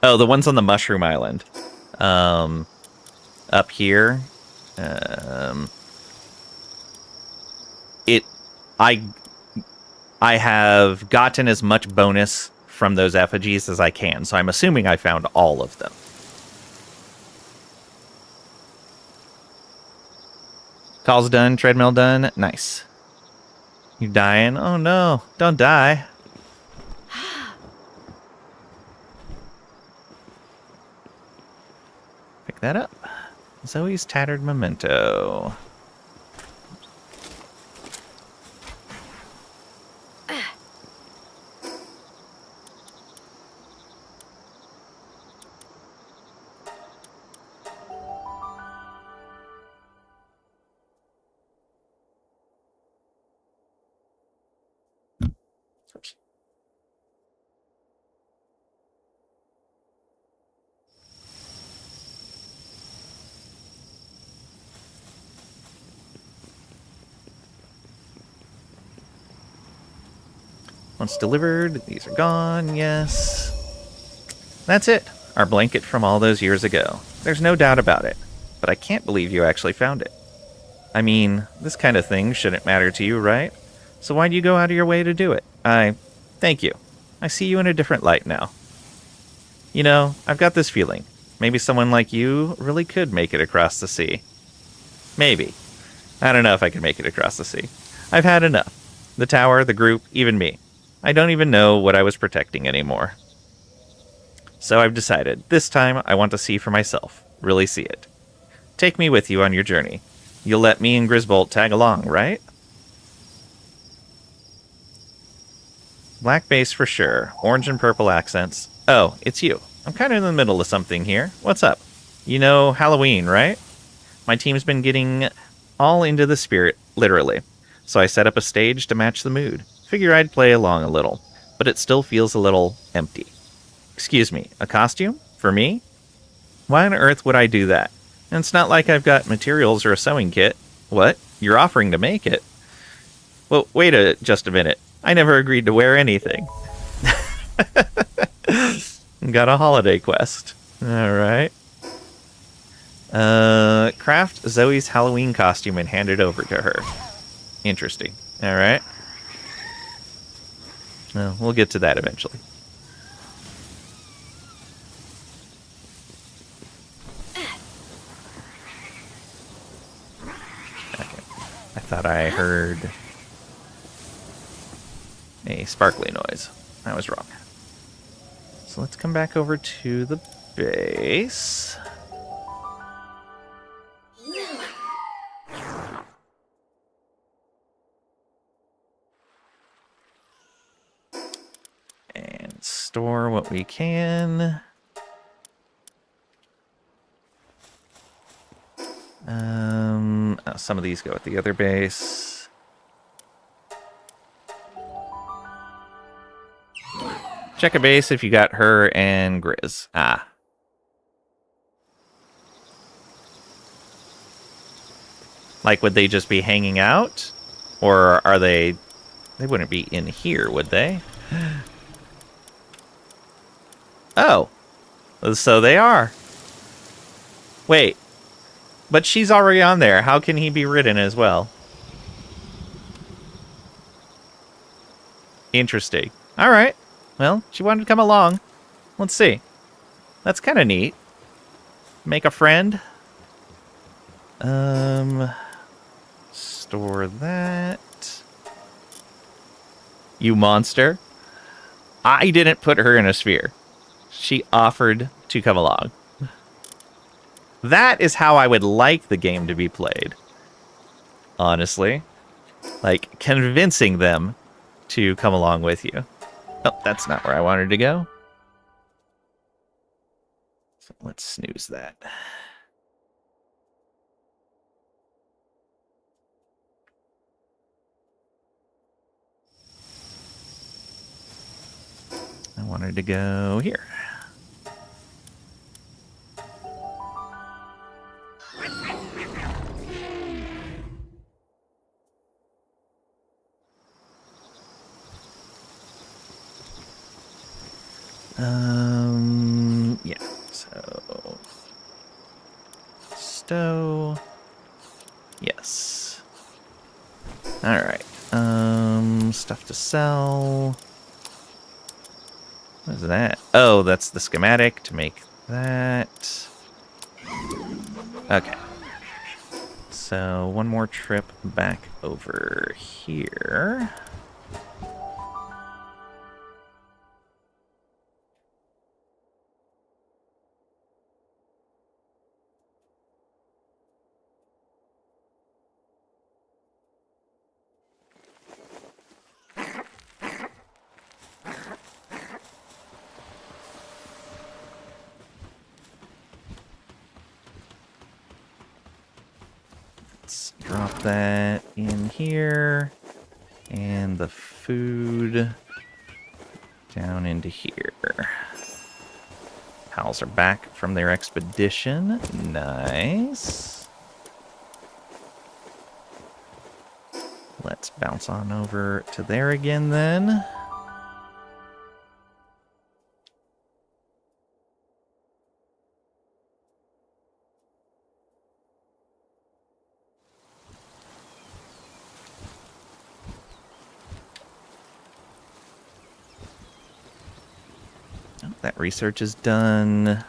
Oh, the ones on the Mushroom Island. Up here. I have gotten as much bonus from those effigies as I can, so I'm assuming I found all of them. Call's done, treadmill done. Nice. You dying? Oh no, don't die. Pick that up. Zoe's tattered memento. Once delivered, these are gone, yes. That's it, our blanket from all those years ago. There's no doubt about it, but I can't believe you actually found it. I mean, this kind of thing shouldn't matter to you, right? So why'd you go out of your way to do it? Thank you. I see you in a different light now. You know, I've got this feeling. Maybe someone like you really could make it across the sea. Maybe. I don't know if I can make it across the sea. I've had enough. The tower, the group, even me. I don't even know what I was protecting anymore. So I've decided, this time I want to see for myself. Really see it. Take me with you on your journey. You'll let me and Grisbolt tag along, right? Black base for sure. Orange and purple accents. Oh, it's you. I'm kind of in the middle of something here. What's up? You know Halloween, right? My team's been getting all into the spirit, literally. So I set up a stage to match the mood. Figure I'd play along a little, but it still feels a little empty. Excuse me, a costume? For me? Why on earth would I do that? And it's not like I've got materials or a sewing kit. What? You're offering to make it? Well, wait just a minute. I never agreed to wear anything. Got a holiday quest. Alright. Craft Zoe's Halloween costume and hand it over to her. Interesting. All right. Well, we'll get to that eventually. Okay. I thought I heard a sparkly noise. I was wrong. So let's come back over to the base. And store what we can. Some of these go at the other base. Check a base if you got her and Grizz. Ah. Like, would they just be hanging out? Or are they... They wouldn't be in here, would they? Oh. So they are. Wait. But she's already on there. How can he be ridden as well? Interesting. Alright. Well, she wanted to come along. Let's see. That's kind of neat. Make a friend. Store that. You monster. I didn't put her in a sphere. She offered to come along. That is how I would like the game to be played. Honestly. Like, convincing them to come along with you. Oh, that's not where I wanted to go. So let's snooze that. I wanted to go here. Yeah, so... Stow... Yes. Alright, stuff to sell... What is that? Oh, that's the schematic to make that. Okay. So, one more trip back over here. Let's drop that in here. And the food down into here. Pals are back from their expedition. Nice. Let's bounce on over to there again then. That research is done.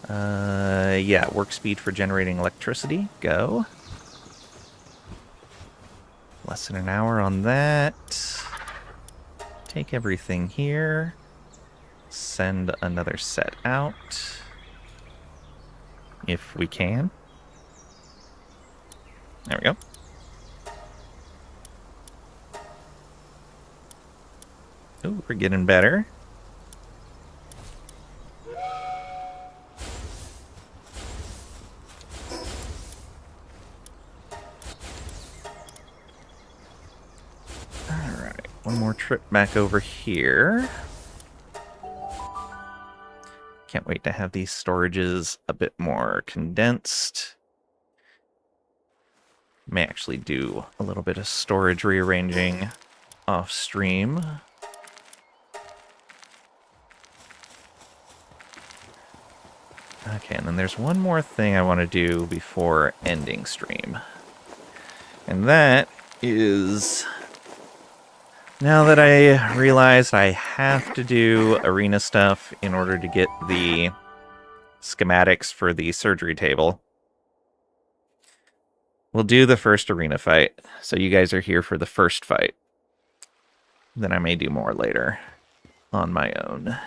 Yeah, work speed for generating electricity. Go. Less than an hour on that. Take everything here. Send another set out. If we can. There we go. Ooh, we're getting better. Alright, one more trip back over here. Can't wait to have these storages a bit more condensed. May actually do a little bit of storage rearranging off stream. Okay, and then there's one more thing I want to do before ending stream. And that is... Now that I realized I have to do arena stuff in order to get the schematics for the surgery table, we'll do the first arena fight. So you guys are here for the first fight. Then I may do more later on my own.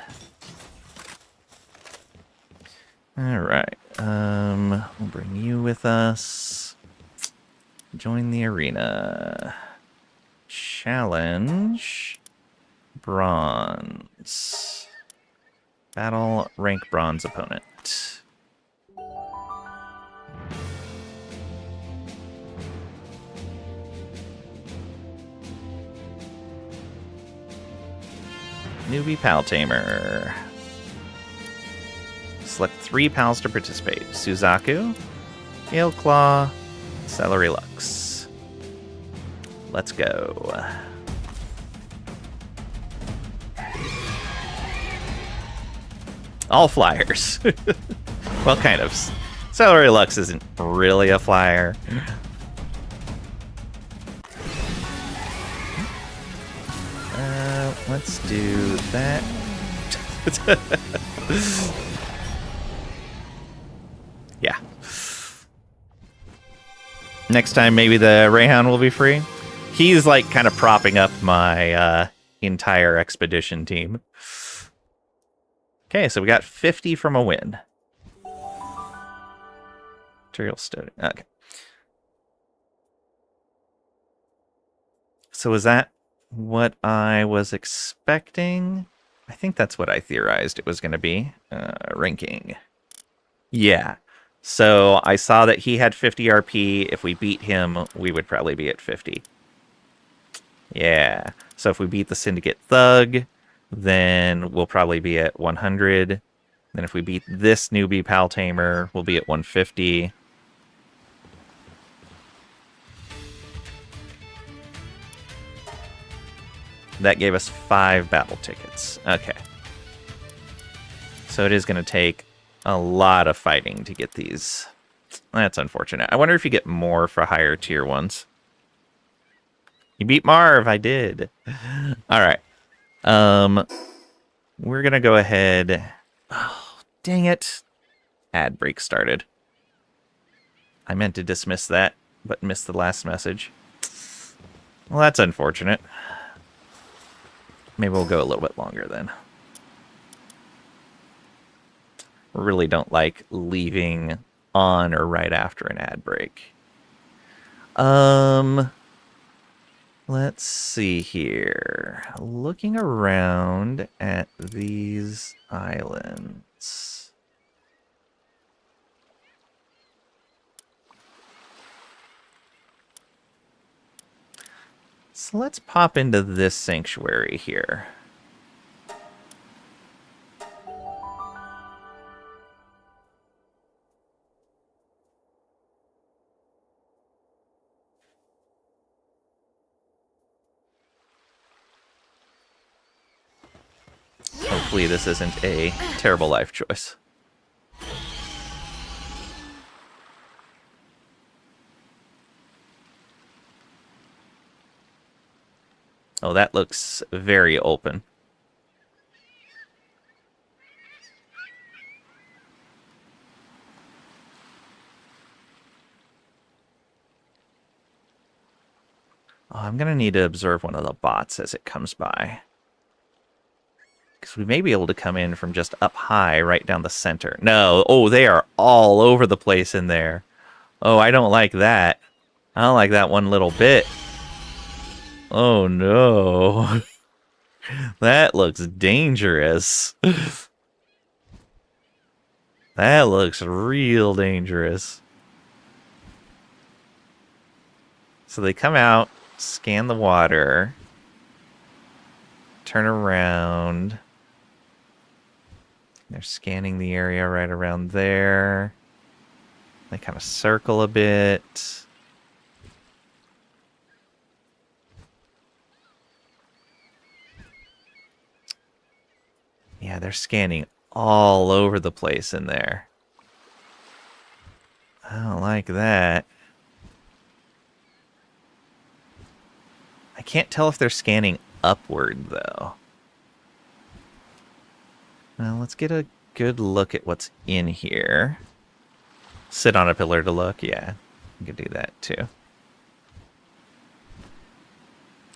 Alright. We'll bring you with us. Join the arena. Challenge. Bronze. Battle rank bronze opponent. Newbie Pal Tamer. Select 3 pals to participate. Suzaku, Gale Claw, Celery Lux. Let's go. All flyers. Well, kind of. Celery Lux isn't really a flyer. Let's do that. Yeah. Next time, maybe the Rayhound will be free. He's like kind of propping up my entire expedition team. Okay, so we got 50 from a win. Material study. Okay. So is that what I was expecting? I think that's what I theorized it was going to be. Ranking. Yeah. So I saw that he had 50 RP. If we beat him, we would probably be at 50. Yeah. So if we beat the Syndicate Thug, then we'll probably be at 100. Then if we beat this newbie Pal Tamer, we'll be at 150. That gave us 5 battle tickets. Okay. So it is going to take a lot of fighting to get these. That's unfortunate. I wonder if you get more for higher tier ones. You beat Marv. I did. All right. We're going to go ahead. Oh, dang it. Ad break started. I meant to dismiss that, but missed the last message. Well, that's unfortunate. Maybe we'll go a little bit longer then. Really don't like leaving on or right after an ad break. Let's see here. Looking around at these islands. So let's pop into this sanctuary here. Hopefully this isn't a terrible life choice. Oh, that looks very open. Oh, I'm going to need to observe one of the bots as it comes by. Because we may be able to come in from just up high, right down the center. No, oh, they are all over the place in there. Oh, I don't like that. I don't like that one little bit. Oh, no. That looks dangerous. That looks real dangerous. So they come out, scan the water, turn around. They're scanning the area right around there. They kind of circle a bit. Yeah, they're scanning all over the place in there. I don't like that. Can't tell if they're scanning upward, though. Now, let's get a good look at what's in here. Sit on a pillar to look. Yeah, we could do that, too.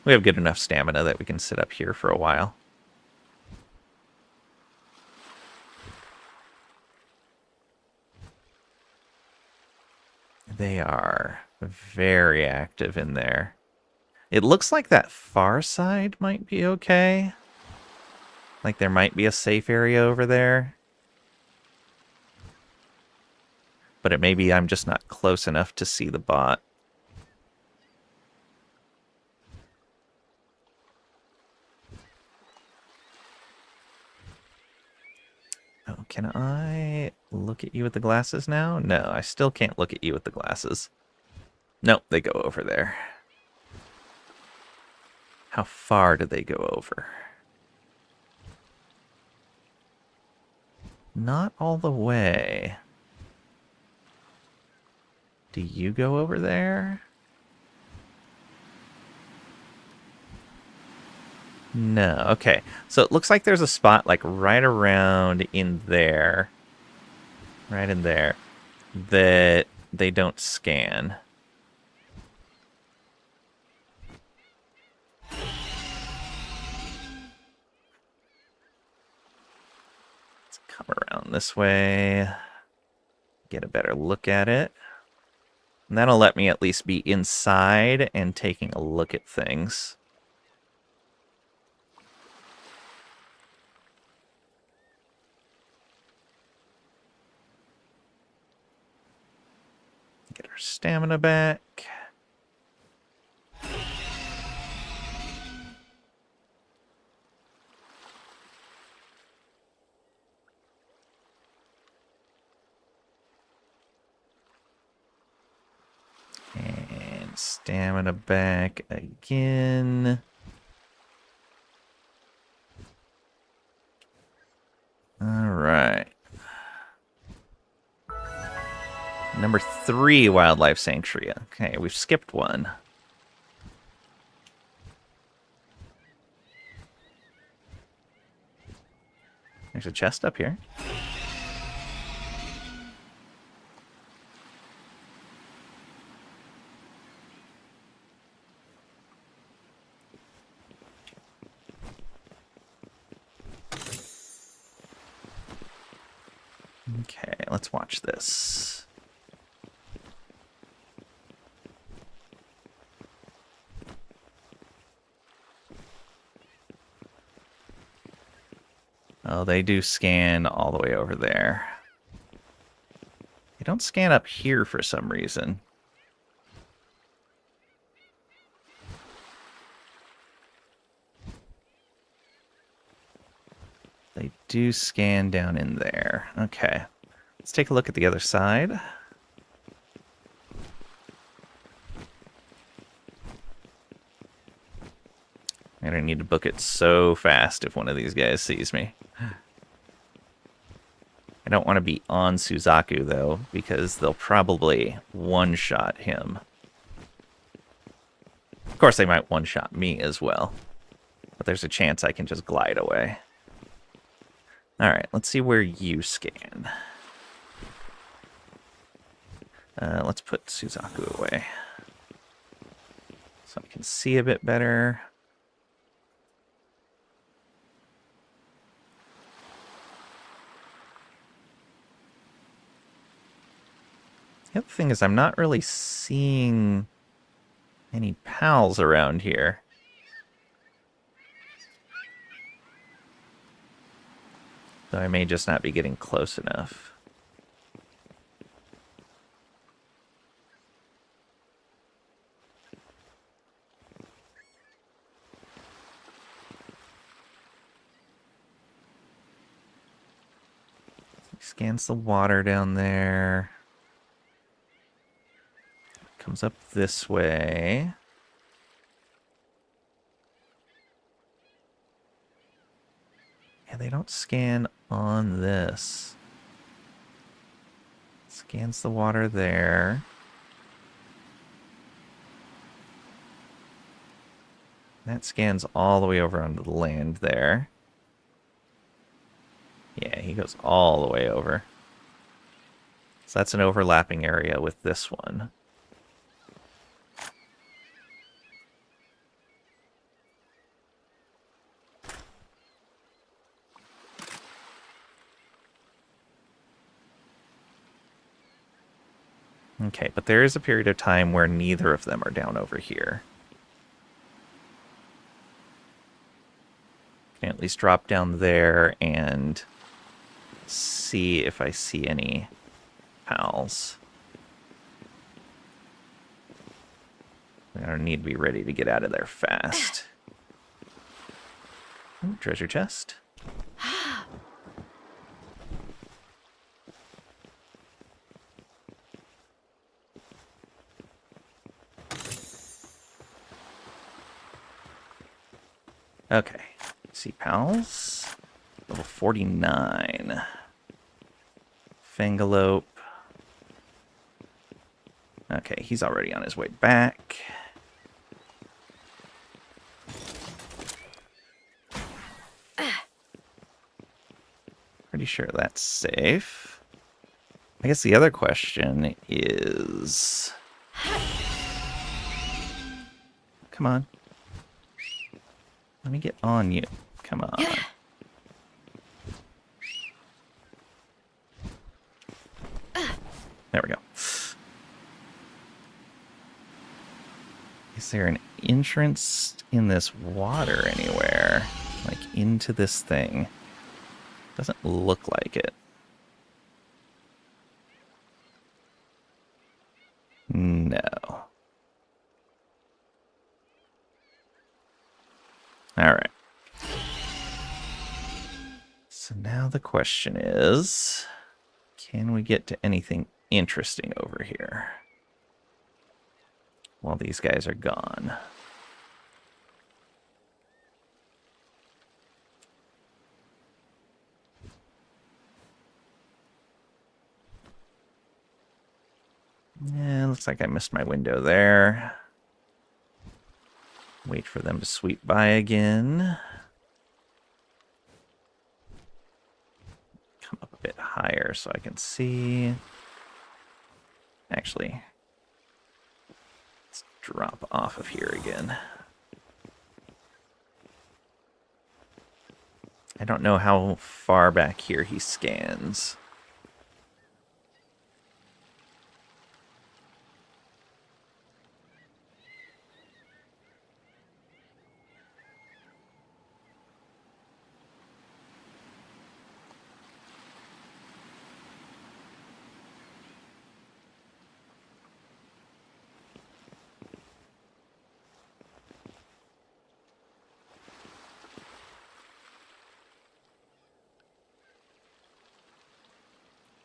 We have good enough stamina that we can sit up here for a while. They are very active in there. It looks like that far side might be okay. Like there might be a safe area over there. But it may be I'm just not close enough to see the bot. Oh, can I look at you with the glasses now? No, I still can't look at you with the glasses. Nope, they go over there. How far do they go over? Not all the way. Do you go over there? No, okay. So it looks like there's a spot like right around in there. Right in there. That they don't scan. Let's come around this way. Get a better look at it. And that'll let me at least be inside and taking a look at things. Get our stamina back. And stamina back again. All right. Number 3, Wildlife Sanctuary. Okay, we've skipped one. There's a chest up here. Okay, let's watch this. Oh, they do scan all the way over there. They don't scan up here for some reason. They do scan down in there. Okay. Let's take a look at the other side. I'm gonna need to book it so fast if one of these guys sees me. I don't want to be on Suzaku, though, because they'll probably one-shot him. Of course, they might one-shot me as well. But there's a chance I can just glide away. Alright, let's see where you scan. Let's put Suzaku away. So I can see a bit better. The other thing is I'm not really seeing any pals around here. So I may just not be getting close enough. Scans the water down there. Comes up this way. Yeah, they don't scan on this. Scans the water there. That scans all the way over onto the land there. Yeah, he goes all the way over. So that's an overlapping area with this one. Okay, but there is a period of time where neither of them are down over here. Can at least drop down there and see if I see any pals. I need to be ready to get out of there fast. Ooh, treasure chest. Okay. See pals. Level 49. Fangalope. Okay, he's already on his way back. Pretty sure that's safe. I guess the other question is... Come on. Let me get on you. Come on. There we go. Is there an entrance in this water anywhere? Like, into this thing? Doesn't look like it. No. Alright. So now the question is, can we get to anything interesting over here while these guys are gone? Yeah, looks like I missed my window there. Wait for them to sweep by again. Come up a bit higher so I can see. Actually, let's drop off of here again. I don't know how far back here he scans.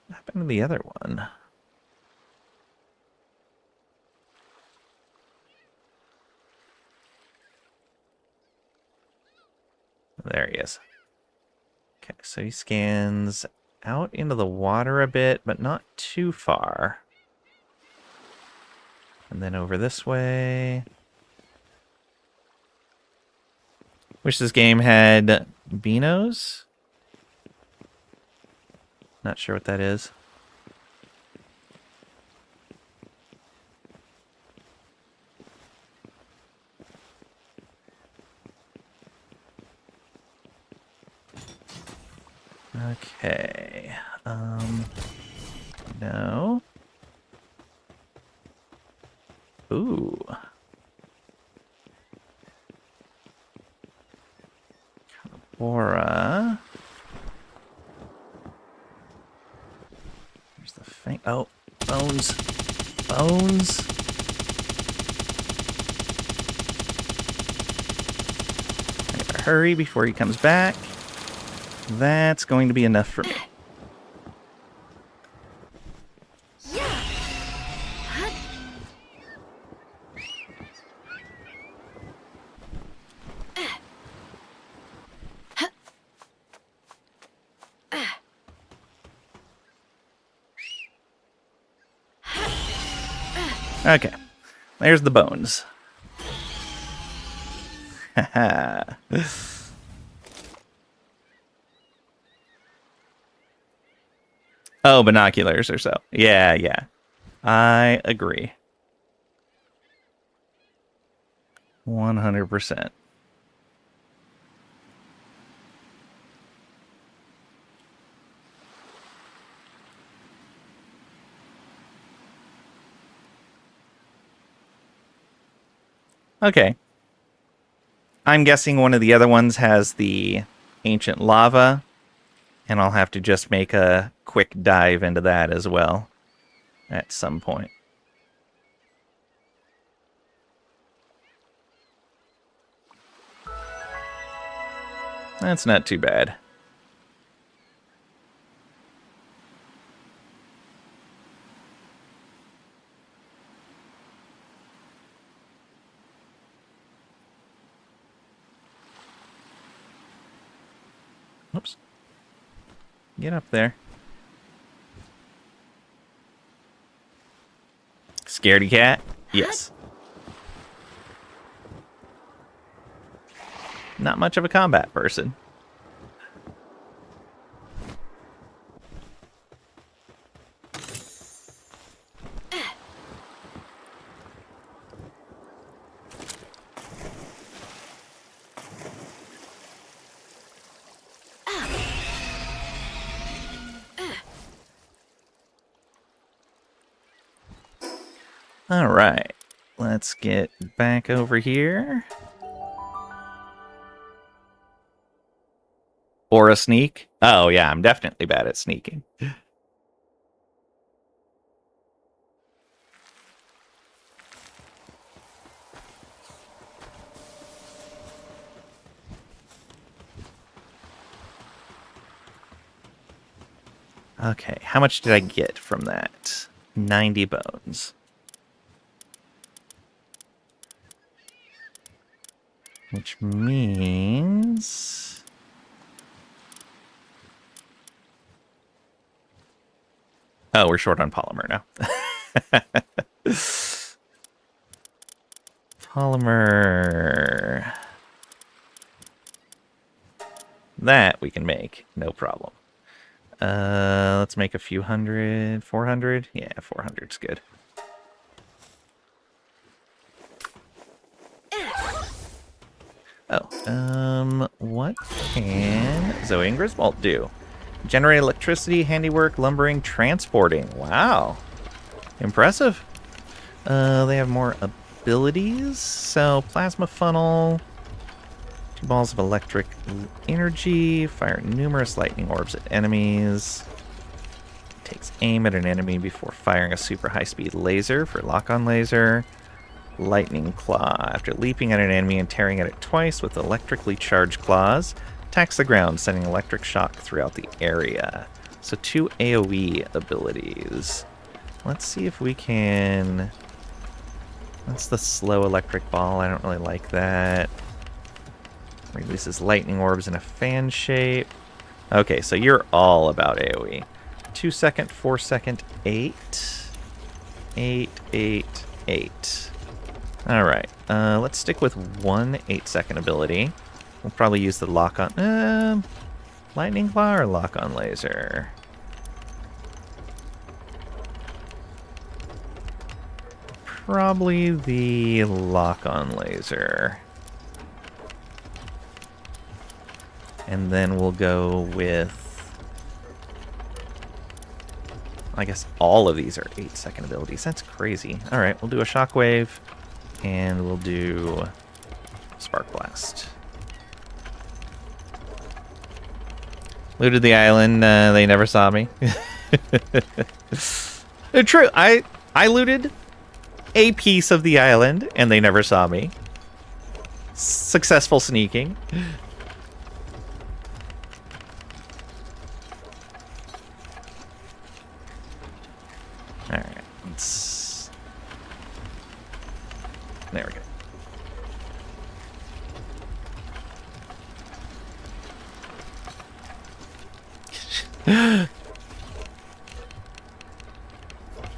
What happened to the other one? There he is. Okay, so he scans out into the water a bit, but not too far. And then over this way. Wish this game had Beanos. Not sure what that is. Okay. No. Ooh. Bora. There's the thing. Oh, bones. Bones. I gotta hurry before he comes back. That's going to be enough for me. Okay, there's the bones. Oh, binoculars or so. Yeah, yeah. I agree. 100%. Okay. I'm guessing one of the other ones has the ancient lava, and I'll have to just make a quick dive into that as well at some point. That's not too bad. Oops. Get up there. Scaredy cat? Yes. Not much of a combat person. All right. Let's get back over here. Or a sneak. Oh, yeah, I'm definitely bad at sneaking. Okay, how much did I get from that? 90 bones. Which means... Oh, we're short on polymer now. Polymer... That we can make, no problem. Let's make a few hundred, 400? Yeah, 400's good. Oh, what can Zoe and Griswold do? Generate electricity, handiwork, lumbering, transporting. Wow. Impressive. They have more abilities. So, plasma funnel, 2 balls of electric energy, fire numerous lightning orbs at enemies. Takes aim at an enemy before firing a super high-speed laser for lock-on laser. Lightning Claw. After leaping at an enemy and tearing at it twice with electrically charged claws, attacks the ground, sending electric shock throughout the area. So 2 AoE abilities. Let's see if we can... That's the slow electric ball. I don't really like that. Releases lightning orbs in a fan shape. Okay, so you're all about AoE. 2 second, 4 second, 8. 8, 8, 8. Alright, let's stick with 1 8-second ability. We'll probably use the lock-on... Lightning Claw or lock-on laser? Probably the lock-on laser. And then we'll go with... I guess all of these are 8-second abilities. That's crazy. Alright, we'll do a shockwave. And we'll do Spark Blast. Looted the island. They never saw me. True. I looted a piece of the island, and they never saw me. Successful sneaking. All right. Let's... There we go.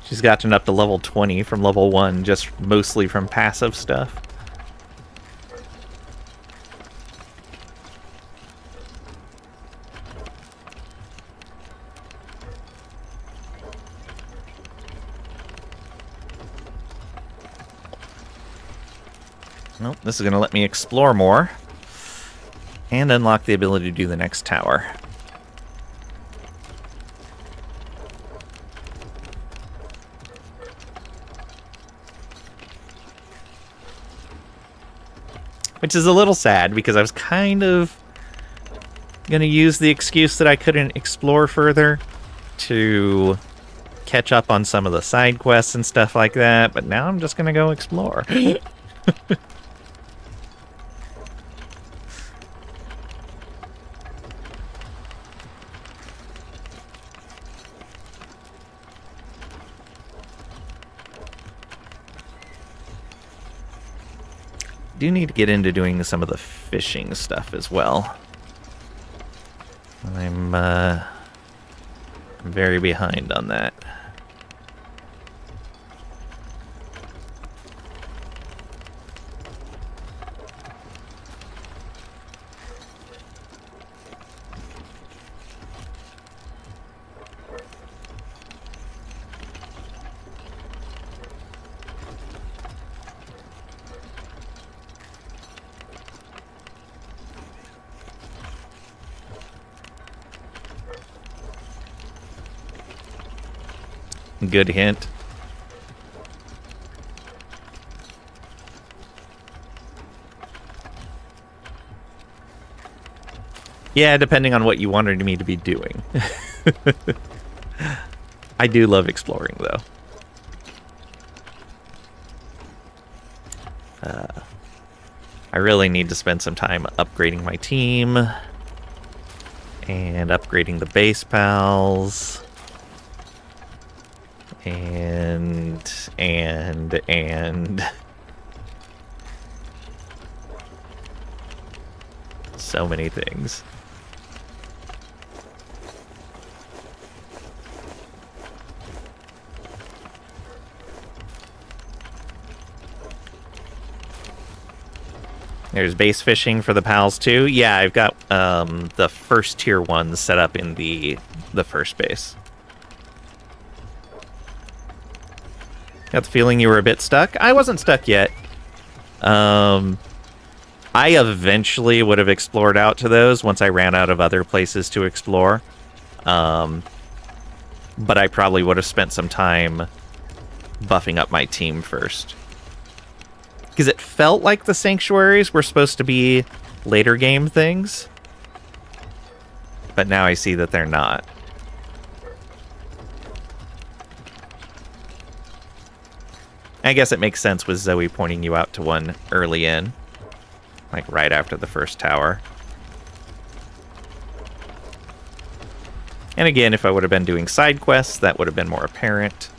She's gotten up to level 20 from level 1, just mostly from passive stuff. Nope, this is going to let me explore more. And unlock the ability to do the next tower. Which is a little sad, because I was kind of going to use the excuse that I couldn't explore further to catch up on some of the side quests and stuff like that, but now I'm just going to go explore. Do need to get into doing some of the fishing stuff as well. I'm very behind on that. Good hint. Yeah, depending on what you wanted me to be doing. I do love exploring, though. I really need to spend some time upgrading my team. And upgrading the base pals. And so many things. There's base fishing for the pals too. Yeah, I've got the first tier ones set up in the first base. Got the feeling you were a bit stuck? I wasn't stuck yet. I eventually would have explored out to those once I ran out of other places to explore. But I probably would have spent some time buffing up my team first. Because it felt like the sanctuaries were supposed to be later game things. But now I see that they're not. I guess it makes sense with Zoe pointing you out to one early in. Like right after the first tower. And again, if I would have been doing side quests, that would have been more apparent.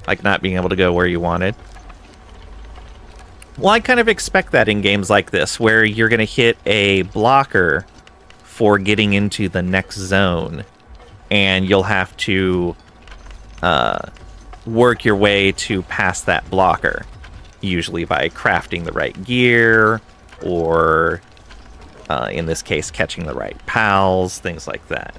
Like not being able to go where you wanted. Well, I kind of expect that in games like this, where you're going to hit a blocker for getting into the next zone. And you'll have to work your way to pass that blocker. Usually by crafting the right gear, or in this case, catching the right pals, things like that.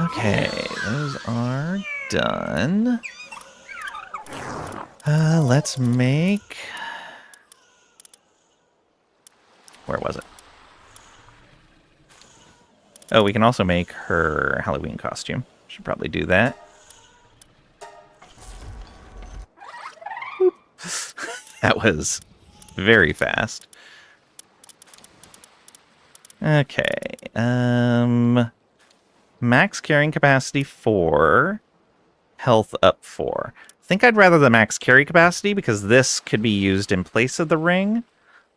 Okay, those are done. Let's make... Where was it? Oh, we can also make her Halloween costume. Should probably do that. That was very fast. Okay, max carrying capacity 4, health up 4. I think I'd rather the max carry capacity because this could be used in place of the ring,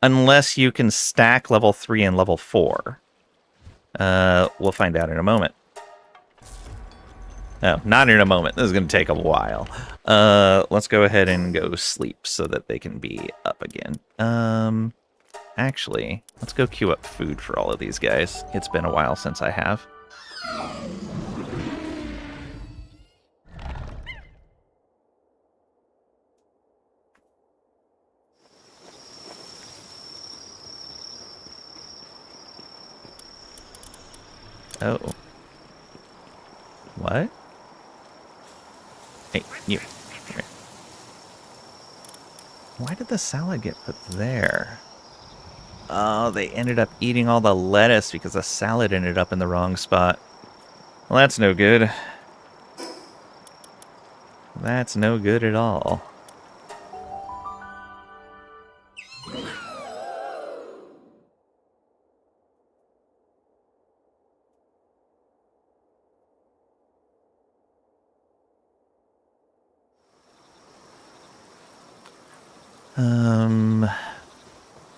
unless you can stack level 3 and level 4. We'll find out in a moment. Oh, not in a moment. This is going to take a while. Let's go ahead and go sleep so that they can be up again. Actually, let's go queue up food for all of these guys. It's been a while since I have. Oh. What? Hey, you. Here. Why did the salad get put there? Oh, they ended up eating all the lettuce because the salad ended up in the wrong spot. Well, that's no good. That's no good at all.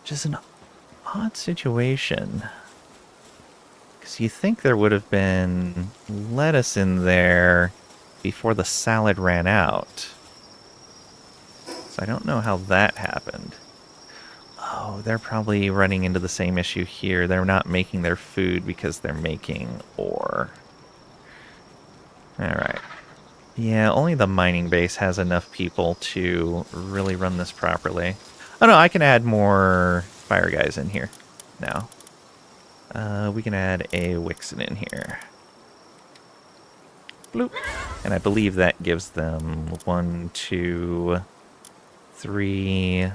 Just an odd situation. Because you think there would have been lettuce in there before the salad ran out. So I don't know how that happened. Oh, they're probably running into the same issue here. They're not making their food because they're making ore. Alright. Yeah, only the mining base has enough people to really run this properly. Oh no, I can add more fire guys in here now. We can add a Wixen in here. Bloop. And I believe that gives them 1, 2, 3...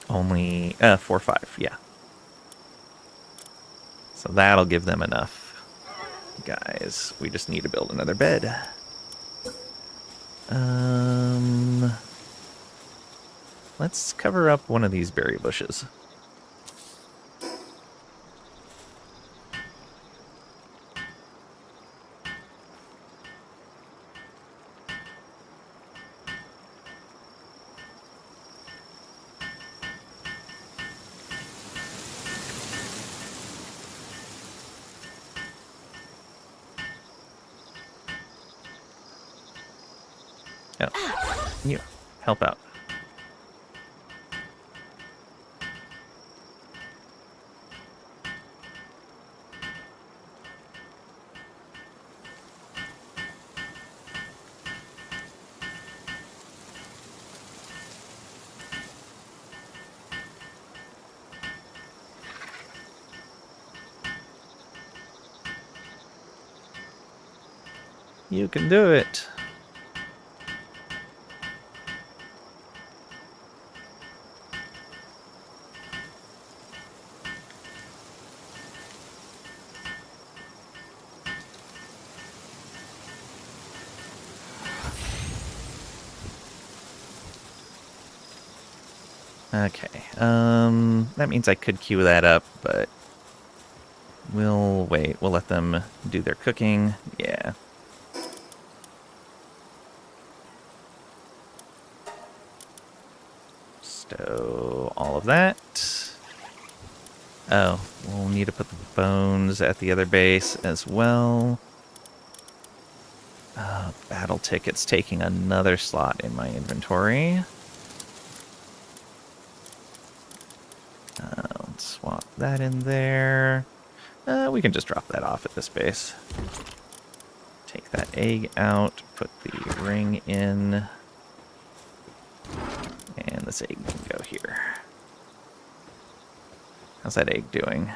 Only 4, 5, yeah. So that'll give them enough. Guys, we just need to build another bed. Let's cover up one of these berry bushes. Oh, you help out. You can do it. Okay, that means I could queue that up, but we'll wait. We'll let them do their cooking. Yeah. Stow all of that. Oh, we'll need to put the bones at the other base as well. Battle tickets taking another slot in my inventory. Let's swap that in there. We can just drop that off at this base. Take that egg out, put the ring in, and this egg can go here. How's that egg doing?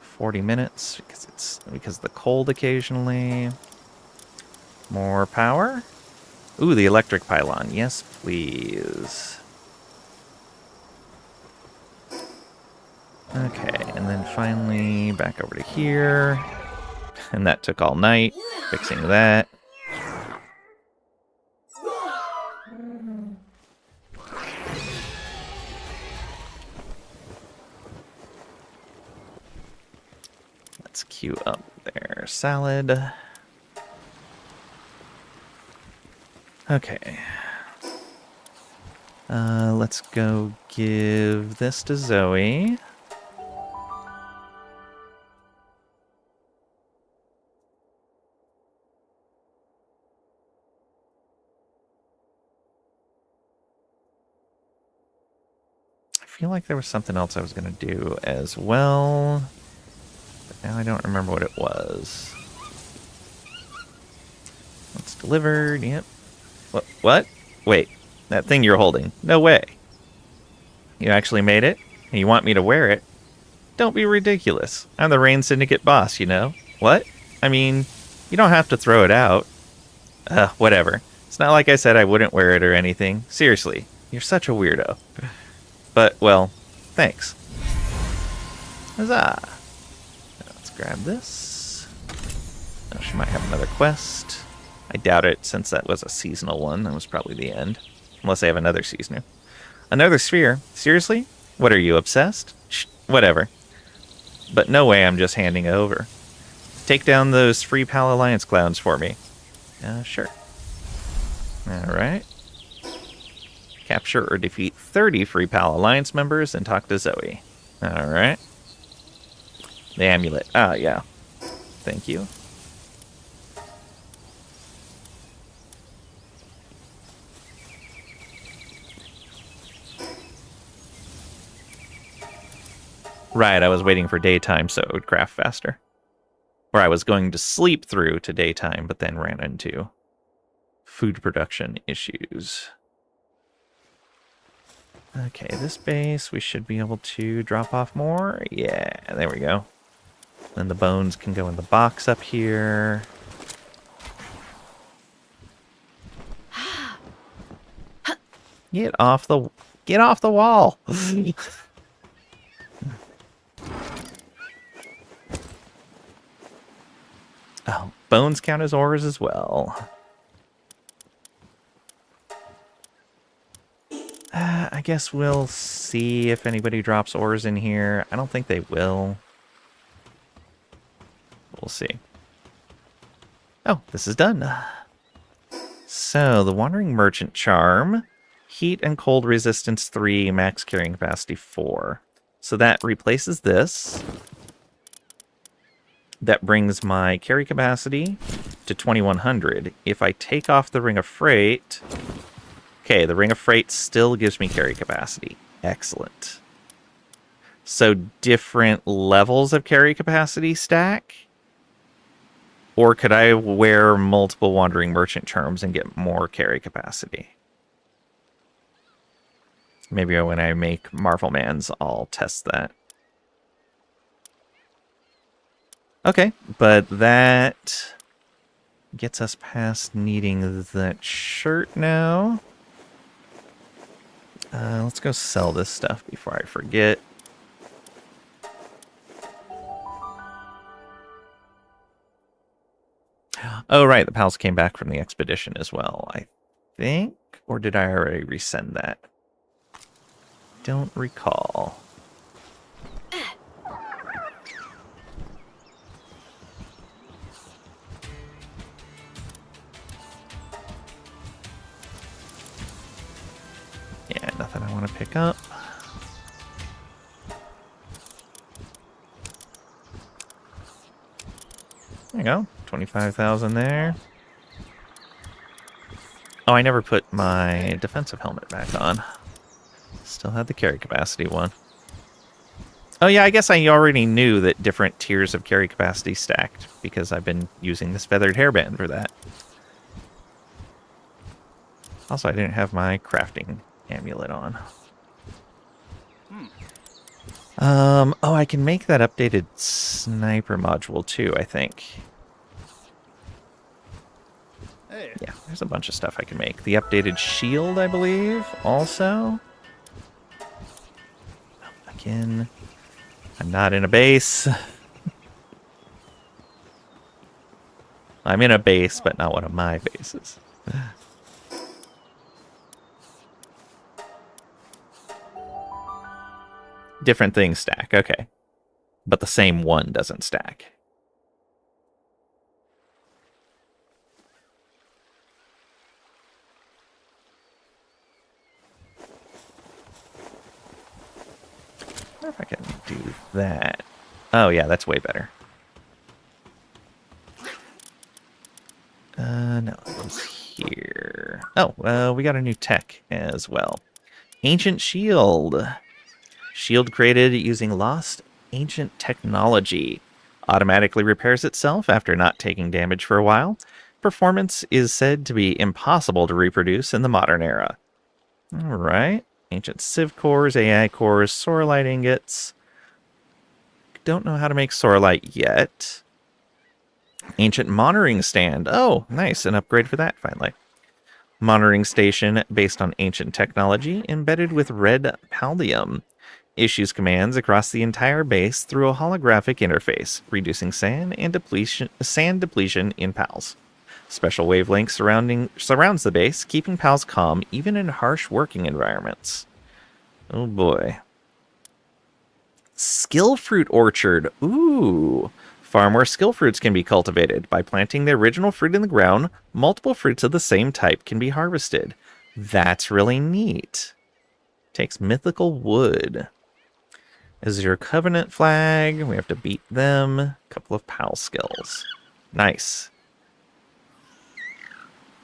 40 minutes because of the cold occasionally. More power. Ooh, the electric pylon. Yes, please. Okay, and then finally back over to here. And that took all night, fixing that. Let's queue up their salad. Okay. Let's go give this to Zoe. feel like there was something else I was going to do as well. But now I don't remember what it was. It's delivered. Yep. What? Wait. That thing you're holding. No way. You actually made it? And you want me to wear it? Don't be ridiculous. I'm the Rain Syndicate boss, you know? What? I mean, you don't have to throw it out. Whatever. It's not like I said I wouldn't wear it or anything. Seriously, you're such a weirdo. But, well, thanks. Huzzah! Let's grab this. Oh, she might have another quest. I doubt it, since that was a seasonal one. That was probably the end. Unless they have another seasoner. Another sphere? Seriously? What are you, obsessed? Shh, whatever. But no way I'm just handing it over. Take down those Free Pal Alliance clowns for me. Sure. Alright. Capture or defeat 30 Free Pal Alliance members and talk to Zoe. Alright. The amulet. Ah, yeah. Thank you. Right, I was waiting for daytime so it would craft faster. Or I was going to sleep through to daytime, but then ran into food production issues. Okay, this base, we should be able to drop off more. Yeah, there we go. Then the bones can go in the box up here. Get off the wall. Oh, bones count as ores as well. I guess we'll see if anybody drops ores in here. I don't think they will. We'll see. Oh, this is done. So, the Wandering Merchant Charm. Heat and cold resistance 3, max carrying capacity 4. So that replaces this. That brings my carry capacity to 2100. If I take off the Ring of Freight... Okay, the Ring of Freight still gives me carry capacity. Excellent. So different levels of carry capacity stack? Or could I wear multiple Wandering Merchant Charms and get more carry capacity? Maybe when I make Marvel Mans, I'll test that. Okay, but that gets us past needing that shirt now. Let's go sell this stuff before I forget. Oh, right, the pals came back from the expedition as well, I think. Or did I already resend that? Don't recall. Yeah, nothing I want to pick up. There you go. 25,000 there. Oh, I never put my defensive helmet back on. Still had the carry capacity one. Oh yeah, I guess I already knew that different tiers of carry capacity stacked because I've been using this feathered hairband for that. Also, I didn't have my crafting amulet on. Oh, I can make that updated sniper module too, I think. Hey. Yeah, there's a bunch of stuff I can make. The updated shield, I believe, also. Again, I'm not in a base. I'm in a base, but not one of my bases. Different things stack, okay. But the same one doesn't stack. I wonder if I can do that. Oh yeah, that's way better. No, it was here. Oh, we got a new tech as well. Ancient Shield. Shield created using lost ancient technology. Automatically repairs itself after not taking damage for a while. Performance is said to be impossible to reproduce in the modern era. Alright. Ancient Civ cores, AI cores, Sorelite ingots. Don't know how to make Sorelite yet. Ancient monitoring stand. Oh, nice. An upgrade for that, finally. Monitoring station based on ancient technology, embedded with red pallium. Issues commands across the entire base through a holographic interface, reducing sand depletion in PALs. Special wavelength surrounds the base, keeping PALs calm even in harsh working environments. Oh boy. Skill fruit orchard. Ooh. Far more skill fruits can be cultivated. By planting the original fruit in the ground, multiple fruits of the same type can be harvested. That's really neat. Takes mythical wood. Azure Covenant flag. We have to beat them. A couple of PAL skills. Nice.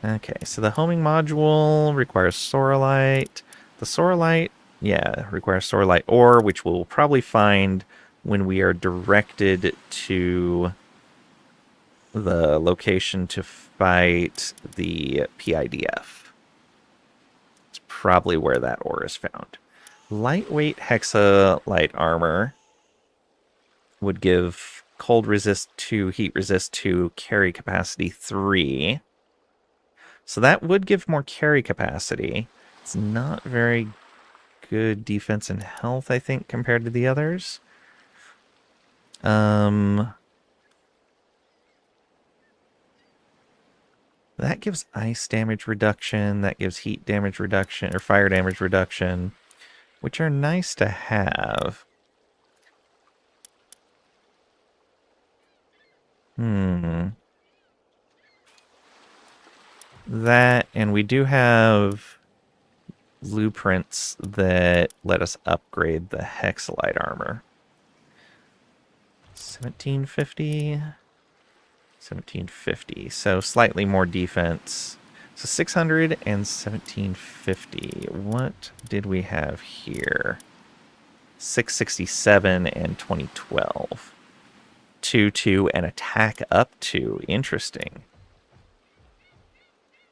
Okay, so the homing module requires Sorelite. The Sorelite, yeah, requires Sorelite ore, which we'll probably find when we are directed to the location to fight the PIDF. It's probably where that ore is found. Lightweight Hexalite armor would give cold resist 2, heat resist 2, carry capacity 3. So that would give more carry capacity. It's not very good defense and health, I think, compared to the others. That gives ice damage reduction. That gives heat damage reduction, or fire damage reduction, which are nice to have. That, and we do have blueprints that let us upgrade the Hexalite armor. 1750. 1750. So slightly more defense. So 600 and 1750. What did we have here? 667 and 2012. 2-2 and attack up to. Interesting.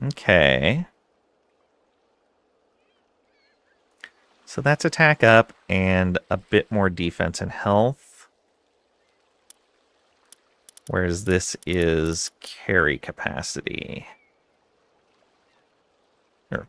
Okay. So that's attack up and a bit more defense and health. Whereas this is carry capacity. Or,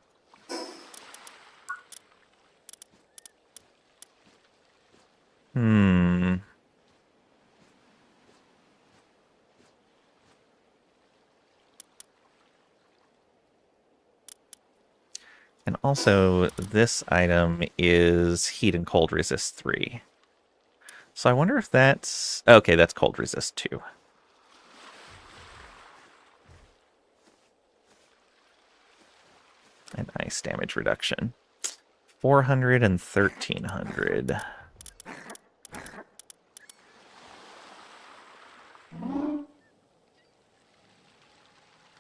And also, this item is heat and cold resist 3. So I wonder if that's... Okay, that's cold resist 2. And ice damage reduction. 400 and 1300.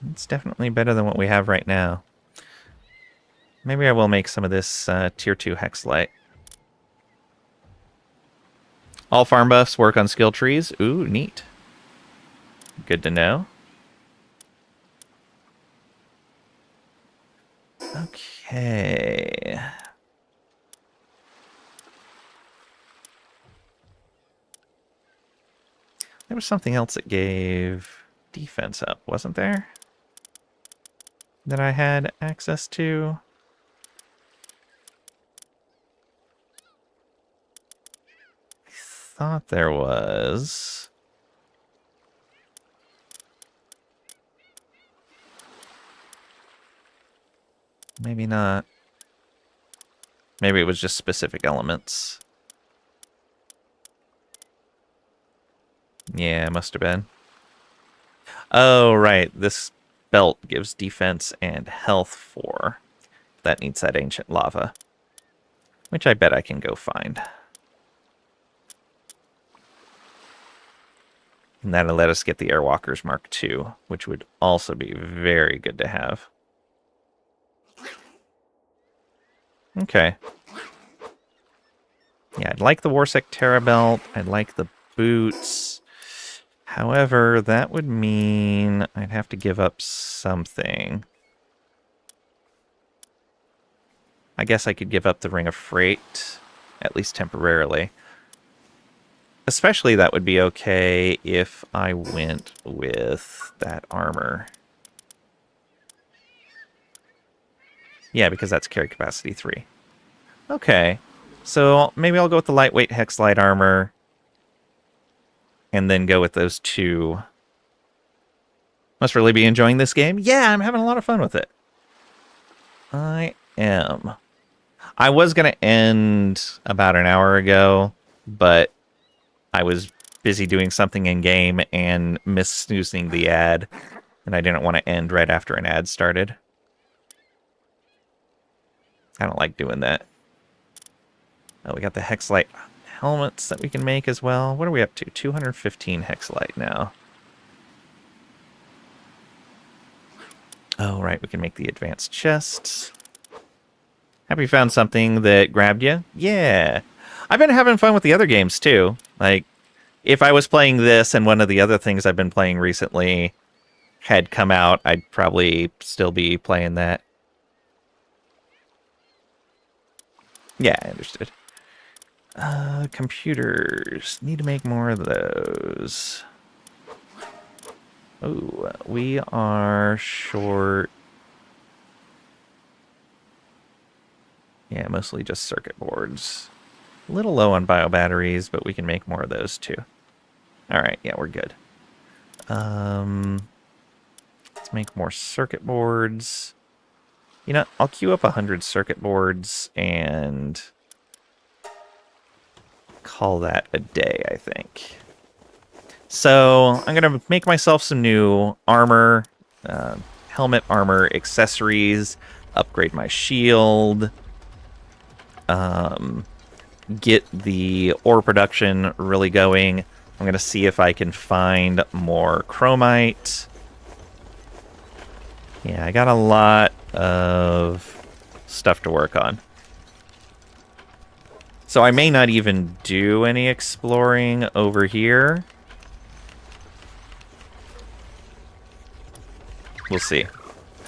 It's definitely better than what we have right now. Maybe I will make some of this tier 2 Hexalite. All farm buffs work on skill trees. Ooh, neat. Good to know. Okay. There was something else that gave defense up, wasn't there? That I had access to? I thought there was. Maybe not. Maybe it was just specific elements. Yeah, it must have been. Oh, right. This belt gives defense and health 4. That needs that ancient lava. Which I bet I can go find. And that'll let us get the Airwalkers Mark II, which would also be very good to have. Okay. Yeah, I'd like the Warsec Terra Belt. I'd like the boots. However, that would mean I'd have to give up something. I guess I could give up the Ring of Freight, at least temporarily. Especially that would be okay if I went with that armor. Yeah, because that's carry capacity 3. Okay. So maybe I'll go with the lightweight Hex Light armor. And then go with those two. Must really be enjoying this game. Yeah, I'm having a lot of fun with it. I am. I was going to end about an hour ago, but I was busy doing something in game and miss-snoozing the ad, and I didn't want to end right after an ad started. I don't like doing that. Oh, we got the Hexlight helmets that we can make as well. What are we up to? 215 Hexlight now. Oh, right, we can make the advanced chests. Have you found something that grabbed you? Yeah. I've been having fun with the other games, too. Like, if I was playing this and one of the other things I've been playing recently had come out, I'd probably still be playing that. Yeah, I understood. Computers. Need to make more of those. Oh, we are short. Yeah, mostly just circuit boards. A little low on bio batteries, but we can make more of those too. All right, yeah, we're good. Let's make more circuit boards. You know, I'll queue up 100 circuit boards and call that a day, I think. So I'm going to make myself some new armor, helmet armor accessories, upgrade my shield, get the ore production really going. I'm going to see if I can find more chromite. Yeah, I got a lot of stuff to work on. So I may not even do any exploring over here. We'll see.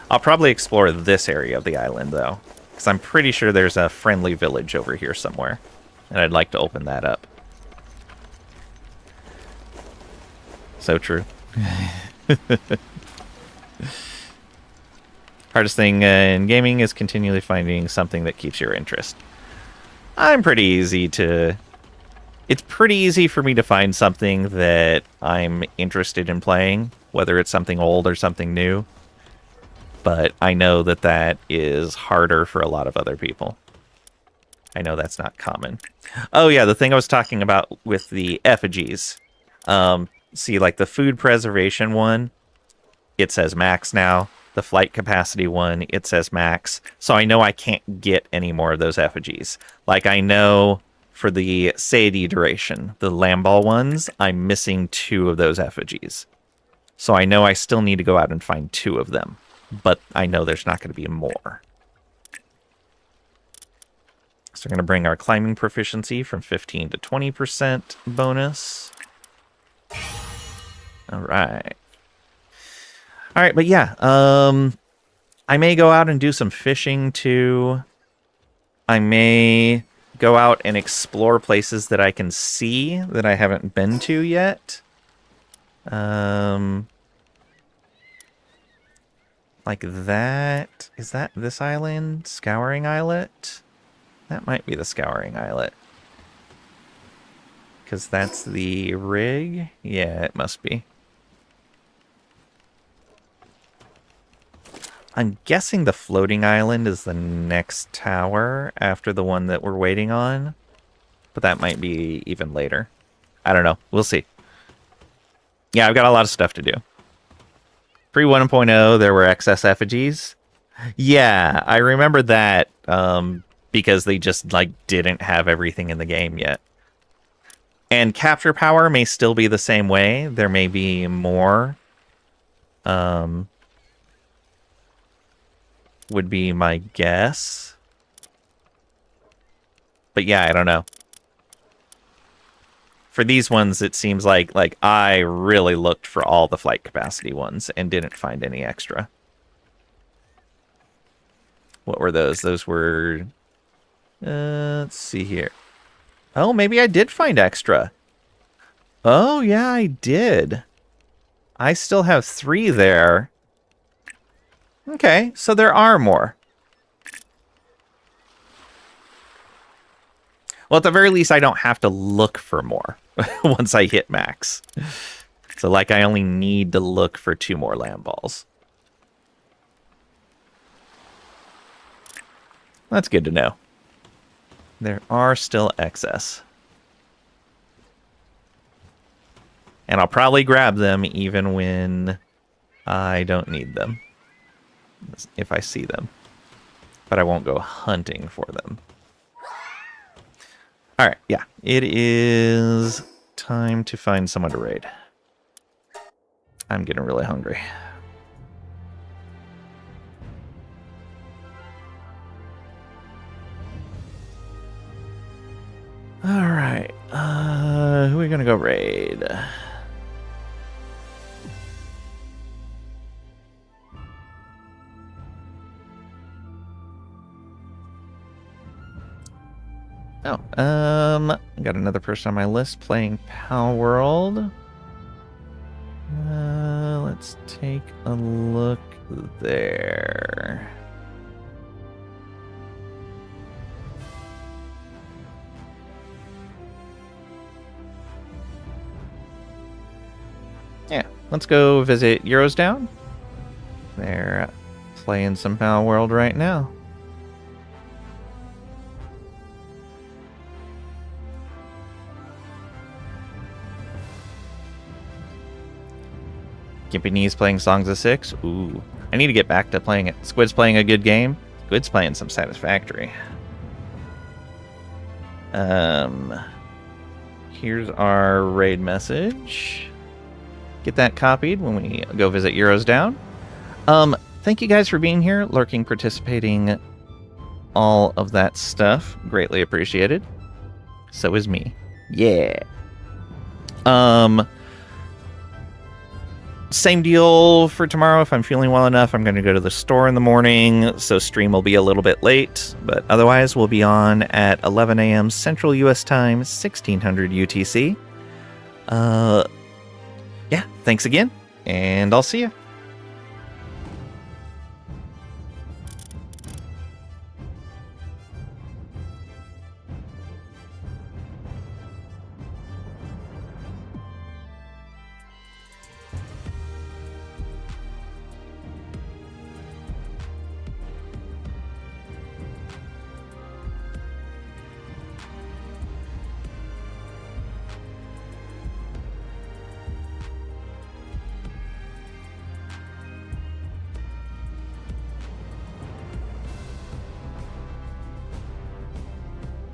I'll probably explore this area of the island, though, because I'm pretty sure there's a friendly village over here somewhere, and I'd like to open that up. So true. Hardest thing in gaming is continually finding something that keeps your interest. I'm pretty easy to... It's pretty easy for me to find something that I'm interested in playing, whether it's something old or something new. But I know that that is harder for a lot of other people. I know that's not common. Oh yeah, the thing I was talking about with the effigies. See, like the food preservation one, it says max now. The flight capacity one, it says max. So I know I can't get any more of those effigies. Like I know for the Sadie duration, the Lamball ones, I'm missing 2 of those effigies. So I know I still need to go out and find 2 of them. But I know there's not going to be more. So we're going to bring our climbing proficiency from 15 to 20% bonus. All right. All right, but yeah, I may go out and do some fishing too. I may go out and explore places that I can see that I haven't been to yet. Like that. Is that this island? Scouring Islet? That might be the Scouring Islet. Because that's the rig? Yeah, it must be. I'm guessing the floating island is the next tower after the one that we're waiting on. But that might be even later. I don't know. We'll see. Yeah, I've got a lot of stuff to do. Pre 1.0, there were excess effigies. Yeah, I remember that because they just like didn't have everything in the game yet. And capture power may still be the same way. There may be more. Would be my guess. But yeah, I don't know. for these ones, it seems like I really looked for all the flight capacity ones and didn't find any extra. What were those? Those were... let's see here. Oh, maybe I did find extra. Oh, yeah, I did. I still have 3 there. Okay, so there are more. Well, at the very least, I don't have to look for more once I hit max. So, like, I only need to look for 2 more land balls. That's good to know. There are still excess. And I'll probably grab them even when I don't need them. If I see them. But I won't go hunting for them. Alright, yeah. It is time to find someone to raid. I'm getting really hungry. Alright. Who are we gonna go raid? Oh, got another person on my list playing Palworld. Let's take a look there. Yeah, let's go visit Euros Down. They're playing some Palworld right now. Gimpy playing Songs of Six. Ooh, I need to get back to playing it. Squid's playing a good game. Squid's playing some Satisfactory. Here's our raid message. Get that copied when we go visit Euros Down. Thank you guys for being here, lurking, participating, all of that stuff. Greatly appreciated. So is me. Yeah. Same deal for tomorrow. If I'm feeling well enough, I'm going to go to the store in the morning, so stream will be a little bit late, but otherwise we'll be on at 11 a.m. Central U.S. Time, 1600 UTC. Yeah, thanks again, and I'll see you.